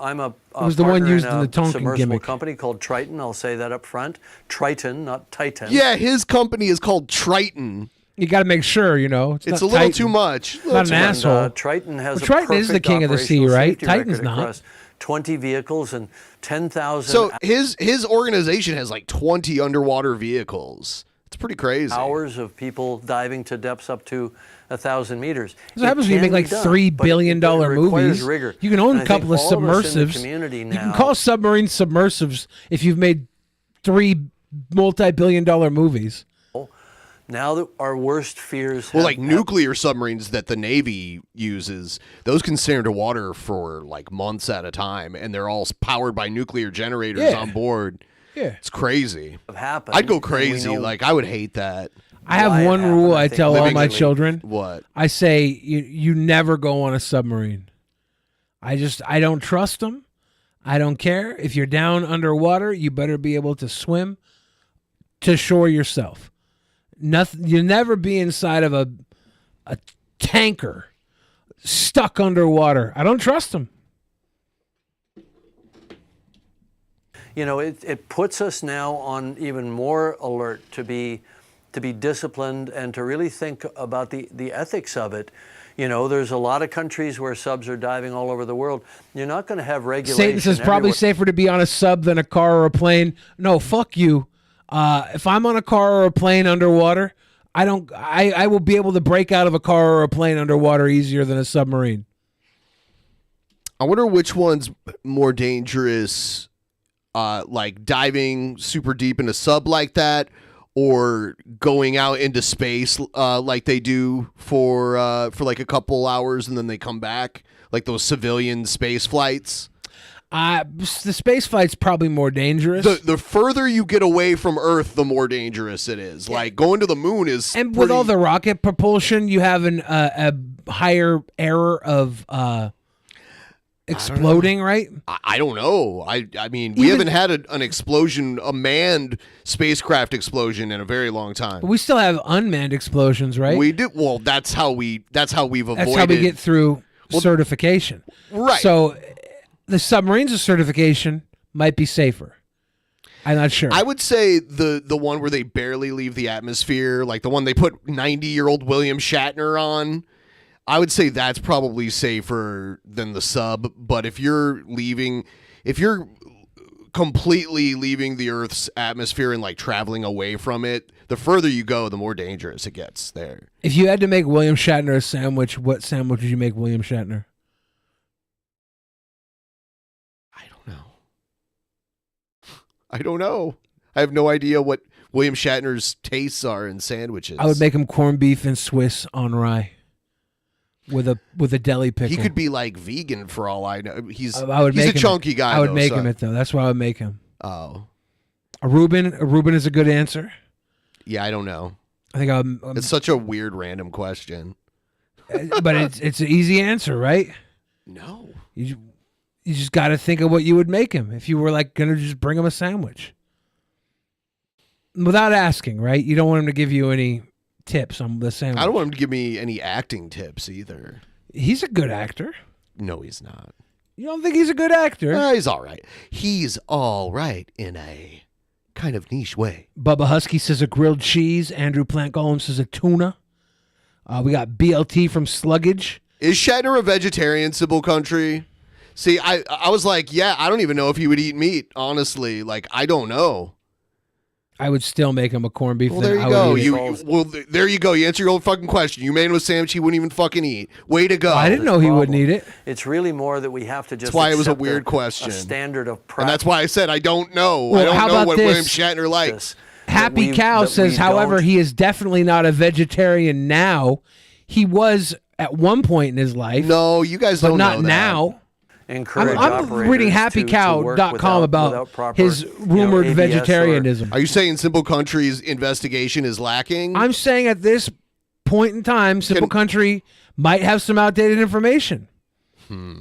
was the one partner used in in the Tonkin submersible gimmick. company called Triton. I'll say that up front. Triton, not Titan. Yeah, his company is called Triton. You got to make sure, you know. It's a little too much. Not an asshole. Triton has Triton is the king of the sea, right? Titan's not. Across 20 vehicles and 10,000. So his organization has like 20 underwater vehicles. It's pretty crazy. Hours of people diving to depths up to 1,000 meters. So that happens when you make like $3 billion movies. Rigor. You can own And a I couple think of all of us in the submersives. community You now- can call submarines submersives if you've made 3 multi-billion-dollar movies. Now that our worst fears Well, have like nuclear submarines that the Navy uses, those can stay underwater for like months at a time, and they're all powered by nuclear generators on board. Yeah. It's crazy. happened, I'd go and we crazy. know Like, I would hate that. I have one rule I tell all my children. What? I say, you never go on a submarine. I don't trust them. I don't care. If you're down underwater, you better be able to swim to shore yourself. Nothing. You'll never be inside of a tanker stuck underwater. I don't trust them. You know, it puts us now on even more alert to be disciplined and to really think about the ethics of it. You know, there's a lot of countries where subs are diving all over the world. You're not going to have regulation. Satan says probably safer to be on a sub than a car or a plane. No, fuck you. If I'm on a car or a plane underwater, I will be able to break out of a car or a plane underwater easier than a submarine. I wonder which one's more dangerous, like diving super deep in a sub like that, or going out into space like they do for like a couple hours and then they come back, like those civilian space flights. The space flight's probably more dangerous. The further you get away from Earth, the more dangerous it is. Like going to the moon is, and with all the rocket propulsion, you have a higher error of exploding, right? I don't know. I mean, we haven't had an explosion, a manned spacecraft explosion in a very long time. But we still have unmanned explosions, right? We do. Well, that's how we've avoided. That's how we get through certification. Right. So the submarines' certification might be safer. I'm not sure. I would say the one where they barely leave the atmosphere, like the one they put 90-year-old William Shatner on, I would say that's probably safer than the sub. But if you're completely leaving the Earth's atmosphere and like traveling away from it, the further you go, the more dangerous it gets there. If you had to make William Shatner a sandwich, what sandwich would you make William Shatner? I don't know. I have no idea what William Shatner's tastes are in sandwiches. I would make him corned beef and Swiss on rye with a deli pickle. He could be like vegan for all I know. He's I would he's make a him chunky guy. I would though, make so. him it though. That's what I would make him. Oh, A Reuben is a good answer. Yeah, I don't know. I think it's such a weird random question. But it's an easy answer, right? No. You just got to think of what you would make him if you were like going to just bring him a sandwich. Without asking, right? You don't want him to give you any tips on the sandwich. I don't want him to give me any acting tips either. He's a good actor. No, he's not. You don't think he's a good actor? He's all right. He's all right in a kind of niche way. Bubba Husky says a grilled cheese. Andrew Plant Golem says a tuna. We got BLT from Sluggage. Is Shatner a vegetarian, Sybil Country? See, I was like, yeah, I don't even know if he would eat meat, honestly. Like, I don't know. I would still make him a corned beef. Well, there you go. There you go. You answer your own fucking question. You made him a sandwich he wouldn't even fucking eat. Way to go. I didn't know he wouldn't eat it. It's really more that we have to just. That's why it was a accept weird question. A standard of practice. And that's why I said I don't know. Well, I don't how know about what this? William Shatner likes. Happy Cow says, however, he is definitely not a vegetarian now. He was at one point in his life. No, you guys but don't not know that. now. Encourage I'm reading happycow.com about his rumored vegetarianism. Are you saying Simple Country's investigation is lacking? I'm saying at this point in time, Simple Country might have some outdated information.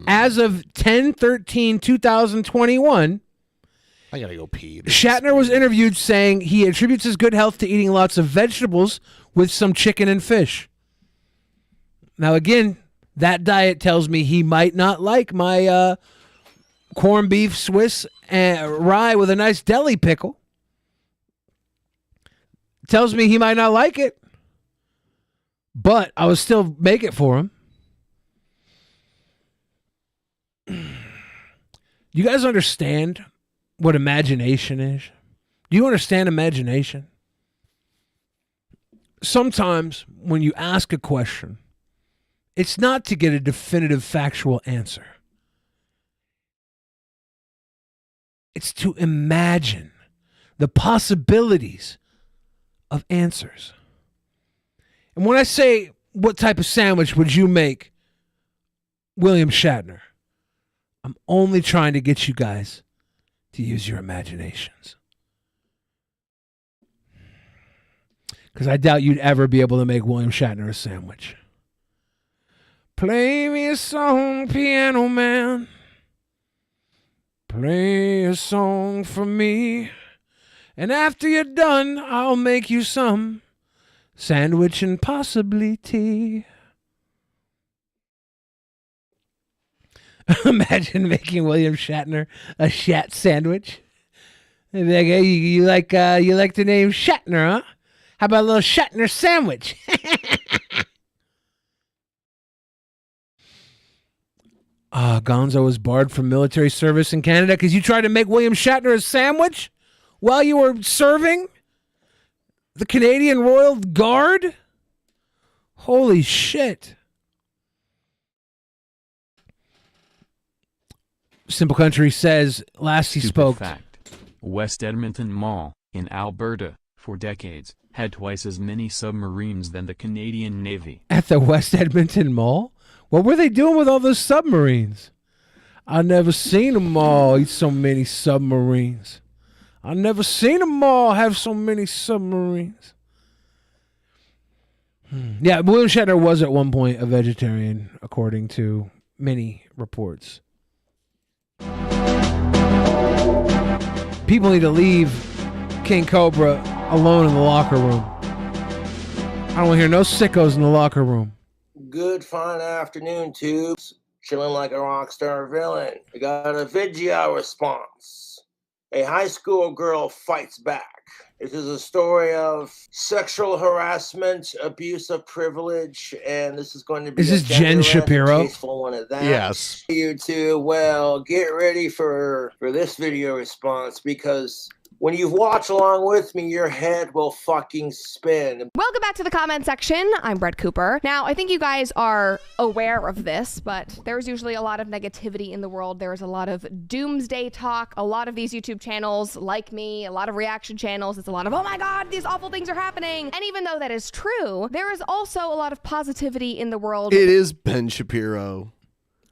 As of 10/13/2021, I gotta go pee. Shatner was interviewed saying he attributes his good health to eating lots of vegetables with some chicken and fish. Now, again, that diet tells me he might not like my corned beef Swiss and rye with a nice deli pickle. Tells me he might not like it, but I would still make it for him. You guys understand what imagination is? Do you understand imagination? Sometimes when you ask a question, it's not to get a definitive factual answer. It's to imagine the possibilities of answers. And when I say, what type of sandwich would you make, William Shatner? I'm only trying to get you guys to use your imaginations. Because I doubt you'd ever be able to make William Shatner a sandwich. Play me a song, piano man. Play a song for me, and after you're done, I'll make you some sandwich and possibly tea. Imagine making William Shatner a Shat sandwich. They'd be like, hey, you like the name Shatner, huh? How about a little Shatner sandwich? Gonzo was barred from military service in Canada because you tried to make William Shatner a sandwich while you were serving the Canadian Royal Guard? Holy shit. Simple Country says, last he spoke. Fact. West Edmonton Mall, in Alberta, for decades, had twice as many submarines than the Canadian Navy. At the West Edmonton Mall? What were they doing with all those submarines? I never seen them all eat so many submarines. I never seen them all have so many submarines. Yeah, William Shatner was at one point a vegetarian, according to many reports. People need to leave King Cobra alone in the locker room. I don't want to hear no sickos in the locker room. Good fine afternoon, tubes. Chilling like a rock star villain. We got a video response. A high school girl fights back. This is a story of sexual harassment, abuse of privilege, and this is going to be Is this Jen Shapiro? tasteful one of that. Yes. You two, well, get ready for this video response, because when you've watched along with me, your head will fucking spin. Welcome back to the comment section. I'm Brett Cooper. Now, I think you guys are aware of this, but there's usually a lot of negativity in the world. There's a lot of doomsday talk. A lot of these YouTube channels, like me, a lot of reaction channels, it's a lot of, oh my God, these awful things are happening. And even though that is true, there is also a lot of positivity in the world. It is Ben Shapiro.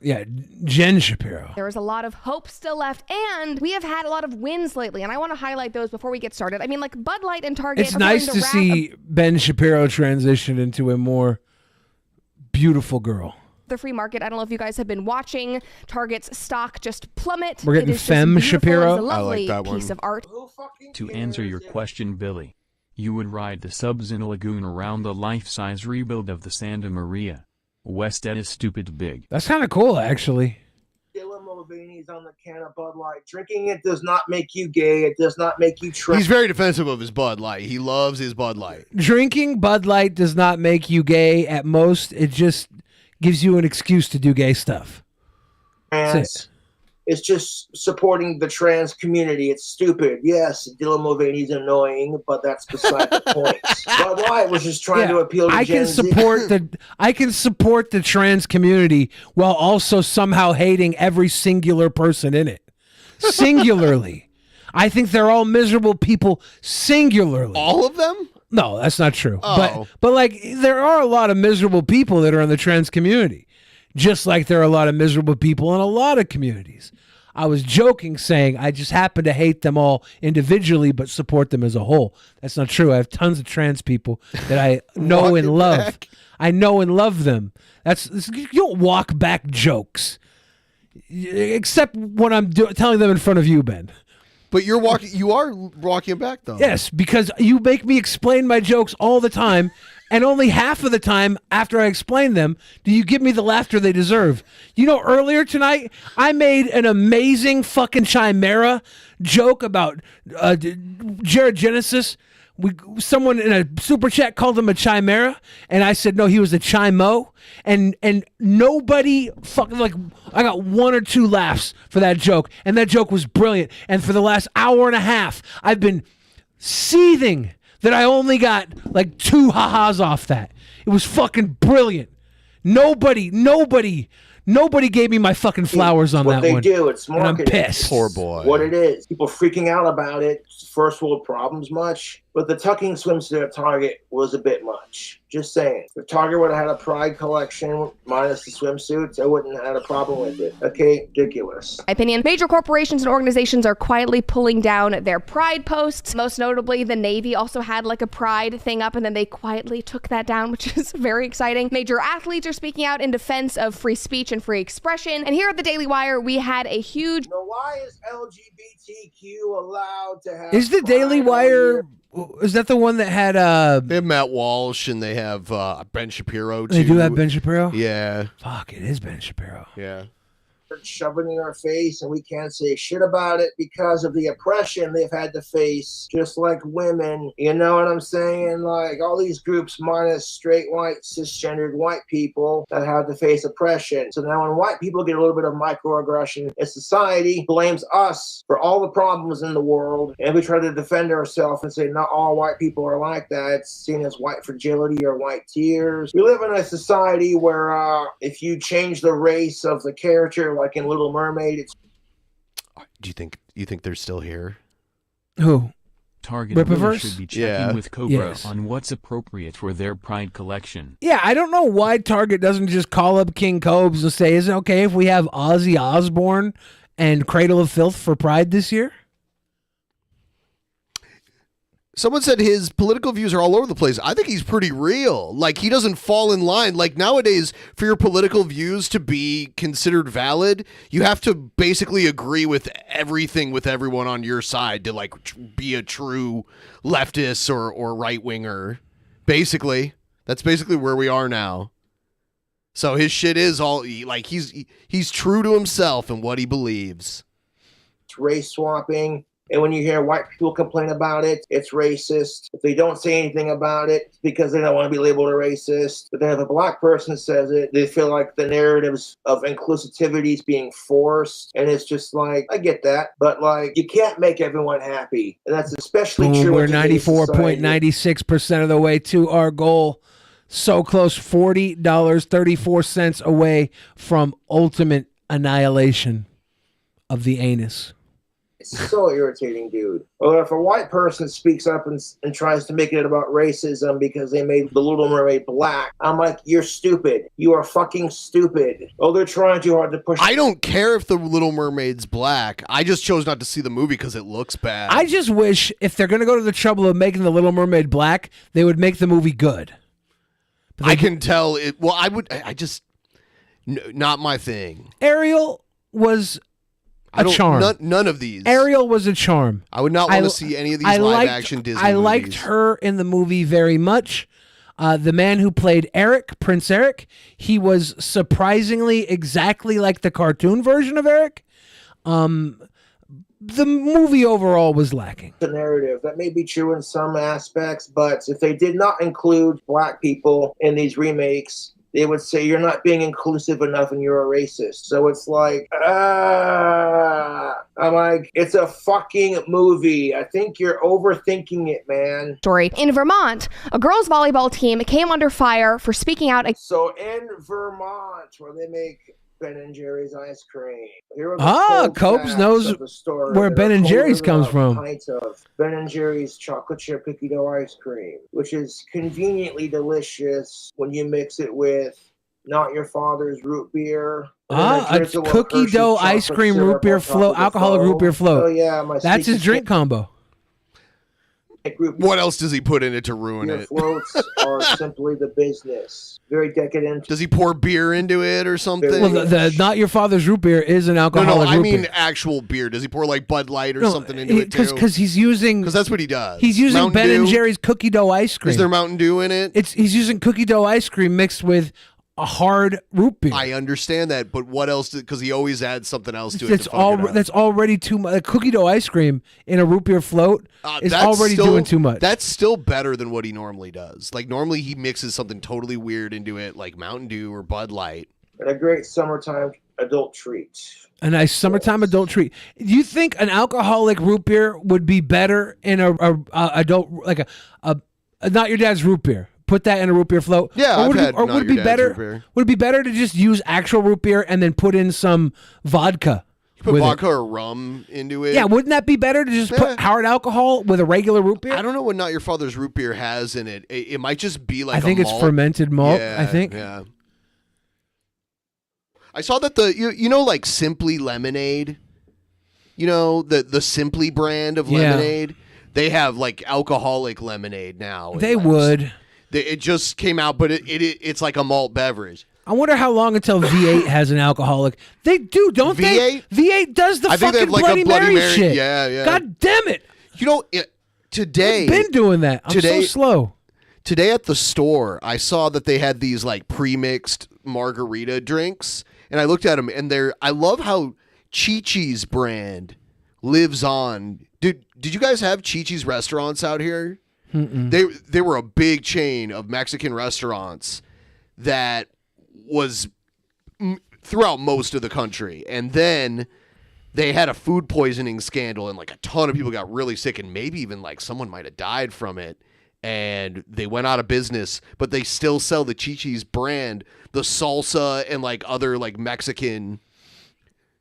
Yeah, Jen Shapiro. There is a lot of hope still left, and we have had a lot of wins lately, and I want to highlight those before we get started. I mean, like Bud Light and Target. It's nice to see Ben Shapiro transition into a more beautiful girl. The free market. I don't know if you guys have been watching. Target's stock just plummet. We're getting Femme Shapiro. I like that one. Piece of art. To answer your question, Billy, you would ride the subs in a lagoon around the life-size rebuild of the Santa Maria. West Ed is stupid big. That's kind of cool, actually. Dylan Mulvaney's on the can of Bud Light. Drinking it does not make you gay. It does not make you trans. He's very defensive of his Bud Light. He loves his Bud Light. Drinking Bud Light does not make you gay. At most, it just gives you an excuse to do gay stuff. That's it. It's just supporting the trans community. It's stupid. Yes, Dylan Mulvaney's annoying, but that's beside the point. Bud Light was just trying to appeal to Gen Z. I can support the trans community while also somehow hating every singular person in it. Singularly. I think they're all miserable people singularly. All of them? No, that's not true. Oh. But like there are a lot of miserable people that are in the trans community. Just like there are a lot of miserable people in a lot of communities. I was joking saying I just happen to hate them all individually but support them as a whole. That's not true. I have tons of trans people that I know and love. Back. I know and love them. You don't walk back jokes. Except when I'm telling them in front of you, Ben. But you are walking back though. Yes, because you make me explain my jokes all the time. And only half of the time after I explain them do you give me the laughter they deserve. You know, earlier tonight, I made an amazing fucking chimera joke about Jared Genesis. Someone in a super chat called him a chimera, and I said no, he was a chimo. And nobody fucking, like, I got one or two laughs for that joke, and that joke was brilliant. And for the last hour and a half, I've been seething that I only got like 2 ha-has off that. It was fucking brilliant. Nobody gave me my fucking flowers on that one. What they do, it's marketing. And I'm pissed. Poor boy. What it is. People freaking out about it. First world problems much. But the tucking swimsuit at Target was a bit much. Just saying. If Target would have had a Pride collection minus the swimsuits, I wouldn't have had a problem with it. Okay, ridiculous. My opinion, major corporations and organizations are quietly pulling down their Pride posts. Most notably, the Navy also had like a Pride thing up, and then they quietly took that down, which is very exciting. Major athletes are speaking out in defense of free speech and free expression. And here at the Daily Wire, we had a huge... Why is LGBTQ allowed to have... Is the Daily Wire... Is that the one that had... They have Matt Walsh and they have Ben Shapiro, too. They do have Ben Shapiro? Yeah. Fuck, it is Ben Shapiro. Yeah. Shoving in our face, and we can't say shit about it because of the oppression they've had to face, just like women. You know what I'm saying? Like all these groups minus straight white cisgendered white people that have to face oppression. So now when white people get a little bit of microaggression, society blames us for all the problems in the world, and we try to defend ourselves and say not all white people are like that. It's seen as white fragility or white tears. We live in a society where if you change the race of the character, like in Little Mermaid, it's... Do you think they're still here? Who? Target really Rippaverse? should be checking with Cobra Yes. on what's appropriate for their Pride collection. Yeah, I don't know why Target doesn't just call up King Cobes and say, is it okay if we have Ozzy Osbourne and Cradle of Filth for Pride this year? Someone said his political views are all over the place. I think he's pretty real. Like, he doesn't fall in line. Like, nowadays, for your political views to be considered valid, you have to basically agree with everything with everyone on your side to, like, be a true leftist or right-winger. Basically. That's basically where we are now. So his shit is all, like, he's true to himself and what he believes. race swapping. And when you hear white people complain about it, it's racist. If they don't say anything about it, it's because they don't want to be labeled a racist. But then if a black person says it, they feel like the narratives of inclusivity is being forced. And it's just like, I get that. But like, you can't make everyone happy. And that's especially true. We're 94.96% of the way to our goal. So close, $40.34 away from ultimate annihilation of the anus. It's so irritating, dude. Or if a white person speaks up and tries to make it about racism because they made The Little Mermaid black, I'm like, you're stupid. You are fucking stupid. Oh, they're trying too hard to push. I don't care if The Little Mermaid's black. I just chose not to see the movie because it looks bad. I just wish if they're going to go to the trouble of making The Little Mermaid black, they would make the movie good. I can tell it. Well, not my thing. Ariel was a charm. None of these. Ariel was a charm. I would not want to see any of these live-action Disney movies. I liked her in the movie very much. The man who played Eric, Prince Eric, he was surprisingly exactly like the cartoon version of Eric. The movie overall was lacking. The narrative that may be true in some aspects, but if they did not include black people in these remakes, they would say you're not being inclusive enough and you're a racist. So it's like, I'm like, it's a fucking movie. I think you're overthinking it, man. Story. In Vermont, a girls' volleyball team came under fire for speaking out. So in Vermont, where they make Ben & Jerry's ice cream. Copes knows where Ben & Jerry's comes from. Pints of Ben & Jerry's chocolate chip cookie dough ice cream, which is conveniently delicious when you mix it with Not Your Father's root beer. A cookie dough ice cream root beer float, alcoholic root beer float. Oh yeah, that's his drink combo. What else does he put in it to ruin Beer it? floats are simply the business. Very decadent. Does he pour beer into it or something? Well, the Not Your Father's root beer is an alcoholic I root mean beer. actual beer. Does he pour like Bud Light or something into it too? Because he's using... Because that's what he does. He's using Mountain Ben Dew? & Jerry's cookie dough ice cream. Is there Mountain Dew in it? He's using cookie dough ice cream mixed with a hard root beer. I understand that, but what else? Because he always adds something else to it. That's already too much. Cookie dough ice cream in a root beer float is already doing too much. That's still better than what he normally does. Like normally he mixes something totally weird into it, like Mountain Dew or Bud Light. And a great summertime adult treat. A nice summertime adult treat. Do you think an alcoholic root beer would be better in a adult, like a Not Your Dad's root beer? Put that in a root beer float. Yeah, would I've had it be better? Would it be better to just use actual root beer and then put in some vodka? Put vodka or rum into it. Yeah, wouldn't that be better to just put hard alcohol with a regular root beer? I don't know what Not Your Father's root beer has in it. It might just be like I think a it's malt. fermented malt, Yeah, I think. Yeah. I saw that like Simply Lemonade, the Simply brand of lemonade, they have like alcoholic lemonade now. They would. It just came out, but it's like a malt beverage. I wonder how long until V8 has an alcoholic. They do, don't they? V8 does the I think they fucking have like Bloody a Bloody Mary Mary. shit. Yeah. God damn it. Today. They've been doing that. I'm so slow. Today at the store, I saw that they had these like pre-mixed margarita drinks, and I looked at them, and I love how Chi-Chi's brand lives on. Did you guys have Chi-Chi's restaurants out here? Mm-mm. They were a big chain of Mexican restaurants that was throughout most of the country, and then they had a food poisoning scandal, and like a ton of people got really sick, and maybe even like someone might have died from it, and they went out of business, but they still sell the Chi-Chi's brand, the salsa and like other like Mexican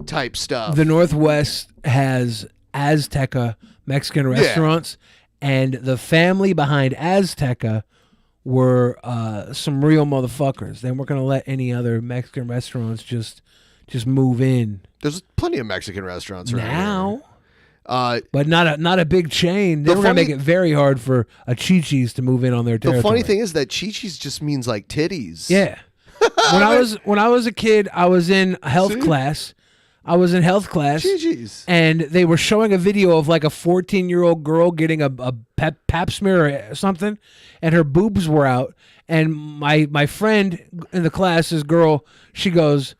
type stuff. The Northwest has Azteca Mexican restaurants, and the family behind Azteca were some real motherfuckers. They weren't going to let any other Mexican restaurants just move in. There's plenty of Mexican restaurants around now. But not a big chain. They were going to make it very hard for a Chi-Chi's to move in on their territory. The funny thing is that Chi-Chi's just means like titties. Yeah. When I was a kid, I was in health class. Chi-Chi's. And they were showing a video of like a 14-year-old girl getting a pap smear or something, and her boobs were out. And my friend in the class, this girl, she goes,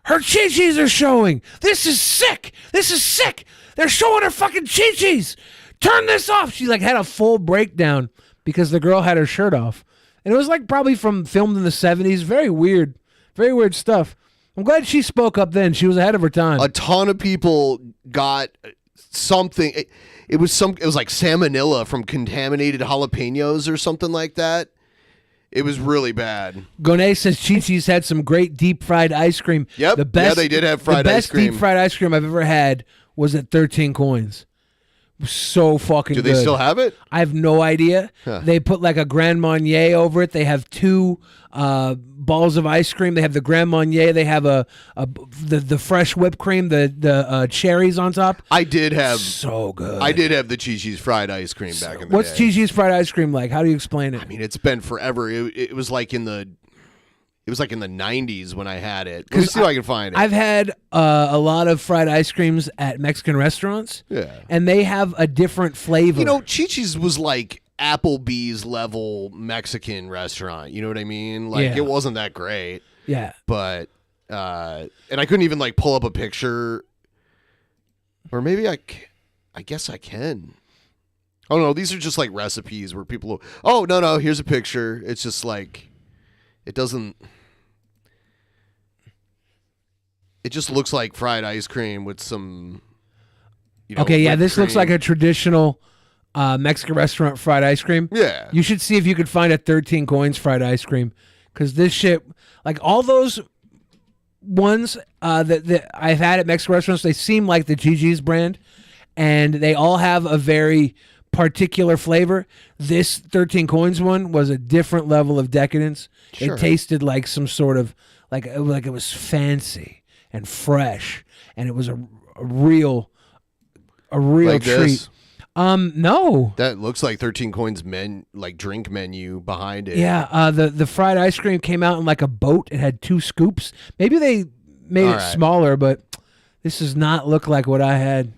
"Her Chi-Chi's are showing. This is sick. They're showing her fucking Chi-Chi's. Turn this off." She like had a full breakdown because the girl had her shirt off. And it was like probably filmed in the 70s. Very weird stuff. I'm glad she spoke up then. She was ahead of her time. A ton of people got something. It was like salmonella from contaminated jalapenos or something like that. It was really bad. Gonet says Chi-Chi's had some great deep fried ice cream. Yep. The best, they did have fried ice cream. The best deep fried ice cream I've ever had was at 13 Coins. So fucking good. Do they still have it? I have no idea. Huh. They put like a Grand Marnier over it. They have two balls of ice cream. They have the Grand Marnier. They have the fresh whipped cream, the cherries on top. I did have so good. I did have the Chi-Chi's fried ice cream back in the What's day. Chi-Chi's fried ice cream like? How do you explain it? I mean, it's been forever. It was like in the 90s when I had it. Let me see if I can find it. I've had a lot of fried ice creams at Mexican restaurants. Yeah. And they have a different flavor. You know, Chi-Chi's was like Applebee's level Mexican restaurant. You know what I mean? Like, it wasn't that great. Yeah. But, and I couldn't even like pull up a picture. Or maybe I guess I can. Oh, no, these are just like recipes where people, oh, no, here's a picture. It's just like, it doesn't. It just looks like fried ice cream with some, okay, yeah, this looks cream. like a traditional Mexican restaurant fried ice cream. Yeah. You should see if you could find a 13 Coins fried ice cream. Because this shit, like all those ones that I've had at Mexican restaurants, they seem like the Chi-Chi's brand. And they all have a very particular flavor. This 13 Coins one was a different level of decadence. Sure. It tasted like some sort of, like it was fancy and fresh, and it was a real Like treat. this? No. That looks like 13 Coins drink menu behind it. Yeah, the fried ice cream came out in like a boat. It had 2 scoops. Maybe they made All it right. smaller, but this does not look like what I had.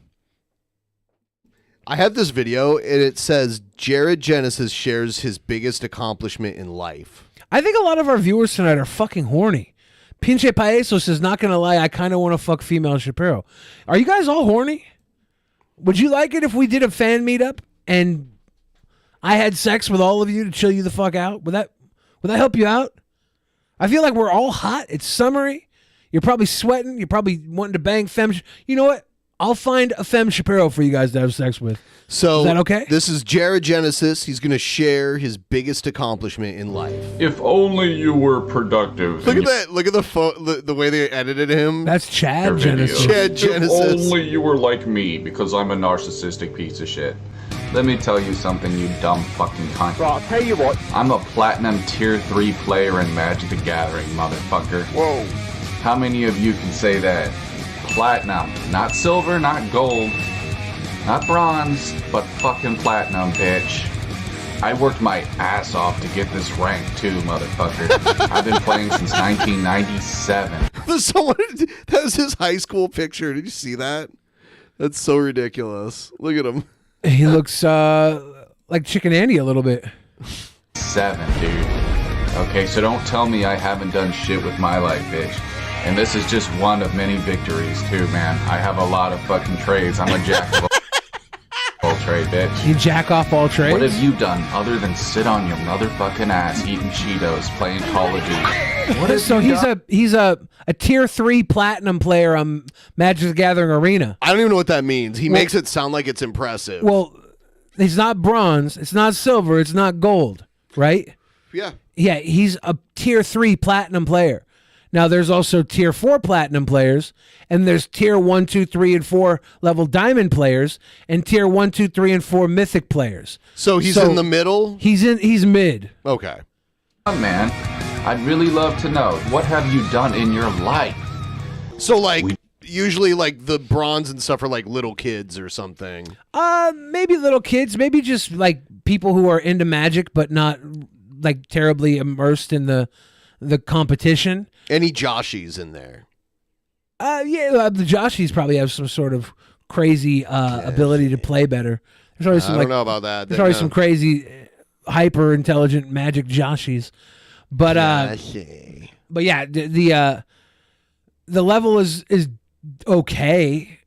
I have this video, and it says Jared Genesis shares his biggest accomplishment in life. I think a lot of our viewers tonight are fucking horny. Pinche Paeso says, not gonna lie, I kind of want to fuck female Shapiro. Are you guys all horny? Would you like it if we did a fan meetup and I had sex with all of you to chill you the fuck out? Would that help you out? I feel like we're all hot. It's summery. You're probably sweating. You're probably wanting to bang femme. You know what? I'll find a Femme Shapiro for you guys to have sex with. So is that okay? This is Jared Genesis. He's going to share his biggest accomplishment in life. If only you were productive. Look at that. Look at the way they edited him. That's Chad Genesis. Chad Genesis. If only you were like me, because I'm a narcissistic piece of shit. Let me tell you something, you dumb fucking cunt. Bro, I'll tell you what. I'm a platinum tier 3 player in Magic the Gathering, motherfucker. Whoa. How many of you can say that? Platinum. Not silver, not gold, not bronze, but fucking platinum, bitch. I worked my ass off to get this rank too, motherfucker. I've been playing since 1997. That was his high school picture. Did you see that? That's so ridiculous. Look at him. He looks like Chicken Andy a little bit. 7, dude. Okay, so don't tell me I haven't done shit with my life, bitch. And this is just one of many victories, too, man. I have a lot of fucking trades. I'm a jack of all trade, bitch. You jack off all trades? What have you done other than sit on your motherfucking ass eating Cheetos, playing Call of Duty? What have So you he's done? a tier 3 platinum player on Magic the Gathering Arena. I don't even know what that means. He makes it sound like it's impressive. Well, it's not bronze, it's not silver, it's not gold, right? Yeah. Yeah, he's a tier 3 platinum player. Now, there's also tier 4 platinum players, and there's tier 1, 2, 3, and 4 level diamond players, and tier 1, 2, 3, and 4 mythic players. So he's in the middle? He's mid. Okay. Man, I'd really love to know, what have you done in your life? So, like, usually, like, the bronze and stuff are, like, little kids or something. Maybe little kids, maybe just, like, people who are into Magic, but not, like, terribly immersed in the competition. Any Joshies in there? The Joshies probably have some sort of crazy ability to play better. There's always some, I don't know about that. There's always some crazy, hyper intelligent Magic Joshies, but yeah, the level is okay.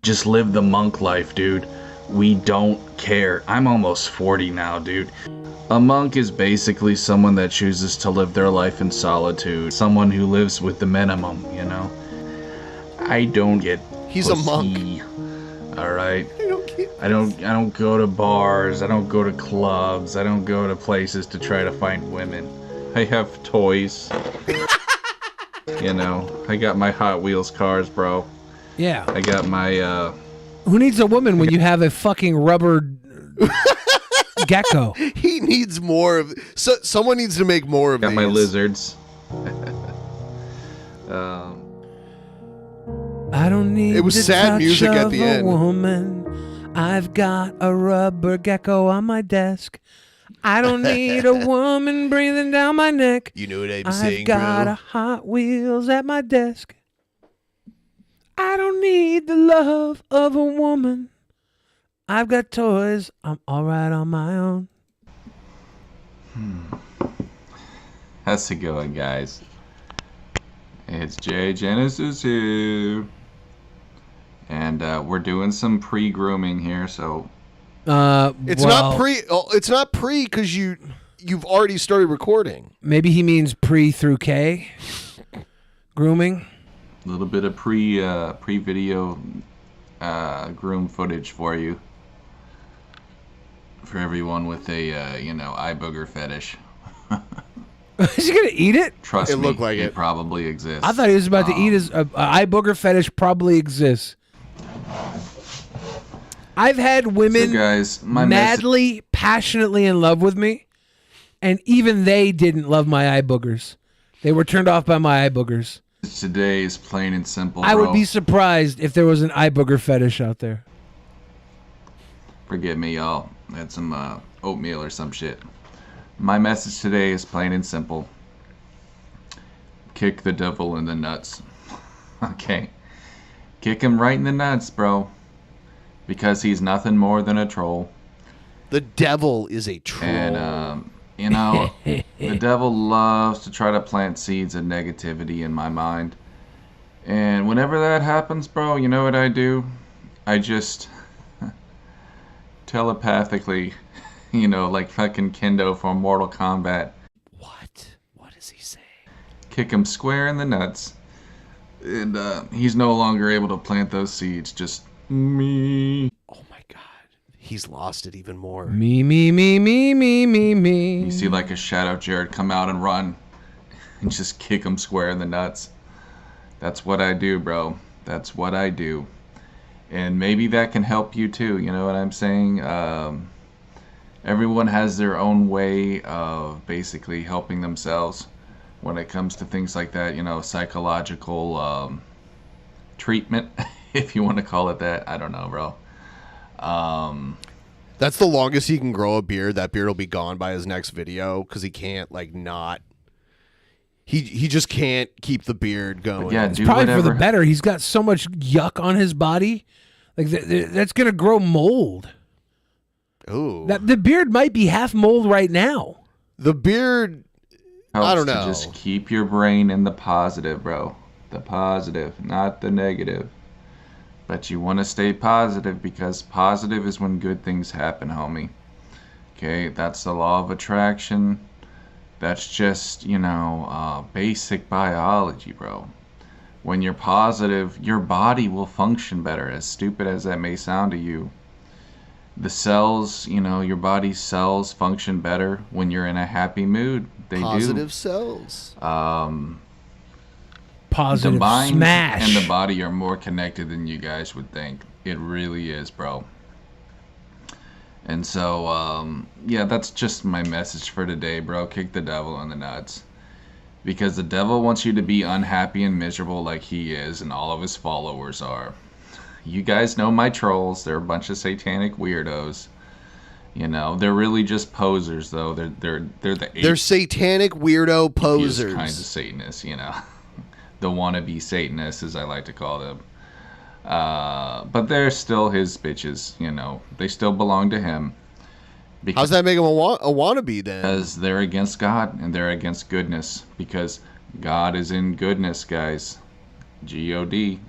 Just live the monk life, dude. We don't care. I'm almost 40 now, dude. A monk is basically someone that chooses to live their life in solitude. Someone who lives with the minimum, you know? I don't get He's pussy, a monk. All right? I don't go to bars. I don't go to clubs. I don't go to places to try to find women. I have toys. You know, I got my Hot Wheels cars, bro. Yeah. I got my Who needs a woman when you have a fucking rubber gecko? He needs more of. Someone needs to make more of. Got my these. lizards. I don't need. It was the sad touch music at of the a end. Woman. I've got a rubber gecko on my desk. I don't need a woman breathing down my neck. You know what I'm I've saying, got bro? a Hot Wheels at my desk. I don't need the love of a woman. I've got toys. I'm all right on my own. How's it going, guys? It's Jay Genesis here. And we're doing some pre-grooming here, so... It's not pre. It's not pre because you've already started recording. Maybe he means pre through K. Grooming. A little bit of pre-video groom footage for you. For everyone with a, eye booger fetish. Is he gonna eat it? Trust It me, looked like it. probably exists. I thought he was about to eat his eye booger fetish. Probably exists. I've had women So guys, my madly, passionately in love with me, and even they didn't love my eye boogers. They were turned off by my eye boogers. Today is plain and simple, I bro. would be surprised if there was an eye booger fetish out there. Forgive me, y'all. I had some oatmeal or some shit. My message today is plain and simple. Kick the devil in the nuts. Okay. Kick him right in the nuts, bro. Because he's nothing more than a troll. The devil is a troll. And, the devil loves to try to plant seeds of negativity in my mind. And whenever that happens, bro, you know what I do? I just telepathically, like fucking Kendo from Mortal Kombat. What does he say? Kick him square in the nuts. And he's no longer able to plant those seeds. Just me. He's lost it even more. Me. You see like a shadow Jared come out and run and just kick him square in the nuts. That's what I do, bro. That's what I do. And maybe that can help you too, you know what I'm saying? Everyone has their own way of basically helping themselves when it comes to things like that, you know, psychological treatment, if you want to call it that. I don't know, bro. That's the longest he can grow a beard. That beard will be gone by his next video because he can't like not. He just can't keep the beard going. Yeah, It's probably for the better. He's got so much yuck on his body, like that's gonna grow mold. Ooh, the beard might be half mold right now. The beard, I don't helps to know. just keep your brain in the positive, bro. The positive, not the negative. But you want to stay positive because positive is when good things happen, homie. Okay, that's the law of attraction. That's just, you know, basic biology, bro. When you're positive, your body will function better, as stupid as that may sound to you. The cells, you know, your body's cells function better when you're in a happy mood. They Positive do. cells. Positive the mind smash. and the body are more connected than you guys would think. It really is, bro. And so, yeah, that's just my message for today, bro. Kick the devil in the nuts. Because the devil wants you to be unhappy and miserable like he is and all of his followers are. You guys know my trolls. They're a bunch of satanic weirdos. You know, they're really just posers, though. They're satanic weirdo posers. Kinds of Satanists, you know. The wannabe Satanists, as I like to call them. But they're still his bitches, you know. They still belong to him. How's that make him a wannabe then? Because they're against God and they're against goodness. Because God is in goodness, guys. G-O-D.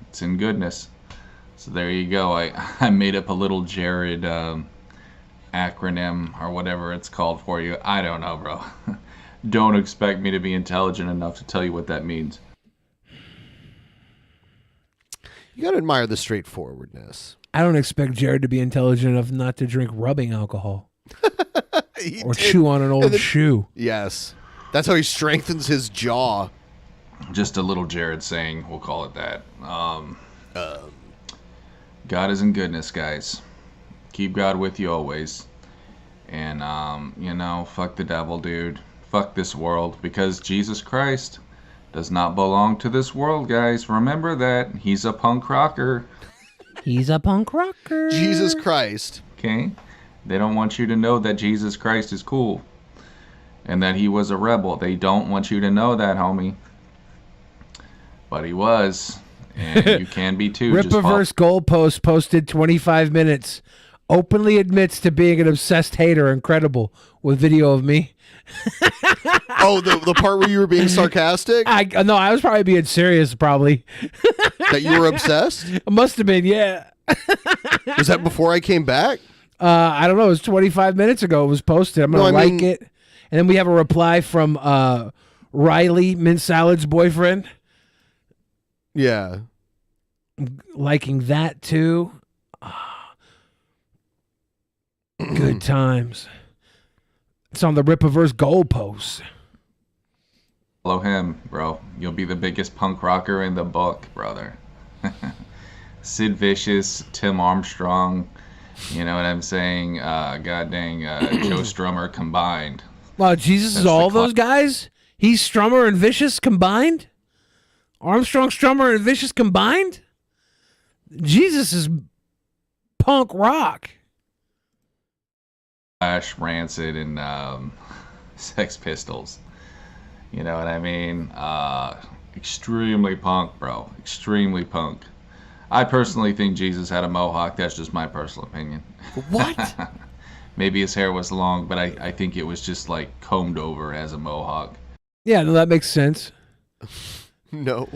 It's in goodness. So there you go. I made up a little Jared acronym or whatever it's called for you. I don't know, bro. Don't expect me to be intelligent enough to tell you what that means. You gotta admire the straightforwardness. I don't expect Jared to be intelligent enough not to drink rubbing alcohol or chew on an old shoe. Yes, that's how he strengthens his jaw. Just a little Jared saying, we'll call it that. God is in goodness, guys. Keep God with you always. And, you know, fuck the devil, dude. Fuck this world. Because Jesus Christ does not belong to this world, guys. Remember that. He's a punk rocker. He's a punk rocker. Jesus Christ. Okay? They don't want you to know that Jesus Christ is cool. And that he was a rebel. They don't want you to know that, homie. But he was. And you can be too. Rip-A-Verse Goalpost posted 25 minutes. Openly admits to being an obsessed hater. Incredible. With video of me. Oh, the part where you were being sarcastic? No, I was probably being serious, probably. That you were obsessed? It must have been, yeah. Was that before I came back? I don't know. It was 25 minutes ago. It was posted. I'm going to like it. And then we have a reply from Riley, Mint Salad's boyfriend. Yeah. Liking that, too. Good times. It's on the Rip-A-Verse Goalpost. Follow him, bro. You'll be the biggest punk rocker in the book, brother. Sid Vicious, Tim Armstrong, you know what I'm saying? God dang, Joe Strummer combined. Wow, Jesus is all those guys? He's Strummer and Vicious combined? Armstrong, Strummer, and Vicious combined? Jesus is punk rock. Slash, Rancid, and Sex Pistols. You know what I mean? Extremely punk, bro. Extremely punk. I personally think Jesus had a mohawk. That's just my personal opinion. What? Maybe his hair was long, but I think it was just like combed over as a mohawk. Yeah, no, that makes sense. No.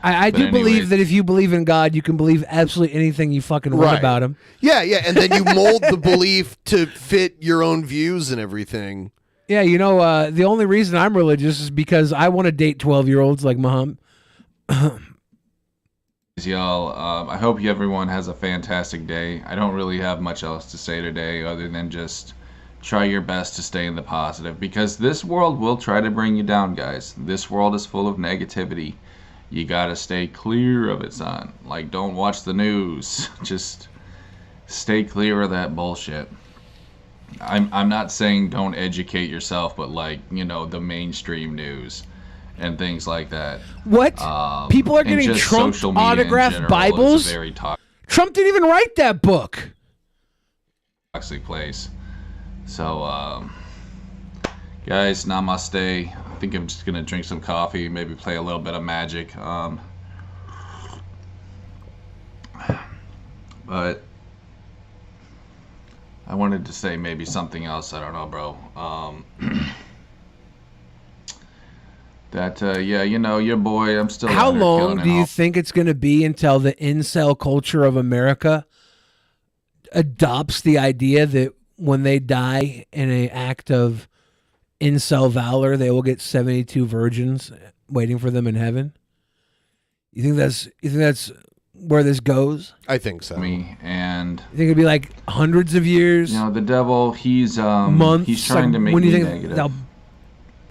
I do believe that if you believe in God, you can believe absolutely anything you fucking read about him. Yeah, yeah, and then you mold the belief to fit your own views and everything. Yeah, you know, the only reason I'm religious is because I want to date 12-year-olds like Muhammad. Y'all, I hope everyone has a fantastic day. I don't really have much else to say today other than just try your best to stay in the positive, because this world will try to bring you down, guys. This world is full of negativity. You gotta stay clear of it, son. Like, don't watch the news. Just stay clear of that bullshit. I'm not saying don't educate yourself, but like, you know, the mainstream news and things like that. What? People are and getting just Trump social media in autographed general Bibles? is a very Trump didn't even write that book. toxic place. So, guys, namaste. I think I'm just gonna drink some coffee, maybe play a little bit of Magic. But I wanted to say maybe something else. I don't know, bro. Yeah, you know, your boy, I'm still How out here long killing do it you all. think it's going to be until the incel culture of America adopts the idea that when they die in an act of incel valor, they will get 72 virgins waiting for them in heaven? You think that's where this goes? I think so. And you think it'd be like hundreds of years? You know, the devil, he's Months? he's trying Like, to make when do me you think negative. they'll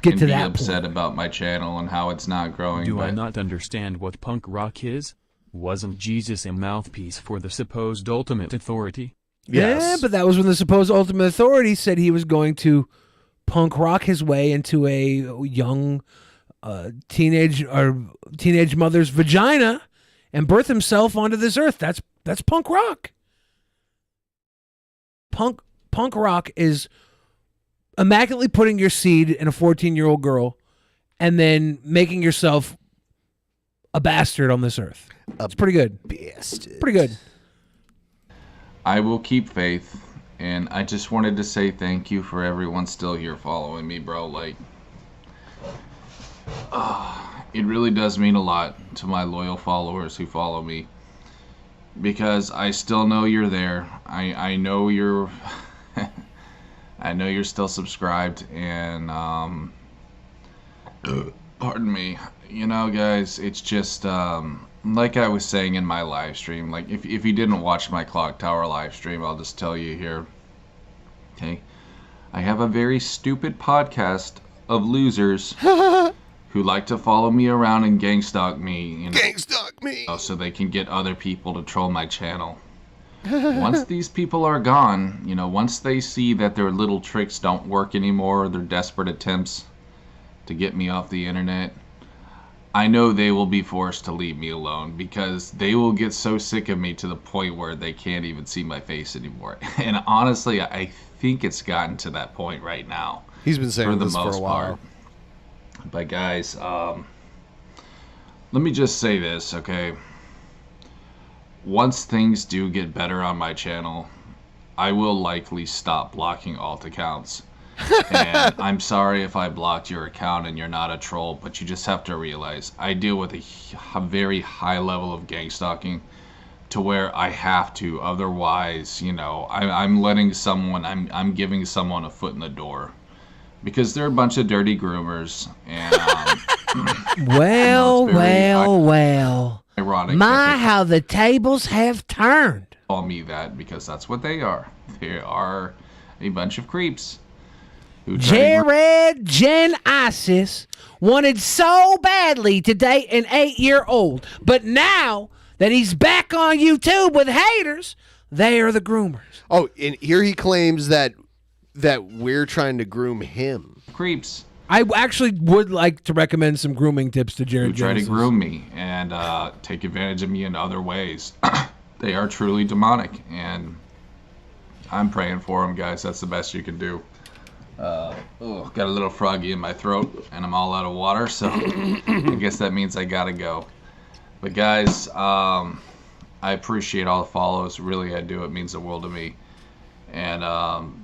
get and to be that upset about my channel and how it's not growing. Do I but not understand what punk rock is? Wasn't Jesus a mouthpiece for the supposed ultimate authority? Yeah, but that was when the supposed ultimate authority said he was going to punk rock his way into a young teenage mother's vagina and birth himself onto this earth. That's punk rock. Punk rock is immaculately putting your seed in a 14-year-old girl and then making yourself a bastard on this earth. It's pretty good. Bastard. Pretty good. I will keep faith, and I just wanted to say thank you for everyone still here following me, bro. Like, it really does mean a lot to my loyal followers who follow me, because I still know you're there. I know you're I know you're still subscribed, and pardon me, you know, guys, it's just like I was saying in my live stream, like if you didn't watch my Clock Tower live stream, I'll just tell you here, okay, I have a very stupid podcast of losers who like to follow me around and gang stalk me, you know, so they can get other people to troll my channel. Once these people are gone, you know, once they see that their little tricks don't work anymore, their desperate attempts to get me off the internet, I know they will be forced to leave me alone, because they will get so sick of me to the point where they can't even see my face anymore. And honestly, I think it's gotten to that point right now. He's been saying for the this for most a while. part. But guys, let me just say this, okay? Once things do get better on my channel, I will likely stop blocking alt accounts. And I'm sorry if I blocked your account and you're not a troll, but you just have to realize I deal with a very high level of gang stalking to where I have to. Otherwise, you know, I'm letting someone, I'm giving someone a foot in the door, because they're a bunch of dirty groomers. And Well, ironic that My, they how the tables have turned. call me that, because that's what they are. They are a bunch of creeps. Who try to Jared Jen Isis wanted so badly to date an 8-year-old, but now that he's back on YouTube with haters, they are the groomers. Oh, and here he claims that we're trying to groom him. Creeps. I actually would like to recommend some grooming tips to Jared who try to Genesis. groom me and take advantage of me in other ways. They are truly demonic, and I'm praying for them, guys. That's the best you can do. Got a little froggy in my throat, and I'm all out of water, so I guess that means I gotta go. But guys, I appreciate all the follows. Really, I do. It means the world to me. And,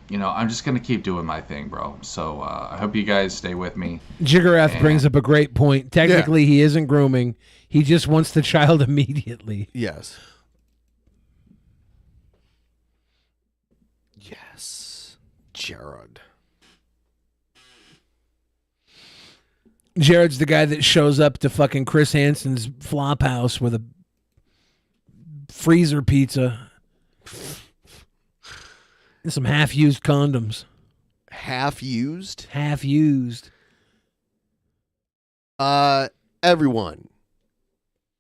you know, I'm just going to keep doing my thing, bro. So I hope you guys stay with me. Jiggerath brings up a great point. Technically, he isn't grooming. He just wants the child immediately. Yes. Yes. Jared. Jared's the guy that shows up to fucking Chris Hansen's flop house with a freezer pizza, and some half-used condoms. Half-used? Half-used. Everyone,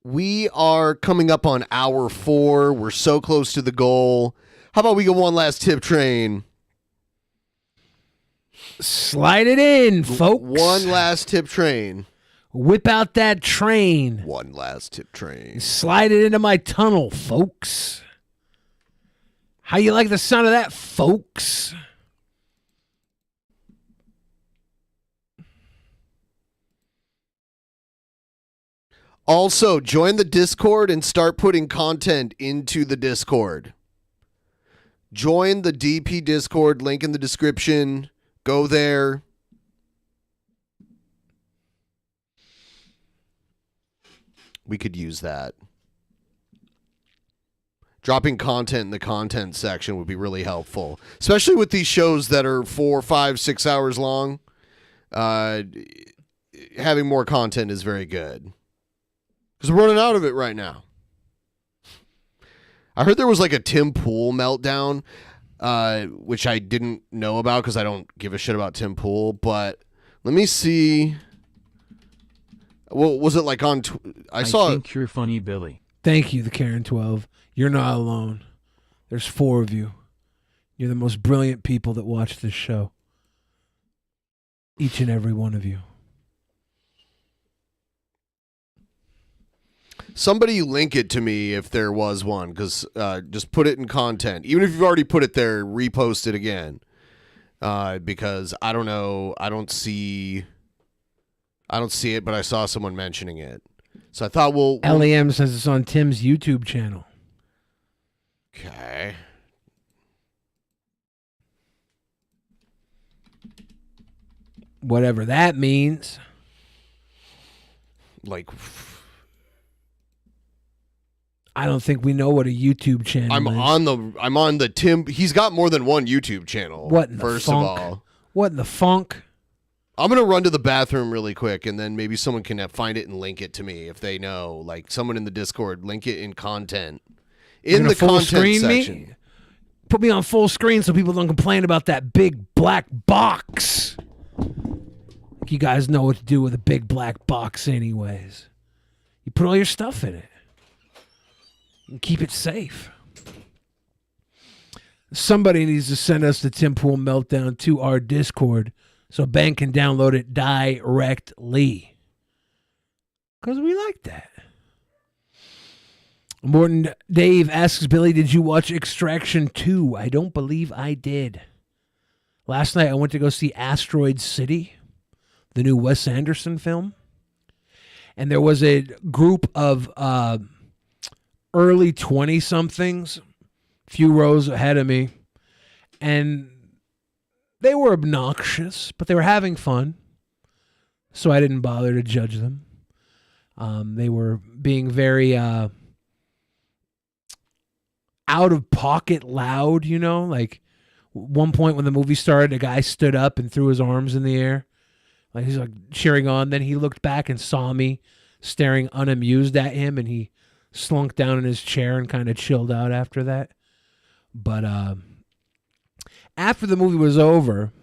we are coming up on hour 4. We're so close to the goal. How about we go one last tip train? Slide it in, folks. One last tip train. Whip out that train. One last tip train. Slide it into my tunnel, folks. How you like the sound of that, folks? Also, join the Discord and start putting content into the Discord. Join the DP Discord, link in the description. Go there. We could use that. Dropping content in the content section would be really helpful, especially with these shows that are 4, 5, 6 hours long. Having more content is very good. Because we're running out of it right now. I heard there was like a Tim Pool meltdown, which I didn't know about because I don't give a shit about Tim Pool. But let me see. Well, was it like on... I think you're funny, Billy. Thank you, the Karen 12. You're not alone. There's 4 of you. You're the most brilliant people that watch this show. Each and every one of you. Somebody link it to me if there was one, because just put it in content. Even if you've already put it there, repost it again. Because I don't know, I don't see it, but I saw someone mentioning it. So I thought LEM says it's on Tim's YouTube channel. Okay. Whatever that means. Like... I don't think we know what a YouTube channel I'm on the Tim. He's got more than one YouTube channel. What in the first funk? of all? What in the funk? I'm gonna run to the bathroom really quick, and then maybe someone can find it and link it to me if they know. Like someone in the Discord, link it in content. In the full content screen section. Me? Put me on full screen so people don't complain about that big black box. You guys know what to do with a big black box anyways. You put all your stuff in it. And keep it safe. Somebody needs to send us the Tim Pool Meltdown to our Discord so Ben can download it directly. Because we like that. Morton Dave asks Billy, did you watch Extraction 2? I don't believe I did. Last night I went to go see Asteroid City, the new Wes Anderson film. And there was a group of... early 20-somethings, few rows ahead of me, and they were obnoxious, but they were having fun, so I didn't bother to judge them. They were being very out-of-pocket loud, you know? Like, one point when the movie started, a guy stood up and threw his arms in the air. Like, he's like cheering on. Then he looked back and saw me staring unamused at him, and he slunk down in his chair and kind of chilled out after that. But after the movie was over,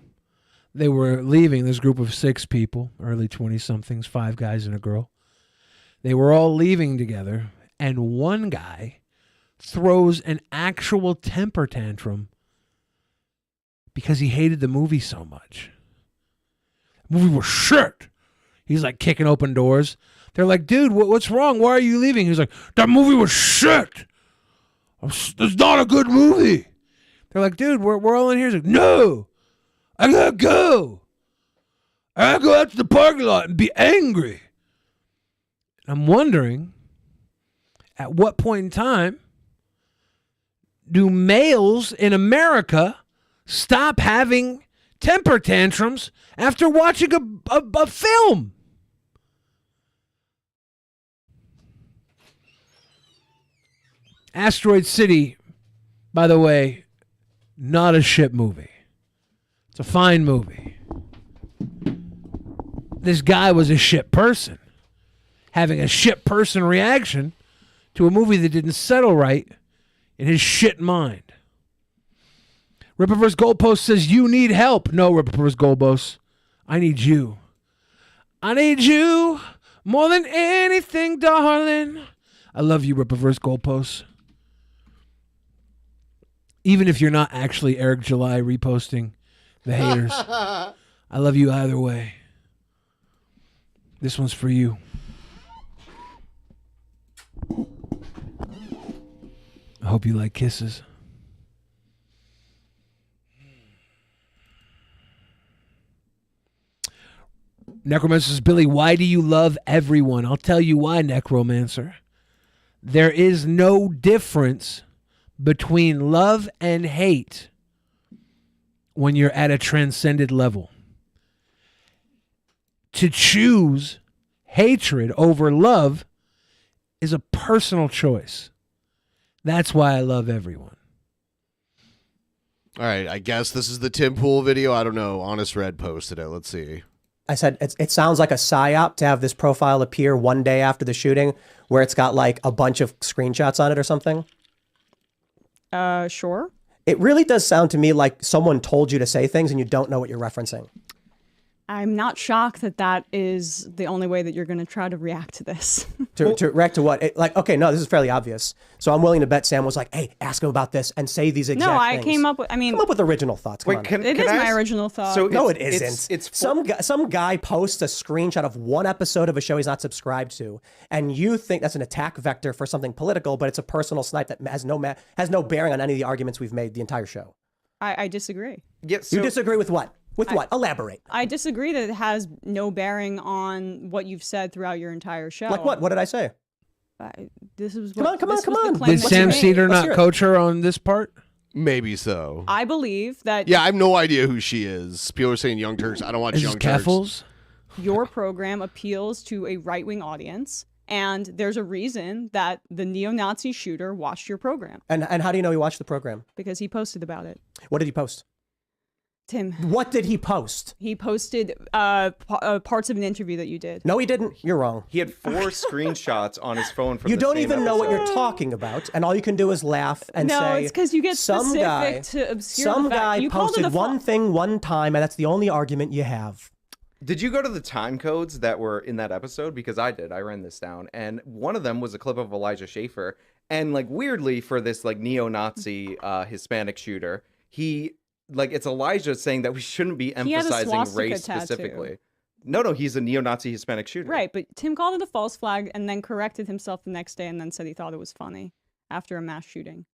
they were leaving, this group of 6 people, early 20-somethings, 5 guys and a girl. They were all leaving together, and one guy throws an actual temper tantrum because he hated the movie so much. The movie was shit. He's like kicking open doors. They're like, dude, what's wrong? Why are you leaving? He's like, that movie was shit. It's not a good movie. They're like, dude, we're all in here. He's like, no, I gotta go. I gotta go out to the parking lot and be angry. I'm wondering, at what point in time do males in America stop having temper tantrums after watching a film? Asteroid City, by the way, not a shit movie. It's a fine movie. This guy was a shit person, having a shit person reaction to a movie that didn't settle right in his shit mind. Ripper vs. Goalpost says, you need help. No, Ripper vs. Goalpost. I need you. I need you more than anything, darling. I love you, Ripper vs. Goalpost. Even if you're not actually Eric July reposting the haters. I love you either way. This one's for you. I hope you like kisses. Necromancer says, Billy, why do you love everyone? I'll tell you why, Necromancer. There is no difference between love and hate when you're at a transcended level. To choose hatred over love is a personal choice. That's why I love everyone. All right, I guess this is the Tim Pool video. I don't know. Honest Red posted it. Let's see. I said, it sounds like a psyop to have this profile appear one day after the shooting where it's got like a bunch of screenshots on it or something. Sure. It really does sound to me like someone told you to say things and you don't know what you're referencing. I'm not shocked that that is the only way that you're going to try to react to this. To react to what? Okay, no, this is fairly obvious. So I'm willing to bet Sam was like, hey, ask him about this and say these exact things. No, I came up with, come up with original thoughts. Come on. It is my original thought. So no, it isn't. It's some guy posts a screenshot of one episode of a show he's not subscribed to, and you think that's an attack vector for something political, but it's a personal snipe that has no bearing on any of the arguments we've made the entire show. I disagree. Yes. You disagree with what? With what? Elaborate. I disagree that it has no bearing on what you've said throughout your entire show. Like what? What did I say? This is come on. Did Sam Cedar not coach her on this part? Maybe so. I believe that. Yeah, I have no idea who she is. People are saying Young Turks. I don't watch Young Turks. Your program appeals to a right-wing audience, and there's a reason that the neo-Nazi shooter watched your program. And how do you know he watched the program? Because he posted about it. What did he post? Tim. What did he post? He posted parts of an interview that you did. No, he didn't. You're wrong. He had 4 screenshots on his phone from you the don't same even know what episode. you're talking about, and all you can do is laugh and say, no, it's because you get specific to obscure some the fact. guy You called it posted one thing one time, and that's the only argument you have. Did you go to the time codes that were in that episode? Because I did. I ran this down, and one of them was a clip of Elijah Schaefer, and like weirdly for this like neo-Nazi Hispanic shooter, it's Elijah saying that we shouldn't be emphasizing race specifically. No, he's a neo-Nazi Hispanic shooter. Right, but Tim called it a false flag and then corrected himself the next day and then said he thought it was funny after a mass shooting.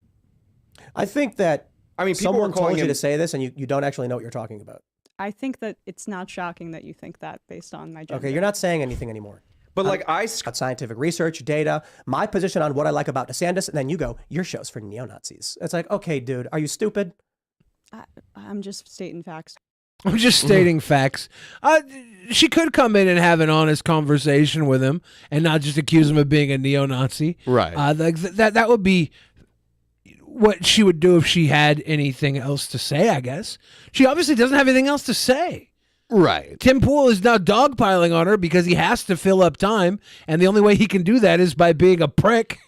I think that people someone were calling told you him... to say this and you don't actually know what you're talking about. I think that it's not shocking that you think that based on my gender. Okay, you're not saying anything anymore. But got scientific research, data, my position on what I like about DeSantis, and then you go, your show's for neo-Nazis. It's like, okay, dude, are you stupid? I'm just stating facts. I'm just stating facts. She could come in and have an honest conversation with him and not just accuse him of being a neo-Nazi. Right. That would be what she would do if she had anything else to say, I guess. She obviously doesn't have anything else to say. Right. Tim Pool is now dogpiling on her because he has to fill up time, and the only way he can do that is by being a prick.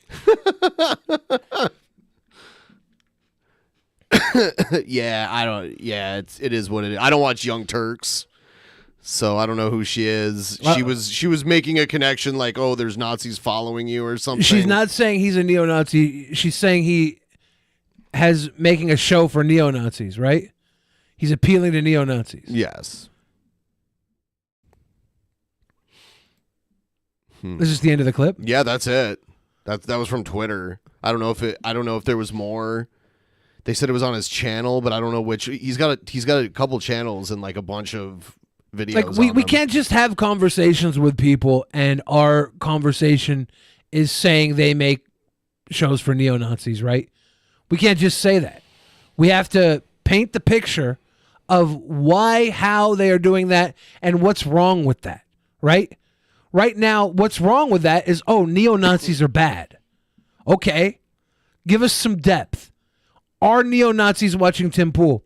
It is what it is. I don't watch Young Turks, so I don't know who she is. She was making a connection like, oh, there's Nazis following you or something. She's not saying he's a neo-Nazi. She's saying he has making a show for neo-Nazis, right? He's appealing to neo-Nazis. Yes. This is the end of the clip? Yeah, that's it. That was from Twitter. I don't know if there was more. They said it was on his channel, but I don't know which. He's got a couple channels and like a bunch of videos. Like we can't just have conversations with people and our conversation is saying they make shows for neo-Nazis, right? We can't just say that. We have to paint the picture of why, how they are doing that and what's wrong with that, right? Right now, what's wrong with that is, neo-Nazis are bad. Okay, give us some depth. Are neo-Nazis watching Tim Pool?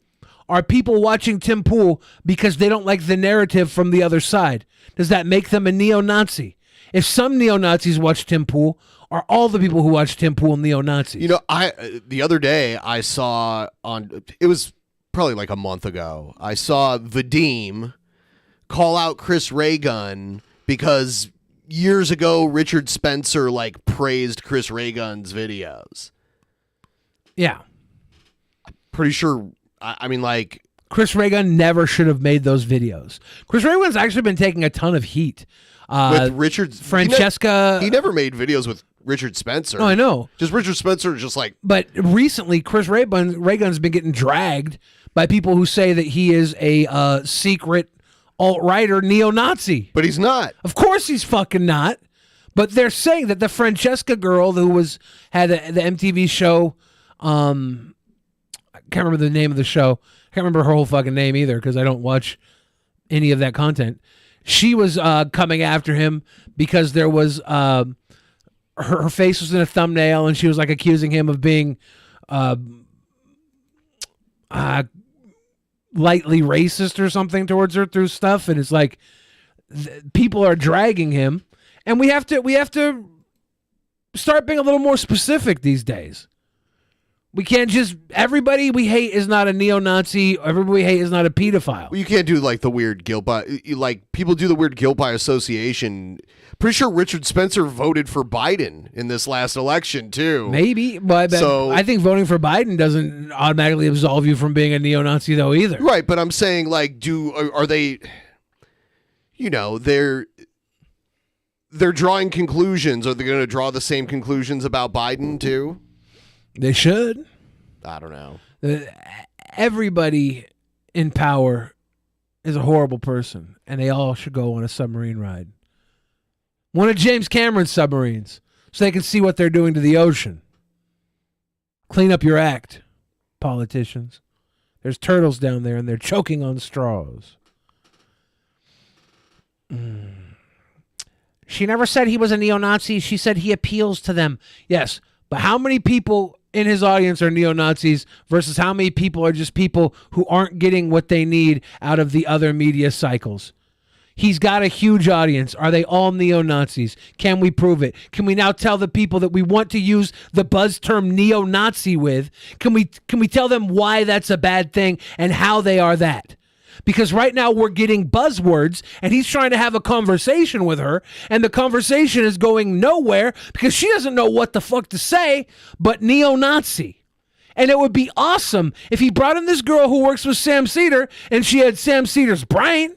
Are people watching Tim Pool because they don't like the narrative from the other side? Does that make them a neo-Nazi? If some neo-Nazis watch Tim Pool, are all the people who watch Tim Pool neo-Nazis. You know, the other day I saw it was probably like a month ago. I saw Vadim call out Chris Ray Gun because years ago Richard Spencer like praised Chris Ray Gun's videos. Yeah. Pretty sure. I mean, like, Chris Ray Gun never should have made those videos. Chris Ray Gun's actually been taking a ton of heat. With Richard Francesca. He never made videos with Richard Spencer. No, I know. Just Richard Spencer, just like. But recently, Chris Ray Gun's been getting dragged by people who say that he is a secret alt-righter neo-Nazi. But he's not. Of course he's fucking not. But they're saying that the Francesca girl who had the MTV show, I can't remember the name of the show. I can't remember her whole fucking name either because I don't watch any of that content. She was coming after him because there was her face was in a thumbnail and she was like accusing him of being lightly racist or something towards her through stuff, and it's like people are dragging him, and we have to start being a little more specific these days. We can't just everybody we hate is not a neo-Nazi. Everybody we hate is not a pedophile. Well, you can't do like the weird guilt by like people do the weird guilt by association. Pretty sure Richard Spencer voted for Biden in this last election too. Maybe, but So- I think voting for Biden doesn't automatically absolve you from being a neo-Nazi though either. Right, but I'm saying like, are they? You know, they're drawing conclusions. Are they going to draw the same conclusions about Biden too? They should. I don't know. Everybody in power is a horrible person, and they all should go on a submarine ride. One of James Cameron's submarines, so they can see what they're doing to the ocean. Clean up your act, politicians. There's turtles down there, and they're choking on straws. She never said he was a neo-Nazi. She said he appeals to them. Yes, but how many people in his audience are neo-Nazis versus how many people are just people who aren't getting what they need out of the other media cycles? He's got a huge audience. Are they all neo-Nazis? Can we prove it? Can we now tell the people that we want to use the buzz term neo-Nazi with, can we tell them why that's a bad thing and how they are that? Because right now we're getting buzzwords and he's trying to have a conversation with her and the conversation is going nowhere because she doesn't know what the fuck to say but neo-Nazi. And it would be awesome if he brought in this girl who works with Sam Cedar and she had Sam Cedar's brain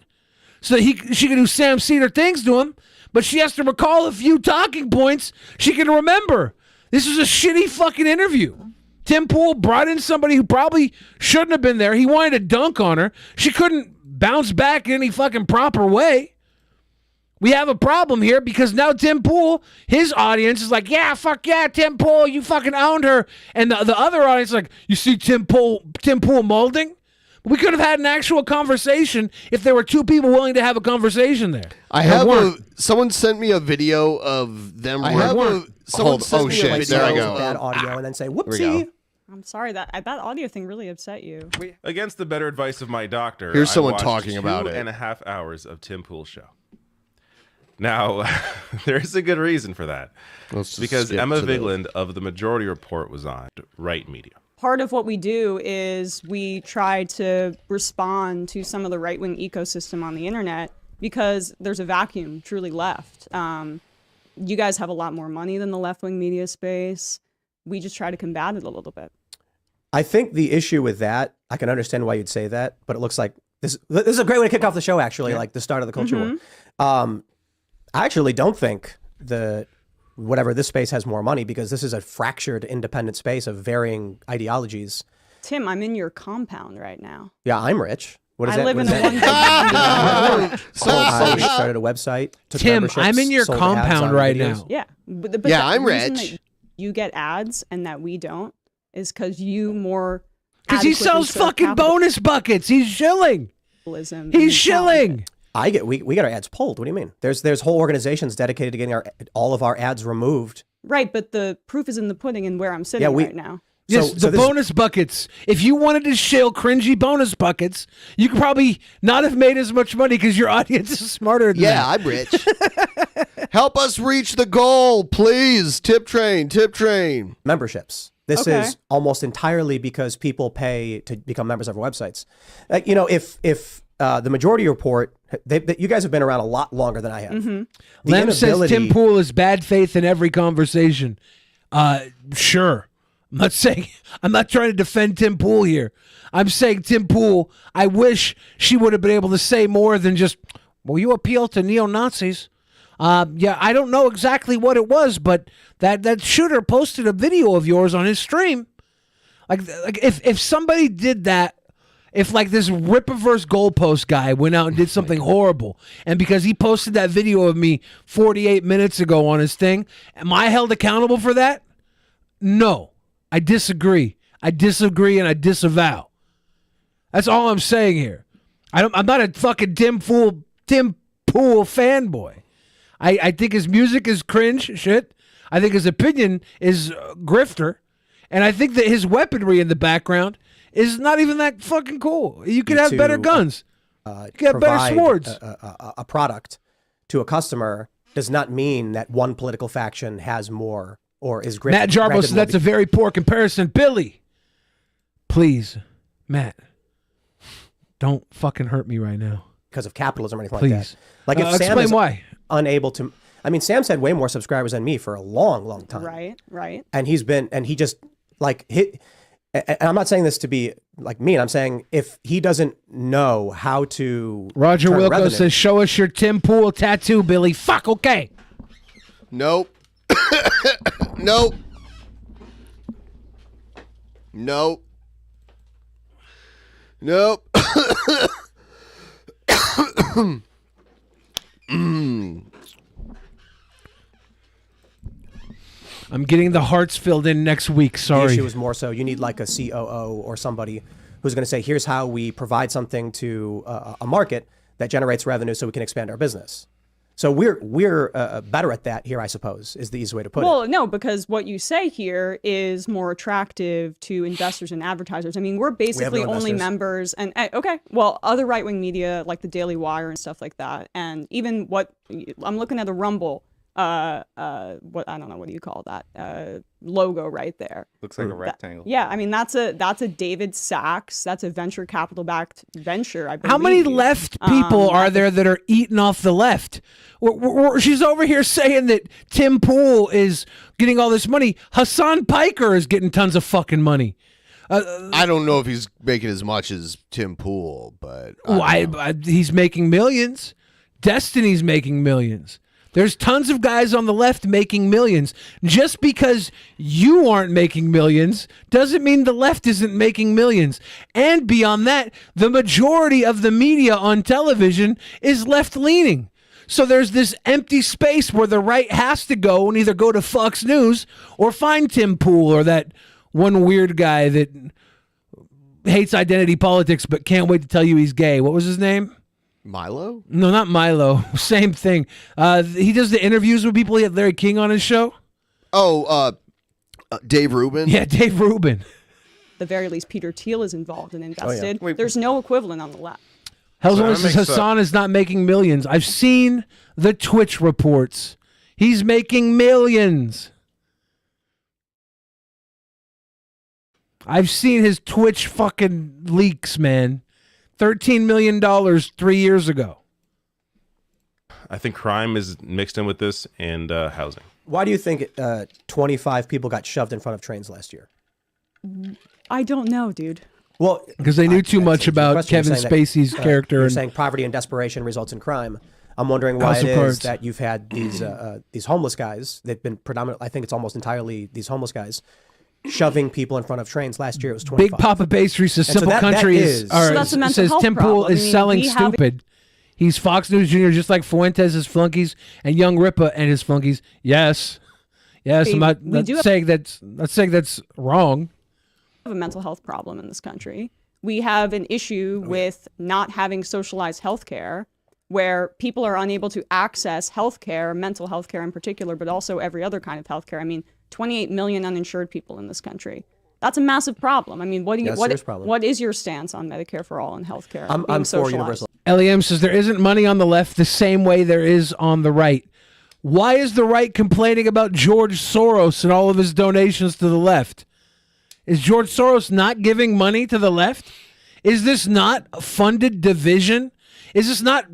so that she could do Sam Cedar things to him, but she has to recall a few talking points she can remember. This was a shitty fucking interview. Tim Pool brought in somebody who probably shouldn't have been there. He wanted to dunk on her. She couldn't bounce back in any fucking proper way. We have a problem here because now Tim Pool, his audience is like, yeah, fuck yeah, Tim Pool, you fucking owned her. And the other audience is like, you see Tim Pool molding? We could have had an actual conversation if there were two people willing to have a conversation there. Someone sent me a video of them. Someone sent me a video of bad audio and then say, whoopsie. I'm sorry, that audio thing really upset you. Against the better advice of my doctor, Here's I someone watched talking about it. 2.5 hours of Tim Pool's show. Now, there's a good reason for that. Because Emma Vigeland of The Majority Report was on Right Media. Part of what we do is we try to respond to some of the right-wing ecosystem on the internet because there's a vacuum truly left. You guys have a lot more money than the left-wing media space. We just try to combat it a little bit. I think the issue with that, I can understand why you'd say that, but it looks like this is a great way to kick off the show, actually, like the start of the culture war. I actually don't think whatever this space has more money because this is a fractured independent space of varying ideologies. Tim, I'm in your compound right now. Yeah, I'm rich. What is I that? live What in is a that? one. I started a website. Took Tim, memberships, I'm in your sold ads compound on right videos. now. Yeah, but Yeah, the I'm reason rich. that you get ads and that we don't is because you more. Because he sells fucking bonus buckets. He's shilling. He's shilling. We get our ads pulled. What do you mean? There's whole organizations dedicated to getting all of our ads removed. Right, but the proof is in the pudding and where I'm sitting right now. Yes, the bonus buckets. If you wanted to shill cringy bonus buckets, you could probably not have made as much money because your audience is smarter than that. I'm rich. Help us reach the goal, please. Tip train, tip train. Memberships. This is almost entirely because people pay to become members of our websites. Like, you know, if the Majority Report, you guys have been around a lot longer than I have. Mm-hmm. Lem says Tim Pool is bad faith in every conversation. Sure. I'm not trying to defend Tim Pool here. I'm saying Tim Pool, I wish she would have been able to say more than just, well, you appeal to neo-Nazis. Yeah, I don't know exactly what it was, but that shooter posted a video of yours on his stream. Like if somebody did that, if like this Rippaverse goalpost guy went out and did something horrible, and because he posted that video of me 48 minutes ago on his thing, am I held accountable for that? No, I disagree. I disagree and I disavow. That's all I'm saying here. I'm not a fucking Tim Pool fanboy. I think his music is cringe shit. I think his opinion is grifter. And I think that his weaponry in the background is not even that fucking cool. You could have better guns. You could have better swords. A product to a customer does not mean that one political faction has more or is greater. Matt Jarbo says that's a very poor comparison. Billy, please, Matt, don't fucking hurt me right now. Because of capitalism or anything Please. like that. Like if Sam explain is why. unable to, I mean, Sam's had way more subscribers than me for a long, long time. Right. And he just like hit, and I'm not saying this to be like mean. I'm saying if he doesn't know how to. Roger turn Wilco revenue- says, show us your Tim Pool tattoo, Billy. Fuck, okay. Nope. Nope. Nope. Nope. I'm getting the hearts filled in next week. The Sorry. issue is more so you need like a COO or somebody who's going to say, here's how we provide something to a market that generates revenue so we can expand our business. So we're better at that here, I suppose, is the easy way to put it. Well, no, because what you say here is more attractive to investors and advertisers. I mean, we're basically no only investors. members and okay, well, other right-wing media like the Daily Wire and stuff like that. And even what I'm looking at a Rumble, what I don't know, what do you call that? Logo right there. Looks like a rectangle. Yeah, I mean that's a David Sachs. That's a venture capital backed venture. I believe. How many left people are there that are eating off the left? She's over here saying that Tim Pool is getting all this money. Hassan Piker is getting tons of fucking money. I don't know if he's making as much as Tim Pool, but he's making millions. Destiny's making millions. There's tons of guys on the left making millions. Just because you aren't making millions doesn't mean the left isn't making millions. And beyond that, the majority of the media on television is left-leaning. So there's this empty space where the right has to go and either go to Fox News or find Tim Pool or that one weird guy that hates identity politics but can't wait to tell you he's gay. What was his name? Milo? No, not Milo. Same thing. He does the interviews with people. He had Larry King on his show. Oh, Dave Rubin? Yeah, Dave Rubin. At the very least, Peter Thiel is involved and invested. Wait. There's no equivalent on the left. Hell's So One that says makes Hassan is not making millions. I've seen the Twitch reports. He's making millions. I've seen his Twitch fucking leaks, man. $13 million 3 years ago. I think crime is mixed in with this and housing. Why do you think 25 people got shoved in front of trains last year? I don't know, dude. Well, because they knew too much about question, you're Kevin saying that, Spacey's character. You're and saying poverty and desperation results in crime. I'm wondering why House it of is Cards. that you've had these homeless guys. They've been predominantly, I think it's almost entirely these homeless guys, shoving people in front of trains. Last year it was 25. Big Papa Pastry says And so Simple that Country is, So that's a mental says health Tim Pool problem. is I mean, selling we have- stupid. He's Fox News Jr. just like Fuentes' flunkies and Young Ripa and his flunkies. Yes, I'm not saying that's wrong. We have a mental health problem in this country. We have an issue with not having socialized health care, where people are unable to access health care, mental health care in particular, but also every other kind of health care. I mean, 28 million uninsured people in this country. That's a massive problem. I mean, what is your stance on Medicare for all and health care? I'm for universal. LEM says there isn't money on the left the same way there is on the right. Why is the right complaining about George Soros and all of his donations to the left? Is George Soros not giving money to the left? Is this not a funded division? Is this not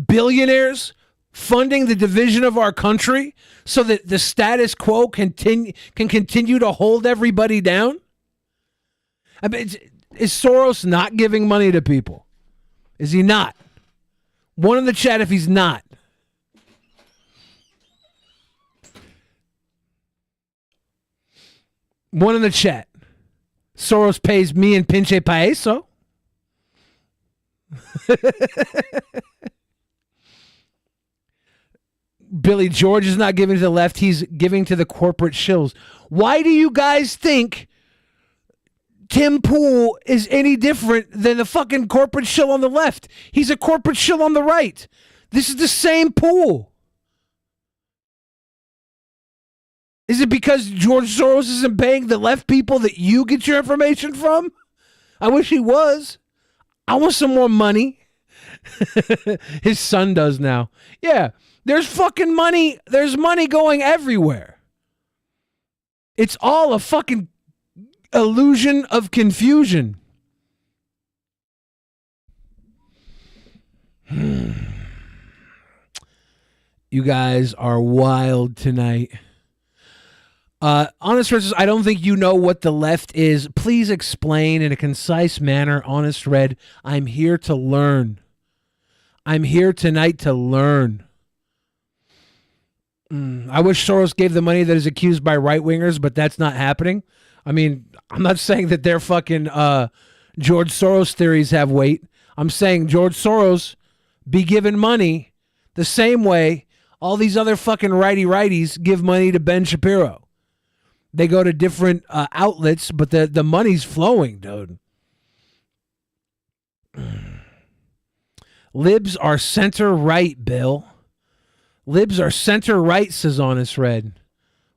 billionaires funding the division of our country so that the status quo can continue to hold everybody down? I mean, is Soros not giving money to people? Is he not? One in the chat if he's not. One in the chat. Soros pays me and Pinche Paeso. Billy George is not giving to the left. He's giving to the corporate shills. Why do you guys think Tim Pool is any different than the fucking corporate shill on the left? He's a corporate shill on the right. This is the same pool. Is it because George Soros isn't paying the left people that you get your information from? I wish he was. I want some more money. His son does now. Yeah, there's fucking money. There's money going everywhere. It's all a fucking illusion of confusion. You guys are wild tonight. Honest Red says, I don't think you know what the left is. Please explain in a concise manner. Honest Red, I'm here to learn. I'm here tonight to learn. I wish Soros gave the money that is accused by right-wingers, but that's not happening. I mean, I'm not saying that their fucking George Soros theories have weight. I'm saying George Soros be given money the same way all these other fucking righty-righties give money to Ben Shapiro. They go to different outlets, but the money's flowing, dude. Libs are center-right, Bill. Libs are center-right, says Honest Red.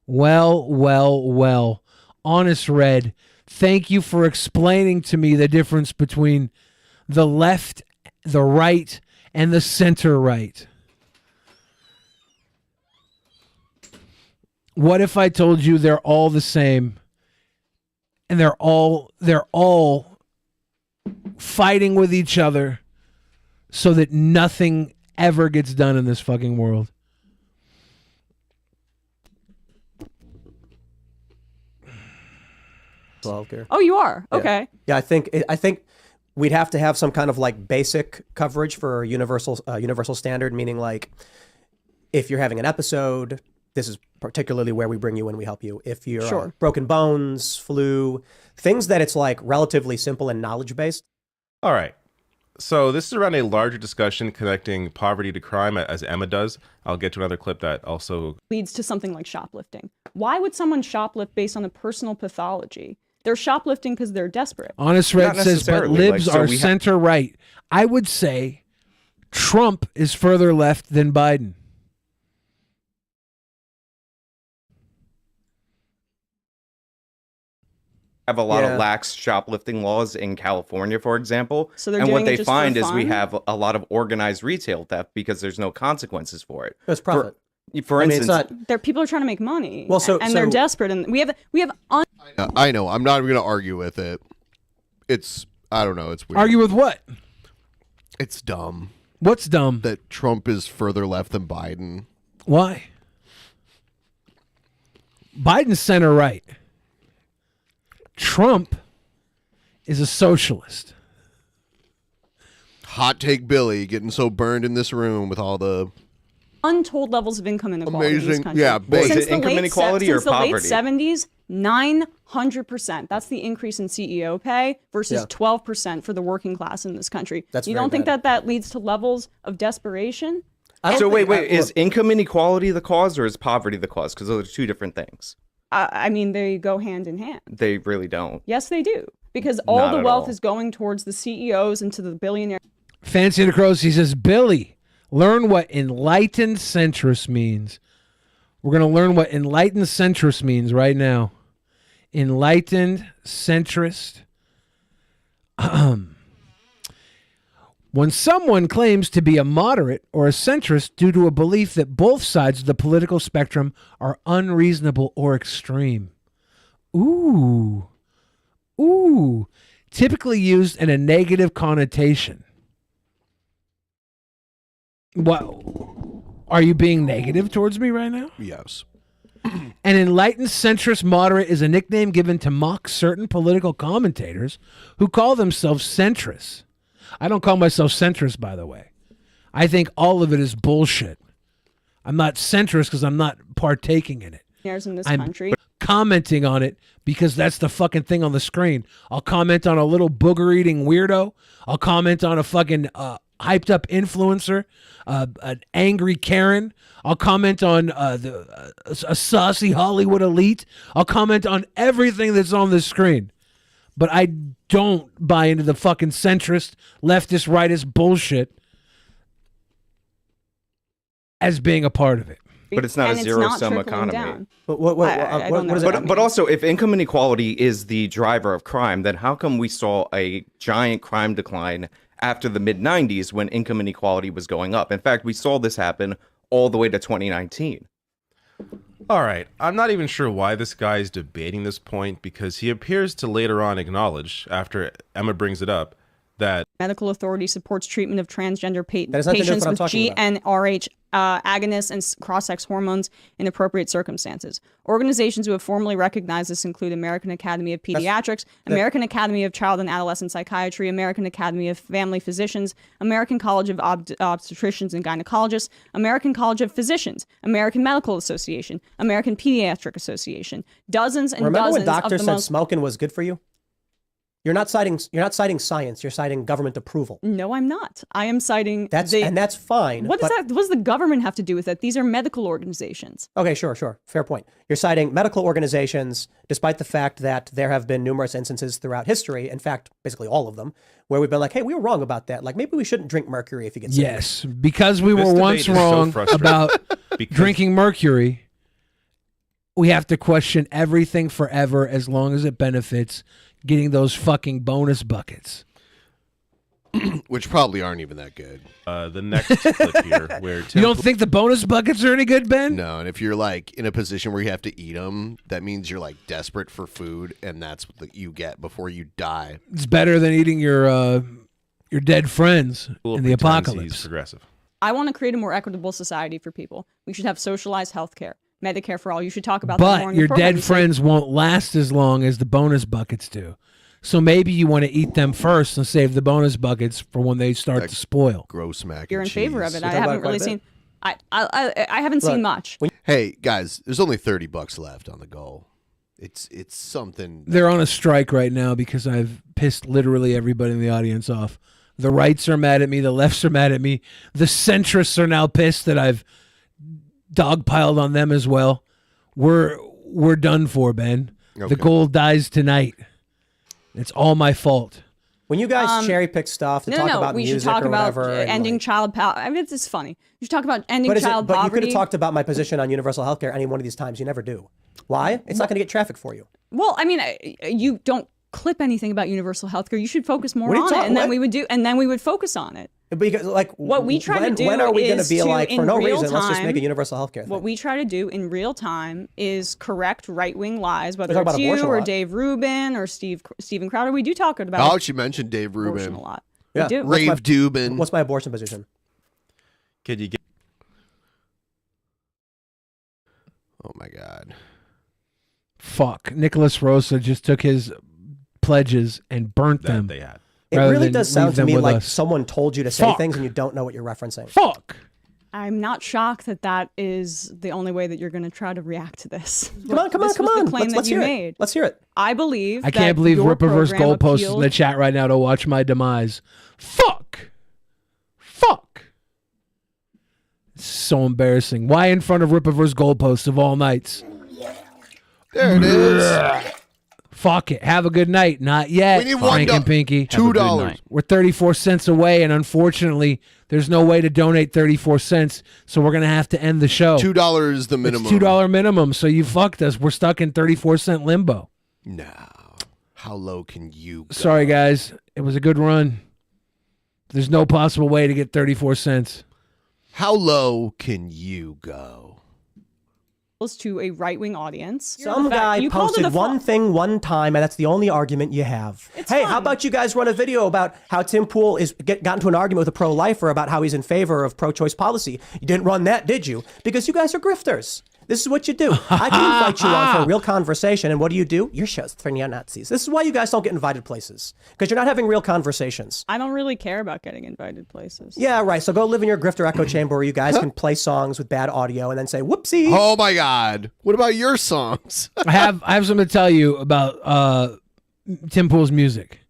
Well. Honest Red, thank you for explaining to me the difference between the left, the right, and the center-right. What if I told you they're all the same and they're all fighting with each other so that nothing ever gets done in this fucking world? Oh, you are? Okay. Yeah, I think we'd have to have some kind of like basic coverage for universal standard, meaning like if you're having an episode, this is particularly where we bring you when we help you. If you're broken bones, flu, things that it's like relatively simple and knowledge based. All right. So this is around a larger discussion connecting poverty to crime, as Emma does. I'll get to another clip that also Leads to something like shoplifting. Why would someone shoplift based on a personal pathology? They're shoplifting because they're desperate. Honest Red says, but libs are center-right. I would say Trump is further left than Biden. Have a lot of lax shoplifting laws in California, for example. So they're and doing what they it just find for is we fun? have a lot of organized retail theft because there's no consequences for it. It's profit. For I mean, instance, it's They're people are trying to make money. Well, so- and they're so- desperate, and we have I know. I'm not even going to argue with it. It's, I don't know. It's weird. Argue with what? It's dumb. What's dumb? That Trump is further left than Biden. Why? Biden's center-right. Trump is a socialist. Hot take Billy getting so burned in this room with all the untold levels of income inequality in this amazing, country. yeah. Is it income inequality or since the late poverty? 70s, 900%. That's the increase in CEO pay versus Yeah. 12% for the working class in this country. That's you very don't think bad. that leds to levels of desperation? So wait, is income inequality the cause or is poverty the cause? Because those are two different things. I mean, they go hand in hand. They really don't. Yes, they do. Because all Not the at wealth all. is going towards the CEOs and to the billionaires. Fancy Necros, he says, Billy, learn what enlightened centrist means. We're going to learn what enlightened centrist means right now. Enlightened centrist. When someone claims to be a moderate or a centrist due to a belief that both sides of the political spectrum are unreasonable or extreme. Ooh. Ooh. Typically used in a negative connotation. What? Are you being negative towards me right now? Yes. An enlightened centrist moderate is a nickname given to mock certain political commentators who call themselves centrists. I don't call myself centrist, by the way. I think all of it is bullshit. I'm not centrist because I'm not partaking in it. In this I'm country. commenting on it because that's the fucking thing on the screen. I'll comment on a little booger-eating weirdo. I'll comment on a fucking hyped-up influencer, an angry Karen. I'll comment on a saucy Hollywood elite. I'll comment on everything that's on the screen. But I don't buy into the fucking centrist, leftist, rightist bullshit as being a part of it. But it's not a zero-sum economy. But what does it mean? But also, if income inequality is the driver of crime, then how come we saw a giant crime decline after the mid-90s when income inequality was going up? In fact, we saw this happen all the way to 2019. All right, I'm not even sure why this guy is debating this point, because he appears to later on acknowledge, after Emma brings it up, that Medical authority supports treatment of transgender has nothing to do with patients what I'm with talking about. GnRH agonists and cross-sex hormones in appropriate circumstances. Organizations who have formally recognized this include American Academy of Pediatrics, American Academy of Child and Adolescent Psychiatry, American Academy of Family Physicians, American College of Obstetricians and Gynecologists, American College of Physicians, American Medical Association, American Pediatric Association, dozens and Remember dozens when doctors of the said most... smoking was good for you? You're not citing science. You're citing government approval. No, I'm not. I am citing and that's fine. What does the government have to do with it? These are medical organizations. Okay, sure. Fair point. You're citing medical organizations, despite the fact that there have been numerous instances throughout history, in fact, basically all of them, where we've been like, hey, we were wrong about that. Like, maybe we shouldn't drink mercury if you get sick. Yes, because we were once wrong about drinking mercury, we have to question everything forever as long as it benefits getting those fucking bonus buckets. Which probably aren't even that good. The next clip here, where you don't think the bonus buckets are any good, Ben? No, and if you're like in a position where you have to eat them, that means you're like desperate for food, and that's what you get before you die. It's better than eating your dead friends in the apocalypse. He's progressive. I want to create a more equitable society for people. We should have socialized health care, Medicare for all. You should talk about that more But in your program. dead friends won't last as long as the bonus buckets do. So maybe you want to eat them first and save the bonus buckets for when they start to spoil. Gross mac. You're in favor of it. We I talked about haven't it quite really a bit. seen. I haven't seen much. Hey guys, there's only $30 left on the goal. It's something. They're on a strike right now because I've pissed literally everybody in the audience off. The rights are mad at me. The lefts are mad at me. The centrists are now pissed that I've dogpiled on them as well. We're done for, Ben. Okay. The goal dies tonight. It's all my fault. When you guys cherry pick stuff to talk about we music should talk or about whatever, and, ending like, child poverty. I mean, it's funny. You should talk about ending but child you could poverty. have talked about my position on universal health care any one of these times. You never do. Why? It's not going to get traffic for you. Well, I mean, you don't clip anything about universal health care. You should focus more What are you on it, talking- and then what? we would focus on it. Because like What we try to do when are we is be to, like for in no real reason let's just time- make a universal health care thing? What we try to do in real time is correct right-wing lies, whether talk it's about you abortion a or lot. Dave Rubin or Steven Crowder. We do talk about Oh, she mentioned Dave abortion Rubin. a lot. Yeah. We do. Rave Dubin. What's my abortion position? Could you get? Oh my God. Fuck. Nicholas Rosa just took his pledges and burnt them. They had. It rather really than does leave sound to them me with like us. someone told you to say Fuck. things and you don't know what you're referencing. Fuck. I'm not shocked that that is the only way that you're going to try to react to this. Come on. This was the claim Let's that you hear made. it. Let's hear it. I believe. I can't believe Ripperverse Goalpost is in the chat right now to watch my demise. Fuck. Fuck. It's so embarrassing. Why in front of Ripperverse Goalpost of all nights? There it is. Fuck it. Have a good night. Not yet. We need Frank and Pinky. $2. We're 34 cents away, and unfortunately, there's no way to donate 34 cents, so we're going to have to end the show. $2 is the minimum. It's $2 minimum, so you fucked us. We're stuck in 34-cent limbo. No. How low can you go? Sorry, guys. It was a good run. There's no possible way to get 34 cents. How low can you go? To a right-wing audience. Some guy posted one thing one time, and that's the only argument you have. Hey, how about you guys run a video about how Tim Pool got into an argument with a pro-lifer about how he's in favor of pro-choice policy? You didn't run that, did you? Because you guys are grifters. This is what you do. I can invite you on for a real conversation, and what do? Your show's for neo-Nazis. This is why you guys don't get invited places, because you're not having real conversations. I don't really care about getting invited places. Yeah, right. So go live in your grifter echo chamber where you guys can play songs with bad audio and then say, whoopsie. Oh my God. What about your songs? I have something to tell you about Tim Pool's music.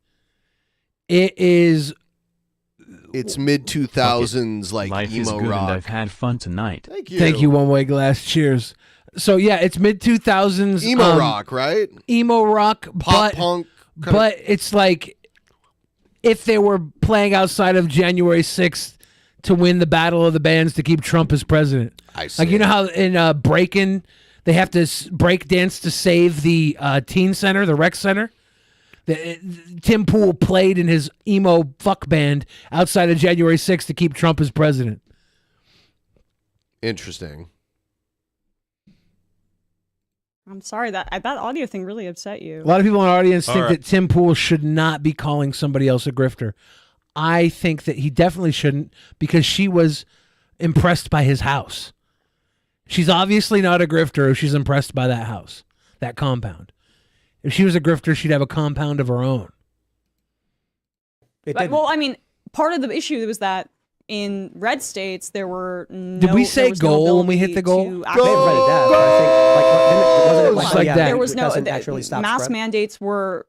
It's mid 2000s like Life emo is good rock. and I've had fun tonight. Thank you, One Way Glass. Cheers. So yeah, it's mid 2000s Emo rock, right? Emo rock, Pop punk. But it's like if they were playing outside of January 6th to win the battle of the bands to keep Trump as president. I see. Like, you know how in Breakin' they have to break dance to save the teen center, the rec center? Tim Pool played in his emo fuck band outside of January 6th to keep Trump as president. Interesting. I'm sorry, that audio thing really upset you. A lot of people in our audience think that Tim Pool should not be calling somebody else a grifter. I think that he definitely shouldn't, because she was impressed by his house. She's obviously not a grifter if she's impressed by that house, that compound. If she was a grifter, she'd have a compound of her own. Well, I mean, part of the issue was that in red states there were no. Did we say goal when we hit the goal? There was no mask mandates were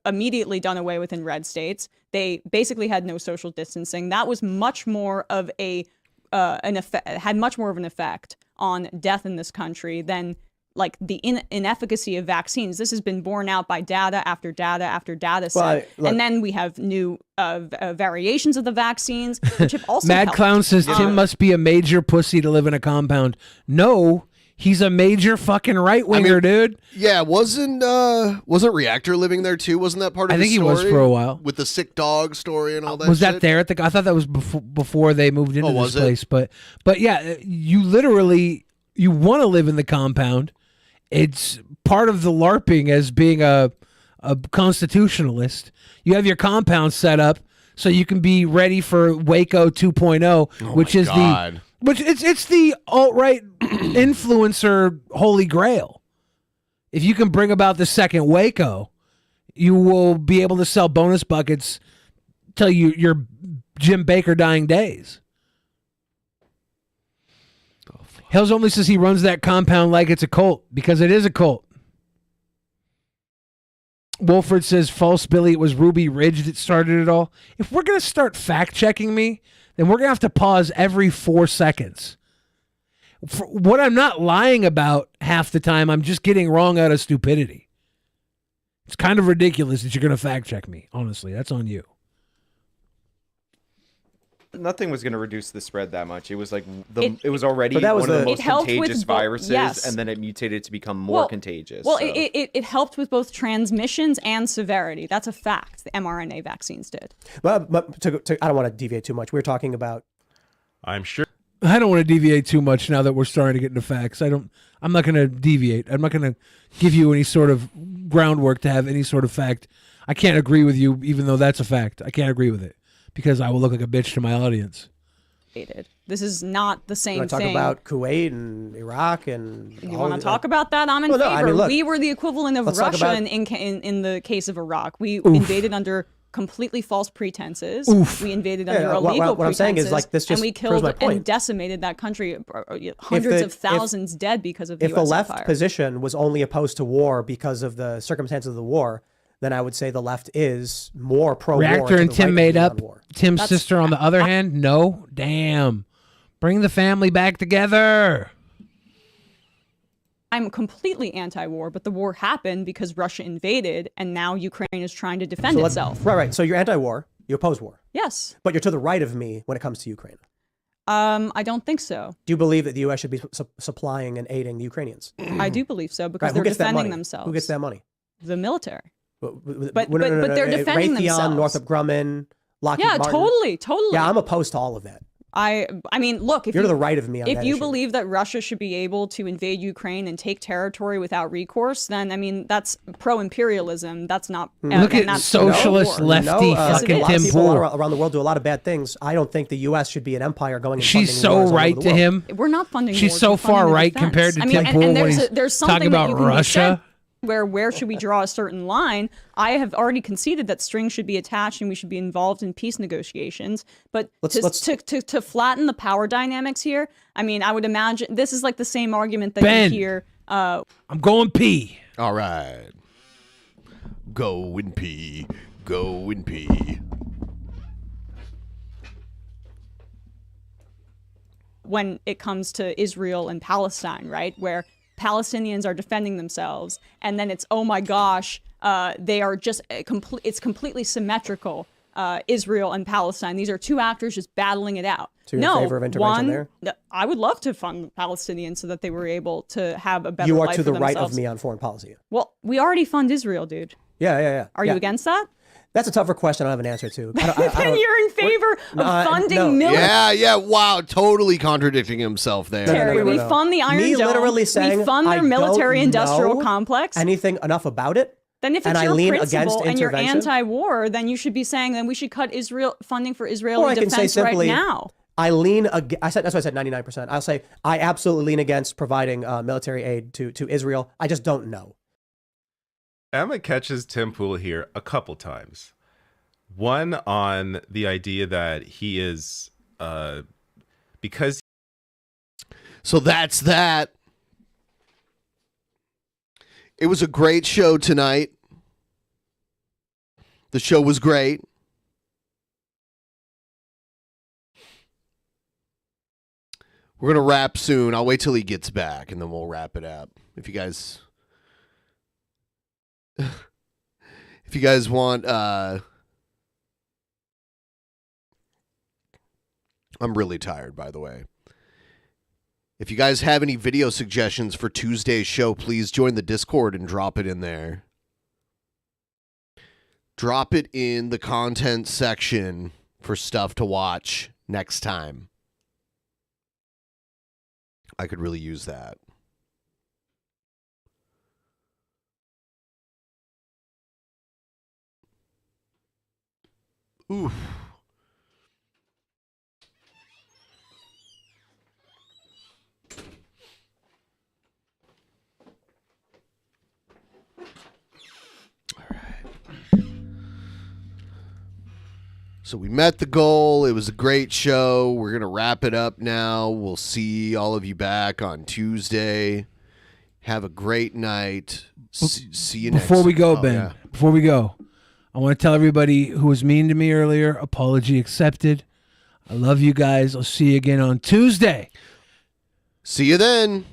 immediately done away with in red states. They basically had no social distancing. That was much more of an effect. Had much more of an effect on death in this country than like the inefficacy of vaccines. This has been borne out by data after data after data set. And then we have new variations of the vaccines, which have also Mad helped. Clown says Tim must be a major pussy to live in a compound. No, he's a major fucking right-winger, dude. Yeah, wasn't Reactor living there too? Wasn't that part of I think the he was story? for a while. With the sick dog story and all that Was shit? that there at the? I thought that was before they moved into was this it? place. But yeah, you want to live in the compound. It's part of the LARPing as being a constitutionalist. You have your compound set up so you can be ready for Waco 2.0, which is it's the alt-right influencer holy grail. If you can bring about the second Waco, you will be able to sell bonus buckets till your Jim Baker dying days. Hells Only says he runs that compound like it's a cult, because it is a cult. Wolford says, false Billy, it was Ruby Ridge that started it all. If we're going to start fact-checking me, then we're going to have to pause every 4 seconds. For what I'm not lying about half the time, I'm just getting wrong out of stupidity. It's kind of ridiculous that you're going to fact-check me, honestly. That's on you. Nothing was going to reduce the spread that much. It was like it was already one of the most contagious viruses, and then it mutated to become more contagious. Well, it helped with both transmissions and severity. That's a fact. The mRNA vaccines did. Well, I don't want to deviate too much. We're talking about. I'm sure. I don't want to deviate too much now that we're starting to get into facts. I'm not going to deviate. I'm not going to give you any sort of groundwork to have any sort of fact. I can't agree with you, even though that's a fact. I can't agree with it, because I will look like a bitch to my audience. This is not the same You want to talk thing. about Kuwait and Iraq and. You want to talk about that? I'm in Well, no, favor. I mean, look, we were the equivalent of let's talk Russia about- in the case of Iraq. We invaded under completely false pretenses. Oof. We invaded Yeah, under what illegal I'm saying is, pretenses, like, this just and we proves my killed point. and decimated that country. Hundreds of thousands dead because of the If U.S. the left empire. position was only opposed to war because of the circumstances of the war, then I would say the left is more pro-war. Reactor to and the Tim right made than up. non-war. Tim's sister, on the other hand, no. Damn. Bring the family back together. I'm completely anti-war, but the war happened because Russia invaded, and now Ukraine is trying to defend itself. Right. So you're anti-war. You oppose war. Yes. But you're to the right of me when it comes to Ukraine. I don't think so. Do you believe that the U.S. should be supplying and aiding the Ukrainians? I do believe so, because Right, who they're gets that defending money? themselves. Who gets that money? The military. But they're defending Raytheon, themselves. Northrop Grumman, Lockheed Yeah, Martin. totally. Yeah, I'm opposed to all of that. I mean, look, if You're to the right of me on if that you issue. believe that Russia should be able to invade Ukraine and take territory without recourse, then I mean that's pro-imperialism. That's not. Look at that's socialist war. lefty fucking a lot of Tim people Pool. around the world do a lot of bad things. I don't think the U.S. should be an empire going. And She's funding so wars all right over the to world. him. We're not funding. She's wars, so we're funding far the right defense. compared to I mean, Tim and Pool when there's he's there's something talking that about you can be Russia. said where should we draw a certain line? I have already conceded that strings should be attached and we should be involved in peace negotiations. But to flatten the power dynamics here, I mean, I would imagine this is like the same argument that Ben, you hear. I'm going pee. All right. Go and pee. Go and pee. When it comes to Israel and Palestine, right? Where Palestinians are defending themselves, and then it's, oh my gosh, they are just it's completely symmetrical. Israel and Palestine. These are two actors just battling it out. So you're in favor of intervention there? I would love to fund Palestinians so that they were able to have a better You are life to the for right themselves. of me on foreign policy. Well, we already fund Israel, dude. Yeah. Are you against that? That's a tougher question I don't have an answer to. Then you're in favor of funding military. Yeah. Wow. Totally contradicting himself there. Terry, we fund the Iron Me Dome. literally saying we fund I their don't military-industrial know complex. anything enough about it. Then if and it's I your lean principle against and you're intervention. anti-war, then you should be saying that we should cut Israel funding for Israeli Or I can say defense simply, right now. I lean. I said that's why I said 99%. I'll say I absolutely lean against providing military aid to Israel. I just don't know. Emma catches Tim Pool here a couple times. One on the idea that he is because. So that's that. It was a great show tonight. The show was great. We're going to wrap soon. I'll wait till he gets back and then we'll wrap it up. If you guys want I'm really tired, by the way. If you guys have any video suggestions for Tuesday's show, please join the Discord and drop it in there. Drop it in the content section for stuff to watch next time. I could really use that. Oof. So we met the goal. It was a great show. We're going to wrap it up now. We'll see all of you back on Tuesday. Have a great night. See you next Before we go, oh, Ben, yeah. before we go, I want to tell everybody who was mean to me earlier, apology accepted. I love you guys. I'll see you again on Tuesday. See you then.